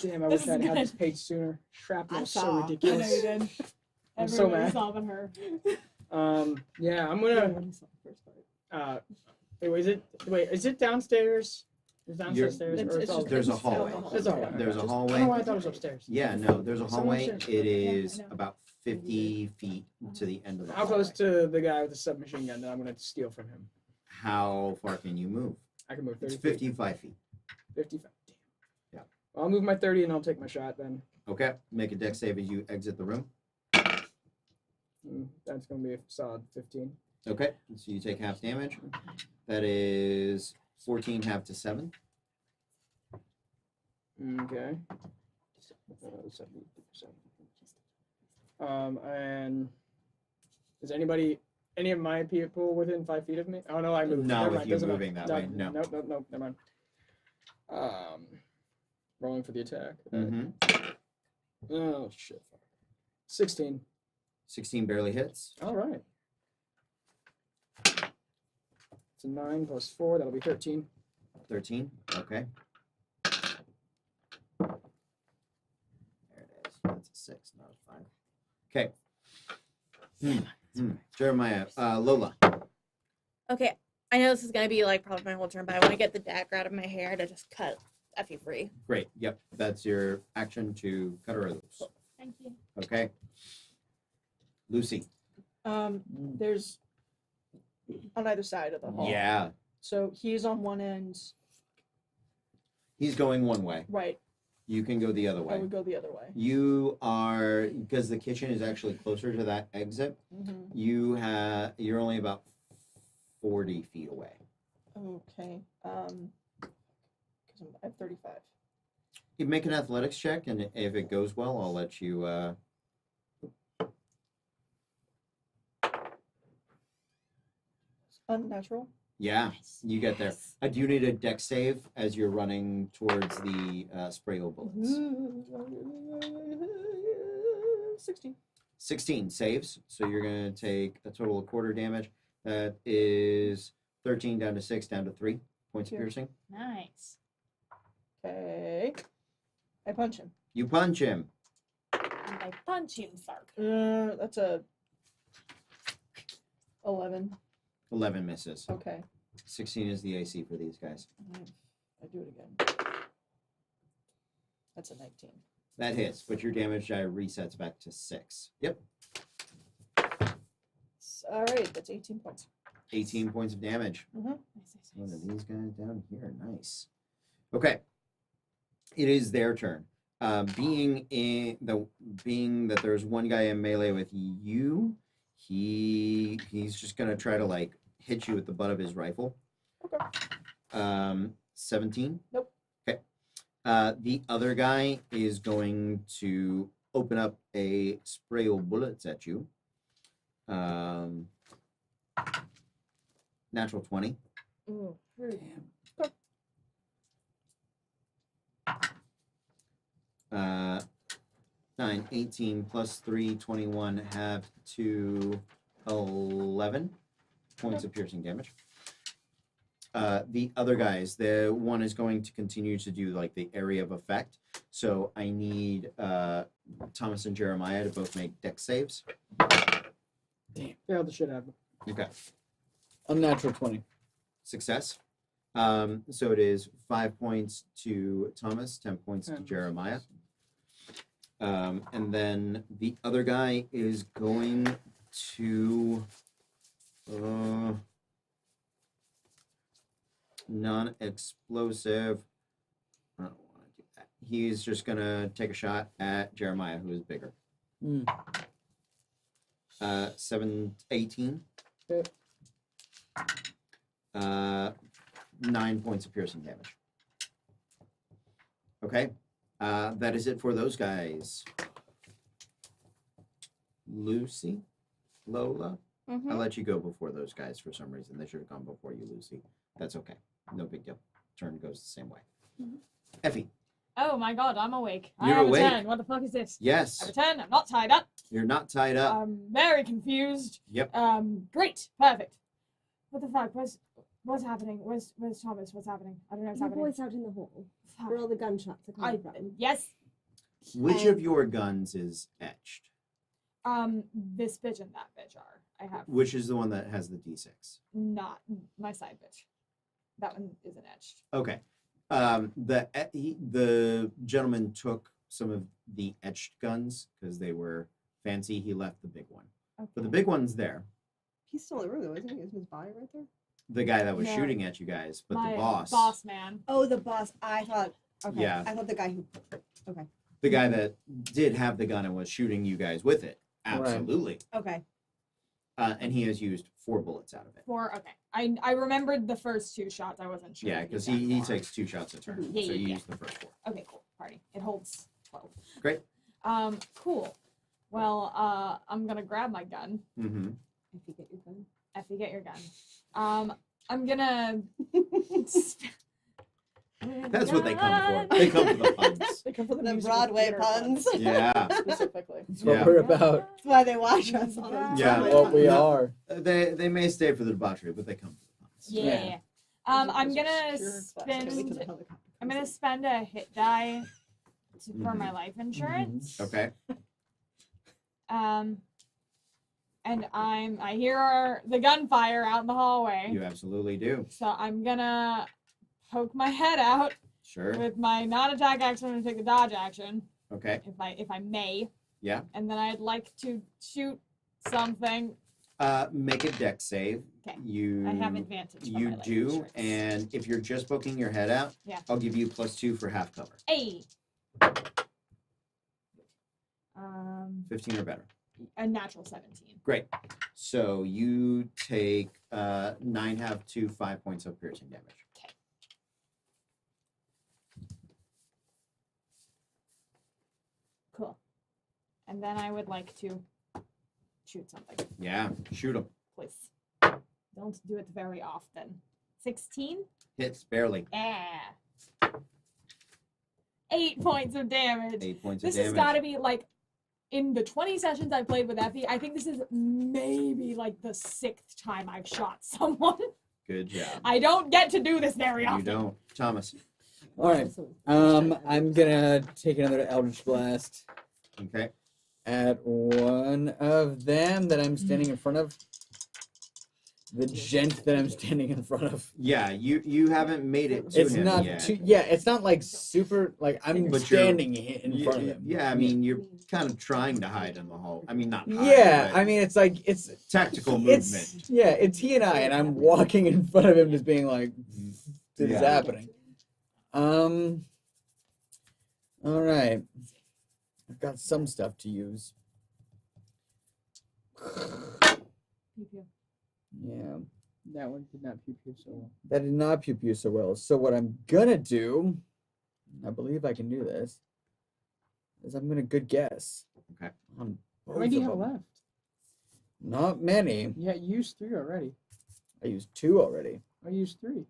Damn, I
This
wish I'd
is
had this
good.
page sooner. Shrapnel
I
is so
saw.
I know you
ridiculous.
did.
I'm so
Everybody's
mad.
solving her.
Yeah, I'm
I
gonna.
only saw the first part.
Wait, is it downstairs? Is downstairs
You're-
stairs?
It's-
or
it's
all
just-
There's a
it's
hallway.
down the
There's a hallway.
There's a
I don't know
hallway.
why I thought it was upstairs.
Yeah, no, there's a
Someone
hallway.
should-
It
Yeah, I
is
know.
about 50 feet to the end of the
How
hallway.
close to the guy with the submachine gun that I'm gonna steal from him?
How far can you move?
I can move 30
It's
feet.
55 feet.
55. Damn.
Yeah.
Well, I'll move my 30 and I'll take my shot then.
Okay, make a dex save as you exit the room.
That's gonna be a solid 15.
Okay, so you take half damage. That is 14 half to 7.
Okay. 70%. And is any of my people within 5 feet of me? Oh no, I moved.
No,
Never
with
mind,
you
doesn't
moving
matter.
that way, no.
Nope, never mind. Rolling for the attack.
Mm-hmm.
Oh shit. 16.
16 barely hits.
All right. It's a 9 plus 4. That'll be 13.
13. Okay. There it is. That's a 6, not a 5. Okay. Jeremiah, Lola.
Okay, I know this is gonna be like probably my whole turn, but I want to get the dagger out of my hair to just cut Effie free.
Great. Yep. That's your action to cut her loose.
Thank you.
Okay. Lucy.
There's on either side of the hall.
Yeah.
So he's on one end,
He's going one way.
right?
You can go the other
I
way.
would go the other way.
You are, because the kitchen is actually closer to that exit,
Mm-hmm.
you're only about 40 feet away.
Okay. Because I have 35.
You make an athletics check, and if it goes well, I'll let you
Unnatural.
Yeah, you get there.
Yes.
I do need a deck save as you're running towards the spray o bullets.
16.
16 saves, so you're going to take a total of quarter damage. That is 13 down to 6 down to 3 points of
Yeah.
piercing.
Nice.
Okay. I punch him.
You punch him.
And I punch you, Sark.
That's a 11.
11 misses.
Okay.
16 is the AC for these guys.
I do it again. That's a 19.
That hits, but your damage die resets back to 6. Yep,
All right, that's 18 points.
18 points of damage.
Mm-hmm.
Nice, nice,
One
nice.
of these guys down here. Nice. Okay. It is their turn. Being that there's one guy in melee with you, he's just gonna try to like hit you with the butt of his rifle.
Okay.
17.
Nope.
Okay. The other guy is going to open up a spray of bullets at you. Natural 20.
Ooh.
Uh, 9, 18 plus 3, 21, half to 11 points of piercing damage. The other guys, the one is going to continue to do like the area of effect. So I need Thomas and Jeremiah to both make dex saves.
Failed the shit out of him.
Okay.
Unnatural 20.
Success. So it is 5 points to Thomas, 10 points to
10.
Jeremiah. And then the other guy is going to non-explosive. I don't want to do that. He's just gonna take a shot at Jeremiah, who is bigger. 18.
Hit.
9 points of piercing damage. Okay. That is it for those guys. Lucy? Lola?
Mhm.
I let you go before those guys for some reason. They should have gone before you, Lucy. That's okay. No big deal. Turn goes the same way. Effie.
Oh my god, I'm awake. I
You're
have
awake.
a 10. What the fuck is this? I
Yes.
have a 10. I'm not tied up.
You're not tied up.
I'm very confused.
Yep.
Great. Perfect. What the fuck? What's happening? Where's Thomas? What's happening? I don't know what's
Your
happening.
boy's out in the hall
Fuck.
where all the gunshots are coming
I
from.
yes.
Which of your guns is etched?
This bitch and that bitch are. I have
Which is the one that has the D6?
not my side bitch. That one isn't etched.
Okay. The gentleman took some of the etched guns because they were fancy. He left the big one,
Okay.
but the big one's there.
He's still in the room though, isn't he? Isn't his body right there?
The guy that was
No.
shooting at you guys, but
my
the boss,
boss man.
Oh, the boss. I thought. Okay.
Yeah.
I thought the guy who.
the guy that did have the gun and was shooting you guys with it, absolutely.
Okay.
And he has used 4 bullets out of it.
Okay. I remembered the first 2 shots. I wasn't sure.
Yeah,
if
because
done
he
more.
takes 2 shots a turn,
Yeah,
so you
yeah.
use the first 4.
Okay, cool. Party. It holds 12.
Great.
Cool. Well, I'm gonna grab my gun.
Mm-hmm.
If you get your gun.
Effie, get your gun. I'm gonna.
That's what they come for. They come for the puns.
They come from the,
The
musical
Broadway
theater
puns.
Yeah.
specifically.
That's what
Yeah.
we're about.
That's why they watch us on
Yeah.
Yeah.
Broadway
What we
puns.
are.
They may stay for the debauchery, but they come for the puns.
Yeah.
Yeah.
I'm
Those are
gonna
pure classics.
Wait till the
spend.
helicopter
I'm
comes
gonna
in.
spend a hit die for my
Mhm.
life insurance.
Okay.
And I hear the gunfire out in the hallway.
You absolutely do.
So I'm gonna poke my head out
Sure.
with my non-attack action. I'm gonna take the dodge action,
Okay.
if I may.
Yeah.
And then I'd like to shoot something.
Make a dex save.
Okay.
You
I have advantage. from
You
my life
do,
insurance.
and if you're just poking your head out,
Yeah.
I'll give you +2 for half cover.
Hey.
15 or better.
A natural 17.
Great. So you take 9 half to 5 points of piercing damage.
Cool. And then I would like to shoot something,
Yeah. Shoot him.
please. don't do it very often. 16?
Hits barely.
Yeah. 8 points of damage.
8 points
This
of
has
damage.
got to be like, in the 20 sessions I played with Effie, I think this is maybe like the 6th time I've shot someone.
Good job.
I don't get to do this very
You
often.
don't. Thomas.
All right. I'm gonna take another Eldritch Blast
Okay.
at one of them that I'm standing in front of. The gent that I'm standing in front of.
Yeah, you haven't made it to
It's
him
not
yet.
too. Yeah, it's not like super. Like I'm
But you're-
standing in front of him.
Yeah, I mean, you're kind of trying to hide in the hall. I mean, not hide,
Yeah,
but
I mean, it's like it's
tactical
it's
movement.
yeah, it's he and I, and I'm walking in front of him, just being like, "This is
Yeah.
happening." All right, I've got some stuff to use. Yeah,
That one did not pew pew so well.
that did not pew pew so well. So what I'm gonna do, I believe I can do this, is I'm gonna good guess.
Okay.
On
How
both
many do you
of
have
them.
left?
Not many.
Yeah, you used 3 already.
I used 2 already.
I used 3.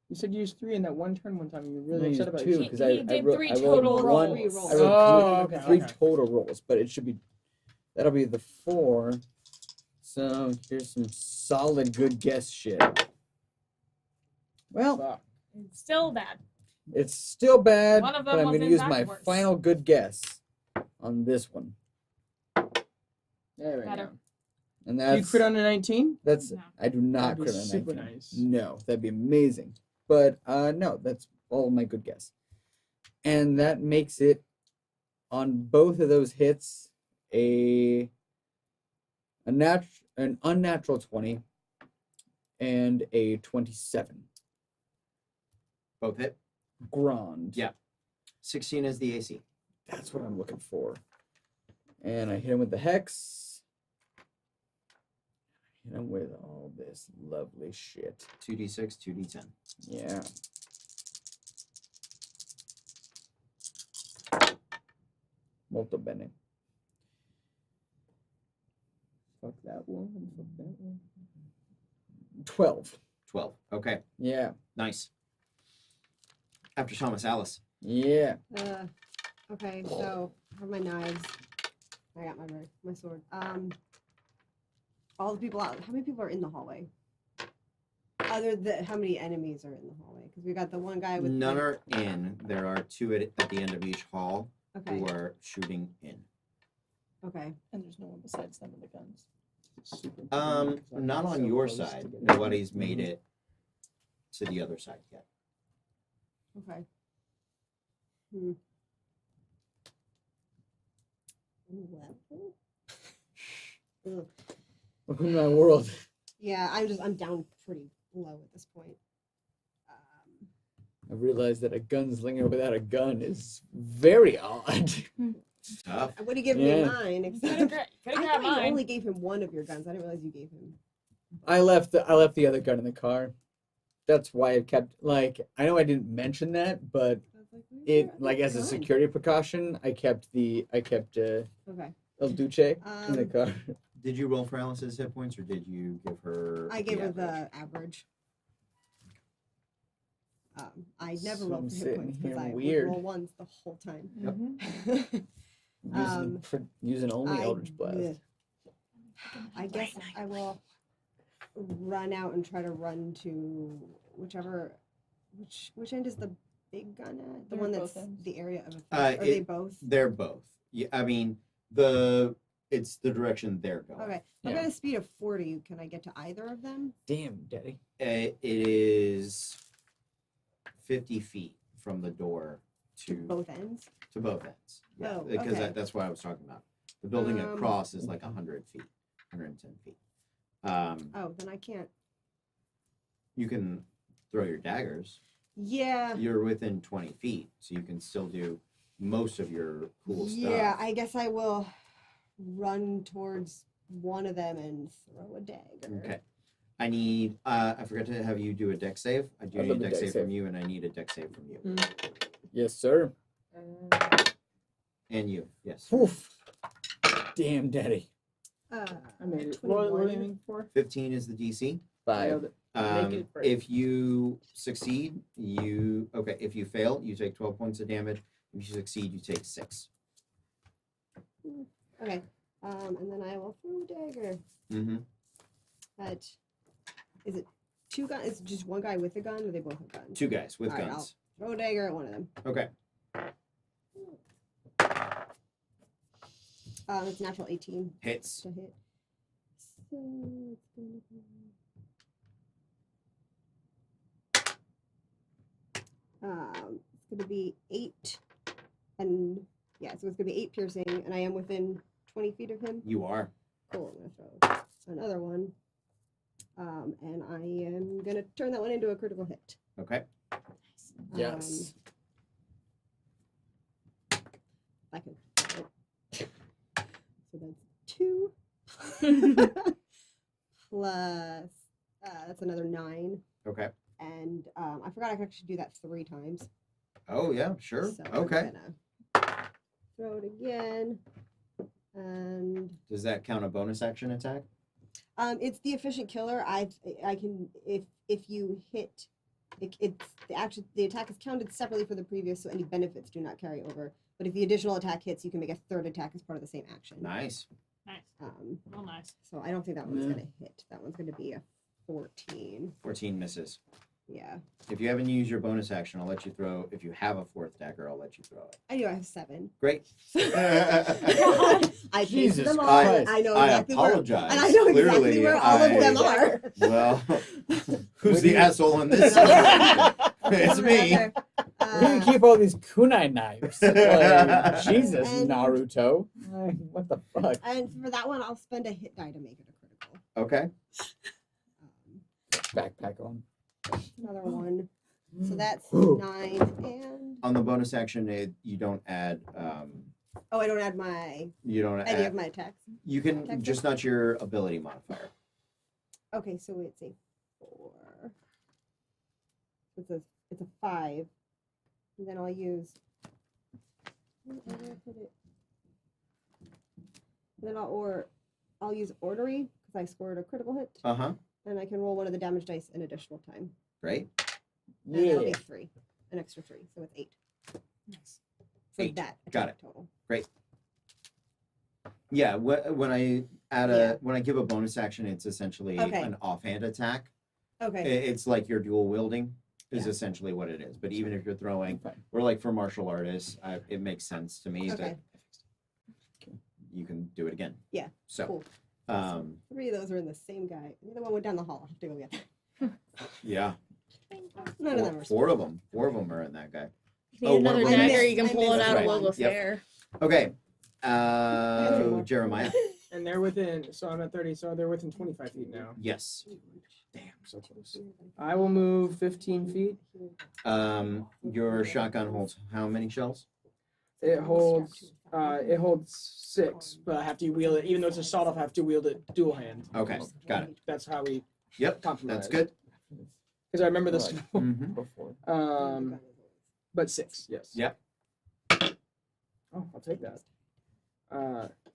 You said you used 3 in that one turn one time, and you were
I
really
used
upset about
2
it.
because
He
I
did
rolled,
3
I rolled
total
one.
rolls.
I rolled
Oh,
three,
okay,
three
okay.
total rolls, but it should be that'll be the 4. So here's some solid good guess shit. Well,
Fuck.
It's still bad.
it's still bad,
One of
but
them
I'm
was
gonna
in
use
fact
my
worse.
final good guess on this one,
There we
Better.
go.
and
Do you
that's
crit on a 19?
that's
No.
I do not
That'd be
crit on
super
19.
nice.
No, that'd be amazing, but no, that's all my good guess, and that makes it on both of those hits an unnatural 20 and a 27.
Both hit.
Grand.
Yeah. 16 is the AC.
That's what I'm looking for. And I hit him with the hex. Hit him with all this lovely shit.
2d6, 2d10.
Yeah. Molto bene.
Fuck that one. Fuck that one.
12.
12. Okay.
Yeah.
Nice. After Thomas, Alice.
Yeah.
Okay, so I have my knives. I got my sword. All the people out. How many people are in the hallway? How many enemies are in the hallway? Because we got the one guy with.
None are in. There are 2 at the end of each hall
Okay.
who are shooting in.
Okay.
And there's no one besides them with the guns.
Super important, 'cause I'm
Not on
so
your
close to
side.
getting-
Nobody's made it to the other side yet.
Okay. Level? Ugh.
Welcome to my world.
Yeah, I'm down pretty low at this point.
I realized that a gunslinger without a gun is very odd.
Tough.
I would have given
Yeah.
me mine,
Could've
except
gra-
I
could've
thought
grabbed
you
mine.
only gave him one of your guns. I didn't realize you gave him.
I left the other gun in the car. That's why I kept I know I didn't mention that, but
I was like, where's
it
your
like
other
as a
gun?
security precaution, I kept
Okay.
El Duce in the
Um,
car.
Did you roll for Alice's hit points or did you give her?
I gave her
average?
the average. I never
So
rolled
I'm
for hit
sitting
points
here
because I would
weird.
roll ones the whole time.
Using only
I-
Eldritch Blast.
yeah. I guess I will run out and try to run to which end is the big gun at? The
They're
one
both
that's
ends.
the area of effect.
Uh,
Are they
it-
both?
They're both. Yeah, I mean it's the direction they're going.
Okay. I've
Yeah.
got a speed of 40. Can I get to either of them?
Damn, Daddy.
It is 50 feet from the door to
Both ends?
to both ends. Yeah,
Oh,
because
okay.
that's what I was talking about. The building
Um,
across is like 100 feet, 110 feet.
Oh, then I can't.
You can throw your daggers.
Yeah.
You're within 20 feet, so you can still do most of your cool
Yeah,
stuff.
I guess I will run towards one of them and throw a dagger.
Okay. I need. I forgot to have you do a deck save. I do
I'll
need a
do the
deck
dex
save
save.
from you, and I need a deck save from you,
Yes, sir.
and you. Yes.
Oof. Damn, Daddy.
I made it. What are you
21.
aiming for?
15 is the DC.
5.
Nailed it. Make it break.
If you succeed, if you fail, you take 12 points of damage. If you succeed, you take 6.
Okay. And then I will throw a dagger.
Mm-hmm.
But is it 2 guns? Is it just one guy with a gun, or they both have guns?
2 guys with
All right,
guns.
I'll throw a dagger at one of them.
Okay.
It's natural 18
Hits.
to hit. So it's gonna be. It's gonna be 8, and yeah, so it's gonna be 8 piercing, and I am within 20 feet of him.
You are.
Cool. I'm gonna throw another one, and I am gonna turn that one into a critical hit.
Okay.
Yes.
I can. So that's 2 plus that's another 9,
Okay.
and I forgot I could actually do that 3 times.
Oh yeah, sure.
So
Okay.
I'm gonna throw it again, and
Does that count a bonus action attack?
it's the efficient killer. I can if you hit. The attack is counted separately for the previous, so any benefits do not carry over. But if the additional attack hits, you can make a 3rd attack as part of the same action.
Nice.
Nice. Real nice.
So I don't think that one's
Yeah.
gonna hit. That one's gonna be a 14.
14 misses.
Yeah,
If you haven't used your bonus action, I'll let you throw. If you have a 4th dagger, I'll let you throw it.
I know I have 7.
Great.
I tasted
Jesus
them all.
Christ.
I know
I
exactly where.
apologize.
And I know exactly
Clearly,
where all of them
I-
are.
Well, who's
Where
the
do you-
asshole in this? It's me.
Okay.
Where do you keep all these kunai knives? Like, Jesus,
And-
Naruto. Like, what the fuck?
And for that one, I'll spend a hit die to make it a critical.
Okay.
Backpack on.
Another one. So that's
Ooh.
9 and
On the bonus action, you don't add.
I don't add my
You don't
any
add.
of my attacks.
You can
Texas?
just not your ability modifier.
Okay, so it's a 4. It's a 5. And then I'll use. Where did I put it? Then I'll use ornery because I scored a critical hit,
Uh huh.
and I can roll one of the damage dice an additional time.
Great.
And that'll be
Yeah.
3, an extra 3, so it's 8
Nice.
for
8.
that
Got
attack total.
Yeah. When I add
Yeah.
when I give a bonus action, it's essentially
Okay.
an offhand attack.
Okay.
It's like your dual wielding is
Yeah.
essentially what it is. But even if you're throwing,
Fine.
or like for martial artists, it makes sense to me
Okay.
that you can do it again.
Yeah,
So,
cool.
um,
3 of those are in the same guy. The other one went down the hall. I'll have to go get them.
yeah,
None of them are
4 of them. 4 of them are in that guy.
If you
Oh,
need
one
another
of them
dagger,
is-
you can
I
pull it
missed
out.
one.
We'll go
Yep.
fair.
Okay.
three more.
Jeremiah.
And they're within. So I'm at 30. So they're within 25 feet now.
Yes.
Damn, so close. I will move 15 feet.
Your shotgun holds how many shells?
It holds 6, but I have to wield it. Even though it's a sawed off, I have to wield it dual hand.
Okay, got it.
That's how we
Yep,
compromise.
that's good.
Because I remember this.
Right.
Mm-hmm.
Before.
But 6, yes.
Yep.
Oh, I'll take that.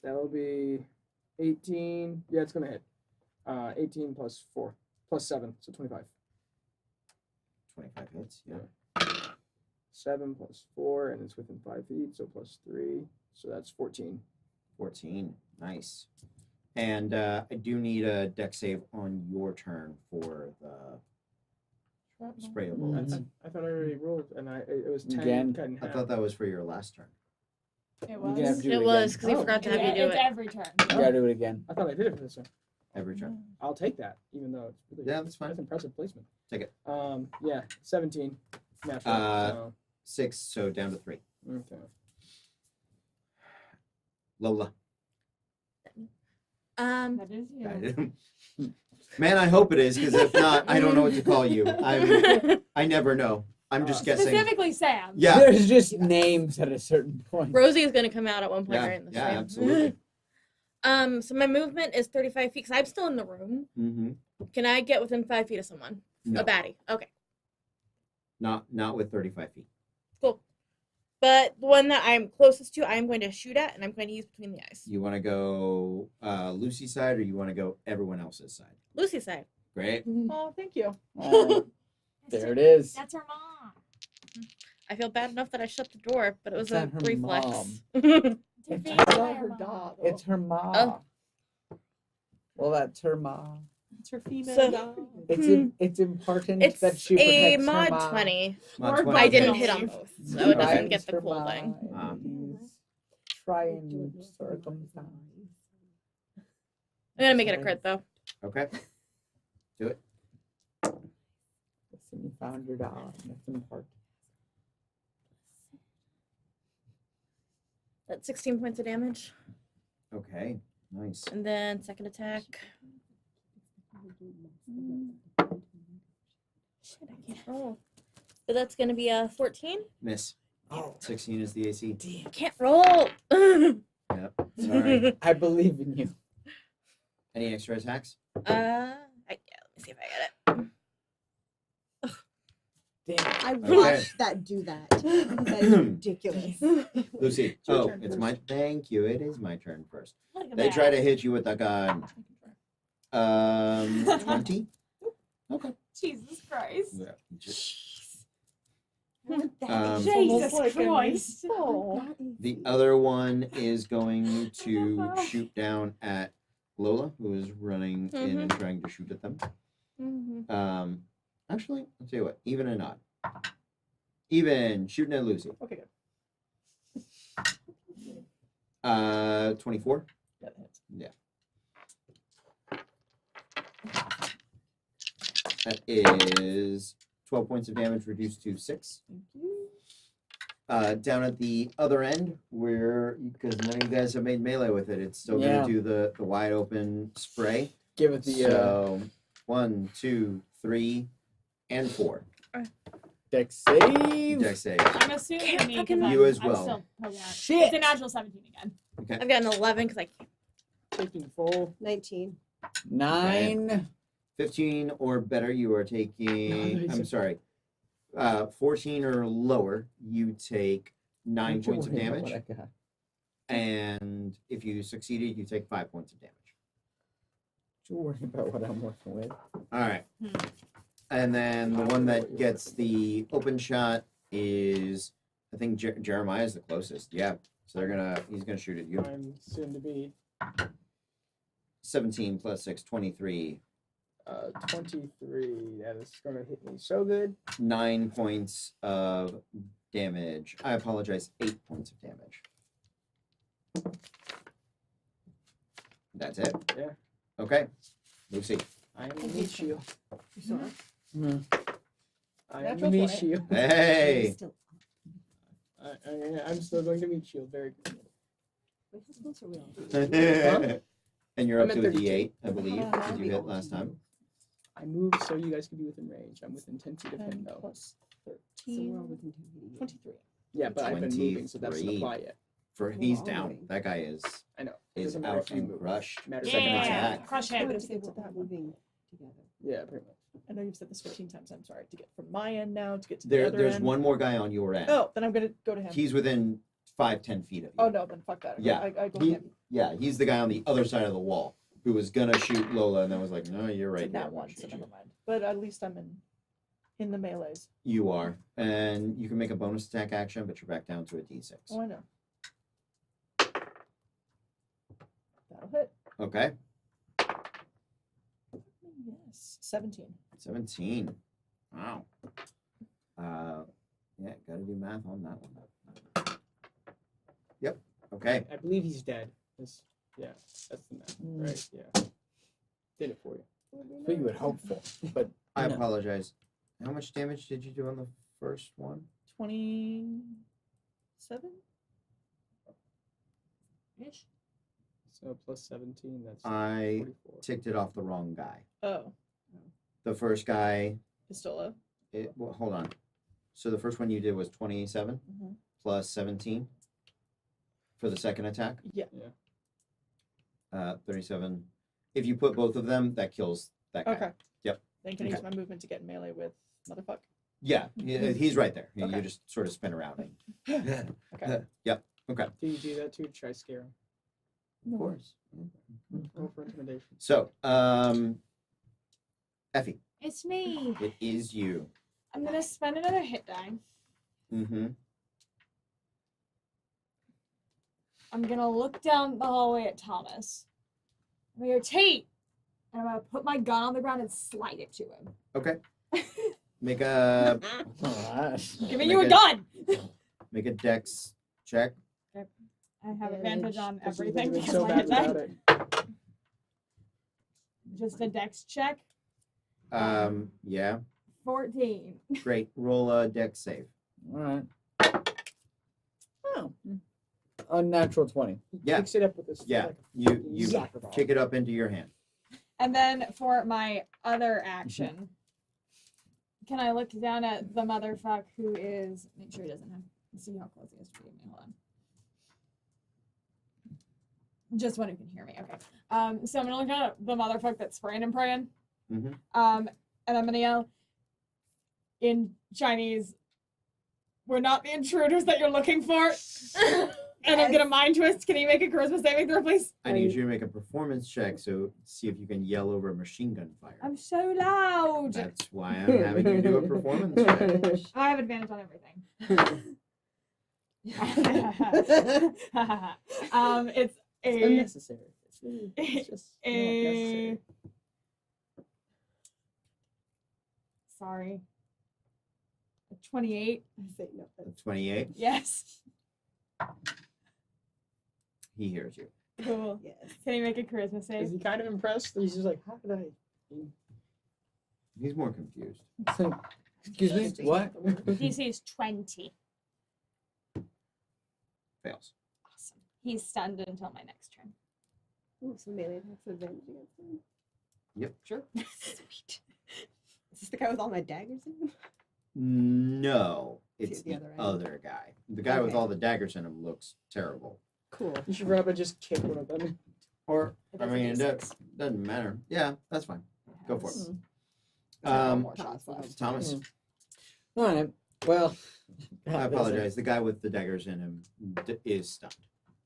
That'll be 18. Yeah, it's gonna hit. 18 plus 4 plus 7, so 25.
25 hits. Yeah.
7 plus 4, and it's within 5 feet, so plus 3, so that's 14.
14. Nice. And I do need a deck save on your turn for the sprayable.
Mhm.
I thought I already rolled, and it was 10
Again?
cut in
I
half.
thought that was for your last turn.
It
You
was.
can have to do
It
it
was
again.
because he
Oh.
forgot to have you do
It's
it.
every turn.
You gotta do it again.
I thought I did it for this turn.
Every turn.
I'll take that, even though it's really
Yeah, that's fine.
That's impressive placement.
Take it.
Yeah, 17 natural.
Uh, 6, so down to 3.
So, okay.
Lola.
That is you.
Man, I hope it is, because if not, I don't know what to call you. I never know. I'm just guessing.
Specifically Sam.
Yeah.
There's just names at a certain point.
Rosie is going to come out at one point
Yeah,
right in the
yeah,
stream.
absolutely.
So my movement is 35 feet because I'm still in the room.
Mm-hmm.
Can I get within 5 feet of someone?
No,
A baddie. Okay.
not with 35 feet.
But But the one that I'm closest to, I'm going to shoot at, and I'm going to use between the eyes.
You want to go Lucy's side, or you want to go everyone else's side?
Lucy's side.
Great.
Oh, thank you.
There it is.
That's her mom.
I feel bad enough that I shut the door, but it was
It's
a
not her
reflex.
mom.
It's
It's
not her dog.
It's her ma.
Oh.
Well, that's her ma.
It's her female
So-
dog.
It's important
It's
that she
a
protects her
mod
ma.
20.
Mod
Or
20.
I didn't
Okay.
hit on both, so it doesn't
Tries
get the
her
cool
ma,
thing.
and he's trying circumstance.
I'm gonna make it a crit though.
Okay.
Listen, you found your dog. That's important.
That's 16 points of damage.
Okay. Nice.
And then second attack. Shit, I can't roll. So that's gonna be a 14.
Miss.
Oh,
16 is the AC.
I can't roll.
Yep. Sorry.
I believe in you.
Any extra attacks?
Yeah, let me see if I get it.
Damn.
I
Okay.
watched that do that. That is ridiculous.
Lucy.
your
Oh,
turn
it's
first.
my. Thank you. It is my turn first.
Look at
They
that.
try to hit you with a gun. 20. Okay.
Jesus Christ.
Yeah. Just-
That is
Jesus
Almost like a
Christ.
Oh.
not easy.
The other one is going to shoot down at Lola, who is running in and trying to shoot at them.
Mm-hmm.
Actually, I'll tell you what. Even and odd. Even shooting at Lucy.
Okay, good.
24.
Yeah, that hits.
That is 12 points of damage reduced to 6.
Thank you.
Down at the other end, where because none of you guys have made melee with it, it's still
Yeah.
going to do the wide open spray.
Give it the
So 1, 2, 3, and 4.
deck save.
Dex save.
I'm assuming
Can't
me
fucking-
because
You
I'm,
as
I'm
well.
still poking at it.
Shit.
It's a natural 17 again.
Okay.
I've got an 11 because I can't.
Taking full.
19.
9.
15 or better, you are
No,
taking.
no,
I'm sorry. 14 or lower, you take 9
Don't you
points of
worry about
damage.
what I got.
And if you succeeded, you take 5 points of damage.
Don't you worry about what I'm working with.
All right. And then the one that gets the open shot is, I think Jeremiah is the closest. Yeah. So he's gonna shoot at you.
I'm soon to be
17 plus 6, 23.
23. That is going to hit me so good.
9 points of damage. I apologize. 8 points of damage. That's it.
Yeah.
Okay. Lucy.
I am the meat shield.
Hmm.
I am the
Natural
meat
20.
shield.
Hey.
Still.
I'm still going to meat shield. Very good.
Wait, how close are we all?
And you're
I'm
up
at
to a
32.
D8, I believe, because you hit last time.
I moved so you guys could be within range. I'm within 10 feet of him,
10
though.
plus
So we're all
13.
within 10 feet.
23.
Yeah, but I've been moving, so that doesn't
23.
apply yet.
He's
all
down.
moving.
That guy is
I know. It
is
doesn't matter
out
if you
and
move.
crushed.
It matters
Second
if you move.
attack.
Crush
I
him.
wanted to say
Get to
we're all
that one.
moving together.
Yeah, pretty much.
I know you've said this 15 times. I'm sorry. To get from my end now to get to the
There's
other end.
one more guy on your end.
Oh, then I'm gonna go to him.
He's within 5-10 feet of you.
Oh no, then fuck that.
Yeah.
I go to
He-
him.
Yeah, he's the guy on the other side of the wall who was gonna shoot Lola and then was like, "No, you're right."
To that
here, I'm
one,
gonna
so
shoot
never
you."
mind. But at least I'm in the melees.
You are, and you can make a bonus attack action, but you're back down to a D6.
Oh, I know. That'll hit.
Okay,
Yes, 17.
17. Wow. Yeah, gotta do math on that one. Yep. Okay.
I believe he's dead. Yeah, that's the math,
Mm.
right? Yeah. Did it for you.
What you would hope for. But
I
No.
apologize. How much damage did you do on the first one?
27?
Ish.
So plus 17, that's
I
44.
ticked it off the wrong guy.
Oh,
The first guy.
Pistola.
Well, hold on. So the first one you did was 27
Mhm.
plus 17 for the second attack.
Yeah.
37. If you put both of them, that kills that guy.
Okay.
Yep.
Then can I
Okay.
use my movement to get in melee with motherfucker?
Yeah, he's right there.
Okay.
You just sort of spin around.
Okay.
Yep. Okay.
Do you do that too? Try scare him.
Of course.
Roll for intimidation.
So, Effie,
It's me.
it is you.
I'm gonna spend another hit die.
Mm-hmm.
I'm gonna look down the hallway at Thomas. I'm gonna go, Tate! And I'm gonna put my gun on the ground and slide it to him.
Okay. Make a
Giving you a
Make
gun!
make a dex check.
I have advantage on everything
It's
because
so
my
bad
hit die.
without it.
Just a dex check.
Yeah.
14.
Great. Roll a dex save.
All right. Oh. Unnatural 20.
Yeah.
Mix it up with this.
Yeah.
Like,
You
soccer ball.
kick it up into your hand.
And then for my other action, can I look down at the motherfucker who is. Make sure he doesn't have. Let's see how close he is to me. Hold on. Just one who can hear me. Okay. So I'm gonna look at the motherfucker that's spraying and praying.
Mhm.
And I'm gonna yell in Chinese, "We're not the intruders that you're looking for." And I'm gonna mind twist. Can you make a charisma saving throw, please?
I need you to make a performance check, so see if you can yell over a machine gun fire.
I'm so loud.
That's why I'm having you do a performance check.
I have advantage on everything. It's
It's
a
unnecessary. It's just not
a
necessary.
sorry. A 28.
I say no. That's
28.
Yes.
He hears you.
Cool.
yes.
Can you make a charisma
Is
save?
he kind of impressed? He's just like, how did I?
He's more confused.
Excuse me? What?
DC is 20.
Fails.
Awesome. He's stunned until my next turn.
Ooh, so melee attacks advantage against him.
Yep.
Sure.
Sweet. Is this the guy with all my daggers in him?
No, it's
the
the
other end.
other guy. The guy with
Okay.
all the daggers in him looks terrible.
Cool.
You should probably just kick one of them.
Or,
It
I
is a
mean, it
D6.
doesn't matter. Yeah, that's fine. Go for it.
Has
Um,
more shots left.
Thomas,
All right. Well,
I apologize. The guy with the daggers in him is stunned.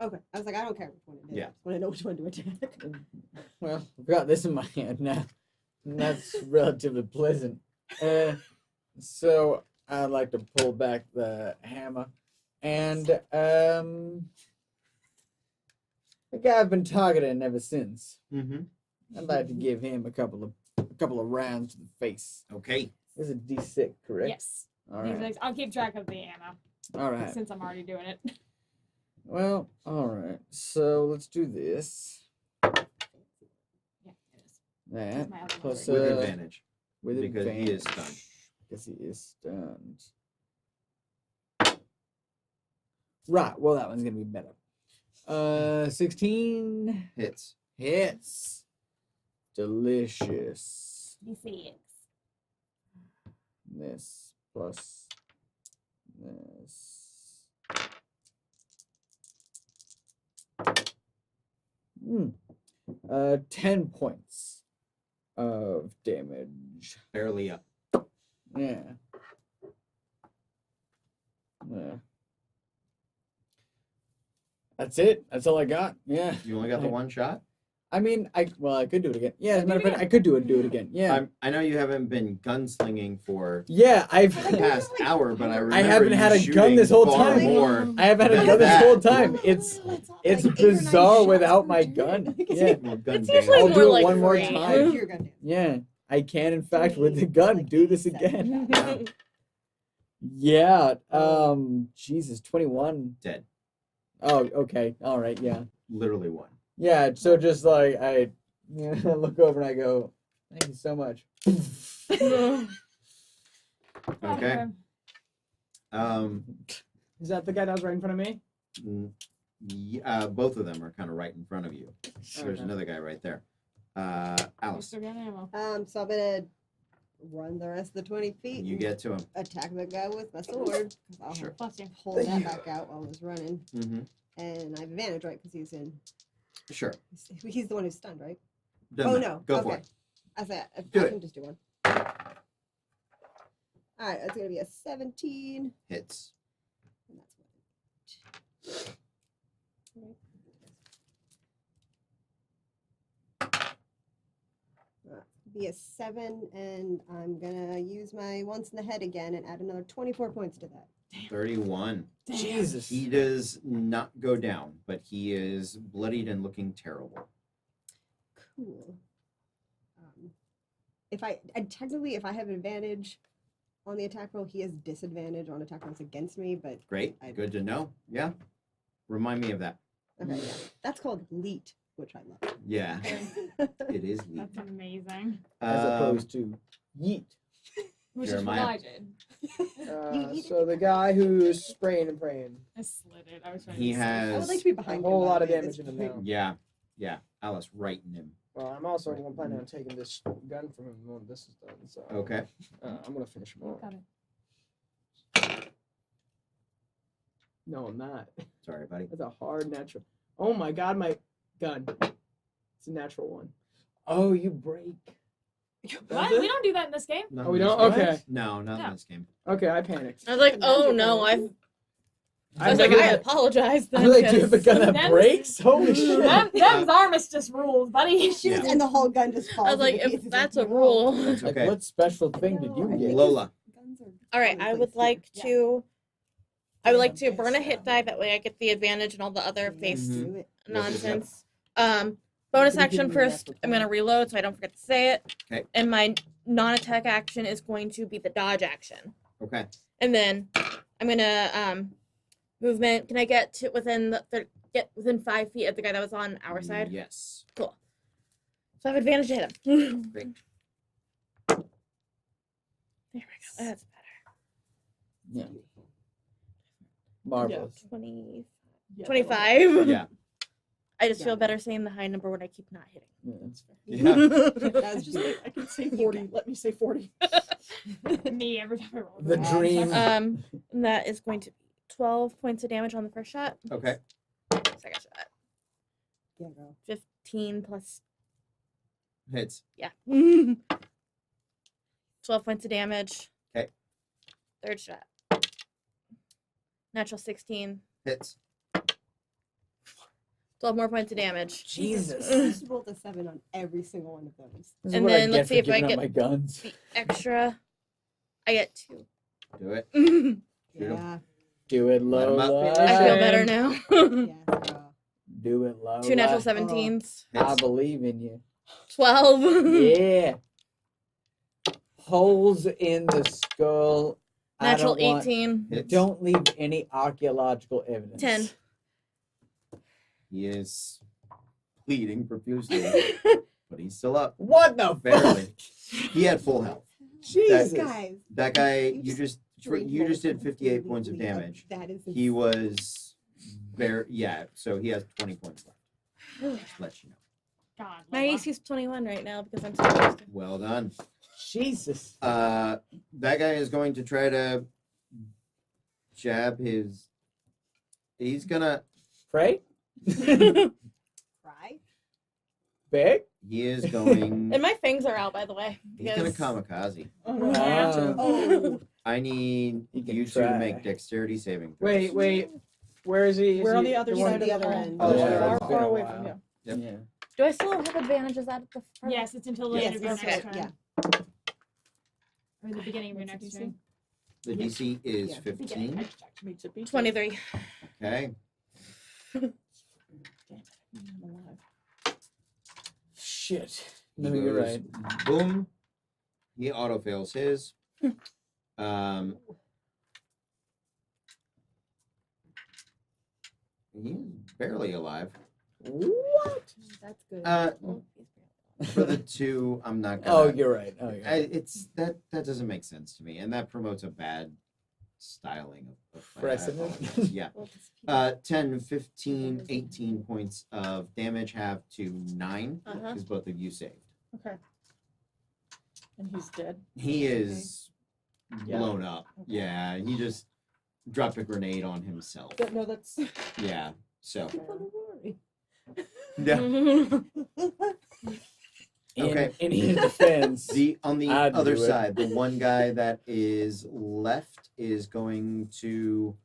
Okay. I was like, I don't care which one it is.
Yeah.
I just want to know which one to attack.
Well, I've got this in my hand now. And that's relatively pleasant. So I'd like to pull back the hammer. And the guy I've been targeting ever since.
Mm-hmm.
I'd like to give him a couple of rounds to the face.
Okay.
This is a D6, correct?
Yes.
All
These
right.
next- I'll keep track of the ammo
All right.
since I'm already doing it.
Well, all right. So let's do this.
Yeah, it is.
That
That's my other one.
plus
With advantage.
with
because he is
advantage.
stunned.
Guess he is stunned. Right. Well, that one's gonna be better. 16
Hits.
hits. Delicious.
D6.
This plus this. 10 points of damage.
Barely up.
Yeah. Yeah. That's it. That's all I got. Yeah.
You only got the one shot?
I mean, I could do it again. Yeah, as a
Do
matter
it
of fact, I could do it again. Yeah.
I know you haven't been gunslinging for
Yeah,
the past hour, but I remember
haven't
you
had a gun
shooting
this whole
far
time.
More.
I haven't had a
than
gun this
that.
whole time. It's
Like
it's
8 or 9
bizarre
shots
without
per
my
turn.
gun. Yeah.
Well, gun
It's
damage.
usually
I'll
more
do it
like
one more
3.
time.
Your gun damage.
Yeah, I can in fact with the gun
Like
do this
87.
again. Yeah. Jesus, 21.
Dead.
Oh, okay. All right. Yeah.
Literally one.
Yeah. So just like I look over and I go, thank you so much.
Okay.
Is that the guy that was right in front of me?
Both of them are kind of right in front of you. There's
Okay.
another guy right there. Alice,
Still got ammo.
So I'm gonna run the rest of the 20 feet.
you
and
get to him.
attack the guy with my sword. 'Cause I'll
Sure.
Plus you.
hold that back out while I was running,
Mm-hmm.
and I have advantage, right? Because he's in.
Sure.
He's the one who's stunned, right?
Doesn't
Oh
matter.
no.
Go
okay.
for it.
I said I
Do
can
it.
just do one. All right, that's gonna be a 17.
Hits.
And that's what. Be a 7, and I'm gonna use my once in the head again and add another 24 points to that.
31.
Jesus.
He does not go down, but he is bloodied and looking terrible.
Cool. If I and technically, if I have advantage on the attack roll, he has disadvantage on attack rolls against me. But
Great. Good to know. Yeah. Remind me of that.
okay, yeah, that's called leet, which I love.
Yeah. It is neat.
That's amazing.
As opposed to yeet.
Which
Jeremiah.
is what I did.
So the guy who's spraying and praying.
I slid it. I was trying
He
to
has
I would like to be
A
behind
whole
him,
lot
by
of
the way, at
damage
this
in him
point.
now.
Yeah. Alice, right in him.
Well, I'm also planning on taking this gun from him when this is done. So
Okay.
I'm gonna finish him off.
Got it.
No, I'm not.
Sorry, buddy.
That's a hard natural. Oh my god, my gun. It's a natural one.
Oh, you break.
What?
it?
We don't do that in this game.
Not
Oh, we
in this
don't?
game.
Okay.
No, not
No.
in this game.
Okay, I panicked.
I was like, oh no, I was like, I apologize.
I
Then,
was like, do you have a
'cause-
gun that
Them's-
breaks? Holy shit.
Them's armistice rules, buddy.
Shoots
Yeah.
and the whole gun just falls.
I was like,
into
if
pieces.
that's
Like,
a
no,
rule.
That's
Like,
okay.
what special thing did
No,
you
I
get?
think
Lola.
guns are
All right, I would
commonplace
like
here.
to. I would like to burn a hit die. That way, I get the advantage and all the other face
Mhm.
Do it.
nonsense.
Could've
Bonus
given
action
me an
first.
extra
I'm gonna
point.
reload so I don't forget to say it.
Okay.
And my non-attack action is going to be the dodge action.
Okay.
And then I'm gonna movement. Can I get to within get within 5 feet of the guy that was on our side?
Yes.
Cool. So I have advantage to hit him.
Great.
There we go. That's better.
Yeah. Marvelous.
20,
Yeah,
25.
Yeah.
I just
Yeah.
feel better saying the high number when I keep not hitting.
Yeah, that's fair.
Yeah.
That was
Just like, I can say 40. Let me say 40.
Me every time I roll.
The dream.
And that is going to be 12 points of damage on the first shot.
Okay.
Second shot.
Yeah, girl.
15 plus,
Hits.
yeah. 12 points of damage.
Okay.
Third shot. Natural 16.
Hits.
12 more points of damage.
Jesus.
I just rolled a 7 on every single one of those.
This is
And
what
then
I
let's
get
see
for
if I
giving up
get-
my guns.
The extra, I get 2.
Do it.
I
Shoot 'em.
Yeah.
Do it,
Let 'em up.
Lola.
feel better now.
Yes, girl.
Do it, Lola.
2 natural 17s.
I
Hits.
believe in you.
12.
Yeah. Holes in the skull. I
Natural
don't want-
18.
Hits.
Don't leave any archaeological evidence.
10.
He is bleeding profusely, but he's still up.
What the
Barely.
fuck?
He had full health.
Jesus.
Guys,
That guy,
You
you
just
just
drink
you just did
multiple
58 points of
completely
damage.
That is
He was very so he has 20 points left. Just let you know.
God.
My
Lola.
AC is 21 right now because I'm supposed to.
Well done.
Jesus.
That guy is going to try to jab his. He's gonna.
Pray?
cry.
Big?
He is going.
And my fangs are out, by the way.
He's gonna
because-
kamikaze.
Oh, no, I have to.
Oh,
I need
You can
you two to
try.
make dexterity saving throws.
Wait. Where is he? Is
We're on
he
the other
one-
side
the
of the
other
hall.
end.
Oh,
Yeah,
far,
it's been
far
a
away
while.
from you.
Yep.
Yeah.
Do I still have advantages at the front?
Yes, it's until the
yes,
end of your
that's
next
right.
turn.
Yeah.
Or the beginning of your
What's
next
the
turn.
The DC is
Yeah.
15.
Me to be
23.
Okay.
Damn it. I'm alive.
Shit.
He
No, you're
goes
right.
Boom. He auto fails his. He's barely alive.
What?
That's good.
Oh,
For the two, I'm not
Oh,
gonna.
you're right. Oh, you're right.
It's that doesn't make sense to me, and that promotes a bad styling of fight. I
Precedent.
apologize. Yeah. 10, 15, 18 points of damage have to 9
Uh-huh.
because both of you saved.
Okay. And he's dead.
He is
Yeah.
blown up.
Okay.
Yeah, he just dropped a grenade on himself.
No, that's.
Yeah. So
Don't worry.
yeah. Okay.
In his defense,
On the
I'd
other
do it.
side, the one guy that is left is going to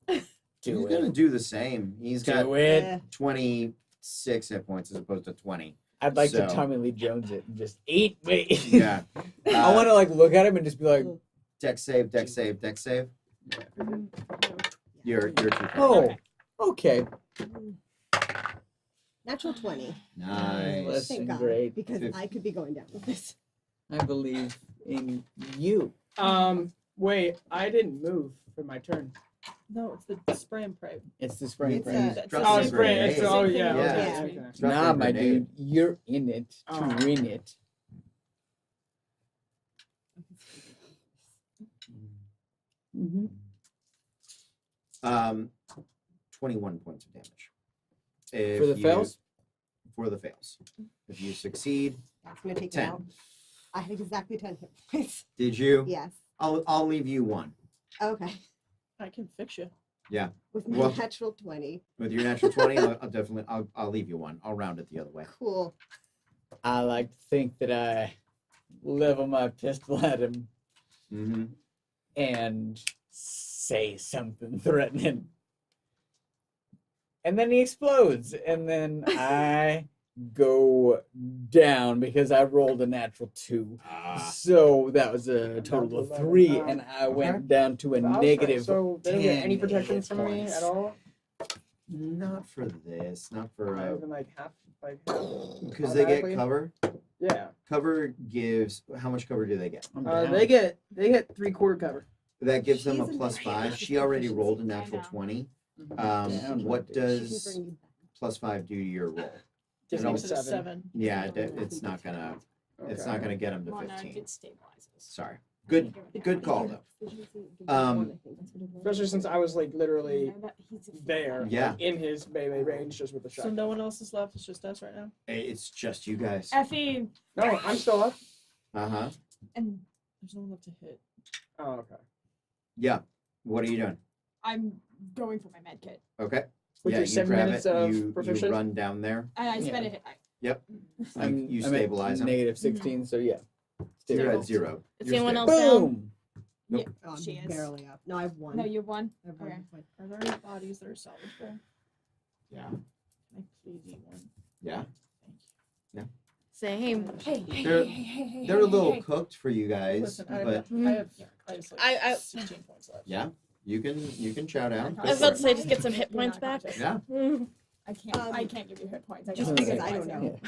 he's
do
gonna
it.
do the same. He's got
Do it.
Eh,
26 hit points as opposed to 20.
I'd like
So-
to Tommy Lee Jones it and just eat me.
Yeah.
I want to like look at him and just be like,
Dex save, Dex save, Dex save. You're too far.
oh, okay.
Natural 20.
Nice.
Listen,
Thank God.
great.
Because
Fif-
I could be going down with this.
I believe in you.
Wait, I didn't move for my turn.
No, it's the spray and pray.
It's the spring
It's
break.
That's
Drop
Oh,
some
it's great.
grenades.
It's, oh, yeah.
Yeah.
Okay, okay.
Drop
Nah,
some
my
grenade.
dude, you're in it to
Oh.
win it. Mm-hmm.
21 points of damage. If
For the
you-
fails?
For the fails. If you succeed,
That's going to take
10.
me out. I had exactly 10 hit points.
Did you?
Yes.
I'll leave you one.
Okay.
I can fix you.
With my
Well-
natural 20.
With your natural 20, I'll definitely I'll leave you one. I'll round it the other way.
Cool.
I like to think that I level my pistol at him
Mm-hmm.
and say something threatening. And then he explodes. And then I go down because I rolled a natural 2. So that was a total of 3. And I went down to a
So I was
negative.
So they don't get any
10
protection
hit
from me
points.
at all?
Not for this. Not for
Not even like half.
because they get
automatically?
cover.
Yeah.
Cover gives how much cover do they get?
I'm down.
They get 3/4 cover.
That gives them a
She's in
plus
the-
5. She already rolled a
I
natural
know.
20.
Down,
What
bitch.
She can
does
bring you back.
plus 5 do to your roll?
Gives
It
me
makes
Makes it a
7.
7.
Yeah, it's not gonna it's not gonna get them to
Well, no,
15.
it stabilizes.
Sorry. Good call though.
Especially since I was like literally
He's a
there,
Yeah.
like, in his melee range, just with the
So
shot.
no one else is left. It's just us right now.
It's just you guys.
Effie
No, I'm still up.
Uh-huh.
and
There's no one left to hit.
Oh, okay.
Yeah. What are you doing?
I'm going for my med kit.
Okay.
With
yeah,
your
you
7
grab
minutes
it,
of
you
proficient.
run down there.
And I spent
Yeah.
a hit die.
You
I'm
stabilize
at
him.
negative 16, so yeah.
You're at
Stabilize.
0.
Is
You're
anyone
stable.
else down?
Boom!
Oh, I'm
She is.
barely up. No, I have 1.
No, you won.
I have 1.
okay.
Fine.
Are there any bodies that are salvageable?
Yeah.
Can I please eat one?
Yeah.
Same.
Hey,
They're- They're a little cooked for you guys,
Listen, I
but
have just like
I-
16 points left.
yeah, you can chow down.
I was about to say, just get some hit points back.
Yeah.
I can't give you hit points. I
Just
don't
because
think
I
it's
don't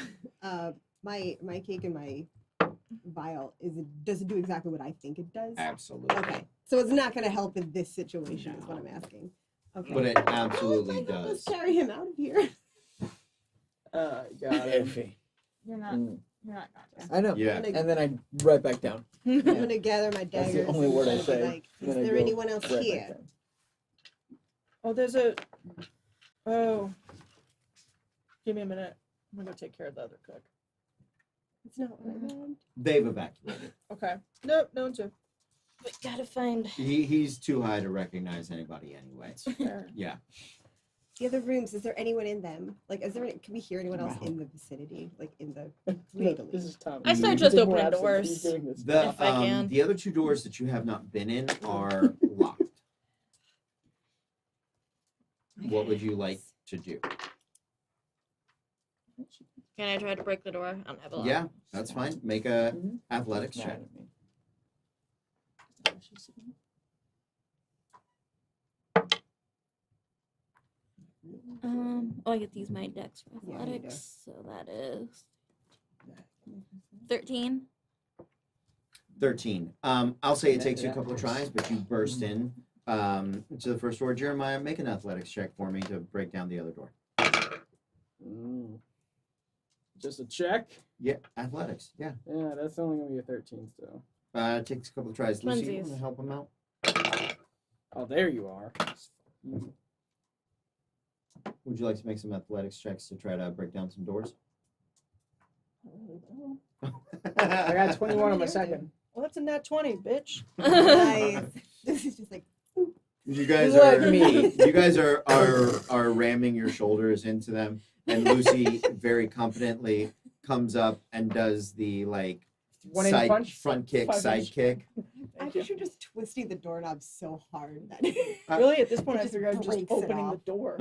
know. My cake and my vial does it do exactly what I think it does?
Absolutely.
Okay. So it's not going to help in this situation is what I'm asking. Okay.
But it
Oh,
absolutely
my God, let's
does.
carry him out of here.
Got it.
Iffy.
You're not.
Mm.
You're not conscious.
I know.
Yeah.
And then I right back down.
I'm going to gather my
That's
daggers.
the only
and
word I
I'm gonna be
say.
Like, is
Then I
there
go
anyone else
right back
here?
down.
Oh, there's a. Oh. Give me a minute. I'm gonna go take care of the other cook.
It's not what I meant.
They've evacuated.
Okay. Nope, no one too.
We gotta find.
He's too high to recognize anybody anyway.
There.
Yeah.
The other rooms, is there anyone in them? Like, is there? Can we hear anyone else in the vicinity? Like in the legally?
This is Tom.
I start
You
just
take more
opening
absinthe than
doors.
you're doing this.
The
If I can.
the other 2 doors that you have not been in are locked. What would you like to do?
Can I try to break the door? I don't have a lot.
Yeah, that's fine. Make a
Mhm.
athletics
Mad
check.
at me.
I get these my decks for
Yeah, you
athletics, so that is 13.
13. I'll say it takes you a
Yeah.
couple of tries, but you burst in to the first door. Jeremiah, make an athletics check for me to break down the other door.
Mm. Just a check.
Yeah, athletics. Yeah.
Yeah, that's only gonna be a 13 still.
It takes a couple of tries. Lucy, you want to
Twinsies.
help him out?
Oh, there you are.
Would you like to make some athletics checks to try to break down some doors?
I got 21 on my second.
Well, that's a nat 20, bitch.
Nice. This is just like
You guys
Let
are
me.
you guys are ramming your shoulders into them, and Lucy very competently comes up and does the like
1 inch punch.
front kick,
5
side
inch.
kick.
I
Thank you.
picture just twisting the doorknob so hard that
Really, at this point,
It
I
just
figured I was just
breaks it
opening the
off.
door.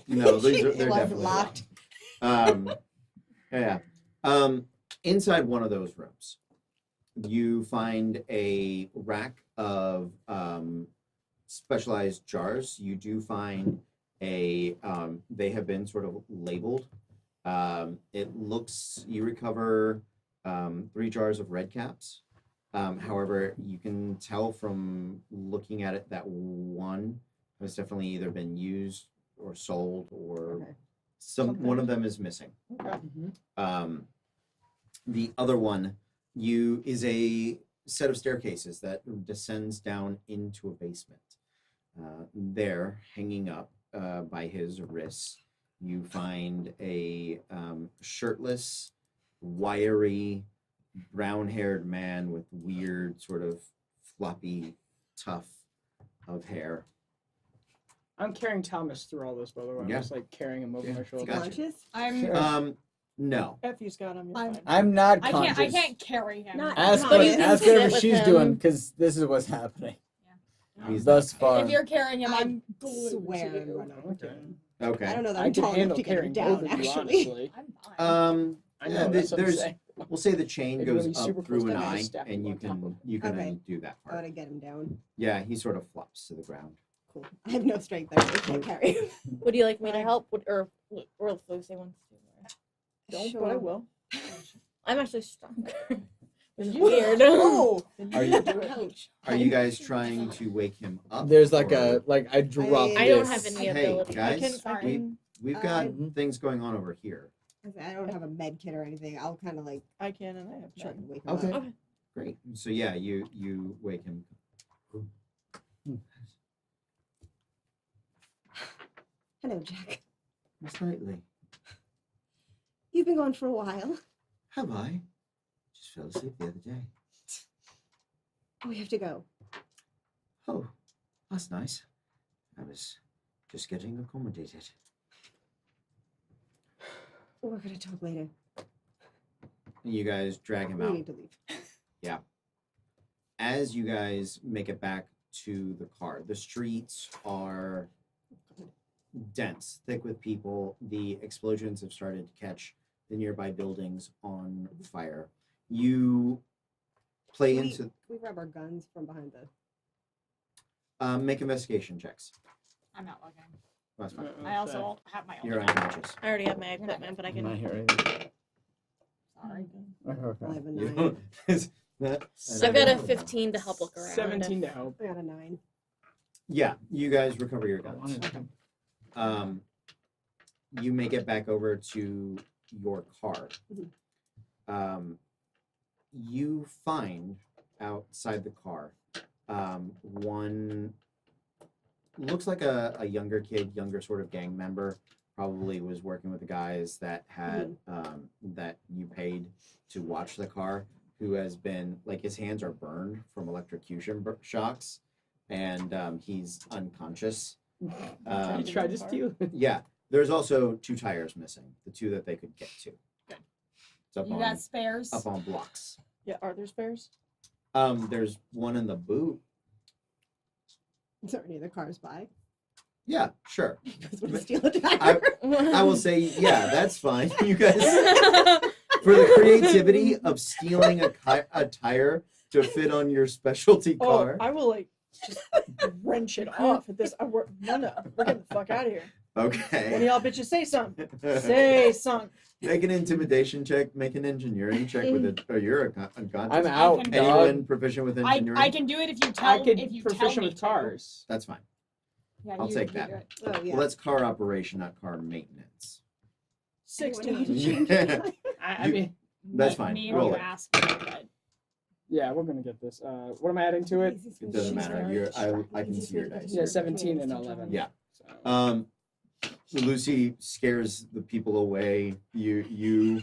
No, these are
it
they're
was
definitely
locked.
Yeah. Inside one of those rooms, you find a rack of specialized jars. You do find a they have been sort of labeled. It looks you recover 3 jars of red caps. However, you can tell from looking at it that one has definitely either been used or sold, or one of them is missing.
Okay.
The other one is a set of staircases that descends down into a basement. There, hanging up by his wrists, you find a shirtless, wiry, brown-haired man with weird, sort of floppy tuft of hair.
I'm carrying Thomas through all this, by the way. I'm
Yeah.
just like carrying him over
Yeah.
my shoulder.
Gotcha.
Conscious?
I'm.
No.
Effie's got him. You're
I'm-
fine.
I'm not
I
conscious.
can't carry him.
Not
Ask,
But
what,
you can
ask
sit
whatever
with
she's
him.
doing, because this is what's happening.
He's
Thus
not-
far.
If you're carrying him,
I
I'm
swear
glued
I'm
to
running
you.
over
Okay.
him.
Okay.
I don't know that
I
I'm
can
tall enough
handle
to get him
carrying
down,
both of you,
actually.
honestly.
I'm fine.
I know,
Yeah,
that's what I'm
there's
saying.
we'll say the chain
If you wanna
goes
be super
up through
close
an
to me, I'll
eye,
step
and
you
you
on top
can you can
Okay.
do that
I
part.
want to get him down.
Yeah, he sort of flops to the ground.
Cool. I have no strength. I really can't carry him.
Would you like me to help? Or if Lucy wants to?
Don't,
Sure.
but I will.
I'm actually stronger. Which is
You-
weird.
Oh,
Are you
Ouch.
are you guys trying to wake him up?
There's like
or-
I drop
I
I don't
this.
have any
Hey,
ability.
guys,
I
Sorry.
can.
We've got
Mhm.
things going on over here.
I don't have a med kit or anything. I'll kind of like
I can, and I have
try to
none.
wake him
Okay.
up.
Okay.
Great. So yeah, you wake him.
Hello, Jack.
Slightly.
You've been gone for a while.
Have I? Just fell asleep the other day.
Oh, we have to go.
Oh, that's nice. I was just getting accommodated.
We're gonna talk later.
You guys drag him
We
out.
need to leave.
As you guys make it back to the car, the streets are dense, thick with people. The explosions have started to catch the nearby buildings on fire. You play
Can
into
we grab our guns from behind the.
make investigation checks.
I'm not looking.
That's fine.
I also won't have my own.
You're
gun.
unconscious.
I already have my equipment, but I
I'm not
can.
here either.
Sorry.
Okay.
I have a
You
9.
don't- that-
So I got a 15 to help look around.
17 to help.
I got a 9.
Yeah, you guys recover your
I
guns.
wanted to-
You make it back over to your car. You find outside the car one looks like a younger kid, younger sort of gang member. Probably was working with the guys that had that you paid to watch the car. Who has been like his hands are burned from electrocution shocks, and he's unconscious.
You tried to steal it.
Yeah, there's also 2 tires missing, the 2 that they could get to.
Good.
It's up
You
on
got spares?
up on blocks.
Yeah, are there spares?
There's one in the boot.
Is there any other cars by?
Yeah, sure.
Because we'll steal a tire.
I will say, yeah, that's fine. You guys, for the creativity of stealing a tire to fit on your specialty car.
Oh, I will like just wrench it off at this. We're getting the fuck out of here. One of
Okay.
y'all bitches say something. Say something.
Make an intimidation check. Make an engineering check with it. Oh, you're unconscious.
I'm out,
can-
Anyone
dog.
proficient with
I
engineering?
can do it if you
I
tell
could
if you tell
proficient
me
with
to.
cars.
That's fine.
Yeah,
I'll
you-
take
you
that.
do it.
Oh, yeah.
Well, that's car operation, not car maintenance.
Anyone know how
16.
to change a tire?
I
You-
mean,
That's
Me-
fine.
Me and
Roll
you
it.
asked, but
yeah, we're gonna get this. What am I adding to it?
It doesn't matter. I can see your dice.
Yeah, 17 and 11.
Yeah.
So.
Lucy scares the people away. You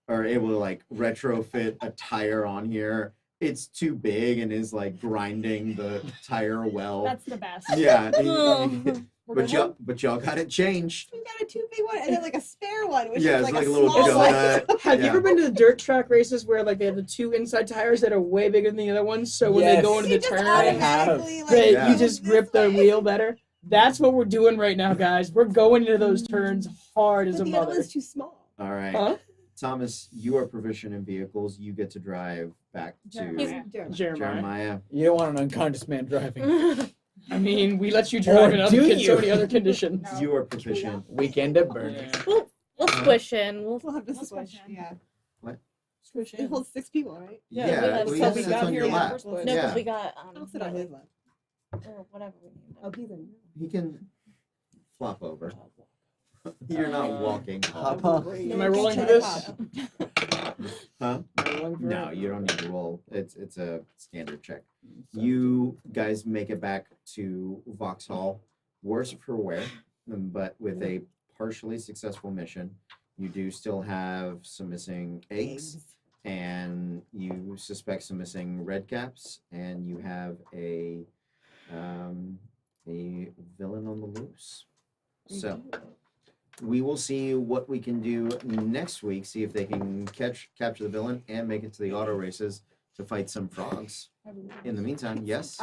are able to like retrofit a tire on here. it's too big and is like grinding the tire well.
That's the best.
Yeah.
We're gonna
But y'all got it changed.
We got a too big one and then like a spare one, which
Yeah,
is
it's
like,
like a little
small one.
donut.
Have you
Yeah.
ever been to the dirt track races where like they have the two inside tires that are way bigger than the other ones? So when they go into
You
the
just
turn,
automatically,
they,
Yeah.
you just grip the wheel better. That's what we're doing right now, guys. We're going into those turns hard as
But
a
the other
mother.
one's too small.
All right.
Huh?
Thomas, you are proficient in vehicles. You get to drive back to
Jeremiah.
Jeremiah.
Jeremiah.
You don't want an unconscious man driving.
I mean, we let you drive in other
do
so
you?
many other conditions.
No.
You are proficient.
Weekend at Bernie's.
Yeah.
We'll squish in. We'll
We'll have this
What's
discussion.
question?
Yeah.
Squish
It
in.
holds 6 people, right?
Yeah,
Yeah,
that's
well,
how
he
we
sits
got
on
here
your
in the
lap.
first place.
no,
Yeah.
because we got
I'll sit on his lap.
or whatever we named
Oh,
it.
he's in.
He can flop over. You're not walking.
Hop on.
Am I rolling for this?
Huh?
Am I rolling for
No,
it?
you don't need to roll. It's a standard check. You guys make it back to Vauxhall, worse for wear, but with a partially successful mission. You do still have some missing eggs, and you suspect some missing red caps, and you have a villain on the loose. So we will see what we can do next week. See if they can capture the villain and make it to the auto races to fight some frogs. In the meantime, yes.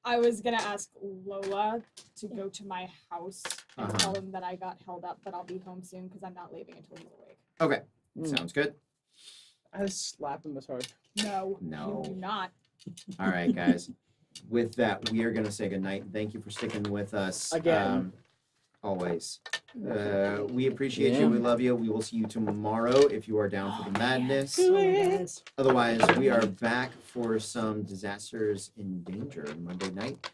I was gonna ask Lola to go to my house and
Uh-huh.
tell him that I got held up, but I'll be home soon because I'm not leaving until he's awake.
Okay,
Mm.
sounds good.
I just slap him as hard.
No,
No.
you do not.
All right, guys. With that, we are going to say goodnight. Thank you for sticking with us.
Again.
Always. We appreciate
Yeah.
you. We love you. We will see you tomorrow if you are down for the madness.
Oh, yes.
Otherwise, we are back for some Disasters in Danger Monday night,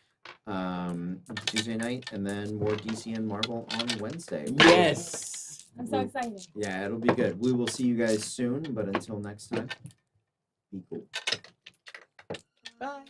Tuesday night, and then more DC and Marvel on Wednesday.
Yes.
I'm so excited.
Yeah, it'll be good. We will see you guys soon, but until next time, be cool.
Bye.